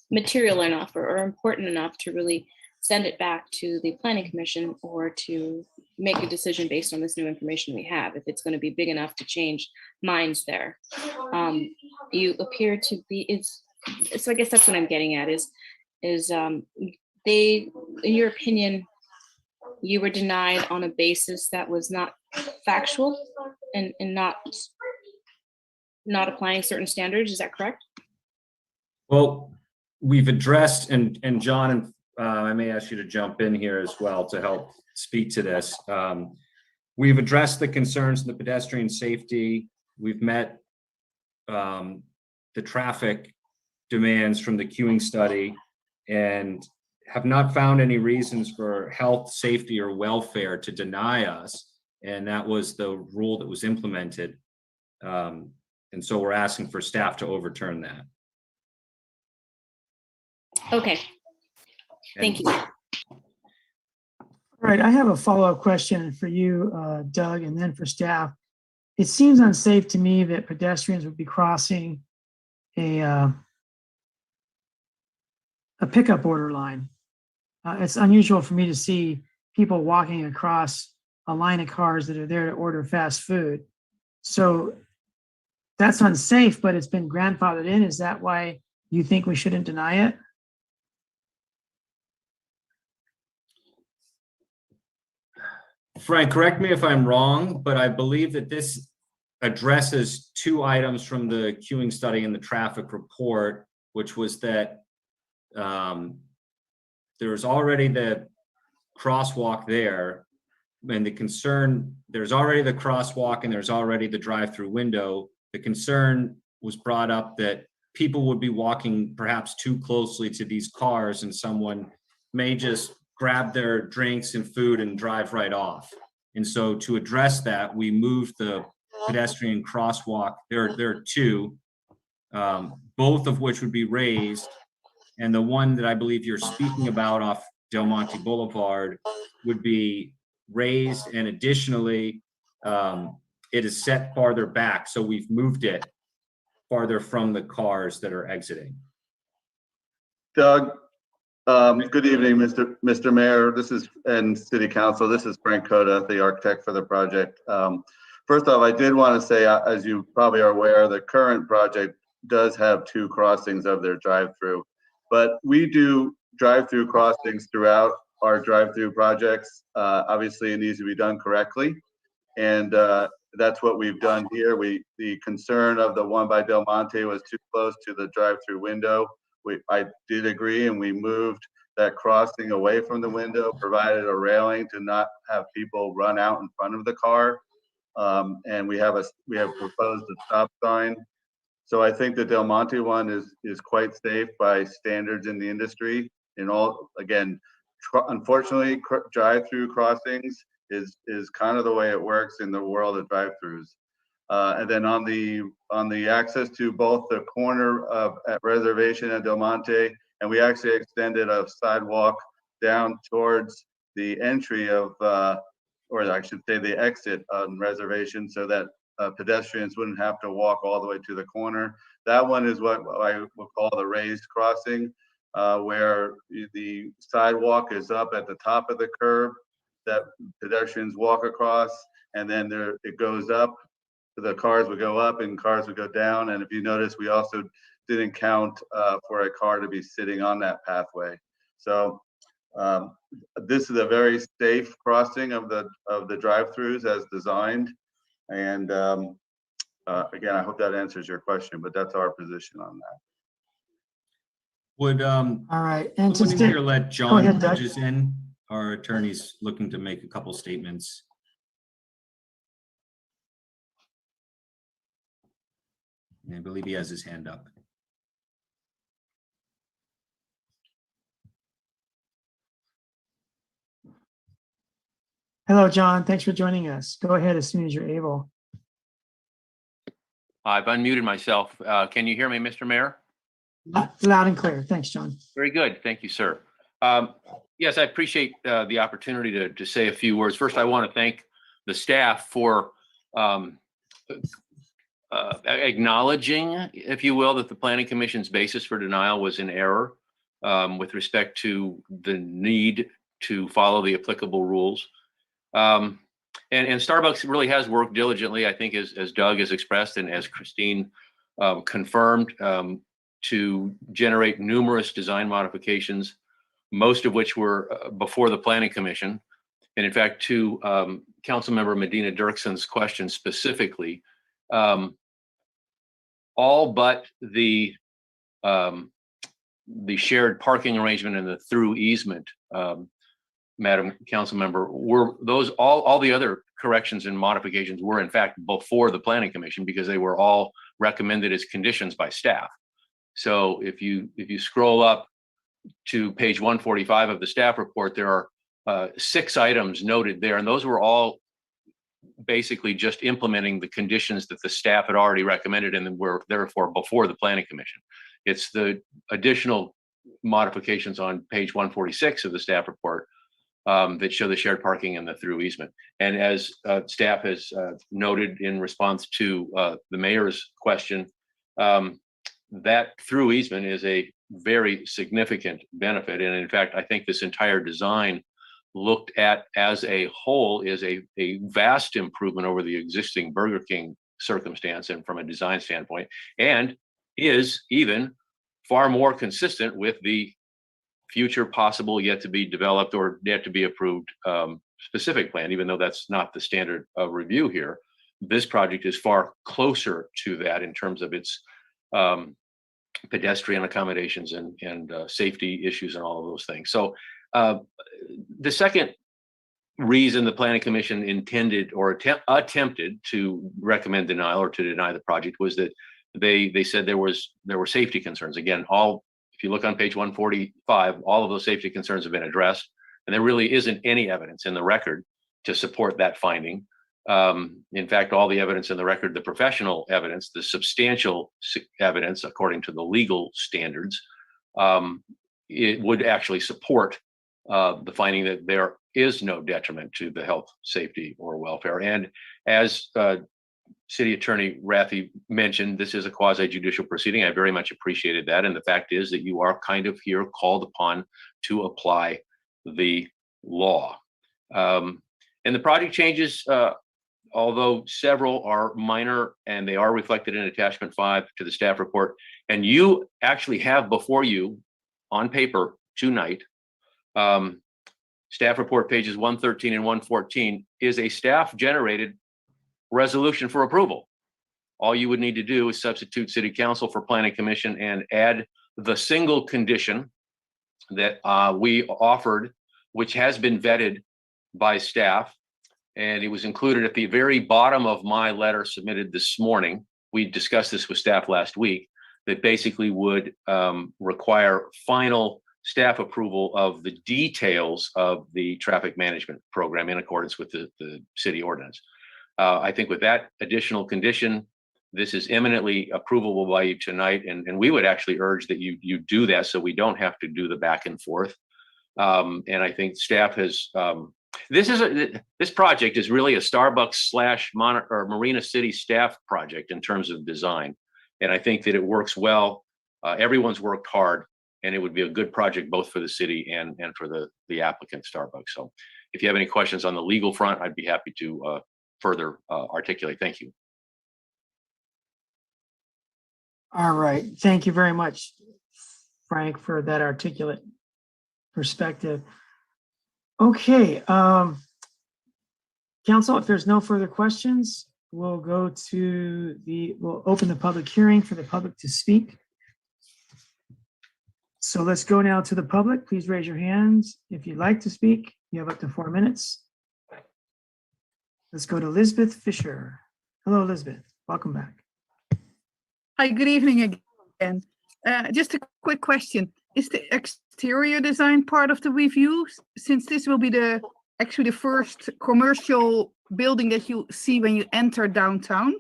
material enough or important enough to really send it back to the planning commission or to make a decision based on this new information we have, if it's going to be big enough to change minds there. You appear to be, so I guess that's what I'm getting at is they, in your opinion, you were denied on a basis that was not factual and not applying certain standards. Is that correct? Well, we've addressed, and John, and I may ask you to jump in here as well to help speak to this. We've addressed the concerns of the pedestrian safety. We've met the traffic demands from the queuing study and have not found any reasons for health, safety, or welfare to deny us. And that was the rule that was implemented. And so we're asking for staff to overturn that. Okay. Thank you. All right, I have a follow-up question for you, Doug, and then for staff. It seems unsafe to me that pedestrians would be crossing a pickup order line. It's unusual for me to see people walking across a line of cars that are there to order fast food. So that's unsafe, but it's been grandfathered in. Is that why you think we shouldn't deny it? Frank, correct me if I'm wrong, but I believe that this addresses two items from the queuing study and the traffic report, which was that there's already the crosswalk there, and the concern, there's already the crosswalk and there's already the drive-through window. The concern was brought up that people would be walking perhaps too closely to these cars and someone may just grab their drinks and food and drive right off. And so to address that, we moved the pedestrian crosswalk. There are two, both of which would be raised. And the one that I believe you're speaking about off Del Monte Boulevard would be raised, and additionally, it is set farther back. So we've moved it farther from the cars that are exiting. Doug, good evening, Mr. Mayor. This is, and City Council. This is Frank Cota, the architect for the project. First off, I did want to say, as you probably are aware, the current project does have two crossings of their drive-through, but we do drive-through crossings throughout our drive-through projects. Obviously, it needs to be done correctly, and that's what we've done here. The concern of the one by Del Monte was too close to the drive-through window. I did agree, and we moved that crossing away from the window, provided a railing to not have people run out in front of the car. And we have proposed a stop sign. So I think the Del Monte one is quite safe by standards in the industry. In all, again, unfortunately, drive-through crossings is kind of the way it works in the world of drive-throughs. And then on the access to both the corner of at Reservation and Del Monte, and we actually extended a sidewalk down towards the entry of, or I should say the exit on Reservation, so that pedestrians wouldn't have to walk all the way to the corner. That one is what I would call the raised crossing, where the sidewalk is up at the top of the curb that pedestrians walk across, and then it goes up. The cars would go up and cars would go down. And if you notice, we also didn't count for a car to be sitting on that pathway. So this is a very safe crossing of the drive-throughs as designed. And again, I hope that answers your question, but that's our position on that. Would all right, and someone in here let John ahead, Doug. Hodges in? Our attorney's looking to make a couple statements. I believe he has his hand up. Hello, John. Thanks for joining us. Go ahead as soon as you're able. I've unmuted myself. Can you hear me, Mr. Mayor? Loud and clear. Thanks, John. Very good. Thank you, sir. Yes, I appreciate the opportunity to say a few words. First, I want to thank the staff for acknowledging, if you will, that the Planning Commission's basis for denial was in error with respect to the need to follow the applicable rules. And Starbucks really has worked diligently, I think, as Doug has expressed and as Christine confirmed, to generate numerous design modifications, most of which were before the Planning Commission. And in fact, to Councilmember Medina Dirksen's question specifically, all but the shared parking arrangement and the through easement, Madam Councilmember, were those all the other corrections and modifications were in fact before the Planning Commission because they were all recommended as conditions by staff. So if you scroll up to page 145 of the staff report, there are 6 items noted there, and those were all basically just implementing the conditions that the staff had already recommended and were therefore before the Planning Commission. It's the additional modifications on page 146 of the staff report that show the shared parking and the through easement. And as staff has noted in response to the mayor's question, that through easement is a very significant benefit. And in fact, I think this entire design looked at as a whole is a vast improvement over the existing Burger King circumstance and from a design standpoint, and is even far more consistent with the future possible yet to be developed or yet to be approved specific plan, even though that's not the standard of review here. This project is far closer to that in terms of its pedestrian accommodations and safety issues and all of those things. So the second reason the Planning Commission intended or attempted to recommend denial or to deny the project was that they said there were safety concerns. Again, if you look on page 145, all of those safety concerns have been addressed, and there really isn't any evidence in the record to support that finding. In fact, all the evidence in the record, the professional evidence, the substantial evidence, according to the legal standards, it would actually support the finding that there is no detriment to the health, safety, or welfare. And as City Attorney Rathie mentioned, this is a quasi-judicial proceeding. I very much appreciated that. And the fact is that you are kind of here called upon to apply the law. And the project changes, although several are minor and they are reflected in attachment 5 to the staff report. And you actually have before you on paper tonight, staff report pages 113 and 114 is a staff generated resolution for approval. All you would need to do is substitute City Council for Planning Commission and add the single condition that we offered, which has been vetted by staff. And it was included at the very bottom of my letter submitted this morning. We discussed this with staff last week, that basically would require final staff approval of the details of the traffic management program in accordance with the city ordinance. I think with that additional condition, this is imminently approvable by you tonight, and we would actually urge that you do that so we don't have to do the back and forth. And I think staff has, this project is really a Starbucks / Marina City staff project in terms of design. And I think that it works well. Everyone's worked hard, and it would be a good project both for the city and for the applicant Starbucks. So if you have any questions on the legal front, I'd be happy to further articulate. Thank you. All right. Thank you very much, Frank, for that articulate perspective. Okay. Council, if there's no further questions, we'll we'll open the public hearing for the public to speak. So let's go now to the public. Please raise your hands if you'd like to speak. You have up to 4 minutes. Let's go to Elizabeth Fisher. Hello, Elizabeth. Welcome back. Hi, good evening again. Just a quick question. Is the exterior design part of the review, since this will be actually the first commercial building that you see when you enter downtown?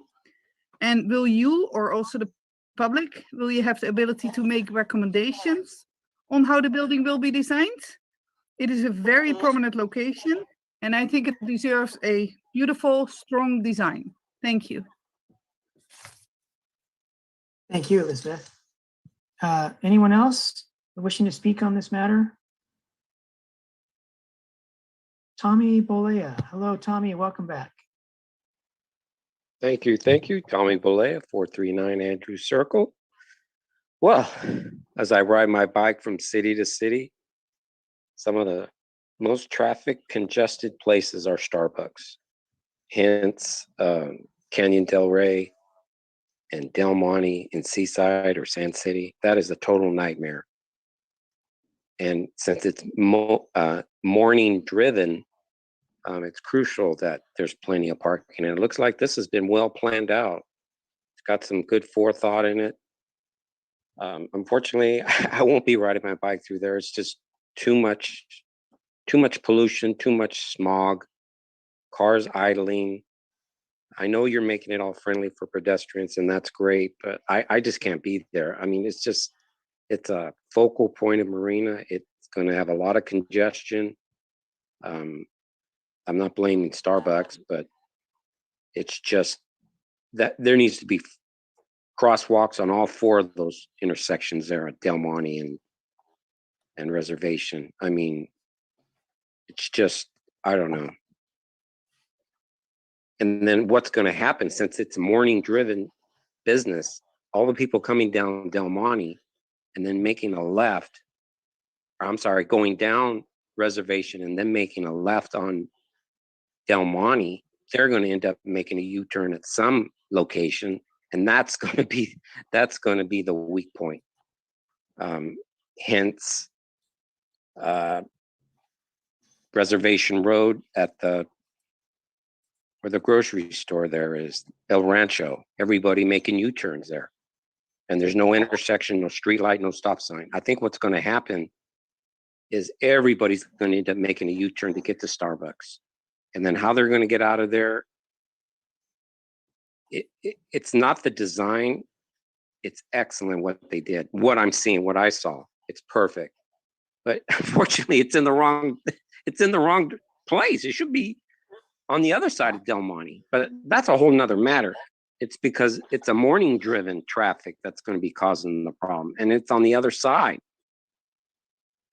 And will you, or also the public, will you have the ability to make recommendations on how the building will be designed? It is a very prominent location, and I think it deserves a beautiful, strong design. Thank you. Thank you, Elizabeth. Anyone else wishing to speak on this matter? Tommy Bolea. Hello, Tommy. Welcome back. Thank you. Thank you. Tommy Bolea, 439 Andrew Circle. Well, as I ride my bike from city to city, some of the most traffic congested places are Starbucks. Hence, Canyon Del Rey and Del Monte in Seaside or Sand City. That is a total nightmare. And since it's morning driven, it's crucial that there's plenty of parking. And it looks like this has been well planned out. It's got some good forethought in it. Unfortunately, I won't be riding my bike through there. It's just too much pollution, too much smog, cars idling. I know you're making it all friendly for pedestrians, and that's great, but I just can't be there. I mean, it's a focal point of Marina. It's going to have a lot of congestion. I'm not blaming Starbucks, but it's just that there needs to be crosswalks on all four of those intersections there at Del Monte and Reservation. I mean, it's just, I don't know. And then what's going to happen, since it's a morning driven business, all the people coming down Del Monte and then making a left, or I'm sorry, going down Reservation and then making a left on Del Monte, they're going to end up making a U-turn at some location, and that's going to be the weak point. Hence, Reservation Road at where the grocery store there is, El Rancho. Everybody making U-turns there, and there's no intersection, no street light, no stop sign. I think what's going to happen is everybody's going to end up making a U-turn to get to Starbucks. And then how they're going to get out of there, it's not the design. It's excellent what they did. What I'm seeing, what I saw, it's perfect. But unfortunately, it's in the wrong place. It should be on the other side of Del Monte. But that's a whole nother matter. It's because it's a morning-driven traffic that's going to be causing the problem. And it's on the other side.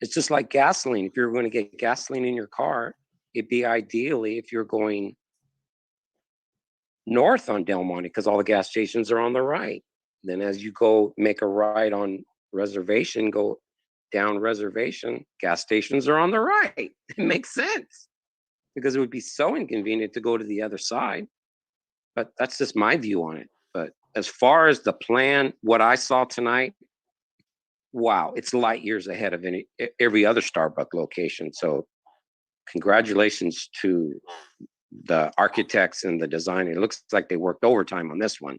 It's just like gasoline. If you're going to get gasoline in your car, it'd be ideally if you're going north on Del Monte, because all the gas stations are on the right. Then as you go make a right on Reservation, go down Reservation, gas stations are on the right. It makes sense, because it would be so inconvenient to go to the other side. But that's just my view on it. But as far as the plan, what I saw tonight, wow, it's light years ahead of every other Starbucks location. So congratulations to the architects and the designer. It looks like they worked overtime on this one,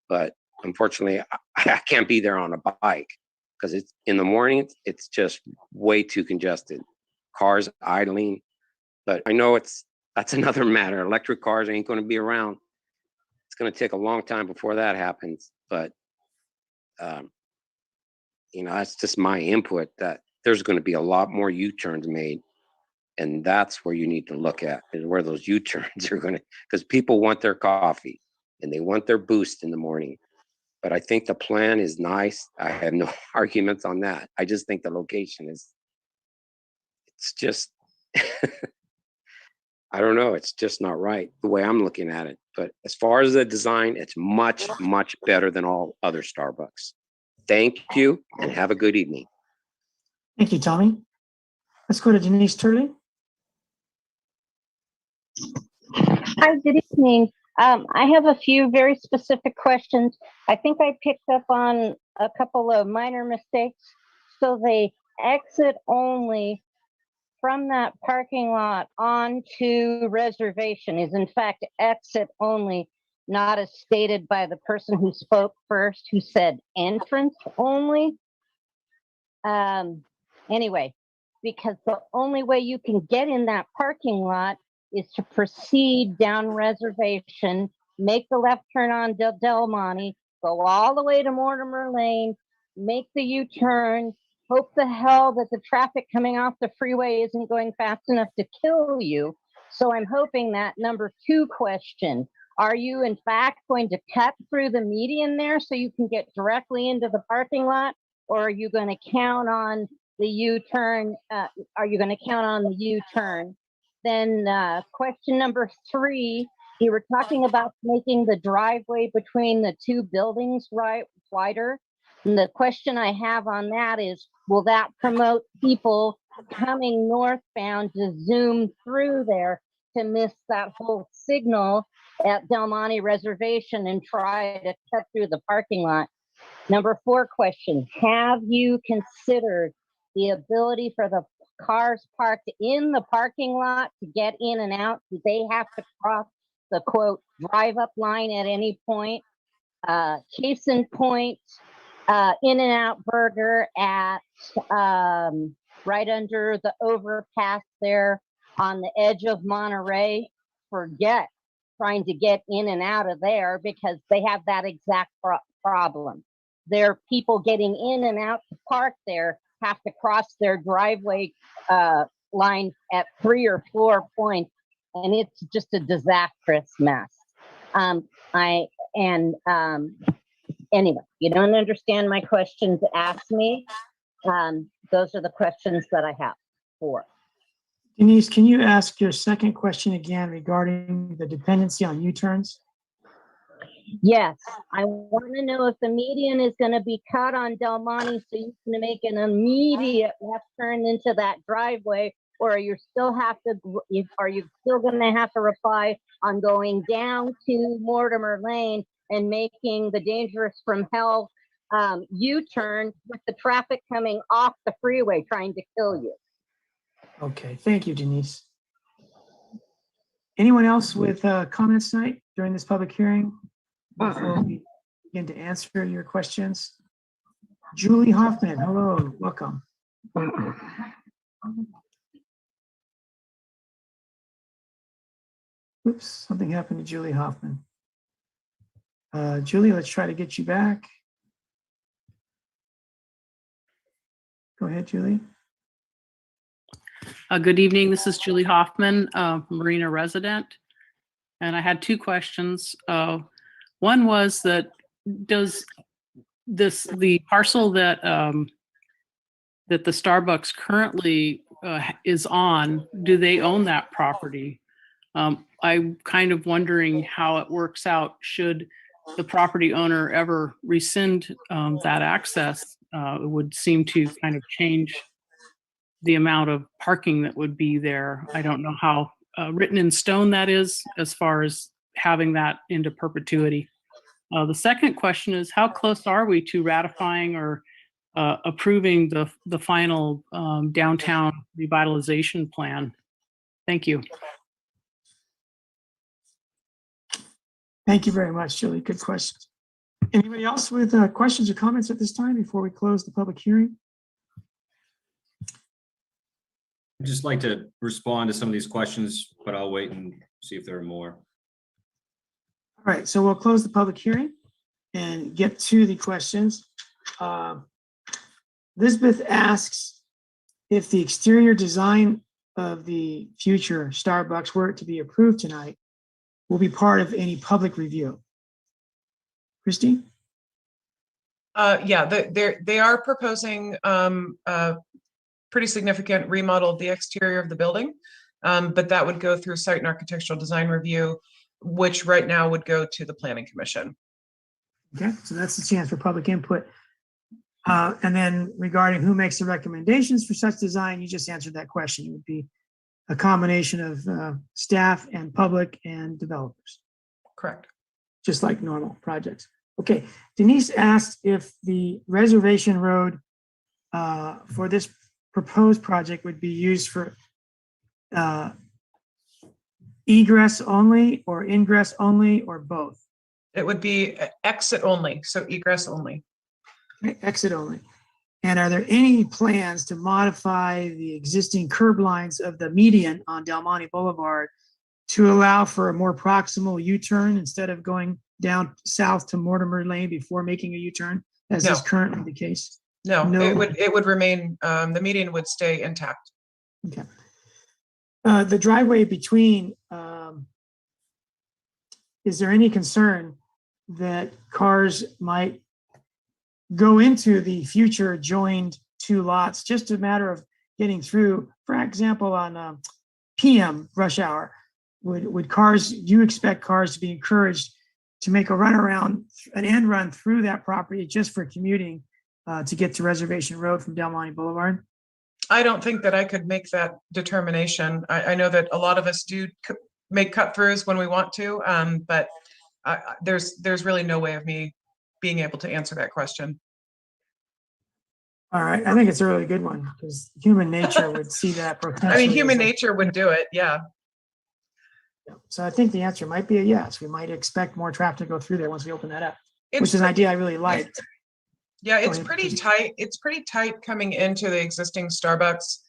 but unfortunately I can't be there on a bike because it's in the morning. It's just way too congested, cars idling. But I know that's another matter. Electric cars ain't going to be around. It's going to take a long time before that happens. But that's just my input, that there's going to be a lot more U-turns made. And that's where you need to look at, is where those U-turns are going to, because people want their coffee and they want their boost in the morning. But I think the plan is nice. I have no arguments on that. I just think the location it's just, I don't know. It's just not right the way I'm looking at it. But as far as the design, it's much, much better than all other Starbucks. Thank you and have a good evening. Thank you, Tommy. Let's go to Denise Turley. Hi, good evening. I have a few very specific questions. I think I picked up on a couple of minor mistakes. So they exit only from that parking lot onto Reservation is in fact exit only, not as stated by the person who spoke first, who said entrance only. Anyway, because the only way you can get in that parking lot is to proceed down Reservation, make the left turn on Del Monte, go all the way to Mortimer Lane, make the U-turn, hope the hell that the traffic coming off the freeway isn't going fast enough to kill you. So I'm hoping that number 2 question, are you in fact going to cut through the median there so you can get directly into the parking lot? Or are you going to count on the U-turn? Then question number 3, you were talking about making the driveway between the 2 buildings wider. And the question I have on that is, will that promote people coming northbound to zoom through there to miss that whole signal at Del Monte Reservation and try to cut through the parking lot? Number 4 question, have you considered the ability for the cars parked in the parking lot to get in and out? Do they have to cross the quote drive-up line at any point? Case in point, In-N-Out Burger at right under the overpass there on the edge of Monterey. Forget trying to get in and out of there because they have that exact problem. Their people getting in and out to park there have to cross their driveway line at 3 or 4 points, and it's just a disastrous mess. Anyway, you don't understand my questions, ask me. Those are the questions that I have for. Denise, can you ask your second question again regarding the dependency on U-turns? Yes, I want to know if the median is going to be cut on Del Monte so you can make an immediate left turn into that driveway, or are you still going to have to rely on going down to Mortimer Lane and making the dangerous from hell U-turn with the traffic coming off the freeway trying to kill you? Okay, thank you, Denise. Anyone else with comments tonight during this public hearing before we begin to answer your questions? Julie Hoffman, hello, welcome. Oops, something happened to Julie Hoffman. Julie, let's try to get you back. Go ahead, Julie. Good evening. This is Julie Hoffman, Marina resident. And I had 2 questions. One was that does the parcel that that the Starbucks currently is on, do they own that property? I'm kind of wondering how it works out should the property owner ever rescind that access. It would seem to kind of change the amount of parking that would be there. I don't know how written in stone that is as far as having that into perpetuity. The second question is, how close are we to ratifying or approving the final downtown revitalization plan? Thank you. Thank you very much, Julie. Good questions. Anybody else with questions or comments at this time before we close the public hearing? I'd just like to respond to some of these questions, but I'll wait and see if there are more. All right, so we'll close the public hearing and get to the questions. Elizabeth asks if the exterior design of the future Starbucks were to be approved tonight, will be part of any public review. Christy? Yeah, they are proposing a pretty significant remodel of the exterior of the building, but that would go through site and architectural design review, which right now would go to the Planning Commission. Okay, so that's the chance for public input. And then regarding who makes the recommendations for such design, you just answered that question. It would be a combination of staff and public and developers. Correct. Just like normal projects. Okay, Denise asked if the reservation road for this proposed project would be used for egress only or ingress only or both? It would be exit only, so egress only. Okay, exit only. And are there any plans to modify the existing curb lines of the median on Del Monte Boulevard to allow for a more proximal U-turn instead of going down south to Mortimer Lane before making a U-turn, as is currently the case? No, No. it would remain, the median would stay intact. Okay. The driveway between, is there any concern that cars might go into the future joined two lots, just a matter of getting through, for example, on PM rush hour? Would cars, do you expect cars to be encouraged to make a run around, an end run through that property just for commuting to get to Reservation Road from Del Monte Boulevard? I don't think that I could make that determination. I know that a lot of us do make cut throughs when we want to, but there's really no way of me being able to answer that question. All right, I think it's a really good one because human nature would see that potentially. I mean, human as a- nature would do it, yeah. So I think the answer might be a yes. We might expect more traffic to go through there once we open that up, It's which is an pretty- idea I really liked. Yeah, Go it's ahead, pretty please. tight. It's pretty tight coming into the existing Starbucks.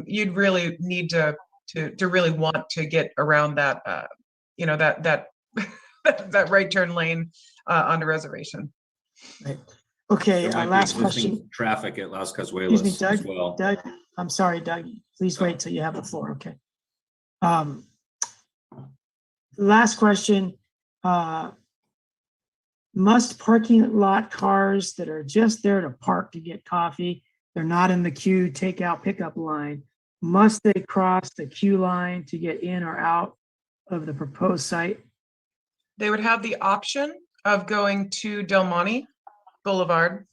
You'd really need to really want to get around that, you know, that that right turn lane onto Reservation. Right. Okay, There might be last existing question. traffic at Las Excuse me, Cazuelas as Doug. well. Doug, I'm sorry, Doug. Please wait till you have the floor. Okay. Last question. Must parking lot cars that are just there to park to get coffee, they're not in the queue takeout pickup line, must they cross the queue line to get in or out of the proposed site? They would have the option of going to Del Monte Boulevard.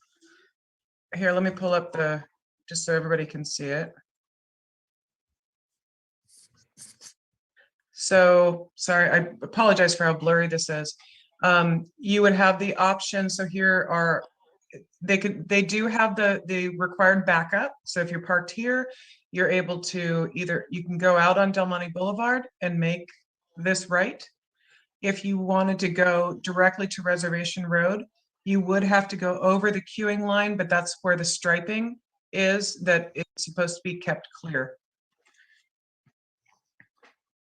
Here, let me pull up just so everybody can see it. So, sorry, I apologize for how blurry this is. You would have the option, so here are, they do have the required backup. So if you're parked here, you're able to you can go out on Del Monte Boulevard and make this right. If you wanted to go directly to Reservation Road, you would have to go over the queuing line, but that's where the striping is, that it's supposed to be kept clear.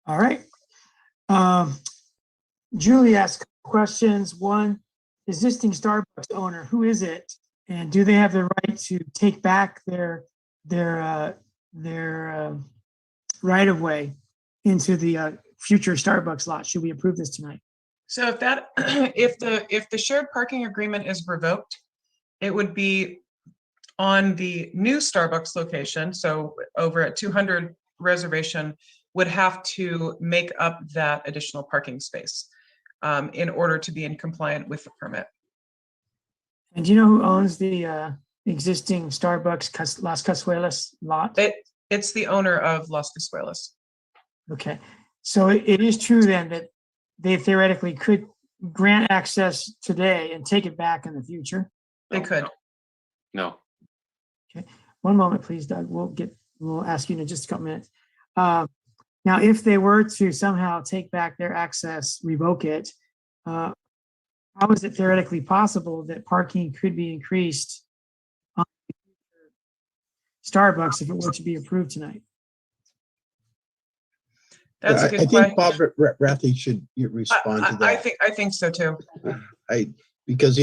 All right. Julie asked questions. One, existing Starbucks owner, who is it? And do they have the right to take back their right of way into the future Starbucks lot? Should we approve this tonight? So if that, if the shared parking agreement is revoked, it would be on the new Starbucks location. So over at 200 Reservation would have to make up that additional parking space in order to be in compliant with the permit. And do you know who owns the existing Starbucks Las Cazuelas lot? It's the owner of Las Cazuelas. Okay, so it is true then that they theoretically could grant access today and take it back in the future? They could. No. Okay, one moment, please, Doug. We'll ask you in just a couple minutes. Now, if they were to somehow take back their access, revoke it, how is it theoretically possible that parking could be increased on Starbucks if it were to be approved tonight? That's a I good think question. Bob Rathie should respond to that. I think so too. Because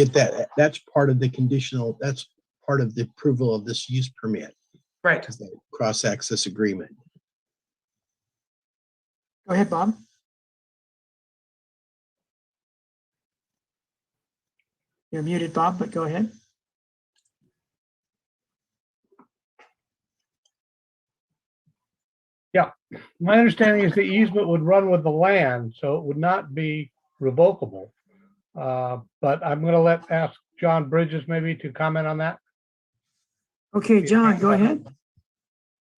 that's part of the conditional, that's part of the approval of this use permit. Right. Cross-access agreement. Go ahead, Bob. You're muted, Bob, but go ahead. Yeah, my understanding is the easement would run with the land, so it would not be revocable. But I'm going to ask John Bridges maybe to comment on that. Okay, John, go ahead.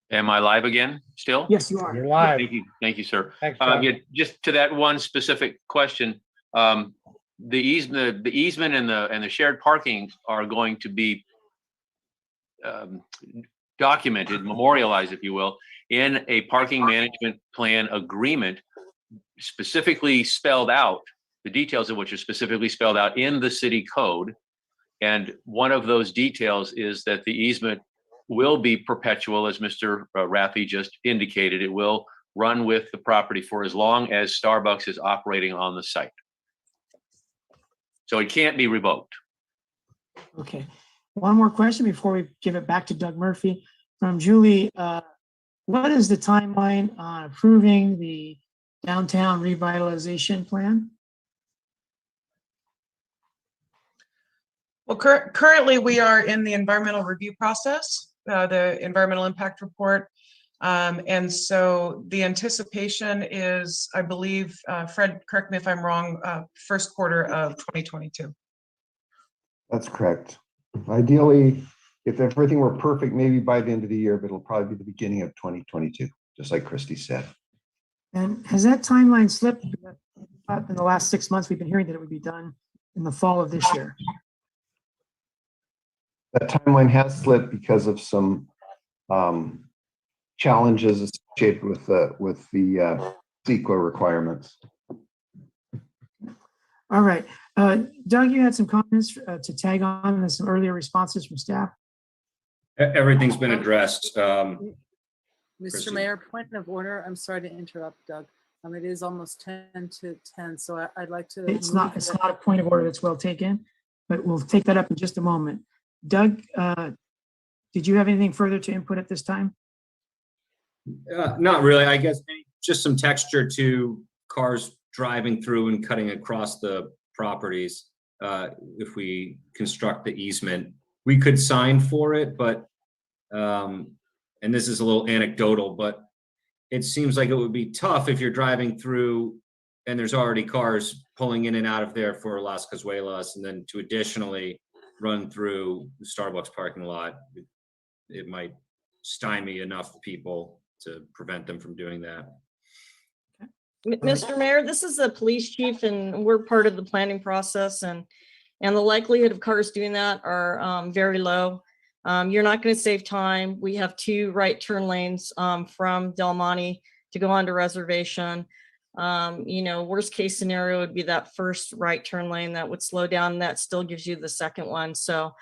Am I live again still? Yes, you are. You're live. Thank you, sir. Thanks, John. Yeah, just to that one specific question, the easement and the shared parking are going to be documented, memorialized, if you will, in a parking management plan agreement, specifically spelled out, the details of which are specifically spelled out in the city code. And one of those details is that the easement will be perpetual, as Mr. Rathie just indicated. It will run with the property for as long as Starbucks is operating on the site. So it can't be revoked. Okay. one more question before we give it back to Doug Murphy from Julie. What is the timeline on approving the downtown revitalization plan? Well, currently we are in the environmental review process, the environmental impact report. And so the anticipation is, I believe, Fred, correct me if I'm wrong, first quarter of 2022. That's correct. Ideally, if everything were perfect, maybe by the end of the year, but it'll probably be the beginning of 2022, just like Christy said. And has that timeline slipped? In the last 6 months, we've been hearing that it would be done in the fall of this year. That timeline has slipped because of some challenges associated with the CEQA requirements. All right. Doug, you had some comments to tag on and some earlier responses from staff. Everything's been addressed. Mr. Christy. Mayor, point of order. I'm sorry to interrupt, Doug. It is almost 10 to 10, so I'd like to. It's not a point of order that's well taken, but we'll take that up in just a moment. Doug, did you have anything further to input at this time? Not really. I guess just some texture to cars driving through and cutting across the properties. If we construct the easement, we could sign for it, but and this is a little anecdotal, but it seems like it would be tough if you're driving through and there's already cars pulling in and out of there for Las Cazuelas, and then to additionally run through the Starbucks parking lot. It might stymie enough people to prevent them from doing that. Mr. Mayor, this is the police chief and we're part of the planning process, and the likelihood of cars doing that are very low. You're not going to save time. We have 2 right turn lanes from Del Monte to go onto reservation. Worst case scenario would be that first right turn lane that would slow down. That still gives you the second one. So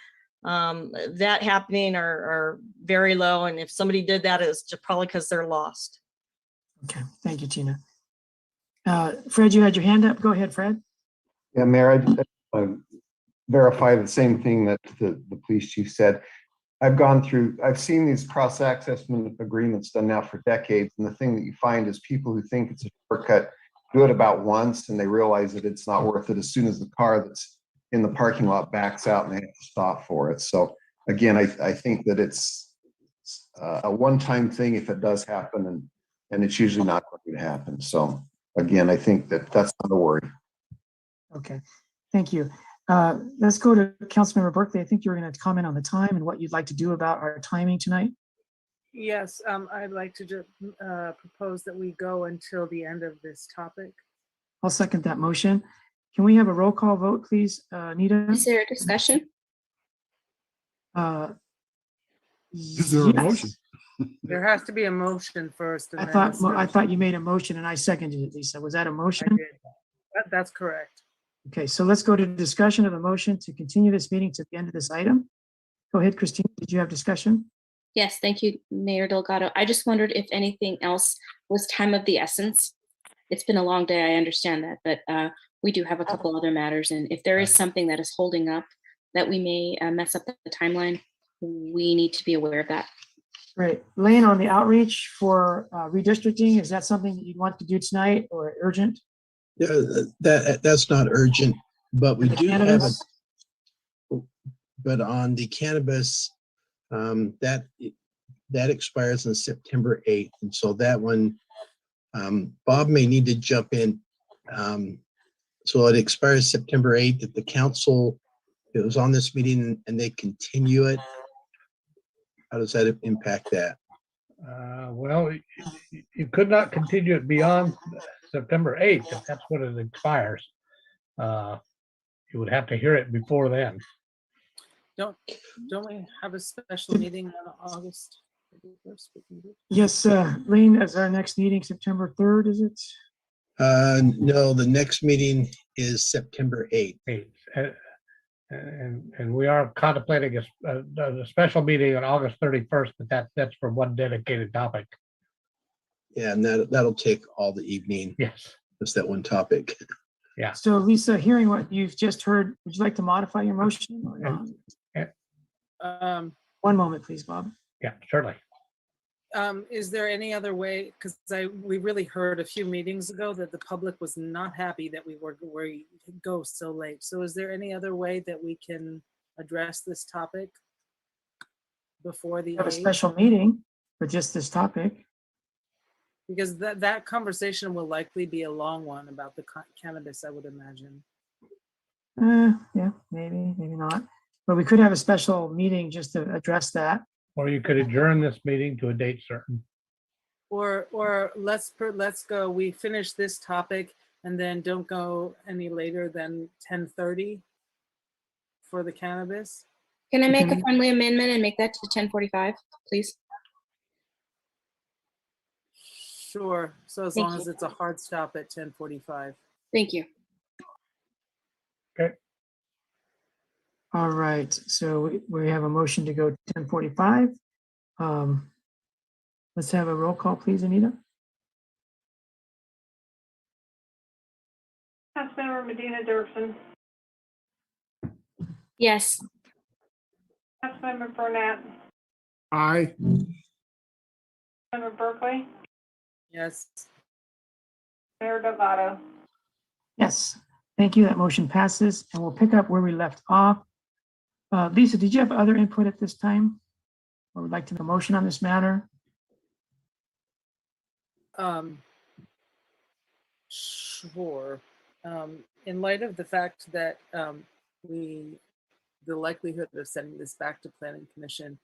that happening are very low. And if somebody did that, it's just probably because they're lost. Okay, thank you, Tina. Fred, you had your hand up. Go ahead, Fred. Yeah, Mayor, I verify the same thing that the police chief said. I've seen these cross-access agreements done now for decades, and the thing that you find is people who think it's a shortcut do it about once, and they realize that it's not worth it as soon as the car that's in the parking lot backs out and they have to stop for it. So again, I think that it's a one-time thing if it does happen, and it's usually not going to happen. So again, I think that's not a worry. Okay, thank you. Let's go to Councilmember Berkeley. I think you were going to comment on the time and what you'd like to do about our timing tonight. Yes, I'd like to just propose that we go until the end of this topic. I'll second that motion. Can we have a roll call vote, please, Nita? Is there a discussion? Is there a motion? There has to be a motion first. And I then thought you made a motion and I seconded it, Lisa. Was that a motion? I did. That's correct. Okay, so let's go to discussion of the motion to continue this meeting to the end of this item. Go ahead, Christine. Did you have discussion? Yes, thank you, Mayor Delgado. I just wondered if anything else was time of the essence. It's been a long day, I understand that, but we do have a couple other matters. And if there is something that is holding up that we may mess up the timeline, we need to be aware of that. Right. Lane, on the outreach for redistricting, is that something that you'd want to do tonight or urgent? Yeah, that's not urgent, but we do have a, but on the cannabis, that expires on September 8th. And so that one, Bob may need to jump in. So it expires September 8th. If the council, it was on this meeting and they continue it, how does that impact that? Well, you could not continue it beyond September 8th, if that's when it expires. You would have to hear it before then. Don't we have a special meeting on August 31st? Yes, Lane, is our next meeting September 3rd, is it? No, the next meeting is September 8th. And we are contemplating a special meeting on August 31st, but that's for one dedicated topic. Yeah, and that'll take all the evening. Yes. Just that one topic. Yeah. So Lisa, hearing what you've just heard, would you like to modify your motion or not? One moment, please, Bob. Yeah, certainly. Is there any other way, because we really heard a few meetings ago that the public was not happy that we go so late. So is there any other way that we can address this topic before the We have a 8th? special meeting for just this topic. Because that conversation will likely be a long one about the cannabis, I would imagine. Yeah, maybe not. But we could have a special meeting just to address that. Or you could adjourn this meeting to a date certain. Or let's go, we finish this topic and then don't go any later than 10:30 for the cannabis. Can I make a friendly amendment and make that to 10:45, please? Sure, so as Thank long as you. it's a hard stop at 10:45. Thank you. Okay. All right, so we have a motion to go 10:45. Let's have a roll call, please, Anita. Councilmember Medina Dirksen, Yes. Councilmember Burnett, Aye. Member Berkeley, Yes. Mayor Delgado. Yes, thank you. That motion passes, and we'll pick up where we left off. Lisa, did you have other input at this time? Or would like to make a motion on this matter? Sure. In light of the fact that the likelihood of sending this back to Planning Commission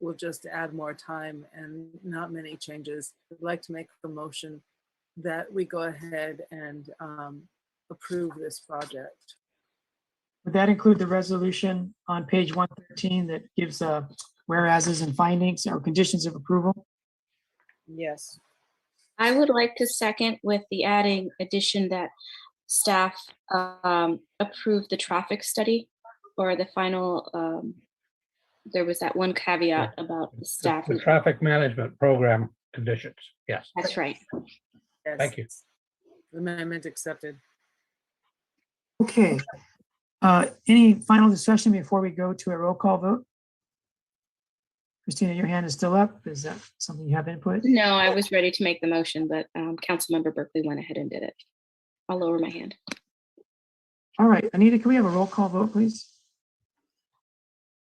will just add more time and not many changes, I'd like to make a motion that we go ahead and approve this project. Would that include the resolution on page 113 that gives whereases and findings or conditions of approval? Yes. I would like to second with the adding addition that staff approve the traffic study or the final, there was that one caveat about the staff. The traffic management program conditions. Yes. That's right. Yes. Thank you. Amendment accepted. Okay. Any final discussion before we go to a roll call vote? Christina, your hand is still up. Is that something you have input? No, I was ready to make the motion, but Councilmember Berkeley went ahead and did it. I'll lower my hand. All right, Anita, can we have a roll call vote, please?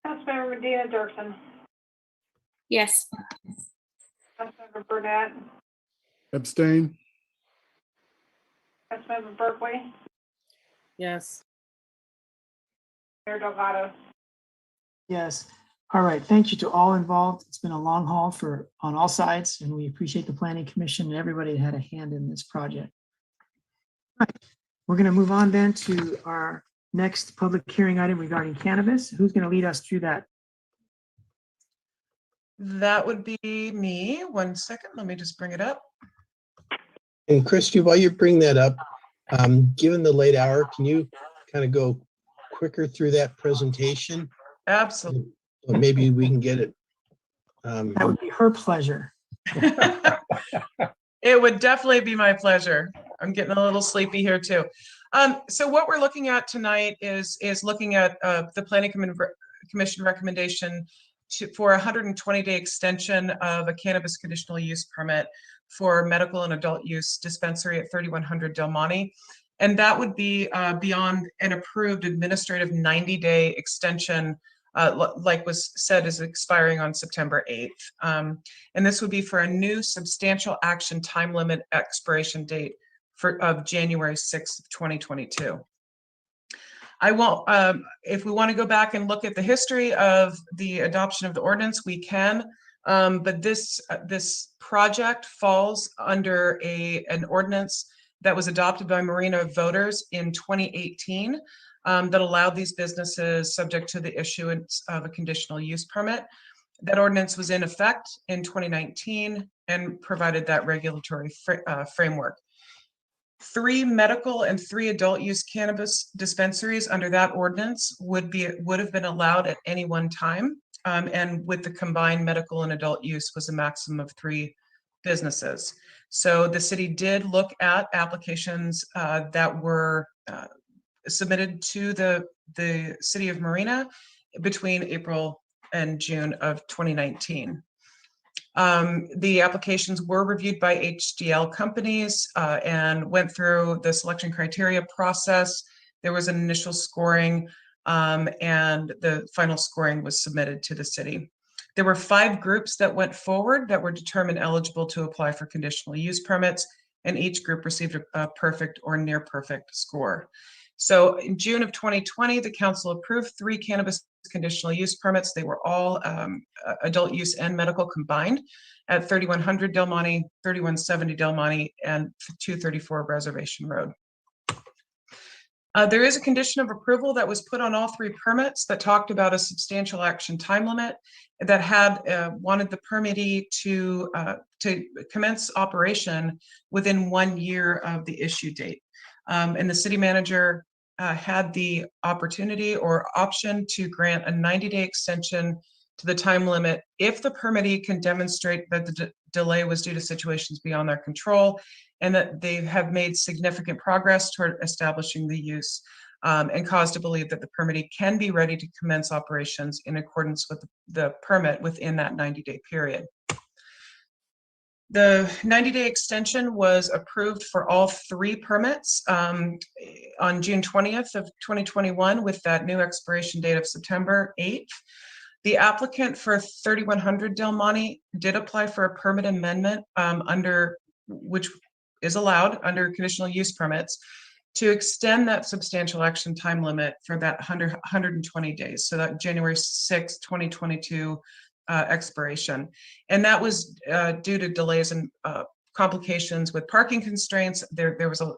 Councilmember Medina Dirksen, Yes. Councilmember Burnett, Abstain. Councilmember Berkeley, Yes. Mayor Delgado. Yes. All right, thank you to all involved. It's been a long haul on all sides, and we appreciate the Planning Commission and everybody that had a hand in this project. All right, we're going to move on then to our next public hearing item regarding cannabis. Who's going to lead us through that? That would be me. 1 second, let me just bring it up. And Christy, while you bring that up, given the late hour, can you kind of go quicker through that presentation? Absolutely. Or maybe we can get it. That would be her pleasure. It would definitely be my pleasure. I'm getting a little sleepy here too. So what we're looking at tonight is looking at the Planning Commission recommendation for a 120-day extension of a cannabis conditional use permit for medical and adult use dispensary at 3100 Del Monte. And that would be beyond an approved administrative 90-day extension, like was said, is expiring on September 8th. And this would be for a new substantial action time limit expiration date of January 6th, 2022. I won't, if we want to go back and look at the history of the adoption of the ordinance, we can. But this project falls under an ordinance that was adopted by Marina voters in 2018 that allowed these businesses subject to the issuance of a conditional use permit. That ordinance was in effect in 2019 and provided that regulatory framework. 3 medical and 3 adult use cannabis dispensaries under that ordinance would have been allowed at any one time. And with the combined medical and adult use was a maximum of 3 businesses. So the city did look at applications that were submitted to the city of Marina between April and June of 2019. The applications were reviewed by HDL companies and went through the selection criteria process. There was an initial scoring and the final scoring was submitted to the city. There were 5 groups that went forward that were determined eligible to apply for conditional use permits, and each group received a perfect or near perfect score. So in June of 2020, the council approved 3 cannabis conditional use permits. They were all adult use and medical combined at 3100 Del Monte, 3170 Del Monte, and 234 Reservation Road. There is a condition of approval that was put on all 3 permits that talked about a substantial action time limit that had wanted the permittee to commence operation within 1 year of the issue date. And the city manager had the opportunity or option to grant a 90-day extension to the time limit if the permittee can demonstrate that the delay was due to situations beyond their control and that they have made significant progress toward establishing the use and cause to believe that the permittee can be ready to commence operations in accordance with the permit within that 90-day period. The 90-day extension was approved for all 3 permits on June 20th of 2021 with that new expiration date of September 8th. The applicant for 3100 Del Monte did apply for a permit amendment which is allowed under conditional use permits to extend that substantial action time limit for that 120 days. So that January 6, 2022 expiration. And that was due to delays and complications with parking constraints. There was a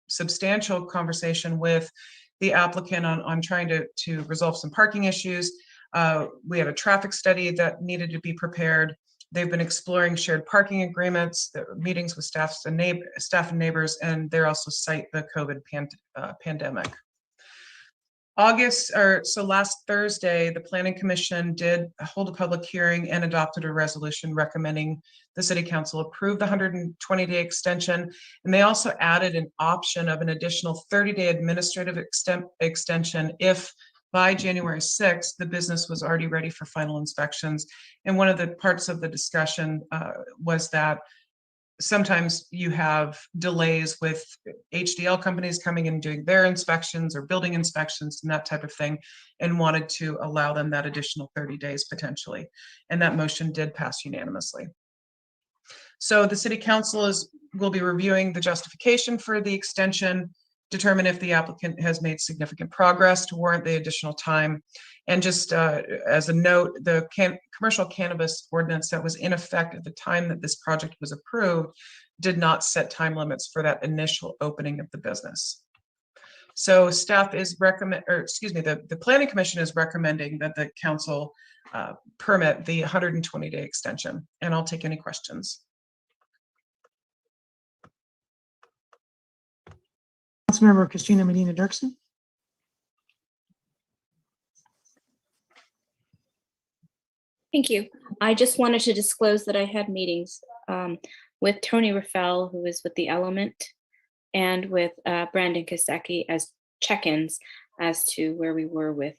substantial conversation with the applicant on trying to resolve some parking issues. We had a traffic study that needed to be prepared. They've been exploring shared parking agreements, meetings with staff and neighbors, and they're also cite the COVID pandemic. Last Thursday, the Planning Commission did hold a public hearing and adopted a resolution recommending the City Council approve the 120-day extension. And they also added an option of an additional 30-day administrative extension if by January 6th, the business was already ready for final inspections. And one of the parts of the discussion was that sometimes you have delays with HDL companies coming in and doing their inspections or building inspections and that type of thing, and wanted to allow them that additional 30 days potentially. And that motion did pass unanimously. So the City Council will be reviewing the justification for the extension, determine if the applicant has made significant progress to warrant the additional time. And just as a note, the commercial cannabis ordinance that was in effect at the time that this project was approved did not set time limits for that initial opening of the business. So staff is the Planning Commission is recommending that the council permit the 120-day extension. And I'll take any questions. Councilmember Christina Medina Dirksen. Thank you. I just wanted to disclose that I had meetings with Tony Raffel, who is with the Element, and with Brandon Kosecki as check-ins as to where we were with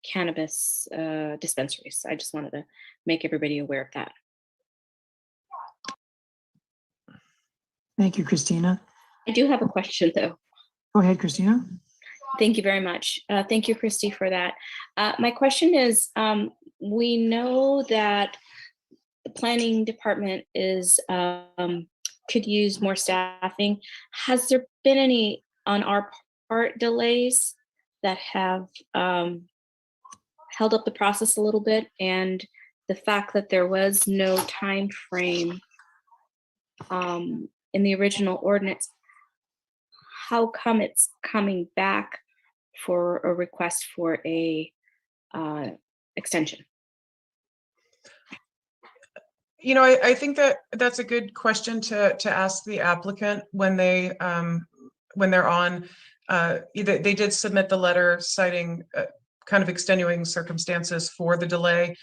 cannabis dispensaries. I just wanted to make everybody aware of that. Thank you, Christina. I do have a question, though. Go ahead, Christina. Thank you very much. Thank you, Christy, for that. My question is, we know that the planning department could use more staffing. Has there been any, on our part, delays that have held up the process a little bit? And the fact that there was no time frame in the original ordinance, how come it's coming back for a request for a extension? You know, I think that's a good question to ask the applicant when they're on. They did submit the letter citing kind of extenuating circumstances for the delay.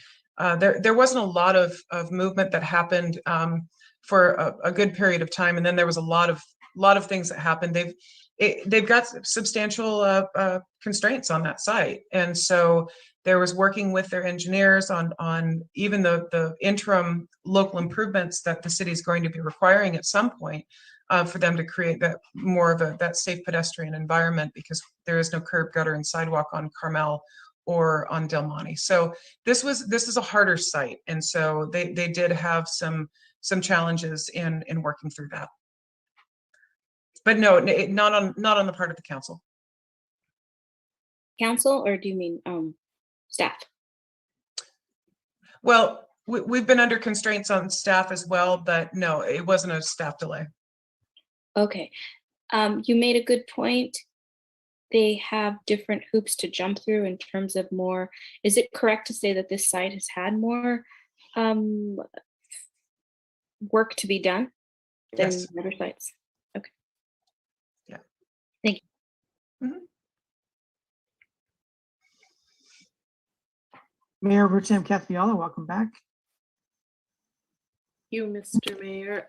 There wasn't a lot of movement that happened for a good period of time, and then there was a lot of lot of things that happened. They've got substantial constraints on that site, and so there was working with their engineers on even the interim local improvements that the city is going to be requiring at some point for them to create that more of that safe pedestrian environment, because there is no curb, gutter, and sidewalk on Carmel or on Del Monte. So this is a harder site, and so they did have some challenges in working through that. But no, not on the part of the council. Council, or do you mean staff? Well, we've been under constraints on staff as well, but no, it wasn't a staff delay. Okay. You made a good point. They have different hoops to jump through in terms of more. Is it correct to say that this site has had more work to be done than Yes. other sites? Okay. Yeah. Thank you. Mm-hmm. Mayor Pro Tem Cathfiala, welcome back. You, Mr. Mayor.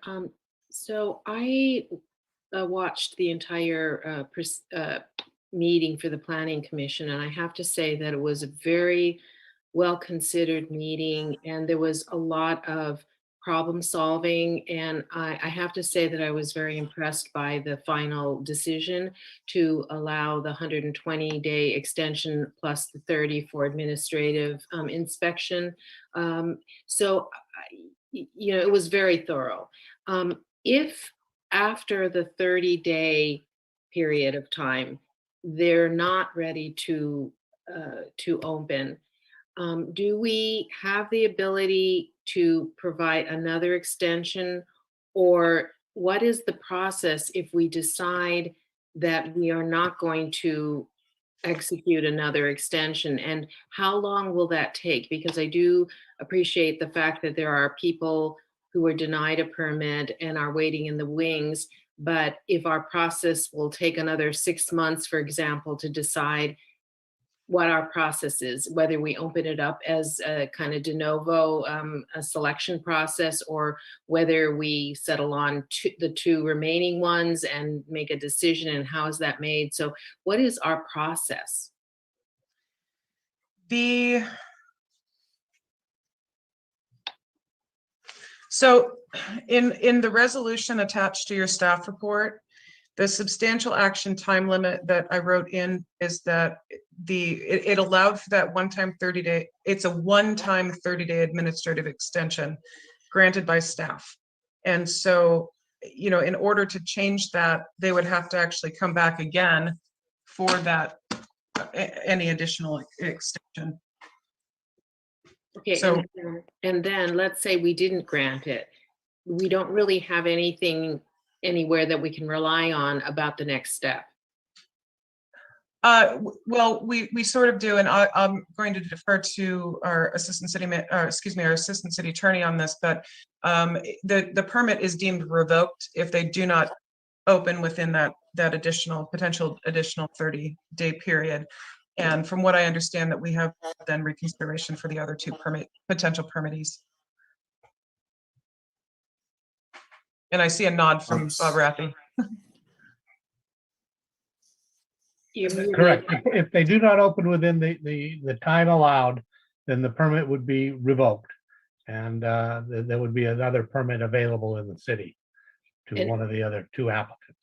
So I watched the entire meeting for the Planning Commission, and I have to say that it was a very well-considered meeting, and there was a lot of problem solving, and I have to say that I was very impressed by the final decision to allow the 120-day extension plus the 30 for administrative inspection. So, you know, it was very thorough. If after the 30-day period of time, they're not ready to open, do we have the ability to provide another extension, or what is the process if we decide that we are not going to execute another extension, and how long will that take? Because I do appreciate the fact that there are people who are denied a permit and are waiting in the wings, but if our process will take another 6 months, for example, to decide what our process is, whether we open it up as a kind of de novo a selection process, or whether we settle on the two remaining ones and make a decision, and how is that made? So what is our process? So in the resolution attached to your staff report, the substantial action time limit that I wrote in is that it allowed for that one-time 30-day, it's a one-time 30-day administrative extension granted by staff. And so, you know, in order to change that, they would have to actually come back again for that, any additional extension. Okay, So, and then let's say we didn't grant it. We don't really have anything anywhere that we can rely on about the next step. Well, we sort of do, and I'm going to defer to our assistant city, our assistant city attorney on this, but the permit is deemed revoked if they do not open within that potential additional 30-day period. And from what I understand, that we have then reconsideration for the other two potential permittees. And I see a nod from Bob Raffy. Correct. If they do not open within the time allowed, then the permit would be revoked. And there would be another permit available in the city to one of the other two applicants.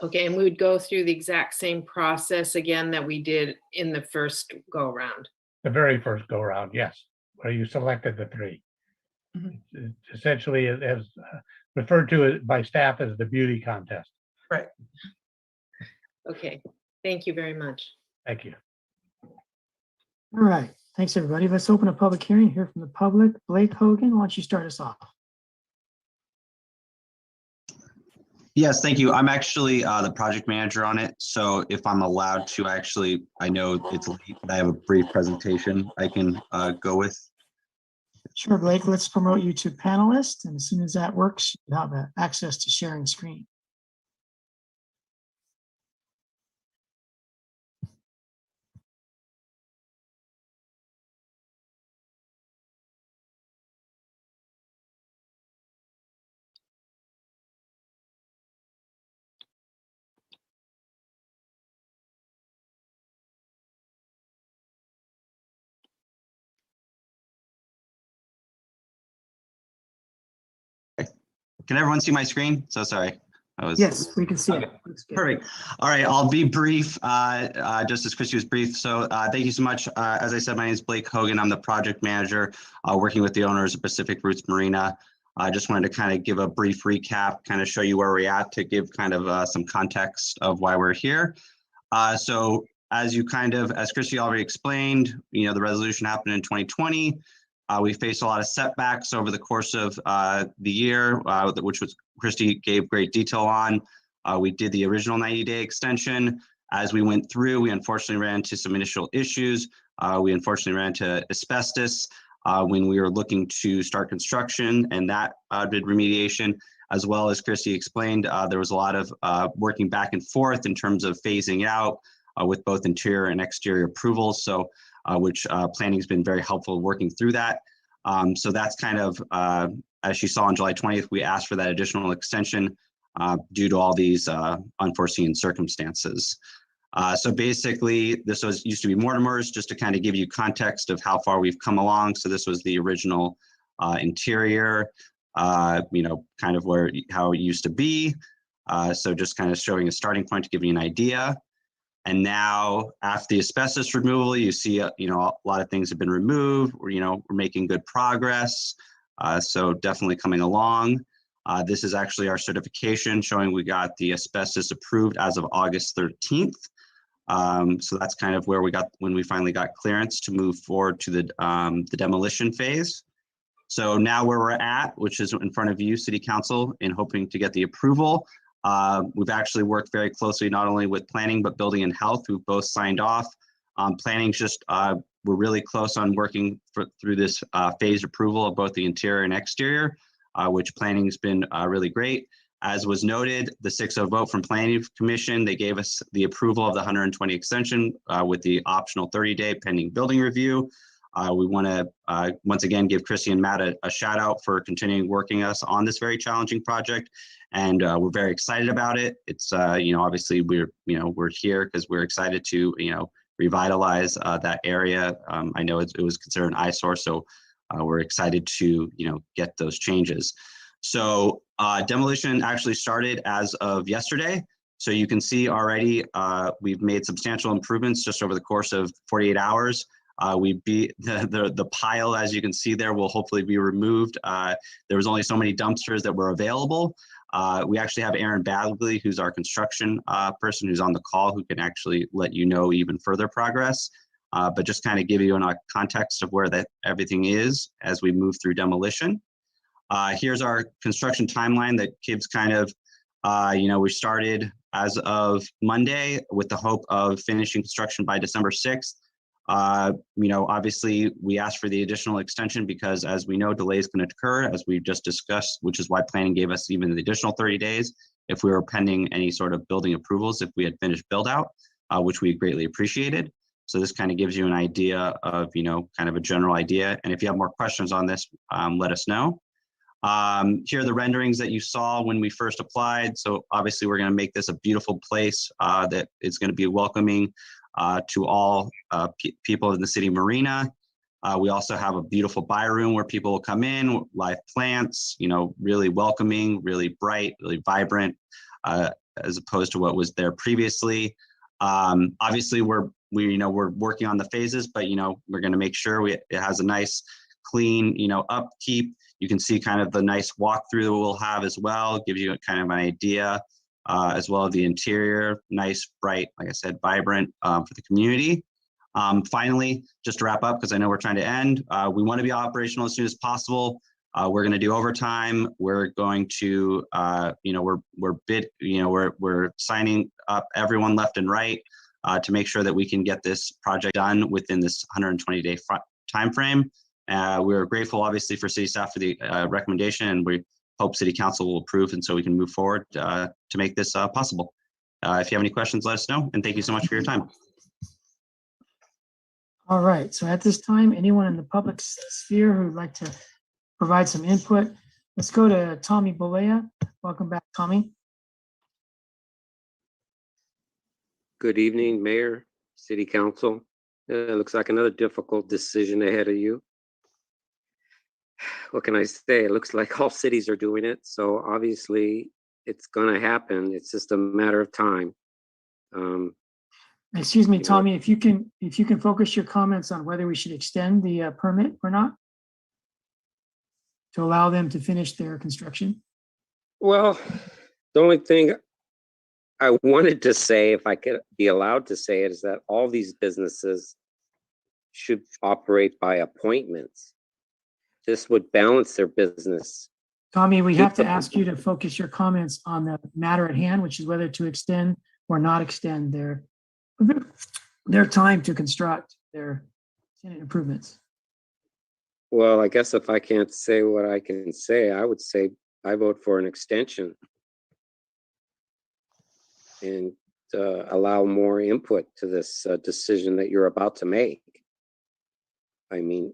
Okay, and we would go through the exact same process again that we did in the first go round. The very first go around, yes, where you selected the three. It's essentially, as referred to by staff as the beauty contest. Right. Okay, thank you very much. Thank you. All right, thanks everybody. Let's open a public hearing, hear from the public. Blake Hogan, why don't you start us off? Yes, thank you. I'm actually the project manager on it. So if I'm allowed to, I know it's late, but I have a brief presentation I can go with. Sure, Blake, let's promote you to panelist. And as soon as that works, you have access to sharing screen. Can everyone see my screen? So sorry. Yes, we can see it. Perfect. All right, I'll be brief, just as Christy was brief. So thank you so much. As I said, my name is Blake Hogan. I'm the project manager working with the owners of Pacific Roots Marina. I just wanted to kind of give a brief recap, kind of show you where we're at to give kind of some context of why we're here. So as you kind of, as Christy already explained, you know, the resolution happened in 2020. We faced a lot of setbacks over the course of the year, which was Christy gave great detail on. We did the original 90-day extension. As we went through, we unfortunately ran into some initial issues. We unfortunately ran into asbestos when we were looking to start construction, and that did remediation. As well as Christy explained, there was a lot of working back and forth in terms of phasing out with both interior and exterior approvals. So which planning has been very helpful working through that. So that's kind of, as you saw on July 20th, we asked for that additional extension due to all these unforeseen circumstances. So basically, this used to be Mortimer's, just to kind of give you context of how far we've come along. So this was the original interior, you know, kind of how it used to be. So just kind of showing a starting point to give you an idea. And now after the asbestos removal, you see, you know, a lot of things have been removed. We're making good progress. So definitely coming along. This is actually our certification showing we got the asbestos approved as of August 13th. So that's kind of where when we finally got clearance to move forward to the demolition phase. So now where we're at, which is in front of you, City Council, in hoping to get the approval. We've actually worked very closely not only with planning, but building and health, who've both signed off. Planning's just, we're really close on working through this phased approval of both the interior and exterior, which planning's been really great. As was noted, the 6-0 vote from Planning Commission, they gave us the approval of the 120 extension with the optional 30-day pending building review. We want to once again give Christy and Matt a shout out for continuing working us on this very challenging project, and we're very excited about it. It's you know, obviously we're here because we're excited to revitalize that area. I know it was considered an eyesore, so we're excited to get those changes. So demolition actually started as of yesterday. So you can see already we've made substantial improvements just over the course of 48 hours. We beat the pile, as you can see there, will hopefully be removed. There was only so many dumpsters that were available. We actually have Aaron Bagley, who's our construction person, who's on the call, who can actually let you know even further progress. But just kind of give you a context of where everything is as we move through demolition. Here's our construction timeline that gives kind of, we started as of Monday with the hope of finishing construction by December 6th. Obviously we asked for the additional extension because, as we know, delays can occur, as we just discussed, which is why planning gave us even the additional 30 days if we were pending any sort of building approvals, if we had finished build out, which we greatly appreciated. So this kind of gives you an idea of, kind of a general idea. And if you have more questions on this, let us know. Here are the renderings that you saw when we first applied. So obviously we're going to make this a beautiful place that is going to be welcoming to all people in the city Marina. We also have a beautiful buy room where people will come in, live plants, really welcoming, really bright, really vibrant, as opposed to what was there previously. Obviously we're working on the phases, but we're going to make sure it has a nice, clean, upkeep. You can see kind of the nice walkthrough that we'll have as well. Gives you kind of an idea, as well as the interior, nice, bright, like I said, vibrant for the community. Finally, just to wrap up, because I know we're trying to end, we want to be operational as soon as possible. We're going to do overtime. We're going to, we're signing up everyone left and right to make sure that we can get this project done within this 120-day time frame. We're grateful, obviously, for city staff for the recommendation, and we hope city council will approve, and so we can move forward to make this possible. If you have any questions, let us know, and thank you so much for your time. All right, so at this time, anyone in the public sphere who would like to provide some input, let's go to Tommy Bolea. Welcome back, Tommy. Good evening, Mayor, City Council. It looks like another difficult decision ahead of you. what can I say? It looks like all cities are doing it. So obviously it's going to happen. It's just a matter of time. Excuse me, you know, Tommy, if you can focus your comments on whether we should extend the permit or not to allow them to finish their construction. Well, the only thing I wanted to say, if I could be allowed to say it, is that all these businesses should operate by appointments. This would balance their business. Tommy, we have to ask you to focus your comments on the matter at hand, which is whether to extend or not extend their time to construct their tenant improvements. Well, I guess if I can't say what I can say, I would say I vote for an extension and allow more input to this decision that you're about to make. I mean,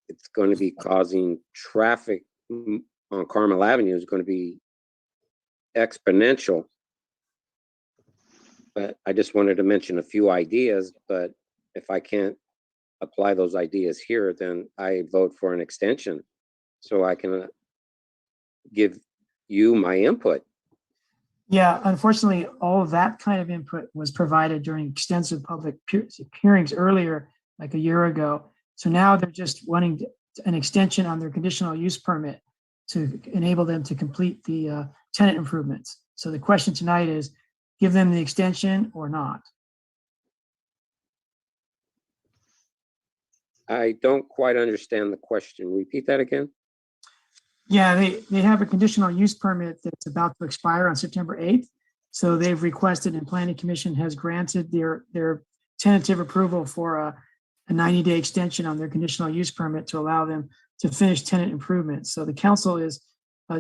it's going to be causing traffic on Carmel Avenue is going to be exponential. But I just wanted to mention a few ideas, but if I can't apply those ideas here, then I vote for an extension so I can give you my input. Yeah, unfortunately, all of that kind of input was provided during extensive public hearings earlier, like a year ago. So now they're just wanting an extension on their conditional use permit to enable them to complete the tenant improvements. So the question tonight is, give them the extension or not? I don't quite understand the question. Repeat that again. Yeah, they have a conditional use permit that's about to expire on September 8th. So they've requested and Planning Commission has granted their tentative approval for a 90-day extension on their conditional use permit to allow them to finish tenant improvements. So the council is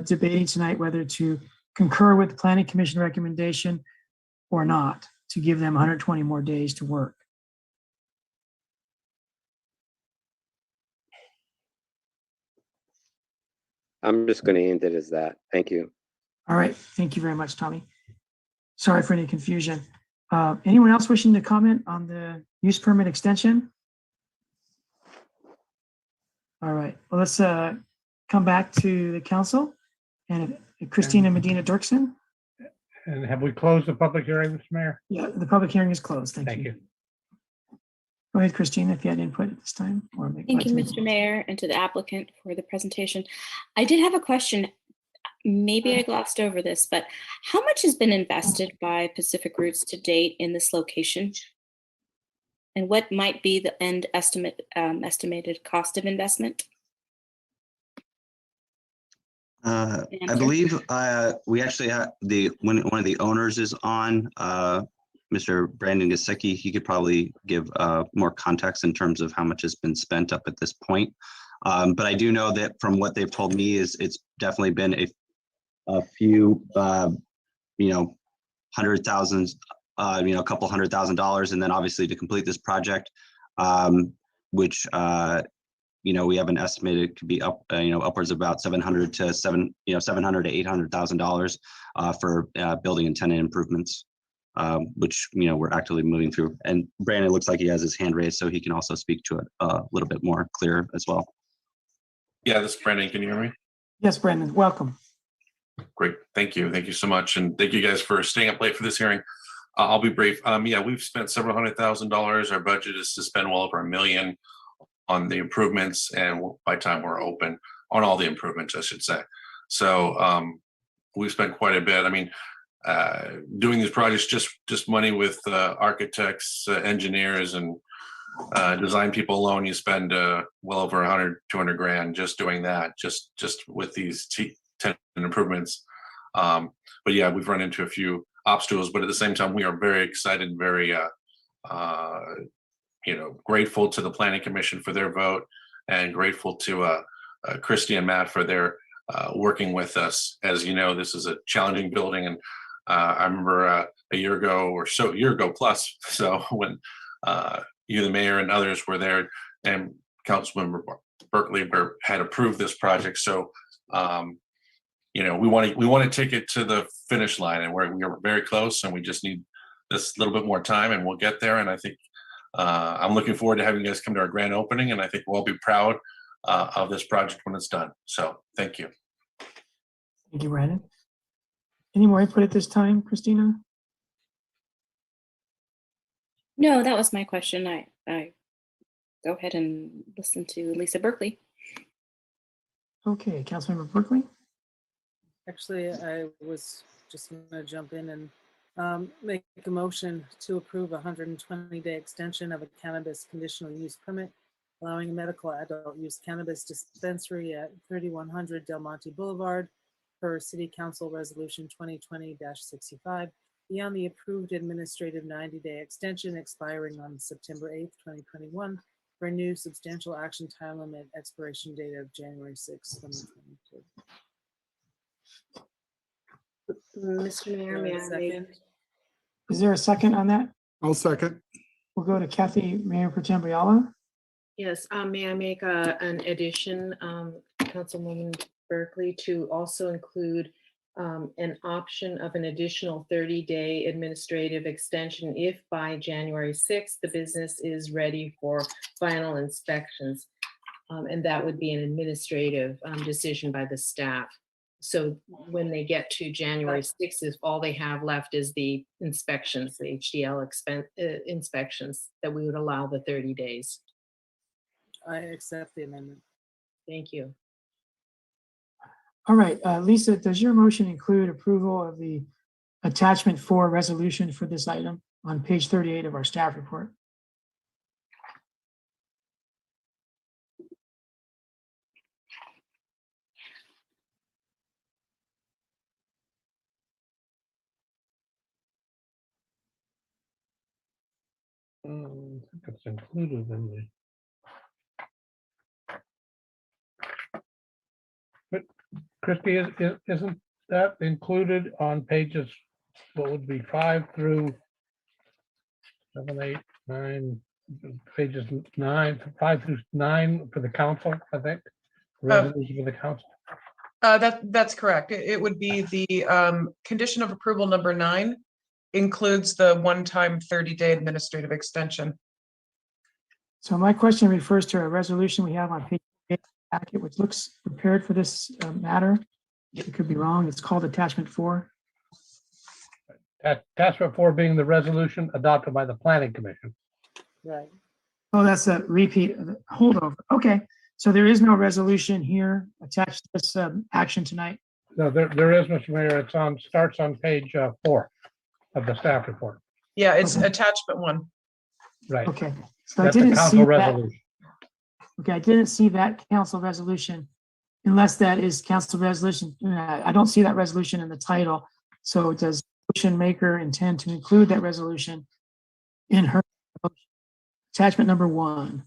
debating tonight whether to concur with the Planning Commission recommendation or not, to give them 120 more days to work. I'm just going to end it as that. Thank you. All right. Thank you very much, Tommy. Sorry for any confusion. Anyone else wishing to comment on the use permit extension? All right. Well, let's come back to the council and Christina Medina Dirksen. And have we closed the public hearing, Mr. Mayor? Yeah, the public hearing is closed. Thank you. Go ahead, Christina, if you had input at this time. Or Thank you, Mr. Mayor, and to the applicant for the presentation. I did have a question. Maybe I glossed over this, but how much has been invested by Pacific Roots to date in this location? And what might be the end estimated cost of investment? I believe we actually have one of the owners is on, Mr. Brandon Gasecki. He could probably give more context in terms of how much has been spent up at this point. But I do know that from what they've told me is it's definitely been a few, $100,000, a couple $100,000, and then obviously to complete this project, which we have an estimated could be up, upwards of about $700,000 to $800,000 for building and tenant improvements, which we're actively moving through. And Brandon looks like he has his hand raised, so he can also speak to it a little bit more clear as well. Yeah, this is Brandon. Can you hear me? Yes, Brandon. Welcome. Great. Thank you. Thank you so much. And thank you guys for staying up late for this hearing. I'll be brief. Yeah, we've spent several $100,000. Our budget is to spend well over $1 million on the improvements, and by the time we're open, on all the improvements, I should say. So we've spent quite a bit. I mean, doing these projects, just money with architects, engineers, and design people alone, you spend well over 100, 200 grand just doing that, just with these tenant improvements. But yeah, we've run into a few obstacles, but at the same time, we are very excited, very grateful to the Planning Commission for their vote, and grateful to Christy and Matt for their working with us. As you know, this is a challenging building, and I remember a year ago plus, so when you, the mayor, and others were there, and Councilmember Berkeley had approved this project. So we want to take it to the finish line, and we are very close, and we just need this little bit more time, and we'll get there. And I think I'm looking forward to having you guys come to our grand opening, and I think we'll all be proud of this project when it's done. So thank you. Thank you, Brandon. Any more input at this time, Christina? No, that was my question. I go ahead and listen to Lisa Berkeley. Okay, Councilmember Berkeley. Actually, I was just going to jump in and make a motion to approve a 120-day extension of a cannabis conditional use permit, allowing a medical adult use cannabis dispensary at 3100 Del Monte Boulevard per City Council Resolution 2020-65, beyond the approved administrative 90-day extension expiring on September 8th, 2021, for a new substantial action time limit expiration date of January 6th, 2022. Mr. Mayor, may I make? Is there a second on that? I'll second. We'll go to Kathy, Mayor Pro Tem Biala. Yes, may I make an addition, Councilwoman Berkeley, to also include an option of an additional 30-day administrative extension if by January 6th, the business is ready for final inspections. And that would be an administrative decision by the staff. So when they get to January 6th, if all they have left is the inspections, the HDL inspections, that we would allow the 30 days. I accept the amendment. Thank you. All right, Lisa, does your motion include approval of the attachment 4 resolution for this item on page 38 of our staff report? I think it's included in the. But Christie, isn't that included on pages, what would be 5 through 7, 8, 9, pages 5 through 9 for the council, I think? Resolution for the council. That's correct. It would be the condition of approval number 9 includes the one-time 30-day administrative extension. So my question refers to a resolution we have on page 8 of the packet, which looks prepared for this matter. It could be wrong. It's called attachment 4. Attachment 4 being the resolution adopted by the planning commission. Right. Oh, that's a repeat of the holdover. Okay, so there is no resolution here attached to this action tonight. No, there is, Mr. Mayor. It's on, starts on page 4 of the staff report. Yeah, it's attachment 1. Right. Okay, so That's I the didn't see council that. resolution. Okay, I didn't see that council resolution, unless that is council resolution. I don't see that resolution in the title. So does motion maker intend to include that resolution in her attachment number 1?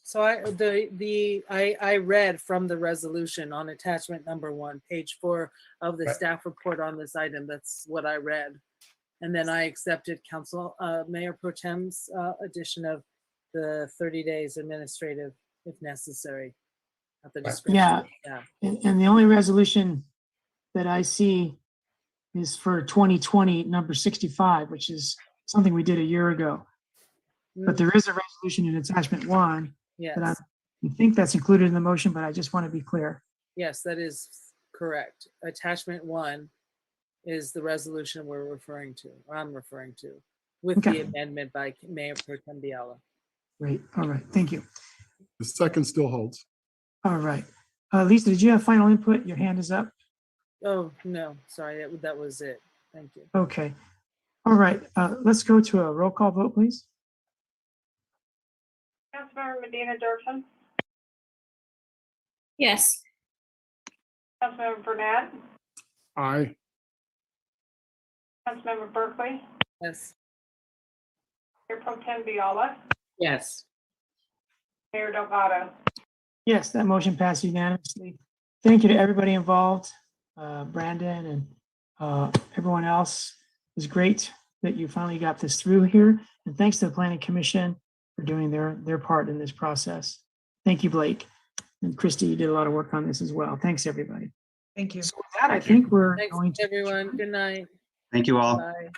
So I read from the resolution on attachment number 1, page 4 of the Right. staff report on this item. That's what I read. And then I accepted Council Mayor Pro Tem's addition of the 30 days administrative if necessary at the discretion. Yeah, of staff. and the only resolution that I see is for 2020 number 65, which is something we did a year ago. But there is a resolution in attachment 1 that I think that's included in the motion, but I just want to be clear. Yes, that is correct. Attachment 1 is the resolution we're referring to, or I'm referring to, with the Okay. amendment by Mayor Pro Tem Biala. Great, all right, thank you. The second still holds. All right. Lisa, did you have final input? Your hand is up. Oh, no, sorry, that was it. Thank you. Okay. All right, let's go to a roll call vote, please. Councilmember Medina Dirksen, Yes. Councilmember Burnett, Aye. Councilmember Berkeley, Yes. Mayor Pro Tem Biala, Yes. Mayor Delgado. Yes, that motion passed unanimously. Thank you to everybody involved, Brandon and everyone else. It was great that you finally got this through here. And thanks to the Planning Commission for doing their part in this process. Thank you, Blake. And Christy, you did a lot of work on this as well. Thanks, everybody. Thank you. So with that, I think we're Thanks, going to everyone. Good night. Thank you all. Bye.